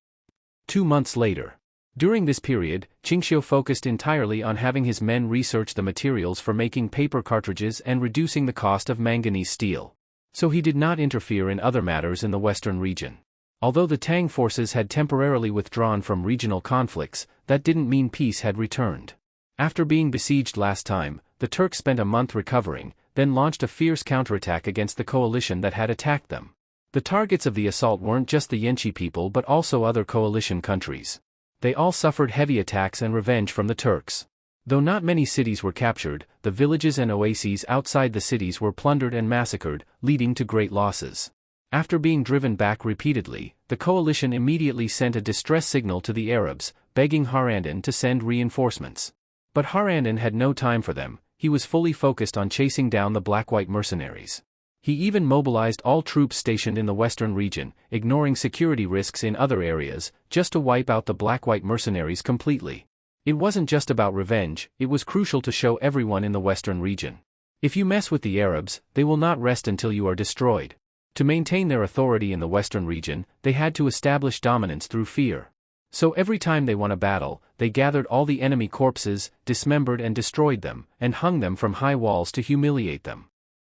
2 months later. During this period, Qingxiu focused entirely on having his men research the materials for making paper cartridges and reducing the cost of manganese steel. So he did not interfere in other matters in the western region. Although the Tang forces had temporarily withdrawn from regional conflicts, that didn't mean peace had returned. After being besieged last time, the Turks spent a month recovering, then launched a fierce counterattack against the coalition that had attacked them. The targets of the assault weren't just the Yanqi people but also other coalition countries. They all suffered heavy attacks and revenge from the Turks. Though not many cities were captured, the villages and oases outside the cities were plundered and massacred, leading to great losses. After being driven back repeatedly, the coalition immediately sent a distress signal to the Arabs, begging Harandin to send reinforcements. But Harandin had no time for them. He was fully focused on chasing down the black-white mercenaries. He even mobilized all troops stationed in the western region, ignoring security risks in other areas, just to wipe out the black-white mercenaries completely. It wasn't just about revenge, it was crucial to show everyone in the western region. If you mess with the Arabs, they will not rest until you are destroyed. To maintain their authority in the western region, they had to establish dominance through fear. So every time they won a battle, they gathered all the enemy corpses, dismembered and destroyed them, and hung them from high walls to humiliate them.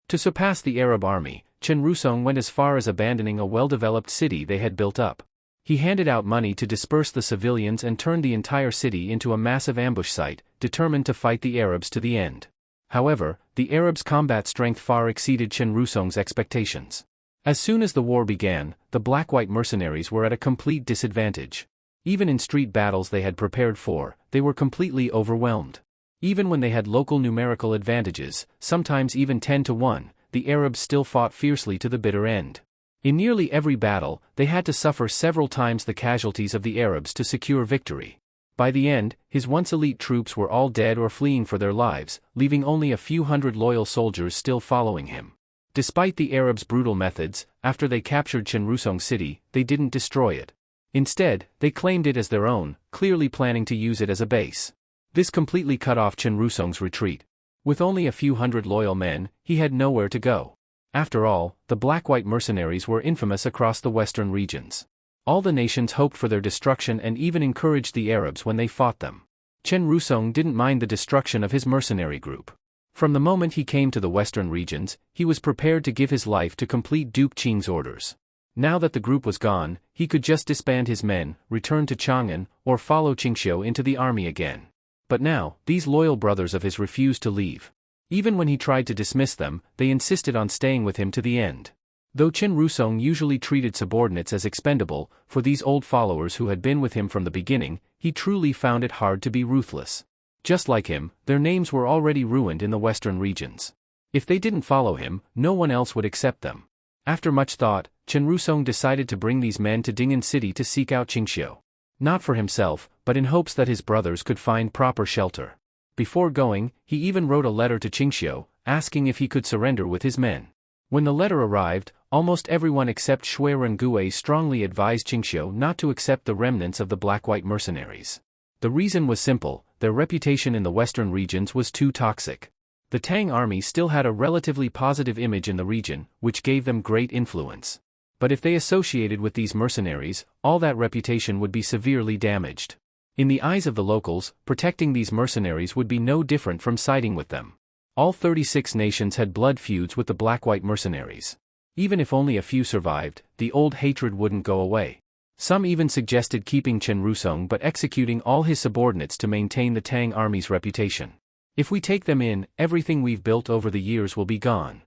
To surpass the Arab army, Chen Rusong went as far as abandoning a well-developed city they had built up. He handed out money to disperse the civilians and turned the entire city into a massive ambush site, determined to fight the Arabs to the end. However, the Arabs' combat strength far exceeded Chen Rusong's expectations. As soon as the war began, the black-white mercenaries were at a complete disadvantage. Even in street battles they had prepared for, they were completely overwhelmed. Even when they had local numerical advantages, sometimes even 10 to 1, the Arabs still fought fiercely to the bitter end. In nearly every battle, they had to suffer several times the casualties of the Arabs to secure victory. By the end, his once elite troops were all dead or fleeing for their lives, leaving only a few hundred loyal soldiers still following him. Despite the Arabs' brutal methods, after they captured Chenrusong city, they didn't destroy it. Instead, they claimed it as their own, clearly planning to use it as a base. This completely cut off Chenrusong's retreat. With only a few hundred loyal men, he had nowhere to go. After all, the black-white mercenaries were infamous across the western regions. All the nations hoped for their destruction and even encouraged the Arabs when they fought them. Chenrusong didn't mind the destruction of his mercenary group. From the moment he came to the western regions, he was prepared to give his life to complete Duke Qing's orders. Now that the group was gone, he could just disband his men, return to Chang'an, or follow Qingxiu into the army again. But now, these loyal brothers of his refused to leave. Even when he tried to dismiss them, they insisted on staying with him to the end. Though Chenrusong usually treated subordinates as expendable, for these old followers who had been with him from the beginning, he truly found it hard to be ruthless. Just like him, their names were already ruined in the western regions. If they didn't follow him, no one else would accept them. After much thought, Chenrusong decided to bring these men to Ding'an City to seek out Qingxiu. Not for himself, but in hopes that his brothers could find proper shelter. Before going, he even wrote a letter to Qingxiu, asking if he could surrender with his men. When the letter arrived, almost everyone except Shui Rengue strongly advised Qingxiu not to accept the remnants of the black-white mercenaries. The reason was simple: their reputation in the western regions was too toxic. The Tang army still had a relatively positive image in the region, which gave them great influence. But if they associated with these mercenaries, all that reputation would be severely damaged. In the eyes of the locals, protecting these mercenaries would be no different from siding with them. All 36 nations had blood feuds with the black-white mercenaries. Even if only a few survived, the old hatred wouldn't go away. Some even suggested keeping Chenrusong but executing all his subordinates to maintain the Tang army's reputation. If we take them in, everything we've built over the years will be gone.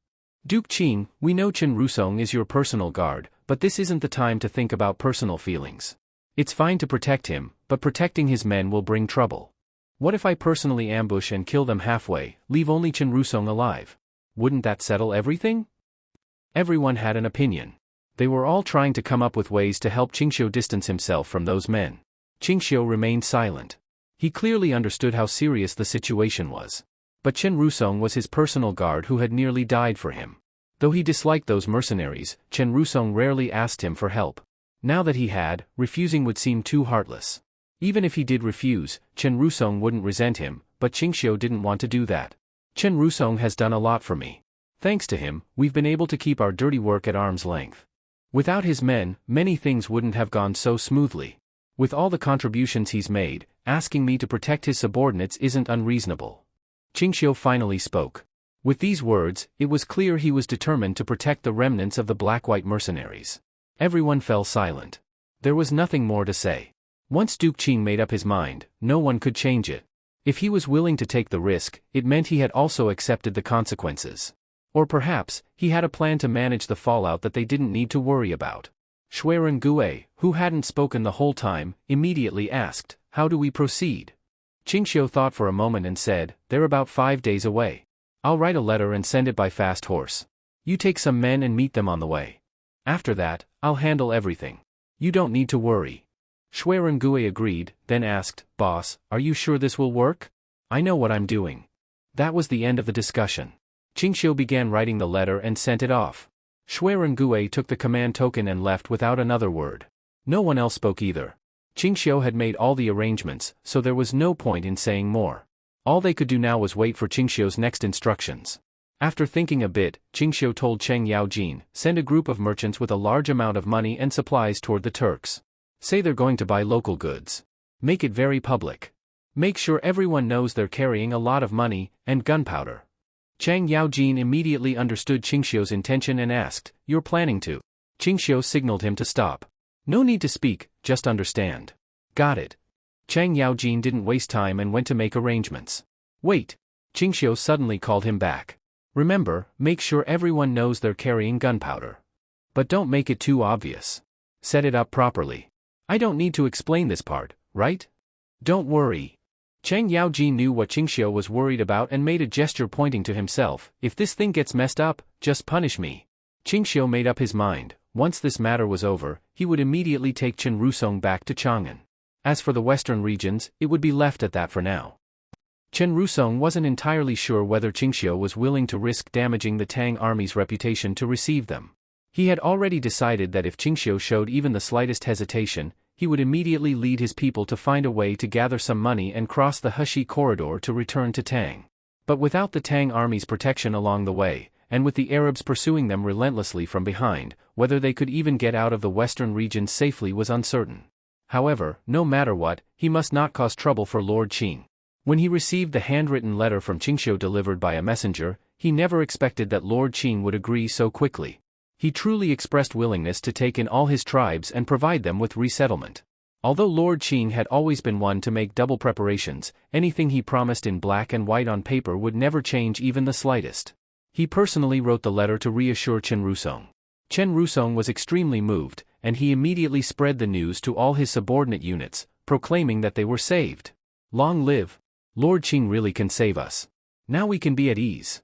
Duke Qing, we know Chenrusong is your personal guard, but this isn't the time to think about personal feelings. It's fine to protect him, but protecting his men will bring trouble. What if I personally ambush and kill them halfway, leave only Chenrusong alive? Wouldn't that settle everything? Everyone had an opinion. They were all trying to come up with ways to help Qingxiu distance himself from those men. Qingxiu remained silent. He clearly understood how serious the situation was. But Chenrusong was his personal guard who had nearly died for him. Though he disliked those mercenaries, Chenrusong rarely asked him for help. Now that he had, refusing would seem too heartless. Even if he did refuse, Chenrusong wouldn't resent him, but Qingxiu didn't want to do that. Chenrusong has done a lot for me. Thanks to him, we've been able to keep our dirty work at arm's length. Without his men, many things wouldn't have gone so smoothly. With all the contributions he's made, asking me to protect his subordinates isn't unreasonable. Qingxiu finally spoke. With these words, it was clear he was determined to protect the remnants of the black-white mercenaries. Everyone fell silent. There was nothing more to say. Once Duke Qing made up his mind, no one could change it. If he was willing to take the risk, it meant he had also accepted the consequences. Or perhaps, he had a plan to manage the fallout that they didn't need to worry about. Shui Rengue, who hadn't spoken the whole time, immediately asked, "How do we proceed?" Qingxiu thought for a moment and said, "They're about 5 days away. I'll write a letter and send it by fast horse. You take some men and meet them on the way. After that, I'll handle everything. You don't need to worry." Shui Rengue agreed, then asked, "Boss, are you sure this will work? I know what I'm doing." That was the end of the discussion. Qingxiu began writing the letter and sent it off. Shui Rengue took the command token and left without another word. No one else spoke either. Qingxiu had made all the arrangements, so there was no point in saying more. All they could do now was wait for Qingxiu's next instructions. After thinking a bit, Qingxiu told Cheng Yaojin, "Send a group of merchants with a large amount of money and supplies toward the Turks. Say they're going to buy local goods. Make it very public. Make sure everyone knows they're carrying a lot of money and gunpowder." Cheng Yaojin immediately understood Qingxiu's intention and asked, "You're planning to?" Qingxiu signaled him to stop. "No need to speak, just understand." "Got it." Cheng Yaojin didn't waste time and went to make arrangements. "Wait." Qingxiu suddenly called him back. "Remember, make sure everyone knows they're carrying gunpowder. But don't make it too obvious. Set it up properly. I don't need to explain this part, right?" "Don't worry." Chang Yaoji knew what Qingxiu was worried about and made a gesture pointing to himself. If this thing gets messed up, just punish me. Qingxiu made up his mind. Once this matter was over, he would immediately take Chen Rusong back to Chang'an. As for the western regions, it would be left at that for now. Chen Rusong wasn't entirely sure whether Qingxiu was willing to risk damaging the Tang army's reputation to receive them. He had already decided that if Qingxiu showed even the slightest hesitation, he would immediately lead his people to find a way to gather some money and cross the Heshi corridor to return to Tang. But without the Tang army's protection along the way, and with the Arabs pursuing them relentlessly from behind, whether they could even get out of the western regions safely was uncertain. However, no matter what, he must not cause trouble for Lord Qing. When he received the handwritten letter from Qingxiu delivered by a messenger, he never expected that Lord Qing would agree so quickly. He truly expressed willingness to take in all his tribes and provide them with resettlement. Although Lord Qing had always been one to make double preparations, anything he promised in black and white on paper would never change even the slightest. He personally wrote the letter to reassure Chen Rusong. Chen Rusong was extremely moved, and he immediately spread the news to all his subordinate units, proclaiming that they were saved. Long live! Lord Qing really can save us. Now we can be at ease.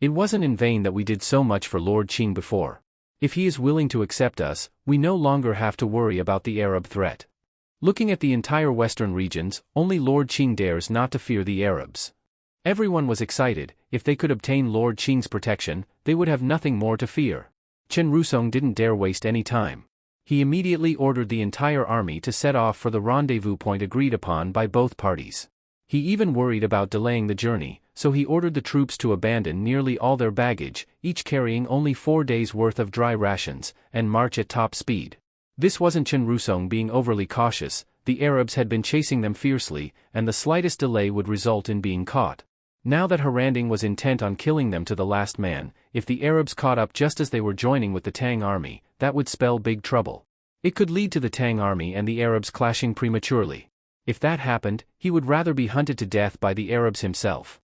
It wasn't in vain that we did so much for Lord Qing before. If he is willing to accept us, we no longer have to worry about the Arab threat. Looking at the entire western regions, only Lord Qing dares not to fear the Arabs. Everyone was excited. If they could obtain Lord Qing's protection, they would have nothing more to fear. Chen Rusong didn't dare waste any time. He immediately ordered the entire army to set off for the rendezvous point agreed upon by both parties. He even worried about delaying the journey, so he ordered the troops to abandon nearly all their baggage, each carrying only 4 days' worth of dry rations, and march at top speed. This wasn't Chen Rusong being overly cautious. The Arabs had been chasing them fiercely, and the slightest delay would result in being caught. Now that Haranding was intent on killing them to the last man, if the Arabs caught up just as they were joining with the Tang army, that would spell big trouble. It could lead to the Tang army and the Arabs clashing prematurely. If that happened, he would rather be hunted to death by the Arabs himself.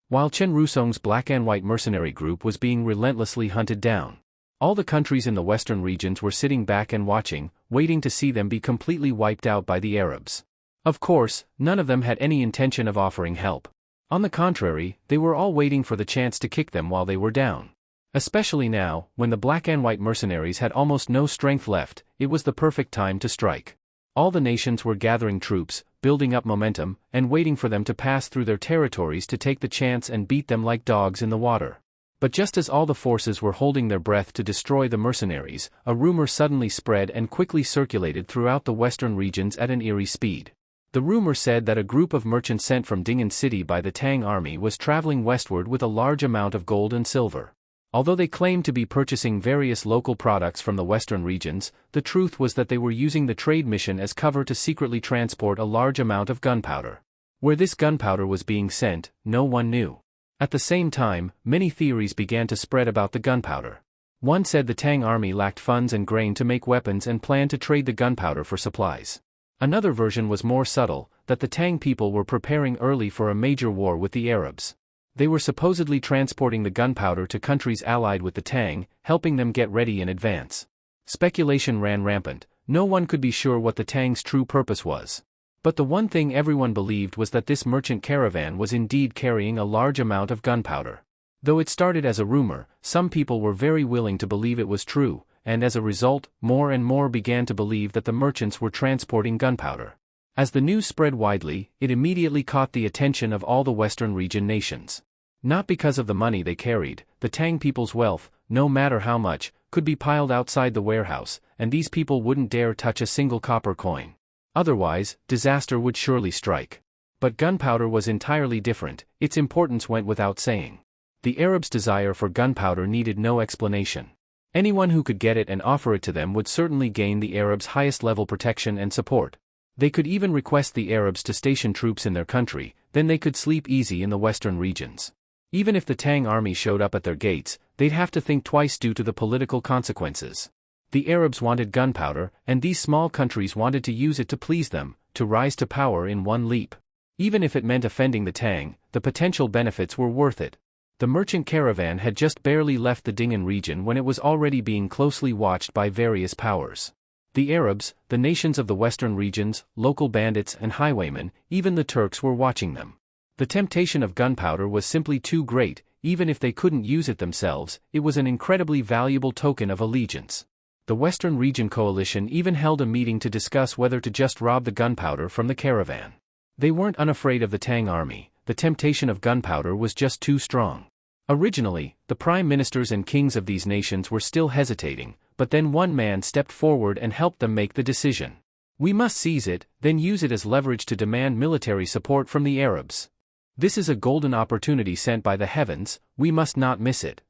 While Chen Rusong's black and white mercenary group was being relentlessly hunted down, all the countries in the western regions were sitting back and watching, waiting to see them be completely wiped out by the Arabs. Of course, none of them had any intention of offering help. On the contrary, they were all waiting for the chance to kick them while they were down. Especially now, when the black and white mercenaries had almost no strength left, it was the perfect time to strike. All the nations were gathering troops, building up momentum, and waiting for them to pass through their territories to take the chance and beat them like dogs in the water. But just as all the forces were holding their breath to destroy the mercenaries, a rumor suddenly spread and quickly circulated throughout the western regions at an eerie speed. The rumor said that a group of merchants sent from Ding'an City by the Tang army was traveling westward with a large amount of gold and silver. Although they claimed to be purchasing various local products from the western regions, the truth was that they were using the trade mission as cover to secretly transport a large amount of gunpowder. Where this gunpowder was being sent, no one knew. At the same time, many theories began to spread about the gunpowder. One said the Tang army lacked funds and grain to make weapons and planned to trade the gunpowder for supplies. Another version was more subtle, that the Tang people were preparing early for a major war with the Arabs. They were supposedly transporting the gunpowder to countries allied with the Tang, helping them get ready in advance. Speculation ran rampant. No one could be sure what the Tang's true purpose was. But the one thing everyone believed was that this merchant caravan was indeed carrying a large amount of gunpowder. Though it started as a rumor, some people were very willing to believe it was true, and as a result, more and more began to believe that the merchants were transporting gunpowder. As the news spread widely, it immediately caught the attention of all the western region nations. Not because of the money they carried, the Tang people's wealth, no matter how much, could be piled outside the warehouse, and these people wouldn't dare touch a single copper coin. Otherwise, disaster would surely strike. But gunpowder was entirely different. Its importance went without saying. The Arabs' desire for gunpowder needed no explanation. Anyone who could get it and offer it to them would certainly gain the Arabs' highest level protection and support. They could even request the Arabs to station troops in their country, then they could sleep easy in the western regions. Even if the Tang army showed up at their gates, they'd have to think twice due to the political consequences. The Arabs wanted gunpowder, and these small countries wanted to use it to please them, to rise to power in one leap. Even if it meant offending the Tang, the potential benefits were worth it. The merchant caravan had just barely left the Ding'an region when it was already being closely watched by various powers. The Arabs, the nations of the western regions, local bandits and highwaymen, even the Turks were watching them. The temptation of gunpowder was simply too great. Even if they couldn't use it themselves, it was an incredibly valuable token of allegiance. The Western Region Coalition even held a meeting to discuss whether to just rob the gunpowder from the caravan. They weren't unafraid of the Tang army. The temptation of gunpowder was just too strong. Originally, the prime ministers and kings of these nations were still hesitating, but then one man stepped forward and helped them make the decision. We must seize it, then use it as leverage to demand military support from the Arabs. This is a golden opportunity sent by the heavens, we must not miss it.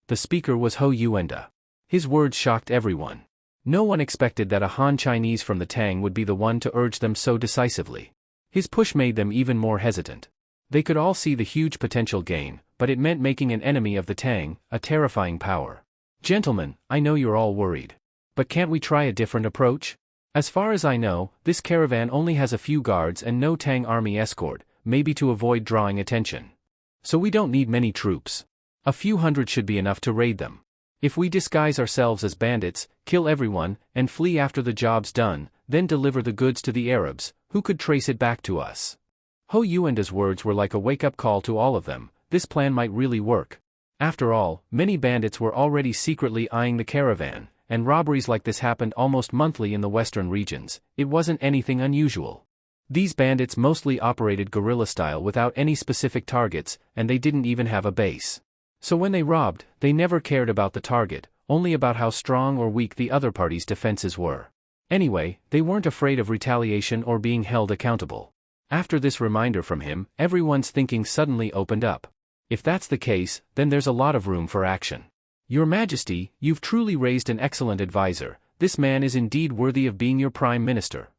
The speaker was Ho Yuanda. His words shocked everyone. No one expected that a Han Chinese from the Tang would be the one to urge them so decisively. His push made them even more hesitant. They could all see the huge potential gain, but it meant making an enemy of the Tang, a terrifying power. Gentlemen, I know you're all worried. But can't we try a different approach? As far as I know, this caravan only has a few guards and no Tang army escort, maybe to avoid drawing attention. So we don't need many troops. A few hundred should be enough to raid them. If we disguise ourselves as bandits, kill everyone, and flee after the job's done, then deliver the goods to the Arabs, who could trace it back to us? Ho Yuanda's words were like a wake-up call to all of them. This plan might really work. After all, many bandits were already secretly eyeing the caravan, and robberies like this happened almost monthly in the western regions. It wasn't anything unusual. These bandits mostly operated guerrilla style without any specific targets, and they didn't even have a base. So when they robbed, they never cared about the target, only about how strong or weak the other party's defenses were. Anyway, they weren't afraid of retaliation or being held accountable. After this reminder from him, everyone's thinking suddenly opened up. If that's the case, then there's a lot of room for action. Your Majesty, you've truly raised an excellent advisor. This man is indeed worthy of being your prime minister.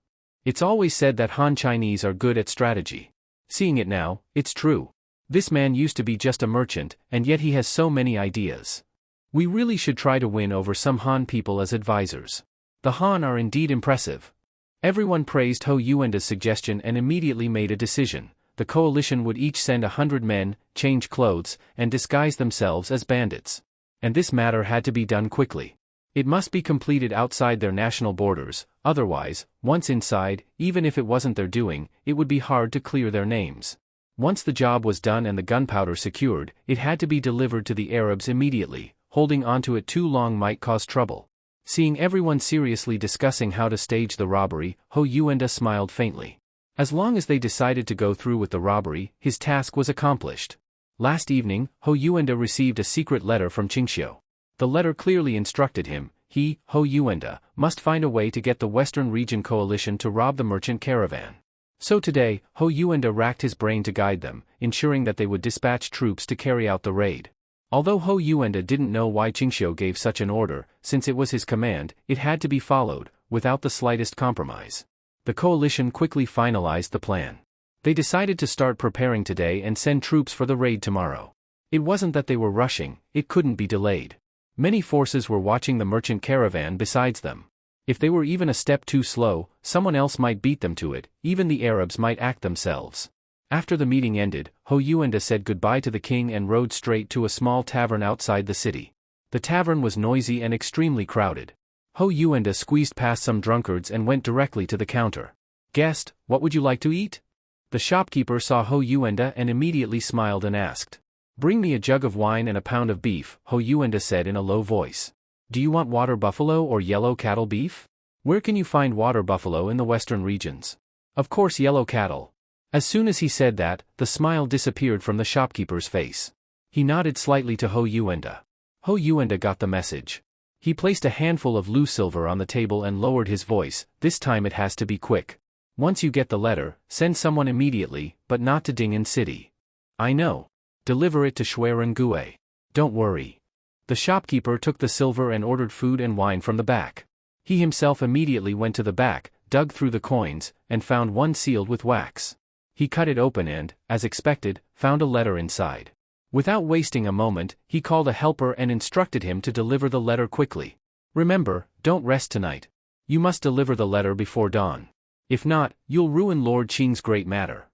It's always said that Han Chinese are good at strategy. Seeing it now, it's true. This man used to be just a merchant, and yet he has so many ideas. We really should try to win over some Han people as advisors. The Han are indeed impressive. Everyone praised Ho Yuanda's suggestion and immediately made a decision. The coalition would each send 100 men, change clothes, and disguise themselves as bandits. And this matter had to be done quickly. It must be completed outside their national borders, otherwise, once inside, even if it wasn't their doing, it would be hard to clear their names. Once the job was done and the gunpowder secured, it had to be delivered to the Arabs immediately. Holding onto it too long might cause trouble. Seeing everyone seriously discussing how to stage the robbery, Ho Yuanda smiled faintly. As long as they decided to go through with the robbery, his task was accomplished. Last evening, Ho Yuanda received a secret letter from Qingxiu. The letter clearly instructed him, he, Ho Yuanda, must find a way to get the Western Region Coalition to rob the merchant caravan. So today, Ho Yuanda racked his brain to guide them, ensuring that they would dispatch troops to carry out the raid. Although Ho Yuanda didn't know why Qingxiu gave such an order, since it was his command, it had to be followed, without the slightest compromise. The coalition quickly finalized the plan. They decided to start preparing today and send troops for the raid tomorrow. It wasn't that they were rushing, it couldn't be delayed. Many forces were watching the merchant caravan besides them. If they were even a step too slow, someone else might beat them to it, even the Arabs might act themselves. After the meeting ended, Ho Yuanda said goodbye to the king and rode straight to a small tavern outside the city. The tavern was noisy and extremely crowded. Ho Yuanda squeezed past some drunkards and went directly to the counter. "Guest, what would you like to eat?" The shopkeeper saw Ho Yuanda and immediately smiled and asked. "Bring me a jug of wine and a pound of beef," Ho Yuanda said in a low voice. "Do you want water buffalo or yellow cattle beef? Where can you find water buffalo in the western regions?" "Of course, yellow cattle." As soon as he said that, the smile disappeared from the shopkeeper's face. He nodded slightly to Ho Yuanda. Ho Yuanda got the message. He placed a handful of loose silver on the table and lowered his voice. "This time it has to be quick. Once you get the letter, send someone immediately, but not to Ding'an City." "I know. Deliver it to Shuirengue. Don't worry." The shopkeeper took the silver and ordered food and wine from the back. He himself immediately went to the back, dug through the coins, and found one sealed with wax. He cut it open and, as expected, found a letter inside. Without wasting a moment, he called a helper and instructed him to deliver the letter quickly. "Remember, don't rest tonight. You must deliver the letter before dawn. If not, you'll ruin Lord Qing's great matter."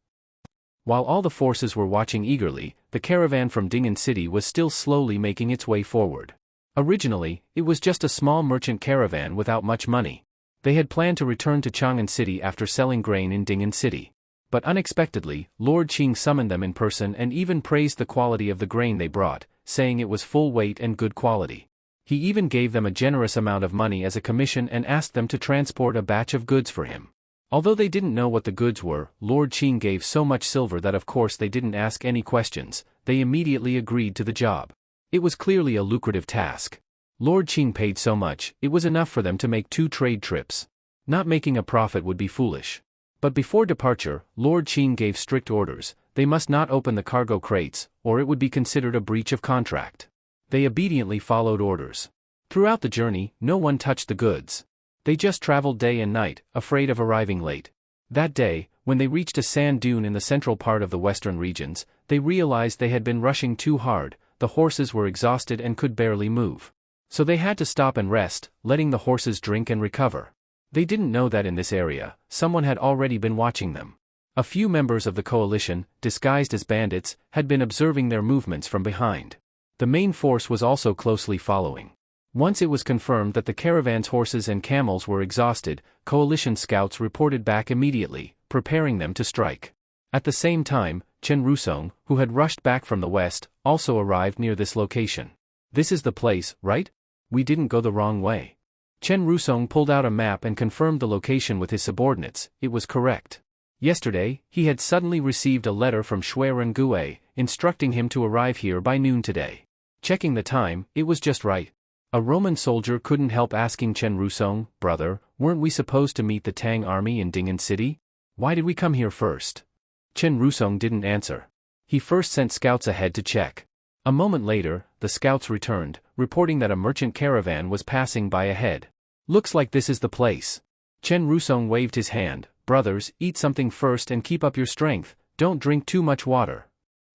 While all the forces were watching eagerly, the caravan from Ding'an City was still slowly making its way forward. Originally, it was just a small merchant caravan without much money. They had planned to return to Chang'an City after selling grain in Ding'an City. But unexpectedly, Lord Qing summoned them in person and even praised the quality of the grain they brought, saying it was full weight and good quality. He even gave them a generous amount of money as a commission and asked them to transport a batch of goods for him. Although they didn't know what the goods were, Lord Qing gave so much silver that of course they didn't ask any questions, they immediately agreed to the job. It was clearly a lucrative task. Lord Qing paid so much, it was enough for them to make 2 trade trips. Not making a profit would be foolish. But before departure, Lord Qing gave strict orders: they must not open the cargo crates, or it would be considered a breach of contract. They obediently followed orders. Throughout the journey, no one touched the goods. They just traveled day and night, afraid of arriving late. That day, when they reached a sand dune in the central part of the western regions, they realized they had been rushing too hard. The horses were exhausted and could barely move. So they had to stop and rest, letting the horses drink and recover. They didn't know that in this area, someone had already been watching them. A few members of the coalition, disguised as bandits, had been observing their movements from behind. The main force was also closely following. Once it was confirmed that the caravan's horses and camels were exhausted, coalition scouts reported back immediately, preparing them to strike. At the same time, Chen Rusong, who had rushed back from the west, also arrived near this location. "This is the place, right? We didn't go the wrong way." Chen Rusong pulled out a map and confirmed the location with his subordinates. It was correct. Yesterday, he had suddenly received a letter from Shui Rengue, instructing him to arrive here by noon today. Checking the time, it was just right. A Roman soldier couldn't help asking Chen Rusong, "Brother, weren't we supposed to meet the Tang army in Ding'an City? Why did we come here first?" Chen Rusong didn't answer. He first sent scouts ahead to check. A moment later, the scouts returned, reporting that a merchant caravan was passing by ahead. "Looks like this is the place." Chen Rusong waved his hand. "Brothers, eat something first and keep up your strength, don't drink too much water."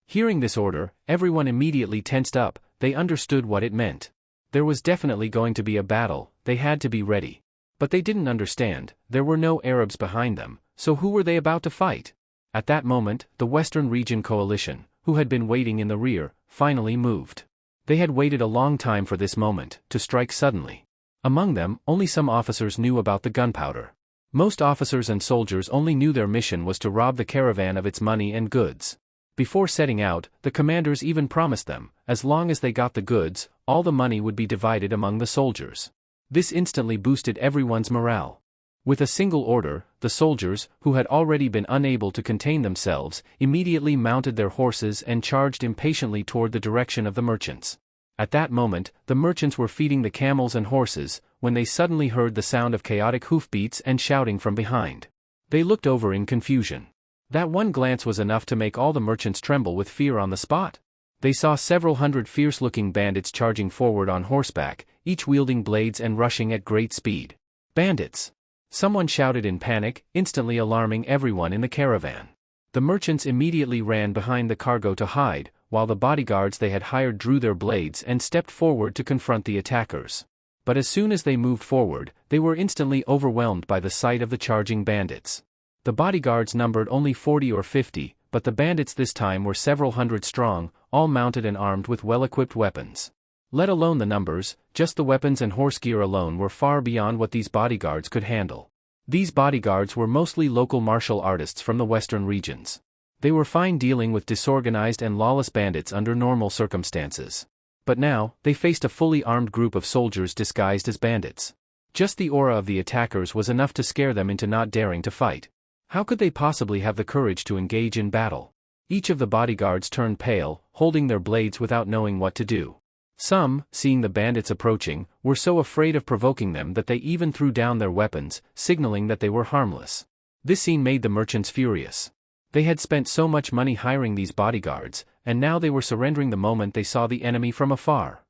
Hearing this order, everyone immediately tensed up. They understood what it meant. There was definitely going to be a battle, they had to be ready. But they didn't understand, there were no Arabs behind them, so who were they about to fight? At that moment, the Western Region Coalition, who had been waiting in the rear, finally moved. They had waited a long time for this moment, to strike suddenly. Among them, only some officers knew about the gunpowder. Most officers and soldiers only knew their mission was to rob the caravan of its money and goods. Before setting out, the commanders even promised them, as long as they got the goods, all the money would be divided among the soldiers. This instantly boosted everyone's morale. With a single order, the soldiers, who had already been unable to contain themselves, immediately mounted their horses and charged impatiently toward the direction of the merchants. At that moment, the merchants were feeding the camels and horses, when they suddenly heard the sound of chaotic hoofbeats and shouting from behind. They looked over in confusion. That one glance was enough to make all the merchants tremble with fear on the spot. They saw several hundred fierce-looking bandits charging forward on horseback, each wielding blades and rushing at great speed. "Bandits!" Someone shouted in panic, instantly alarming everyone in the caravan. The merchants immediately ran behind the cargo to hide, while the bodyguards they had hired drew their blades and stepped forward to confront the attackers. But as soon as they moved forward, they were instantly overwhelmed by the sight of the charging bandits. The bodyguards numbered only 40 or 50, but the bandits this time were several hundred strong, all mounted and armed with well-equipped weapons. Let alone the numbers, just the weapons and horse gear alone were far beyond what these bodyguards could handle. These bodyguards were mostly local martial artists from the western regions. They were fine dealing with disorganized and lawless bandits under normal circumstances. But now, they faced a fully armed group of soldiers disguised as bandits. Just the aura of the attackers was enough to scare them into not daring to fight. How could they possibly have the courage to engage in battle? Each of the bodyguards turned pale, holding their blades without knowing what to do. Some, seeing the bandits approaching, were so afraid of provoking them that they even threw down their weapons, signaling that they were harmless. This scene made the merchants furious. They had spent so much money hiring these bodyguards, and now they were surrendering the moment they saw the enemy from afar.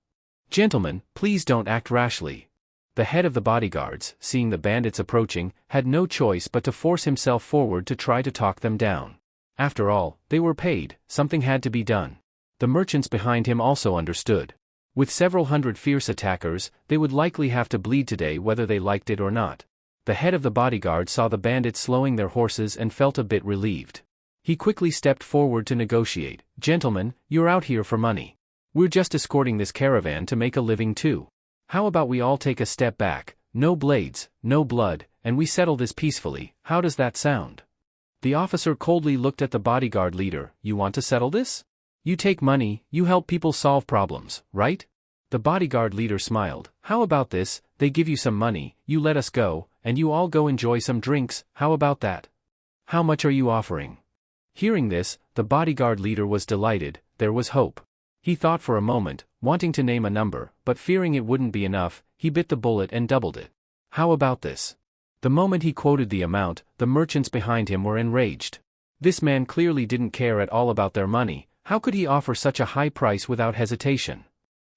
"Gentlemen, please don't act rashly." The head of the bodyguards, seeing the bandits approaching, had no choice but to force himself forward to try to talk them down. After all, they were paid, something had to be done. The merchants behind him also understood. With several hundred fierce attackers, they would likely have to bleed today whether they liked it or not. The head of the bodyguard saw the bandits slowing their horses and felt a bit relieved. He quickly stepped forward to negotiate. "Gentlemen, you're out here for money. We're just escorting this caravan to make a living too. How about we all take a step back, no blades, no blood, and we settle this peacefully. How does that sound?" The officer coldly looked at the bodyguard leader. "You want to settle this? You take money, you help people solve problems, right?" The bodyguard leader smiled. "How about this? They give you some money, you let us go, and you all go enjoy some drinks. How about that? How much are you offering?" Hearing this, the bodyguard leader was delighted. There was hope. He thought for a moment, wanting to name a number, but fearing it wouldn't be enough, he bit the bullet and doubled it. "How about this?" The moment he quoted the amount, the merchants behind him were enraged. This man clearly didn't care at all about their money. How could he offer such a high price without hesitation?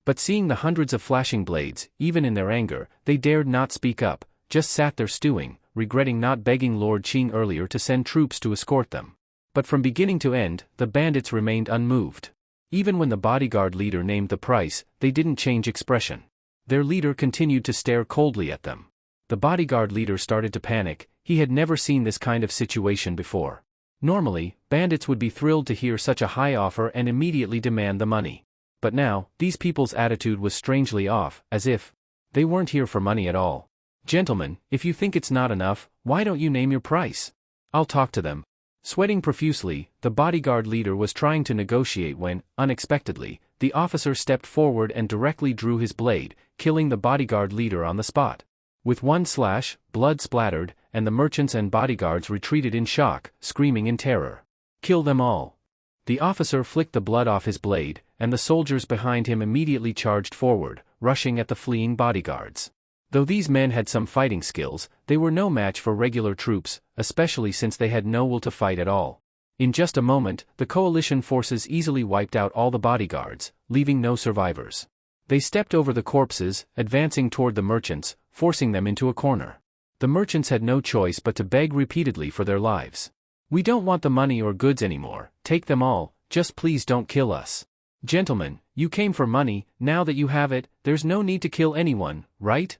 But seeing the hundreds of flashing blades, even in their anger, they dared not speak up, just sat there stewing, regretting not begging Lord Qing earlier to send troops to escort them. But from beginning to end, the bandits remained unmoved. Even when the bodyguard leader named the price, they didn't change expression. Their leader continued to stare coldly at them. The bodyguard leader started to panic. He had never seen this kind of situation before. Normally, bandits would be thrilled to hear such a high offer and immediately demand the money. But now, these people's attitude was strangely off, as if they weren't here for money at all. "Gentlemen, if you think it's not enough, why don't you name your price? I'll talk to them." Sweating profusely, the bodyguard leader was trying to negotiate when, unexpectedly, the officer stepped forward and directly drew his blade, killing the bodyguard leader on the spot. With one slash, blood splattered, and the merchants and bodyguards retreated in shock, screaming in terror. "Kill them all." The officer flicked the blood off his blade, and the soldiers behind him immediately charged forward, rushing at the fleeing bodyguards. Though these men had some fighting skills, they were no match for regular troops, especially since they had no will to fight at all. In just a moment, the coalition forces easily wiped out all the bodyguards, leaving no survivors. They stepped over the corpses, advancing toward the merchants, forcing them into a corner. The merchants had no choice but to beg repeatedly for their lives. "We don't want the money or goods anymore, take them all, just please don't kill us. Gentlemen, you came for money, now that you have it, there's no need to kill anyone, right?"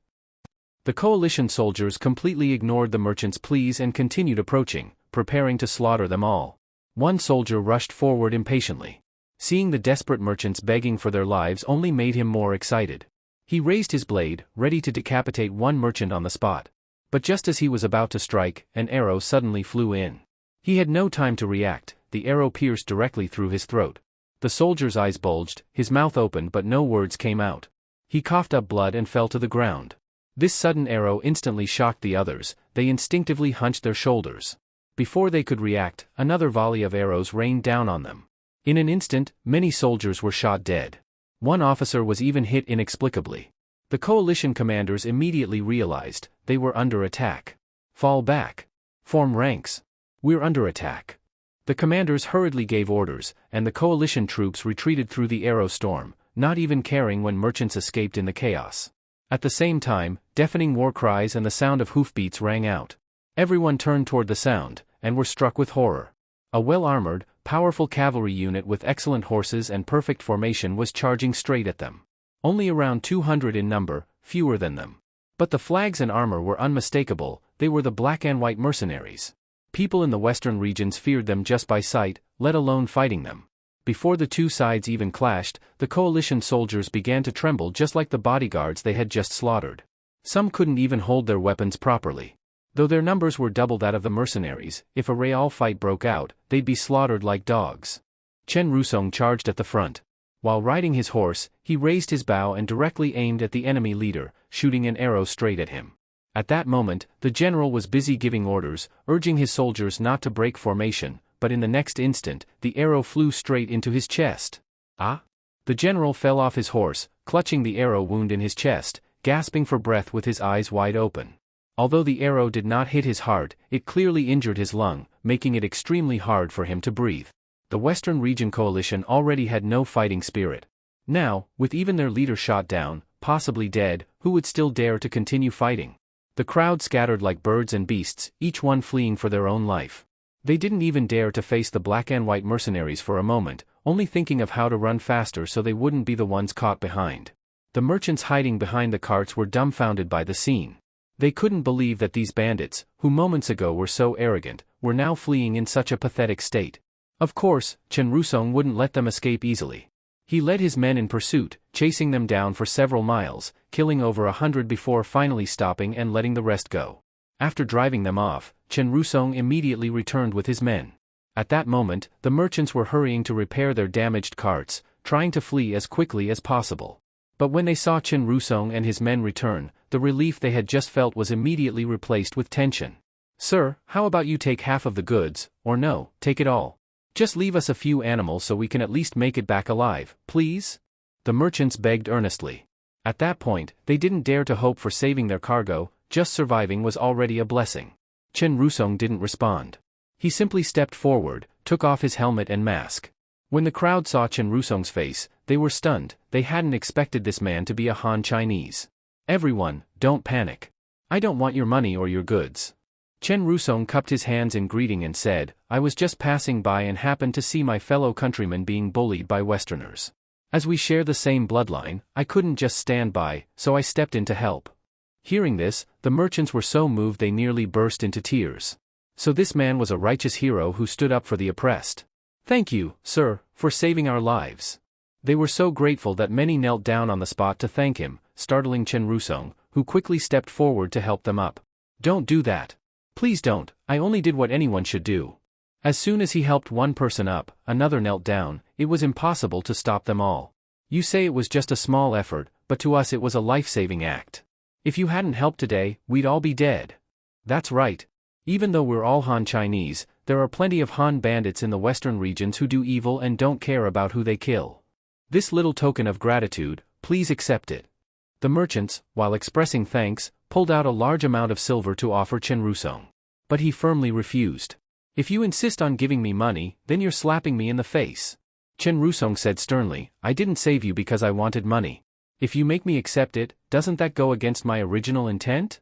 The coalition soldiers completely ignored the merchants' pleas and continued approaching, preparing to slaughter them all. One soldier rushed forward impatiently. Seeing the desperate merchants begging for their lives only made him more excited. He raised his blade, ready to decapitate one merchant on the spot. But just as he was about to strike, an arrow suddenly flew in. He had no time to react. The arrow pierced directly through his throat. The soldier's eyes bulged, his mouth opened but no words came out. He coughed up blood and fell to the ground. This sudden arrow instantly shocked the others. They instinctively hunched their shoulders. Before they could react, another volley of arrows rained down on them. In an instant, many soldiers were shot dead. One officer was even hit inexplicably. The coalition commanders immediately realized they were under attack. "Fall back. Form ranks. We're under attack." The commanders hurriedly gave orders, and the coalition troops retreated through the arrow storm, not even caring when merchants escaped in the chaos. At the same time, deafening war cries and the sound of hoofbeats rang out. Everyone turned toward the sound, and were struck with horror. A well-armored, powerful cavalry unit with excellent horses and perfect formation was charging straight at them. Only around 200 in number, fewer than them. But the flags and armor were unmistakable. They were the black and white mercenaries. People in the western regions feared them just by sight, let alone fighting them. Before the two sides even clashed, the coalition soldiers began to tremble just like the bodyguards they had just slaughtered. Some couldn't even hold their weapons properly. Though their numbers were double that of the mercenaries, if a real fight broke out, they'd be slaughtered like dogs. Chen Rusong charged at the front. While riding his horse, he raised his bow and directly aimed at the enemy leader, shooting an arrow straight at him. At that moment, the general was busy giving orders, urging his soldiers not to break formation, but in the next instant, the arrow flew straight into his chest. "Ah!" The general fell off his horse, clutching the arrow wound in his chest, gasping for breath with his eyes wide open. Although the arrow did not hit his heart, it clearly injured his lung, making it extremely hard for him to breathe. The Western Region coalition already had no fighting spirit. Now, with even their leader shot down, possibly dead, who would still dare to continue fighting? The crowd scattered like birds and beasts, each one fleeing for their own life. They didn't even dare to face the black and white mercenaries for a moment, only thinking of how to run faster so they wouldn't be the ones caught behind. The merchants hiding behind the carts were dumbfounded by the scene. They couldn't believe that these bandits, who moments ago were so arrogant, were now fleeing in such a pathetic state. Of course, Chen Rusong wouldn't let them escape easily. He led his men in pursuit, chasing them down for several miles, killing over 100 before finally stopping and letting the rest go. After driving them off, Chen Rusong immediately returned with his men. At that moment, the merchants were hurrying to repair their damaged carts, trying to flee as quickly as possible. But when they saw Chen Rusong and his men return, the relief they had just felt was immediately replaced with tension. "Sir, how about you take half of the goods, or no, take it all? Just leave us a few animals so we can at least make it back alive, please?" The merchants begged earnestly. At that point, they didn't dare to hope for saving their cargo, just surviving was already a blessing. Chen Rusong didn't respond. He simply stepped forward, took off his helmet and mask. When the crowd saw Chen Rusong's face, they were stunned. They hadn't expected this man to be a Han Chinese. "Everyone, don't panic. I don't want your money or your goods." Chen Rusong cupped his hands in greeting and said, "I was just passing by and happened to see my fellow countrymen being bullied by Westerners. As we share the same bloodline, I couldn't just stand by, so I stepped in to help." Hearing this, the merchants were so moved they nearly burst into tears. So this man was a righteous hero who stood up for the oppressed. "Thank you, sir, for saving our lives." They were so grateful that many knelt down on the spot to thank him, startling Chen Rusong, who quickly stepped forward to help them up. "Don't do that. Please don't, I only did what anyone should do." As soon as he helped one person up, another knelt down. It was impossible to stop them all. "You say it was just a small effort, but to us it was a life-saving act. If you hadn't helped today, we'd all be dead." "That's right. Even though we're all Han Chinese, there are plenty of Han bandits in the western regions who do evil and don't care about who they kill. This little token of gratitude, please accept it." The merchants, while expressing thanks, pulled out a large amount of silver to offer Chen Rusong. But he firmly refused. "If you insist on giving me money, then you're slapping me in the face." Chen Rusong said sternly, "I didn't save you because I wanted money. If you make me accept it, doesn't that go against my original intent?"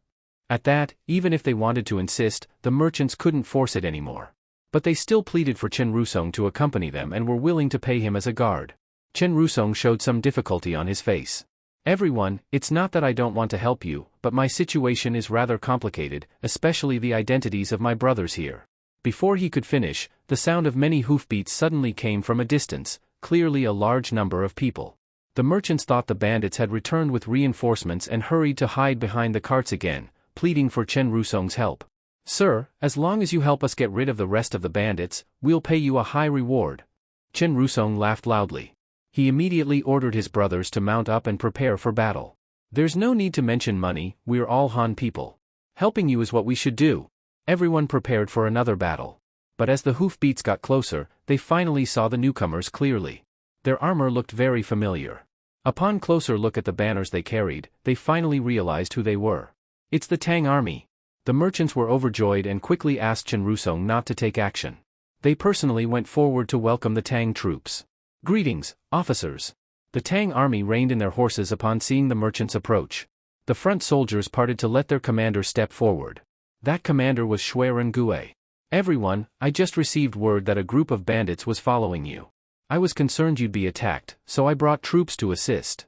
At that, even if they wanted to insist, the merchants couldn't force it anymore. But they still pleaded for Chen Rusong to accompany them and were willing to pay him as a guard. Chen Rusong showed some difficulty on his face. "Everyone, it's not that I don't want to help you, but my situation is rather complicated, especially the identities of my brothers here." Before he could finish, the sound of many hoofbeats suddenly came from a distance, clearly a large number of people. The merchants thought the bandits had returned with reinforcements and hurried to hide behind the carts again, pleading for Chen Rusong's help. "Sir, as long as you help us get rid of the rest of the bandits, we'll pay you a high reward." Chen Rusong laughed loudly. He immediately ordered his brothers to mount up and prepare for battle. "There's no need to mention money, we're all Han people. Helping you is what we should do." Everyone prepared for another battle. But as the hoofbeats got closer, they finally saw the newcomers clearly. Their armor looked very familiar. Upon closer look at the banners they carried, they finally realized who they were. "It's the Tang army." The merchants were overjoyed and quickly asked Chen Rusong not to take action. They personally went forward to welcome the Tang troops. "Greetings, officers." The Tang army reined in their horses upon seeing the merchants approach. The front soldiers parted to let their commander step forward. That commander was Shuiren Gue. "Everyone, I just received word that a group of bandits was following you. I was concerned you'd be attacked, so I brought troops to assist."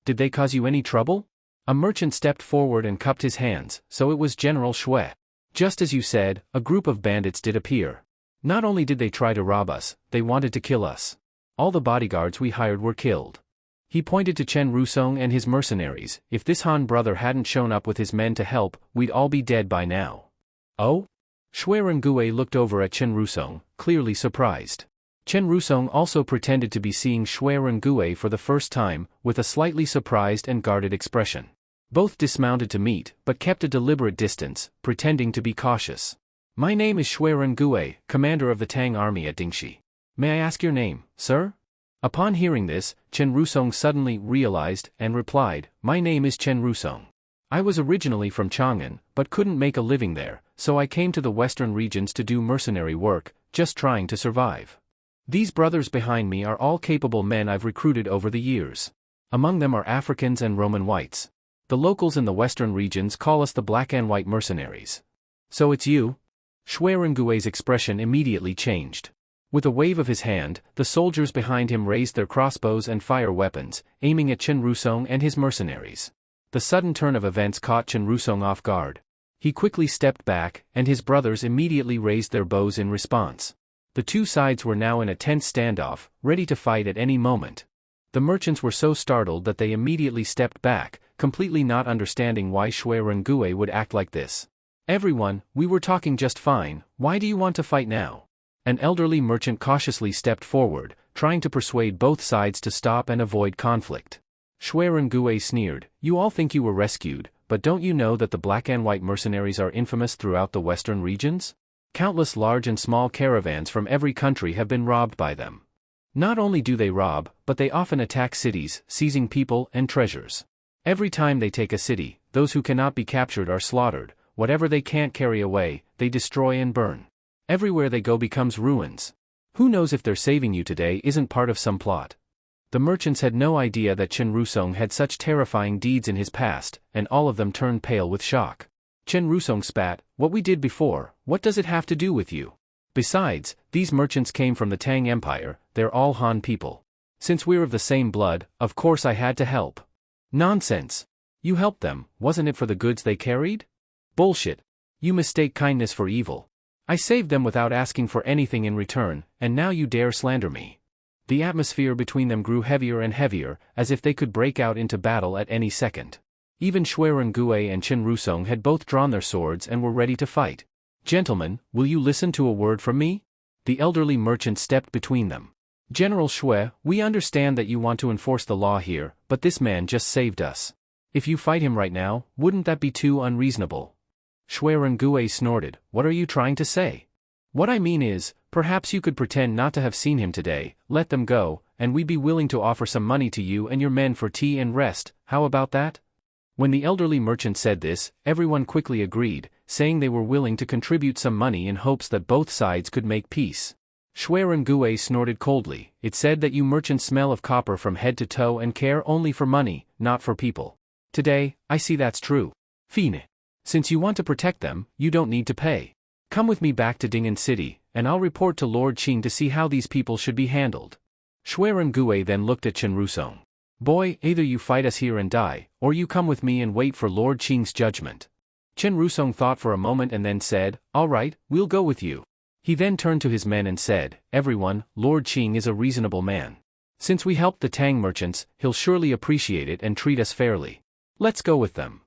"Did they cause you any trouble?" A merchant stepped forward and cupped his hands. "So it was General Shui. Just as you said, a group of bandits did appear. Not only did they try to rob us, they wanted to kill us. All the bodyguards we hired were killed." He pointed to Chen Rusong and his mercenaries. "If this Han brother hadn't shown up with his men to help, we'd all be dead by now." "Oh?" Shuiren Gue looked over at Chen Rusong, clearly surprised. Chen Rusong also pretended to be seeing Shuiren Gue for the first time, with a slightly surprised and guarded expression. Both dismounted to meet, but kept a deliberate distance, pretending to be cautious. "My name is Shuiren Gue, commander of the Tang army at Dingxi. May I ask your name, sir?" Upon hearing this, Chen Rusong suddenly realized and replied, "My name is Chen Rusong. I was originally from Chang'an, but couldn't make a living there, so I came to the western regions to do mercenary work, just trying to survive. These brothers behind me are all capable men I've recruited over the years. Among them are Africans and Roman whites. The locals in the western regions call us the black and white mercenaries." "So it's you?" Shuiren Gue's expression immediately changed. With a wave of his hand, the soldiers behind him raised their crossbows and fire weapons, aiming at Chen Rusong and his mercenaries. The sudden turn of events caught Chen Rusong off guard. He quickly stepped back, and his brothers immediately raised their bows in response. The two sides were now in a tense standoff, ready to fight at any moment. The merchants were so startled that they immediately stepped back, completely not understanding why Shui Rengue would act like this. Everyone, we were talking just fine, why do you want to fight now? An elderly merchant cautiously stepped forward, trying to persuade both sides to stop and avoid conflict. Shui Rengue sneered, you all think you were rescued, but don't you know that the black and white mercenaries are infamous throughout the western regions? Countless large and small caravans from every country have been robbed by them. Not only do they rob, but they often attack cities, seizing people and treasures. Every time they take a city, those who cannot be captured are slaughtered, whatever they can't carry away, they destroy and burn. Everywhere they go becomes ruins. Who knows if their saving you today isn't part of some plot? The merchants had no idea that Chen Rusong had such terrifying deeds in his past, and all of them turned pale with shock. Chen Rusong spat, what we did before, what does it have to do with you? Besides, these merchants came from the Tang Empire, they're all Han people. Since we're of the same blood, of course I had to help. Nonsense. You helped them, wasn't it for the goods they carried? Bullshit. You mistake kindness for evil. I saved them without asking for anything in return, and now you dare slander me. The atmosphere between them grew heavier and heavier, as if they could break out into battle at any second. Even Shui Rengue and Chen Rusong had both drawn their swords and were ready to fight. Gentlemen, will you listen to a word from me? The elderly merchant stepped between them. General Shui, we understand that you want to enforce the law here, but this man just saved us. If you fight him right now, wouldn't that be too unreasonable? Shui Rengue snorted, what are you trying to say? What I mean is, perhaps you could pretend not to have seen him today, let them go, and we'd be willing to offer some money to you and your men for tea and rest, how about that? When the elderly merchant said this, everyone quickly agreed, saying they were willing to contribute some money in hopes that both sides could make peace. Shui Rengue snorted coldly, it said that you merchants smell of copper from head to toe and care only for money, not for people. Today, I see that's true. Fine. Since you want to protect them, you don't need to pay. Come with me back to Ding'an City, and I'll report to Lord Qing to see how these people should be handled. Shui Rengue then looked at Chen Rusong. Boy, either you fight us here and die, or you come with me and wait for Lord Qing's judgment. Chen Rusong thought for a moment and then said, all right, we'll go with you. He then turned to his men and said, everyone, Lord Qing is a reasonable man. Since we helped the Tang merchants, he'll surely appreciate it and treat us fairly. Let's go with them.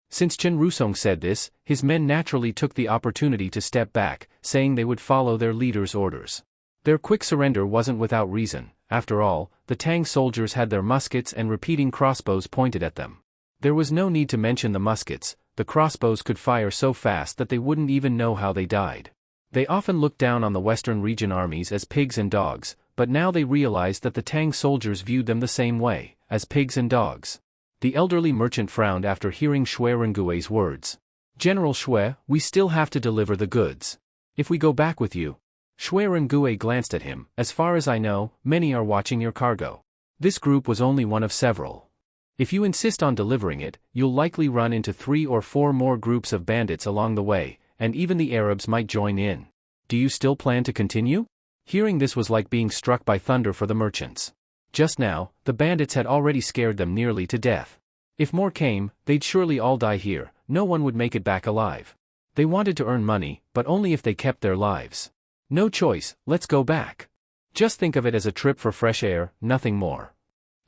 Since Chen Rusong said this, his men naturally took the opportunity to step back, saying they would follow their leader's orders. Their quick surrender wasn't without reason. After all, the Tang soldiers had their muskets and repeating crossbows pointed at them. There was no need to mention the muskets, the crossbows could fire so fast that they wouldn't even know how they died. They often looked down on the Western region armies as pigs and dogs, but now they realized that the Tang soldiers viewed them the same way, as pigs and dogs. The elderly merchant frowned after hearing Shui Rengue's words. General Shui, we still have to deliver the goods. If we go back with you. Shui Rengue glanced at him, as far as I know, many are watching your cargo. This group was only one of several. If you insist on delivering it, you'll likely run into 3 or 4 more groups of bandits along the way, and even the Arabs might join in. Do you still plan to continue? Hearing this was like being struck by thunder for the merchants. Just now, the bandits had already scared them nearly to death. If more came, they'd surely all die here, no one would make it back alive. They wanted to earn money, but only if they kept their lives. No choice, let's go back. Just think of it as a trip for fresh air, nothing more.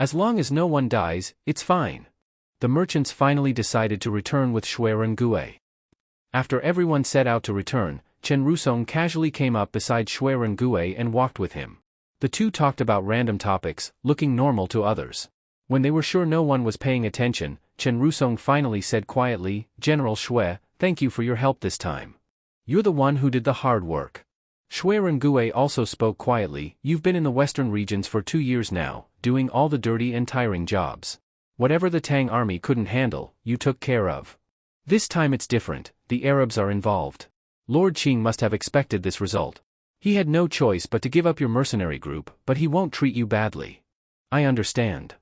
As long as no one dies, it's fine. The merchants finally decided to return with Shui Rengue. After everyone set out to return, Chen Rusong casually came up beside Shui Rengue and walked with him. The two talked about random topics, looking normal to others. When they were sure no one was paying attention, Chen Rusong finally said quietly, General Shui, thank you for your help this time. You're the one who did the hard work. Shui Rengue also spoke quietly, you've been in the western regions for 2 years now, doing all the dirty and tiring jobs. Whatever the Tang army couldn't handle, you took care of. This time it's different, the Arabs are involved. Lord Qing must have expected this result. He had no choice but to give up your mercenary group, but he won't treat you badly. I understand.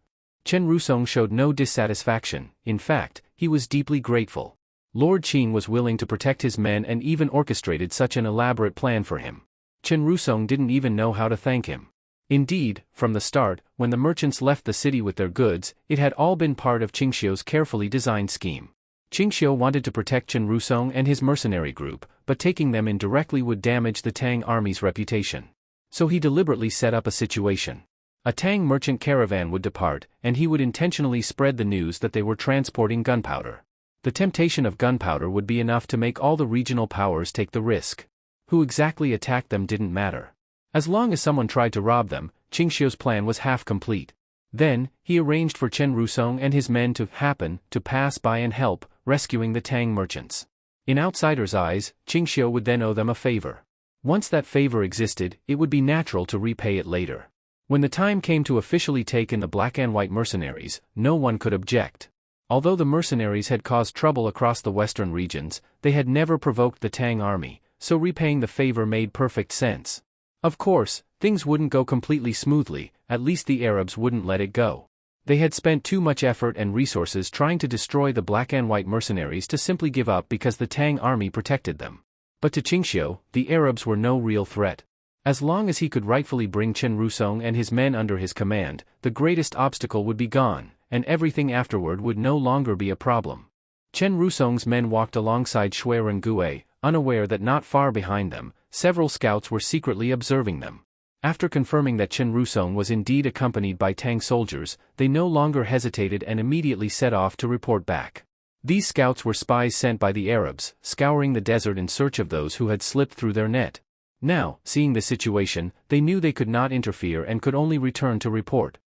Chen Rusong showed no dissatisfaction, in fact, he was deeply grateful. Lord Qing was willing to protect his men and even orchestrated such an elaborate plan for him. Chen Rusong didn't even know how to thank him. Indeed, from the start, when the merchants left the city with their goods, it had all been part of Qingxiu's carefully designed scheme. Qingxiu wanted to protect Chen Rusong and his mercenary group, but taking them in directly would damage the Tang army's reputation. So he deliberately set up a situation. A Tang merchant caravan would depart, and he would intentionally spread the news that they were transporting gunpowder. The temptation of gunpowder would be enough to make all the regional powers take the risk. Who exactly attacked them didn't matter. As long as someone tried to rob them, Qingxiu's plan was half complete. Then, he arranged for Chen Rusong and his men to happen to pass by and help, rescuing the Tang merchants. In outsiders' eyes, Qingxiu would then owe them a favor. Once that favor existed, it would be natural to repay it later. When the time came to officially take in the black and white mercenaries, no one could object. Although the mercenaries had caused trouble across the western regions, they had never provoked the Tang army, so repaying the favor made perfect sense. Of course, things wouldn't go completely smoothly, at least the Arabs wouldn't let it go. They had spent too much effort and resources trying to destroy the black and white mercenaries to simply give up because the Tang army protected them. But to Qingxiu, the Arabs were no real threat. As long as he could rightfully bring Chen Rusong and his men under his command, the greatest obstacle would be gone, and everything afterward would no longer be a problem. Chen Rusong's men walked alongside Shui Rengue, unaware that not far behind them, several scouts were secretly observing them. After confirming that Chen Rusong was indeed accompanied by Tang soldiers, they no longer hesitated and immediately set off to report back. These scouts were spies sent by the Arabs, scouring the desert in search of those who had slipped through their net. Now, seeing the situation, they knew they could not interfere and could only return to report.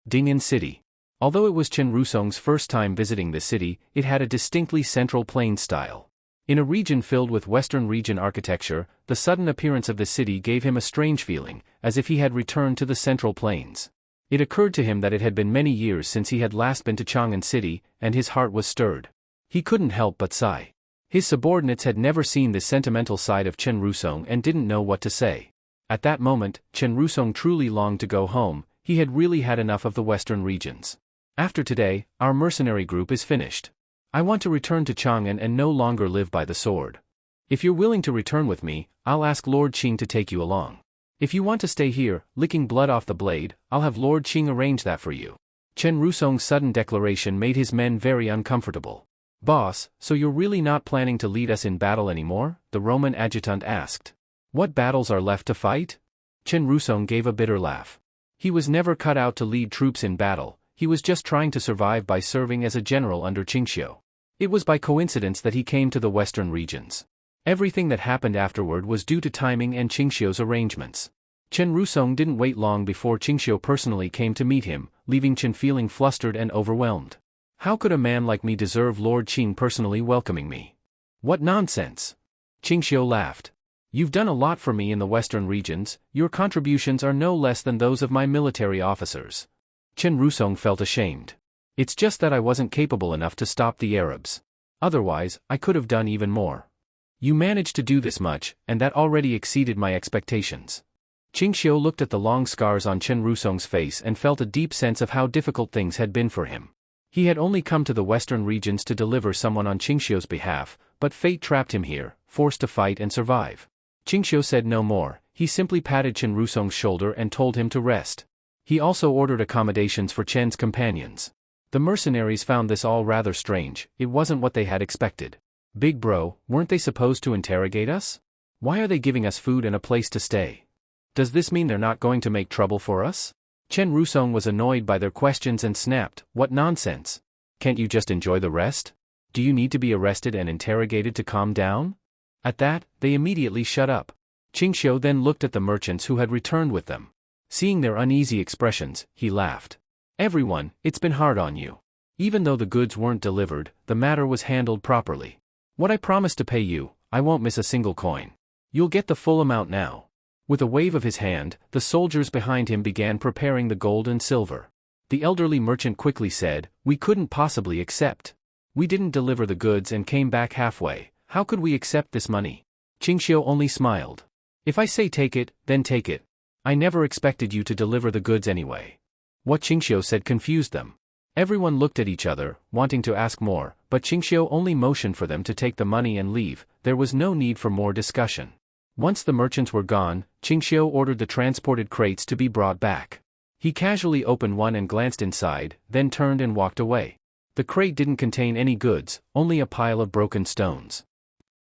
Ding'an City. Although it was Chen Rusong's first time visiting the city, it had a distinctly Central Plains style. In a region filled with Western region architecture, the sudden appearance of the city gave him a strange feeling, as if he had returned to the Central Plains. It occurred to him that it had been many years since he had last been to Chang'an City, and his heart was stirred. He couldn't help but sigh. His subordinates had never seen this sentimental side of Chen Rusong and didn't know what to say. At that moment, Chen Rusong truly longed to go home. He had really had enough of the Western regions. After today, our mercenary group is finished. I want to return to Chang'an and no longer live by the sword. If you're willing to return with me, I'll ask Lord Qing to take you along. If you want to stay here, licking blood off the blade, I'll have Lord Qing arrange that for you. Chen Rusong's sudden declaration made his men very uncomfortable. Boss, so you're really not planning to lead us in battle anymore? The Roman adjutant asked. What battles are left to fight? Chen Rusong gave a bitter laugh. He was never cut out to lead troops in battle, he was just trying to survive by serving as a general under Qingxiu. It was by coincidence that he came to the western regions. Everything that happened afterward was due to timing and Qingxiu's arrangements. Chen Rusong didn't wait long before Qingxiu personally came to meet him, leaving Chen feeling flustered and overwhelmed. How could a man like me deserve Lord Qing personally welcoming me? What nonsense! Qingxiu laughed. You've done a lot for me in the western regions, your contributions are no less than those of my military officers. Chen Rusong felt ashamed. It's just that I wasn't capable enough to stop the Arabs. Otherwise, I could have done even more. You managed to do this much, and that already exceeded my expectations. Qingxiu looked at the long scars on Chen Rusong's face and felt a deep sense of how difficult things had been for him. He had only come to the western regions to deliver someone on Qingxiu's behalf, but fate trapped him here, forced to fight and survive. Qingxiu said no more, he simply patted Chen Rusong's shoulder and told him to rest. He also ordered accommodations for Chen's companions. The mercenaries found this all rather strange, it wasn't what they had expected. Big bro, weren't they supposed to interrogate us? Why are they giving us food and a place to stay? Does this mean they're not going to make trouble for us? Chen Rusong was annoyed by their questions and snapped, what nonsense? Can't you just enjoy the rest? Do you need to be arrested and interrogated to calm down? At that, they immediately shut up. Qingxiu then looked at the merchants who had returned with them. Seeing their uneasy expressions, he laughed. Everyone, it's been hard on you. Even though the goods weren't delivered, the matter was handled properly. What I promised to pay you, I won't miss a single coin. You'll get the full amount now. With a wave of his hand, the soldiers behind him began preparing the gold and silver. The elderly merchant quickly said, we couldn't possibly accept. We didn't deliver the goods and came back halfway, how could we accept this money? Qingxiu only smiled. If I say take it, then take it. I never expected you to deliver the goods anyway. What Qingxiu said confused them. Everyone looked at each other, wanting to ask more, but Qingxiu only motioned for them to take the money and leave, there was no need for more discussion. Once the merchants were gone, Qingxiu ordered the transported crates to be brought back. He casually opened one and glanced inside, then turned and walked away. The crate didn't contain any goods, only a pile of broken stones.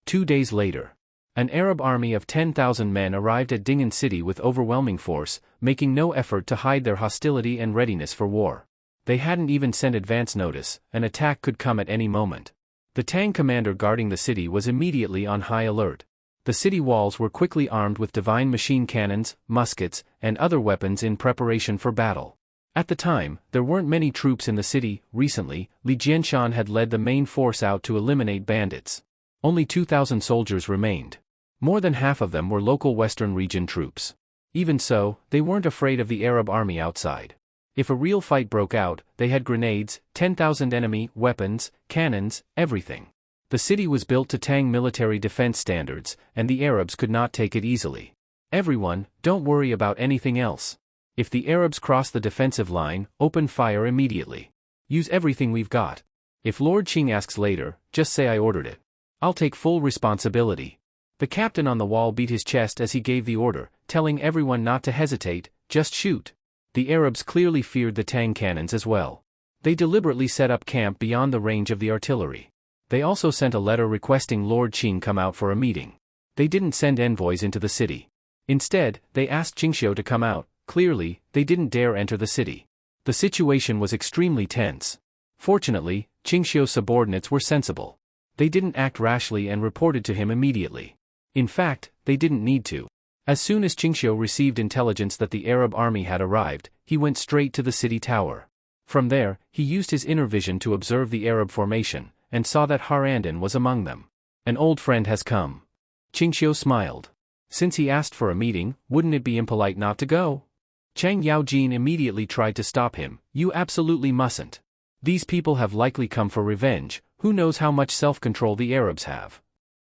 2 days later. An Arab army of 10,000 men arrived at Dingen city with overwhelming force, making no effort to hide their hostility and readiness for war. They hadn't even sent advance notice, an attack could come at any moment. The Tang commander guarding the city was immediately on high alert. The city walls were quickly armed with divine machine cannons, muskets, and other weapons in preparation for battle. At the time, there weren't many troops in the city. Recently, Li Jianshan had led the main force out to eliminate bandits. Only 2,000 soldiers remained. More than half of them were local Western region troops. Even so, they weren't afraid of the Arab army outside. If a real fight broke out, they had grenades, 10,000 enemy, weapons, cannons, everything. The city was built to Tang military defense standards, and the Arabs could not take it easily. Everyone, don't worry about anything else. If the Arabs cross the defensive line, open fire immediately. Use everything we've got. If Lord Qing asks later, just say I ordered it. I'll take full responsibility. The captain on the wall beat his chest as he gave the order, telling everyone not to hesitate, just shoot. The Arabs clearly feared the Tang cannons as well. They deliberately set up camp beyond the range of the artillery. They also sent a letter requesting Lord Qing come out for a meeting. They didn't send envoys into the city. Instead, they asked Qingxiu to come out. Clearly, they didn't dare enter the city. The situation was extremely tense. Fortunately, Qingxiu's subordinates were sensible. They didn't act rashly and reported to him immediately. In fact, they didn't need to. As soon as Qingxiu received intelligence that the Arab army had arrived, he went straight to the city tower. From there, he used his inner vision to observe the Arab formation, and saw that Harandin was among them. An old friend has come. Qingxiu smiled. Since he asked for a meeting, wouldn't it be impolite not to go? Chang Yaojin immediately tried to stop him. You absolutely mustn't. These people have likely come for revenge. Who knows how much self-control the Arabs have?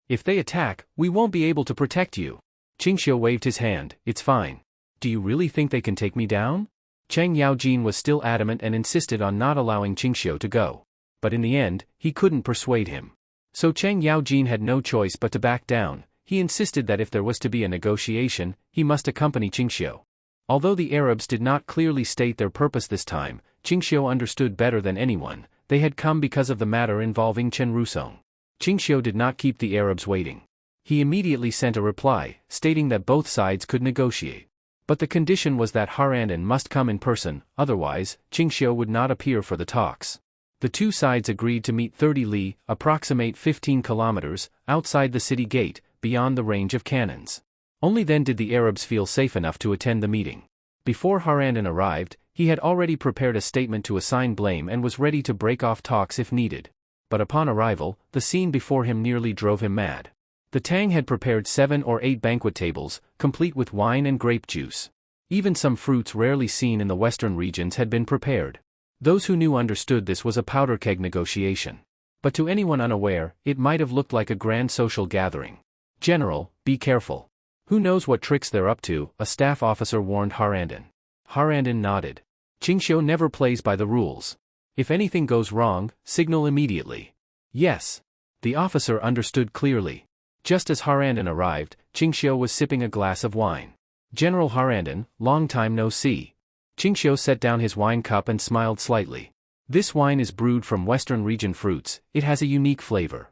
If they attack, we won't be able to protect you. Qingxiu waved his hand. It's fine. Do you really think they can take me down? Chang Yaojin was still adamant and insisted on not allowing Qingxiu to go. But in the end, he couldn't persuade him. So Chang Yaojin had no choice but to back down. He insisted that if there was to be a negotiation, he must accompany Qingxiu. Although the Arabs did not clearly state their purpose this time, Qingxiu understood better than anyone. They had come because of the matter involving Chen Rusong. Qingxiu did not keep the Arabs waiting. He immediately sent a reply, stating that both sides could negotiate. But the condition was that Harandin must come in person, otherwise, Qingxiu would not appear for the talks. The two sides agreed to meet 30 li, approximate 15 kilometers, outside the city gate, beyond the range of cannons. Only then did the Arabs feel safe enough to attend the meeting. Before Harandin arrived, he had already prepared a statement to assign blame and was ready to break off talks if needed. But upon arrival, the scene before him nearly drove him mad. The Tang had prepared 7 or 8 banquet tables, complete with wine and grape juice. Even some fruits rarely seen in the western regions had been prepared. Those who knew understood this was a powder keg negotiation. But to anyone unaware, it might have looked like a grand social gathering. General, be careful. Who knows what tricks they're up to, a staff officer warned Harandin. Harandin nodded. Qingxiu never plays by the rules. If anything goes wrong, signal immediately. Yes. The officer understood clearly. Just as Harandin arrived, Qingxiu was sipping a glass of wine. General Harandin, long time no see. Qingxiu set down his wine cup and smiled slightly. This wine is brewed from Western region fruits, it has a unique flavor.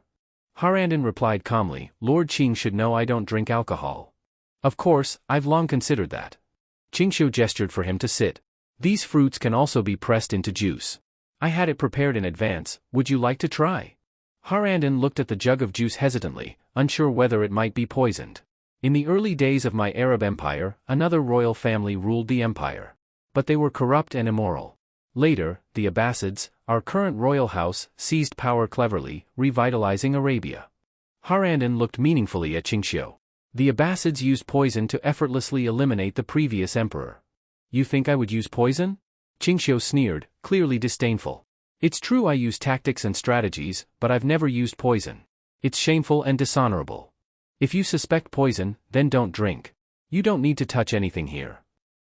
Harandin replied calmly, Lord Qing should know I don't drink alcohol. Of course, I've long considered that. Qingxiu gestured for him to sit. These fruits can also be pressed into juice. I had it prepared in advance, would you like to try? Harandin looked at the jug of juice hesitantly, unsure whether it might be poisoned. In the early days of my Arab empire, another royal family ruled the empire. But they were corrupt and immoral. Later, the Abbasids, our current royal house, seized power cleverly, revitalizing Arabia. Harandin looked meaningfully at Qingxiu. The Abbasids used poison to effortlessly eliminate the previous emperor. You think I would use poison? Qingxiu sneered, clearly disdainful. It's true I use tactics and strategies, but I've never used poison. It's shameful and dishonorable. If you suspect poison, then don't drink. You don't need to touch anything here.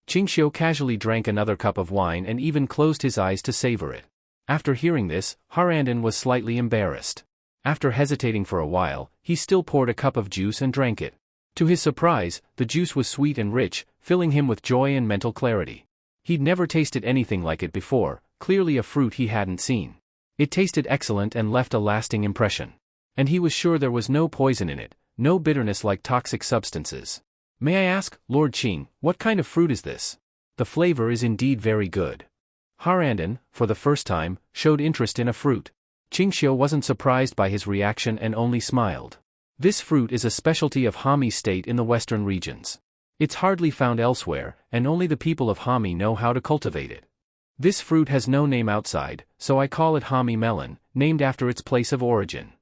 Qingxiu casually drank another cup of wine and even closed his eyes to savor it. After hearing this, Harandin was slightly embarrassed. After hesitating for a while, he still poured a cup of juice and drank it. To his surprise, the juice was sweet and rich, filling him with joy and mental clarity. He'd never tasted anything like it before, clearly a fruit he hadn't seen. It tasted excellent and left a lasting impression. And he was sure there was no poison in it, no bitterness like toxic substances. May I ask, Lord Qing, what kind of fruit is this? The flavor is indeed very good. Harandon, for the first time, showed interest in a fruit. Qingxiu wasn't surprised by his reaction and only smiled. This fruit is a specialty of Hami state in the western regions. It's hardly found elsewhere, and only the people of Hami know how to cultivate it. This fruit has no name outside, so I call it Hami melon, named after its place of origin.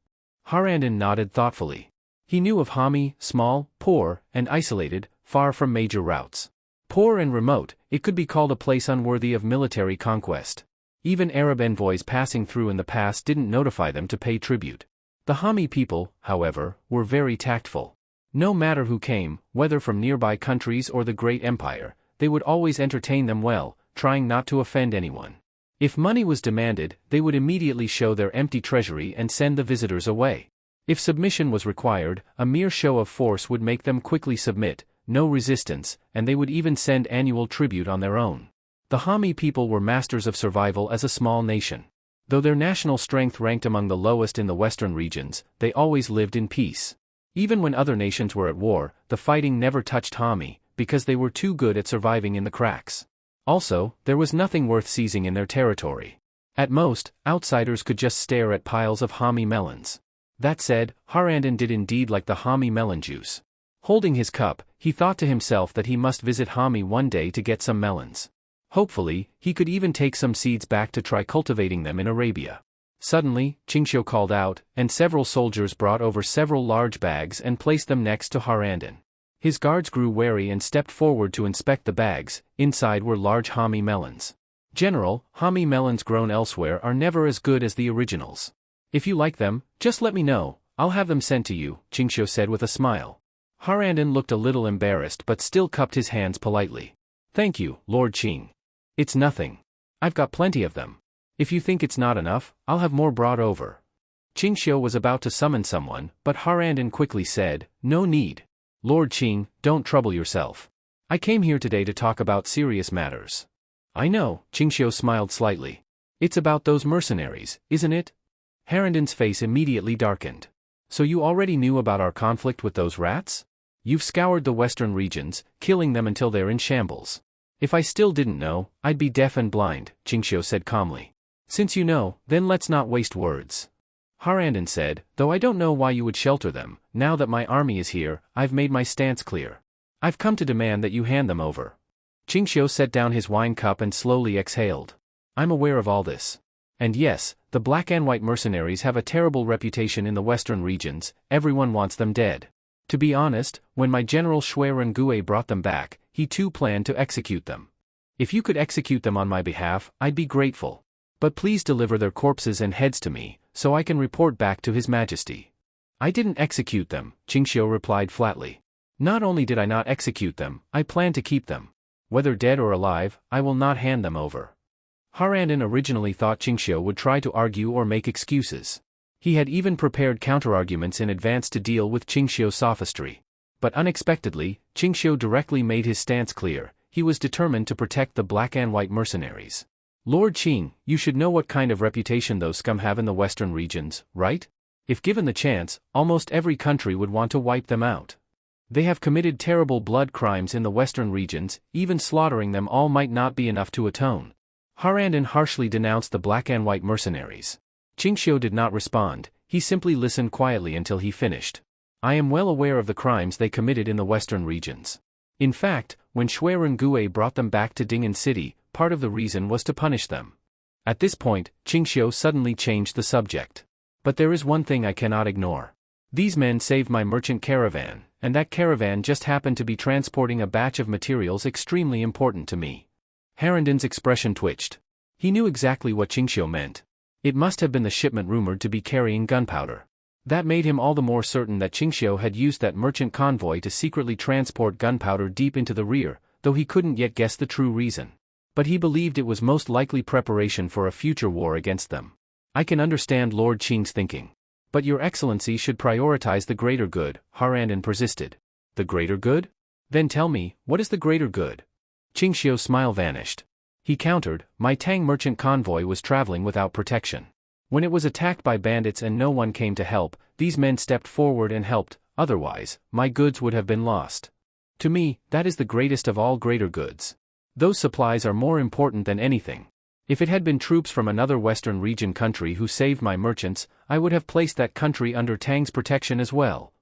Harandon nodded thoughtfully. He knew of Hami, small, poor, and isolated, far from major routes. Poor and remote, it could be called a place unworthy of military conquest. Even Arab envoys passing through in the past didn't notify them to pay tribute. The Hami people, however, were very tactful. No matter who came, whether from nearby countries or the great empire, they would always entertain them well, trying not to offend anyone. If money was demanded, they would immediately show their empty treasury and send the visitors away. If submission was required, a mere show of force would make them quickly submit, no resistance, and they would even send annual tribute on their own. The Hami people were masters of survival as a small nation. Though their national strength ranked among the lowest in the western regions, they always lived in peace. Even when other nations were at war, the fighting never touched Hami, because they were too good at surviving in the cracks. Also, there was nothing worth seizing in their territory. At most, outsiders could just stare at piles of Hami melons. That said, Harandon did indeed like the Hami melon juice. Holding his cup, he thought to himself that he must visit Hami one day to get some melons. Hopefully, he could even take some seeds back to try cultivating them in Arabia. Suddenly, Qingxiu called out, and several soldiers brought over several large bags and placed them next to Harandon. His guards grew wary and stepped forward to inspect the bags. Inside were large Hami melons. General, Hami melons grown elsewhere are never as good as the originals. If you like them, just let me know, I'll have them sent to you, Qingxiu said with a smile. Harandon looked a little embarrassed but still cupped his hands politely. Thank you, Lord Qing. It's nothing. I've got plenty of them. If you think it's not enough, I'll have more brought over. Qingxiu was about to summon someone, but Harandon quickly said, No need. Lord Qing, don't trouble yourself. I came here today to talk about serious matters. I know, Qingxiu smiled slightly. It's about those mercenaries, isn't it? Harandon's face immediately darkened. So you already knew about our conflict with those rats? You've scoured the western regions, killing them until they're in shambles. If I still didn't know, I'd be deaf and blind, Qingxiu said calmly. Since you know, then let's not waste words. Harandon said, though I don't know why you would shelter them, now that my army is here, I've made my stance clear. I've come to demand that you hand them over. Qingxiu set down his wine cup and slowly exhaled. I'm aware of all this. And yes, the black and white mercenaries have a terrible reputation in the western regions, everyone wants them dead. To be honest, when my general Shui Ren-Gue brought them back, he too planned to execute them. If you could execute them on my behalf, I'd be grateful. But please deliver their corpses and heads to me, so I can report back to His Majesty. I didn't execute them, Qingxiu replied flatly. Not only did I not execute them, I plan to keep them. Whether dead or alive, I will not hand them over. Harandon originally thought Qingxiu would try to argue or make excuses. He had even prepared counterarguments in advance to deal with Qingxiu's sophistry. But unexpectedly, Qingxiu directly made his stance clear. He was determined to protect the black and white mercenaries. Lord Qing, you should know what kind of reputation those scum have in the western regions, right? If given the chance, almost every country would want to wipe them out. They have committed terrible blood crimes in the western regions, even slaughtering them all might not be enough to atone. Harandon harshly denounced the black and white mercenaries. Qingxiu did not respond, he simply listened quietly until he finished. I am well aware of the crimes they committed in the western regions. In fact, when Shui Ren-Gue brought them back to Ding'an City, part of the reason was to punish them. At this point, Qingxiu suddenly changed the subject. But there is one thing I cannot ignore. These men saved my merchant caravan, and that caravan just happened to be transporting a batch of materials extremely important to me. Harandon's expression twitched. He knew exactly what Qingxiu meant. It must have been the shipment rumored to be carrying gunpowder. That made him all the more certain that Qingxiu had used that merchant convoy to secretly transport gunpowder deep into the rear, though he couldn't yet guess the true reason. But he believed it was most likely preparation for a future war against them. I can understand Lord Qing's thinking. But Your Excellency should prioritize the greater good, Harandon persisted. The greater good? Then tell me, what is the greater good? Qingxiu's smile vanished. He countered, my Tang merchant convoy was traveling without protection. When it was attacked by bandits and no one came to help, these men stepped forward and helped, otherwise, my goods would have been lost. To me, that is the greatest of all greater goods. Those supplies are more important than anything. If it had been troops from another Western region country who saved my merchants, I would have placed that country under Tang's protection as well.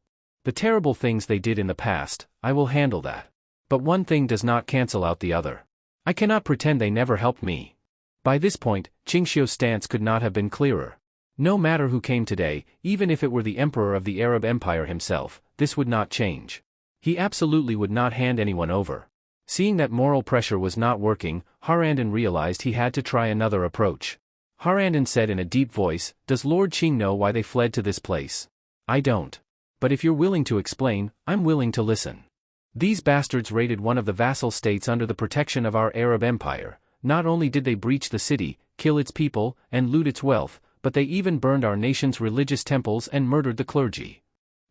The terrible things they did in the past, I will handle that. But one thing does not cancel out the other. I cannot pretend they never helped me. By this point, Qingxiu's stance could not have been clearer. No matter who came today, even if it were the emperor of the Arab Empire himself, this would not change. He absolutely would not hand anyone over. Seeing that moral pressure was not working, Harandon realized he had to try another approach. Harandon said in a deep voice, "Does Lord Qing know why they fled to this place?" "I don't. But if you're willing to explain, I'm willing to listen. These bastards raided one of the vassal states under the protection of our Arab Empire. Not only did they breach the city, kill its people, and loot its wealth, but they even burned our nation's religious temples and murdered the clergy."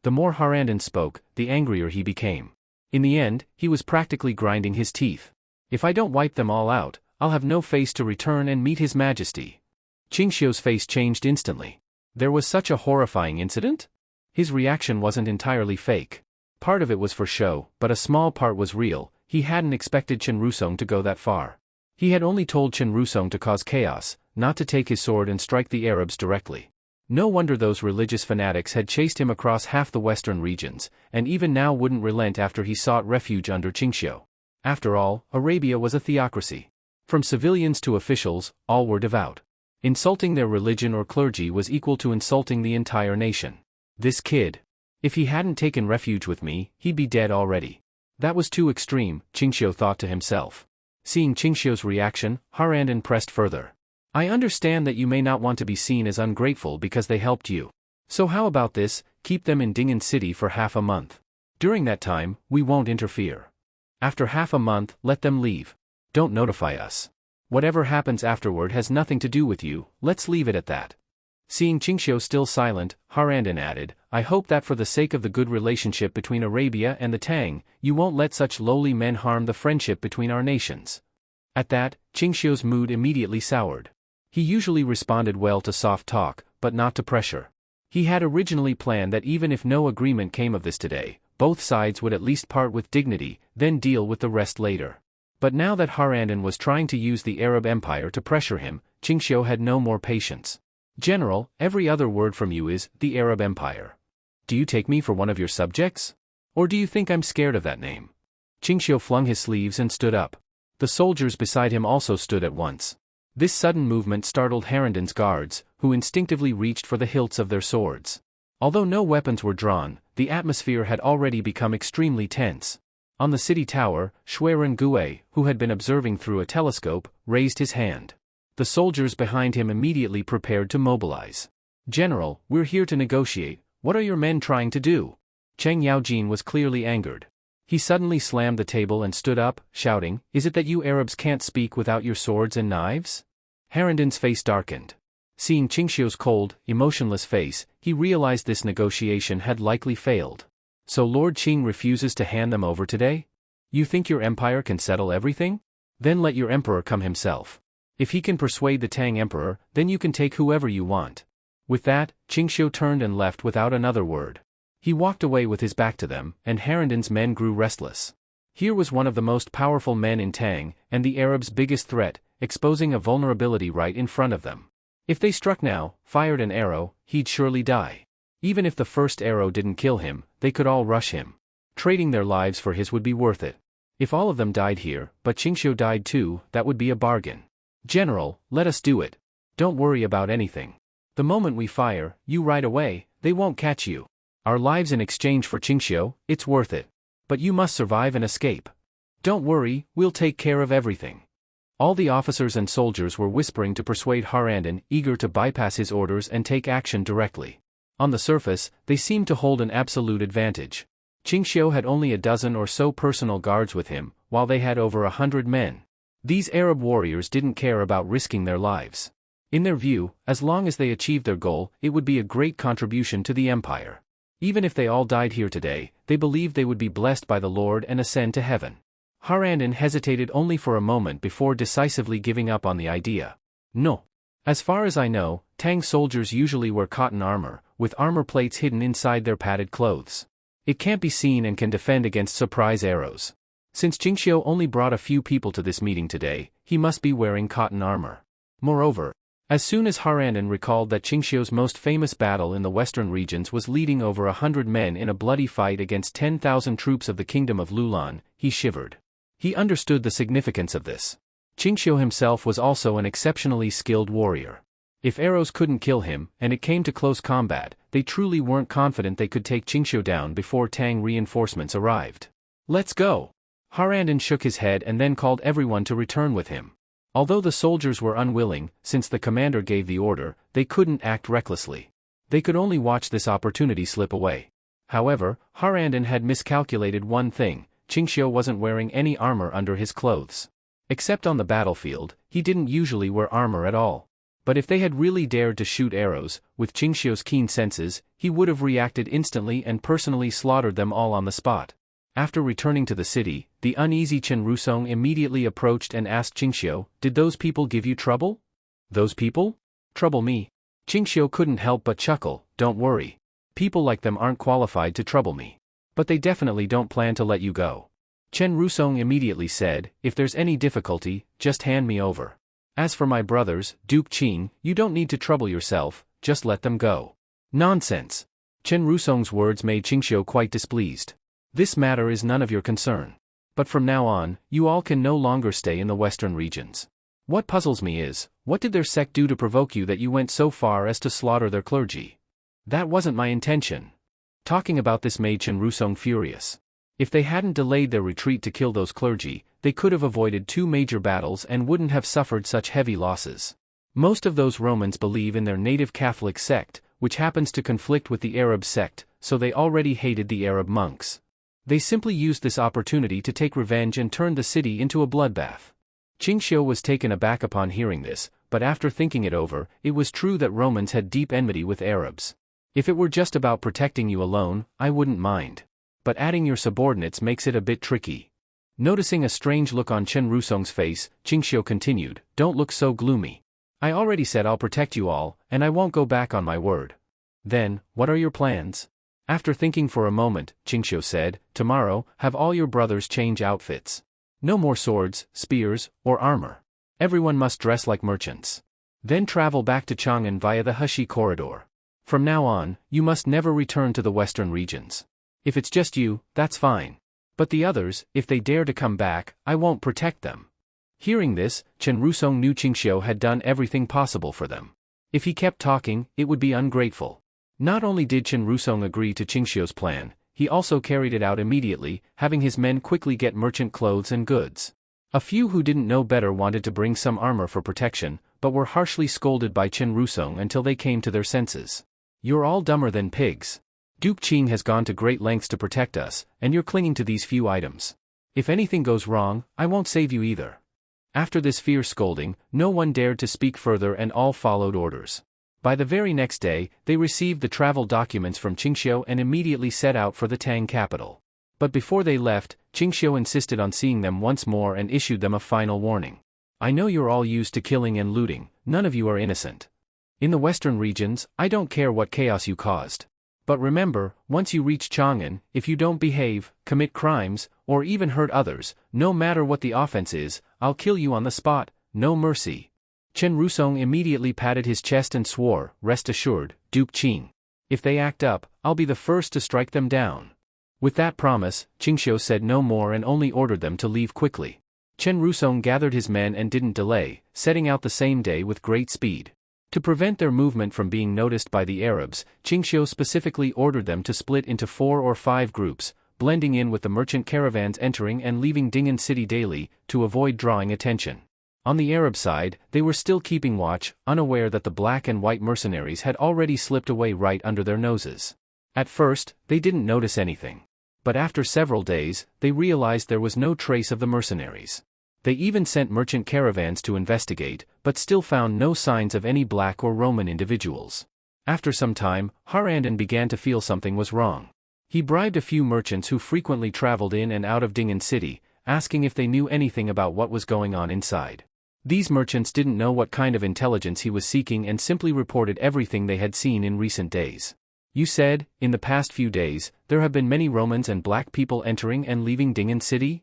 The more Harandon spoke, the angrier he became. In the end, he was practically grinding his teeth. "If I don't wipe them all out, I'll have no face to return and meet His Majesty." Qingxiu's face changed instantly. There was such a horrifying incident? His reaction wasn't entirely fake. Part of it was for show, but a small part was real. He hadn't expected Chen Rusong to go that far. He had only told Chen Rusong to cause chaos, not to take his sword and strike the Arabs directly. No wonder those religious fanatics had chased him across half the western regions, and even now wouldn't relent after he sought refuge under Qingxiu. After all, Arabia was a theocracy. From civilians to officials, all were devout. Insulting their religion or clergy was equal to insulting the entire nation. This kid. If he hadn't taken refuge with me, he'd be dead already. That was too extreme, Qingxiu thought to himself. Seeing Qingxiu's reaction, Harandon pressed further. "I understand that you may not want to be seen as ungrateful because they helped you. So how about this, keep them in Ding'an City for half a month. During that time, we won't interfere. After half a month, let them leave. Don't notify us. Whatever happens afterward has nothing to do with you, let's leave it at that." Seeing Qingxiu still silent, Harandon added, "I hope that for the sake of the good relationship between Arabia and the Tang, you won't let such lowly men harm the friendship between our nations." At that, Qingxiu's mood immediately soured. He usually responded well to soft talk, but not to pressure. He had originally planned that even if no agreement came of this today, both sides would at least part with dignity, then deal with the rest later. But now that Harandon was trying to use the Arab Empire to pressure him, Qingxiu had no more patience. "General, every other word from you is, the Arab Empire. Do you take me for one of your subjects? Or do you think I'm scared of that name?" Qingxiu flung his sleeves and stood up. The soldiers beside him also stood at once. This sudden movement startled Harandon's guards, who instinctively reached for the hilts of their swords. Although no weapons were drawn, the atmosphere had already become extremely tense. On the city tower, Shuiren Gue, who had been observing through a telescope, raised his hand. The soldiers behind him immediately prepared to mobilize. "General, we're here to negotiate. What are your men trying to do?" Cheng Yaojin was clearly angered. He suddenly slammed the table and stood up, shouting, "Is it that you Arabs can't speak without your swords and knives?" Harandon's face darkened. Seeing Qingxiu's cold, emotionless face, he realized this negotiation had likely failed. "So Lord Qing refuses to hand them over today? You think your empire can settle everything? Then let your emperor come himself. If he can persuade the Tang emperor, then you can take whoever you want." With that, Qingxiu turned and left without another word. He walked away with his back to them, and Harandon's men grew restless. Here was one of the most powerful men in Tang, and the Arabs' biggest threat, exposing a vulnerability right in front of them. If they struck now, fired an arrow, he'd surely die. Even if the first arrow didn't kill him, they could all rush him. Trading their lives for his would be worth it. If all of them died here, but Qingxiu died too, that would be a bargain. "General, let us do it. Don't worry about anything. The moment we fire, you ride away, they won't catch you. Our lives in exchange for Qingxiu, it's worth it. But you must survive and escape. Don't worry, we'll take care of everything." All the officers and soldiers were whispering to persuade Harandon, eager to bypass his orders and take action directly. On the surface, they seemed to hold an absolute advantage. Qingxiu had only a dozen or so personal guards with him, while they had over 100 men. These Arab warriors didn't care about risking their lives. In their view, as long as they achieved their goal, it would be a great contribution to the empire. Even if they all died here today, they believed they would be blessed by the Lord and ascend to heaven. Harandon hesitated only for a moment before decisively giving up on the idea. "No. As far as I know, Tang soldiers usually wear cotton armor, with armor plates hidden inside their padded clothes. It can't be seen and can defend against surprise arrows. Since Qingxiu only brought a few people to this meeting today, he must be wearing cotton armor. Moreover, as soon as Haranden recalled that Qingxiu's most famous battle in the western regions was leading over 100 men in a bloody fight against 10,000 troops of the kingdom of Lulan, he shivered. He understood the significance of this. Qingxiu himself was also an exceptionally skilled warrior. If arrows couldn't kill him, and it came to close combat, they truly weren't confident they could take Qingxiu down before Tang reinforcements arrived. Let's go! Haranden shook his head and then called everyone to return with him. Although the soldiers were unwilling, since the commander gave the order, they couldn't act recklessly. They could only watch this opportunity slip away. However, Haranden had miscalculated one thing: Qingxiu wasn't wearing any armor under his clothes. Except on the battlefield, he didn't usually wear armor at all. But if they had really dared to shoot arrows, with Qingxiu's keen senses, he would have reacted instantly and personally slaughtered them all on the spot. After returning to the city, the uneasy Chen Rusong immediately approached and asked Qingxiu, "Did those people give you trouble?" "Those people? Trouble me?" Qingxiu couldn't help but chuckle. "Don't worry. People like them aren't qualified to trouble me. But they definitely don't plan to let you go." Chen Rusong immediately said, "If there's any difficulty, just hand me over. As for my brothers, Duke Qing, you don't need to trouble yourself, just let them go." "Nonsense." Chen Rusong's words made Qingxiu quite displeased. "This matter is none of your concern. But from now on, you all can no longer stay in the western regions. What puzzles me is, what did their sect do to provoke you that you went so far as to slaughter their clergy? That wasn't my intention." Talking about this made Chen Rusong furious. If they hadn't delayed their retreat to kill those clergy, they could have avoided 2 major battles and wouldn't have suffered such heavy losses. Most of those Romans believe in their native Catholic sect, which happens to conflict with the Arab sect, so they already hated the Arab monks. They simply used this opportunity to take revenge and turned the city into a bloodbath. Qingxiu was taken aback upon hearing this, but after thinking it over, it was true that Romans had deep enmity with Arabs. If it were just about protecting you alone, I wouldn't mind. But adding your subordinates makes it a bit tricky. Noticing a strange look on Chen Rusong's face, Qingxiu continued, "Don't look so gloomy. I already said I'll protect you all, and I won't go back on my word." "Then, what are your plans?" After thinking for a moment, Qingxiu said, "Tomorrow, have all your brothers change outfits. No more swords, spears, or armor. Everyone must dress like merchants. Then travel back to Chang'an via the Heshi corridor. From now on, you must never return to the western regions. If it's just you, that's fine. But the others, if they dare to come back, I won't protect them." Hearing this, Chen Rusong knew Qingxiu had done everything possible for them. If he kept talking, it would be ungrateful. Not only did Chen Rusong agree to Qingxiu's plan, he also carried it out immediately, having his men quickly get merchant clothes and goods. A few who didn't know better wanted to bring some armor for protection, but were harshly scolded by Chen Rusong until they came to their senses. "You're all dumber than pigs. Duke Qing has gone to great lengths to protect us, and you're clinging to these few items. If anything goes wrong, I won't save you either." After this fierce scolding, no one dared to speak further and all followed orders. By the very next day, they received the travel documents from Qingxiu and immediately set out for the Tang capital. But before they left, Qingxiu insisted on seeing them once more and issued them a final warning. "I know you're all used to killing and looting, none of you are innocent. In the western regions, I don't care what chaos you caused. But remember, once you reach Chang'an, if you don't behave, commit crimes, or even hurt others, no matter what the offense is, I'll kill you on the spot, no mercy." Chen Rusong immediately patted his chest and swore, "Rest assured, Duke Qing. If they act up, I'll be the first to strike them down." With that promise, Qingxiu said no more and only ordered them to leave quickly. Chen Rusong gathered his men and didn't delay, setting out the same day with great speed. To prevent their movement from being noticed by the Arabs, Qingxiu specifically ordered them to split into 4 or 5 groups, blending in with the merchant caravans entering and leaving Ding'an City daily, to avoid drawing attention. On the Arab side, they were still keeping watch, unaware that the black and white mercenaries had already slipped away right under their noses. At first, they didn't notice anything. But after several days, they realized there was no trace of the mercenaries. They even sent merchant caravans to investigate, but still found no signs of any black or Roman individuals. After some time, Haranden began to feel something was wrong. He bribed a few merchants who frequently traveled in and out of Ding'an City, asking if they knew anything about what was going on inside. These merchants didn't know what kind of intelligence he was seeking and simply reported everything they had seen in recent days. You said, in the past few days, there have been many Romans and black people entering and leaving Dingen City?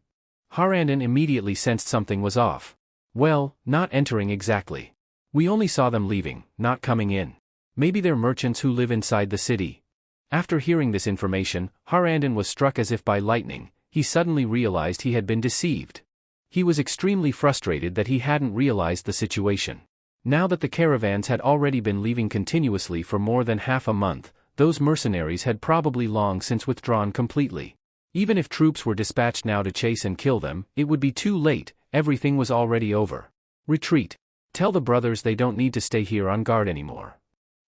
Harandon immediately sensed something was off. Well, not entering exactly. We only saw them leaving, not coming in. Maybe they're merchants who live inside the city. After hearing this information, Harandon was struck as if by lightning. He suddenly realized he had been deceived. He was extremely frustrated that he hadn't realized the situation. Now that the caravans had already been leaving continuously for more than half a month, those mercenaries had probably long since withdrawn completely. Even if troops were dispatched now to chase and kill them, it would be too late, everything was already over. Retreat. Tell the brothers they don't need to stay here on guard anymore.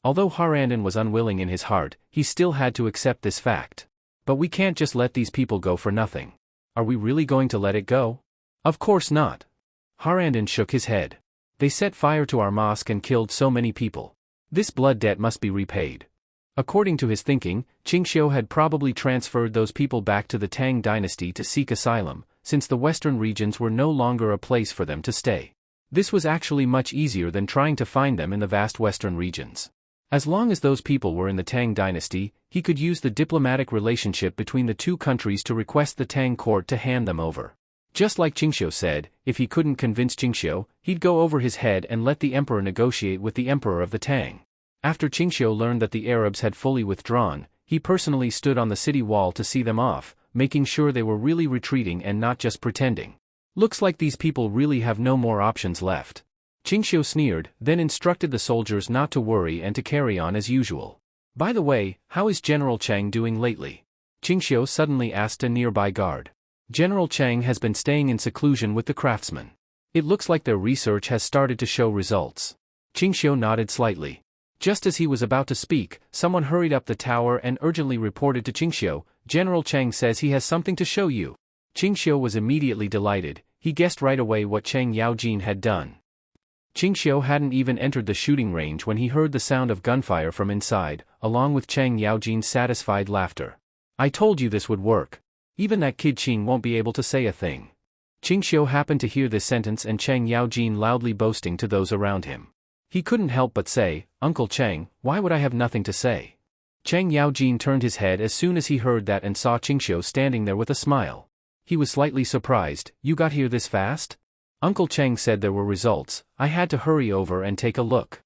Although Harandon was unwilling in his heart, he still had to accept this fact. But we can't just let these people go for nothing. Are we really going to let it go? Of course not. Harandon shook his head. They set fire to our mosque and killed so many people. This blood debt must be repaid. According to his thinking, Qingxiu had probably transferred those people back to the Tang dynasty to seek asylum, since the western regions were no longer a place for them to stay. This was actually much easier than trying to find them in the vast western regions. As long as those people were in the Tang dynasty, he could use the diplomatic relationship between the two countries to request the Tang court to hand them over. Just like Qingxiu said, if he couldn't convince Qingxiu, he'd go over his head and let the emperor negotiate with the emperor of the Tang. After Qingxiu learned that the Arabs had fully withdrawn, he personally stood on the city wall to see them off, making sure they were really retreating and not just pretending. Looks like these people really have no more options left. Qingxiu sneered, then instructed the soldiers not to worry and to carry on as usual. By the way, how is General Chang doing lately? Qingxiu suddenly asked a nearby guard. General Chang has been staying in seclusion with the craftsmen. It looks like their research has started to show results. Qingxiu nodded slightly. Just as he was about to speak, someone hurried up the tower and urgently reported to Qingxiu, General Chang says he has something to show you. Qingxiu was immediately delighted, he guessed right away what Chang Yaojin had done. Qingxiu hadn't even entered the shooting range when he heard the sound of gunfire from inside, along with Chang Yaojin's satisfied laughter. I told you this would work. Even that kid Qing won't be able to say a thing. Qingxiu happened to hear this sentence and Chang Yaojin loudly boasting to those around him. He couldn't help but say, Uncle Chang, why would I have nothing to say? Chang Yaojin turned his head as soon as he heard that and saw Qingxiu standing there with a smile. He was slightly surprised. You got here this fast? Uncle Chang said there were results. I had to hurry over and take a look.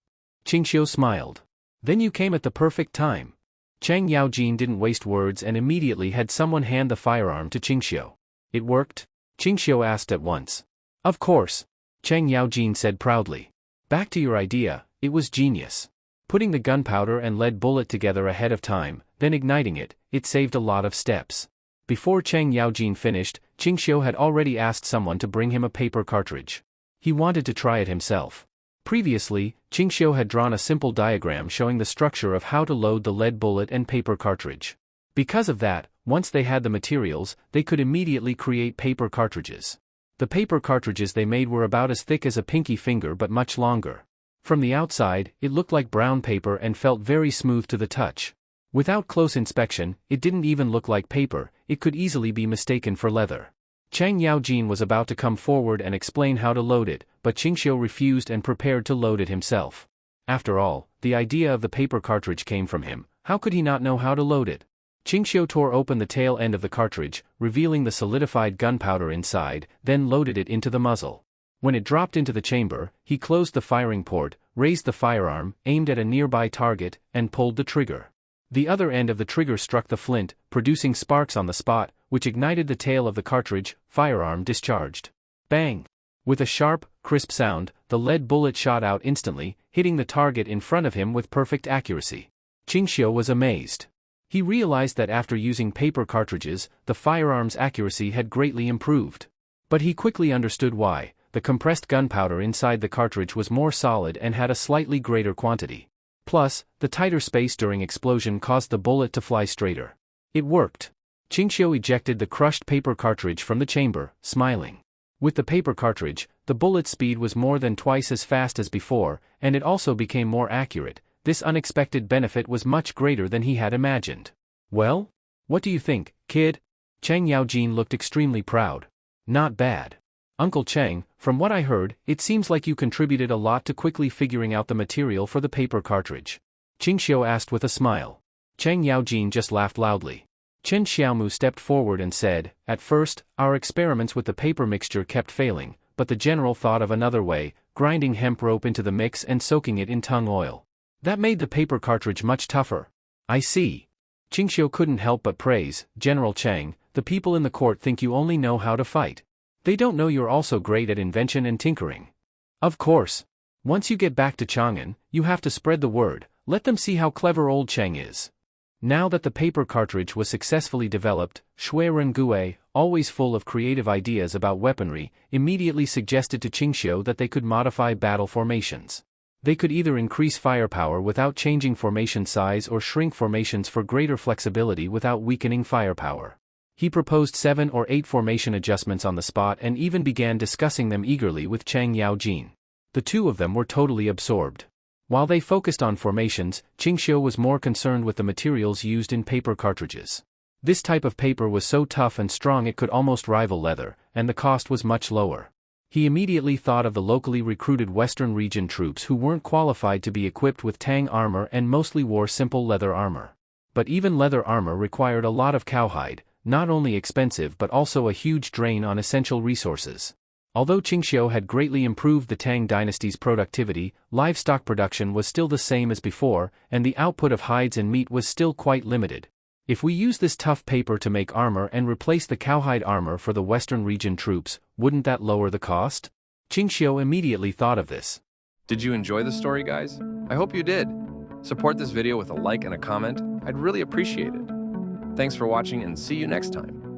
Qingxiu smiled. Then you came at the perfect time. Chang Yaojin didn't waste words and immediately had someone hand the firearm to Qingxiu. It worked? Qingxiu asked at once. Of course. Chang Yaojin said proudly. Back to your idea, it was genius. Putting the gunpowder and lead bullet together ahead of time, then igniting it, it saved a lot of steps. Before Chang Yaojin finished, Qingxiu had already asked someone to bring him a paper cartridge. He wanted to try it himself. Previously, Qingxiu had drawn a simple diagram showing the structure of how to load the lead bullet and paper cartridge. Because of that, once they had the materials, they could immediately create paper cartridges. The paper cartridges they made were about as thick as a pinky finger but much longer. From the outside, it looked like brown paper and felt very smooth to the touch. Without close inspection, it didn't even look like paper, it could easily be mistaken for leather. Chang Yaojin was about to come forward and explain how to load it, but Qingxiu refused and prepared to load it himself. After all, the idea of the paper cartridge came from him, how could he not know how to load it? Qingxiu tore open the tail end of the cartridge, revealing the solidified gunpowder inside, then loaded it into the muzzle. When it dropped into the chamber, he closed the firing port, raised the firearm, aimed at a nearby target, and pulled the trigger. The other end of the trigger struck the flint, producing sparks on the spot, which ignited the tail of the cartridge. Firearm discharged. Bang! With a sharp, crisp sound, the lead bullet shot out instantly, hitting the target in front of him with perfect accuracy. Qingxiu was amazed. He realized that after using paper cartridges, the firearm's accuracy had greatly improved. But he quickly understood why. The compressed gunpowder inside the cartridge was more solid and had a slightly greater quantity. Plus, the tighter space during explosion caused the bullet to fly straighter. It worked. Qingxiu ejected the crushed paper cartridge from the chamber, smiling. With the paper cartridge, the bullet speed was more than twice as fast as before, and it also became more accurate. This unexpected benefit was much greater than he had imagined. Well? What do you think, kid? Chang Yaojin looked extremely proud. Not bad. Uncle Chang, from what I heard, it seems like you contributed a lot to quickly figuring out the material for the paper cartridge. Qingxiu asked with a smile. Chang Yaojin just laughed loudly. Chen Xiaomu stepped forward and said, "At first, our experiments with the paper mixture kept failing, but the general thought of another way, grinding hemp rope into the mix and soaking it in tung oil. That made the paper cartridge much tougher." "I see." Qingxiu couldn't help but praise, "General Chang, the people in the court think you only know how to fight. They don't know you're also great at invention and tinkering." "Of course. Once you get back to Chang'an, you have to spread the word, let them see how clever old Chang is." Now that the paper cartridge was successfully developed, Shui Rengue, always full of creative ideas about weaponry, immediately suggested to Qingxiu that they could modify battle formations. They could either increase firepower without changing formation size or shrink formations for greater flexibility without weakening firepower. He proposed 7 or 8 formation adjustments on the spot and even began discussing them eagerly with Chang Yaojin. The two of them were totally absorbed. While they focused on formations, Qingxiu was more concerned with the materials used in paper cartridges. This type of paper was so tough and strong it could almost rival leather, and the cost was much lower. He immediately thought of the locally recruited Western region troops who weren't qualified to be equipped with tang armor and mostly wore simple leather armor. But even leather armor required a lot of cowhide, not only expensive but also a huge drain on essential resources. Although Qingxiu had greatly improved the Tang dynasty's productivity, livestock production was still the same as before, and the output of hides and meat was still quite limited. If we use this tough paper to make armor and replace the cowhide armor for the Western region troops, wouldn't that lower the cost? Qingxiu immediately thought of this. Did you enjoy the story, guys? I hope you did. Support this video with a like and a comment. I'd really appreciate it. Thanks for watching and see you next time.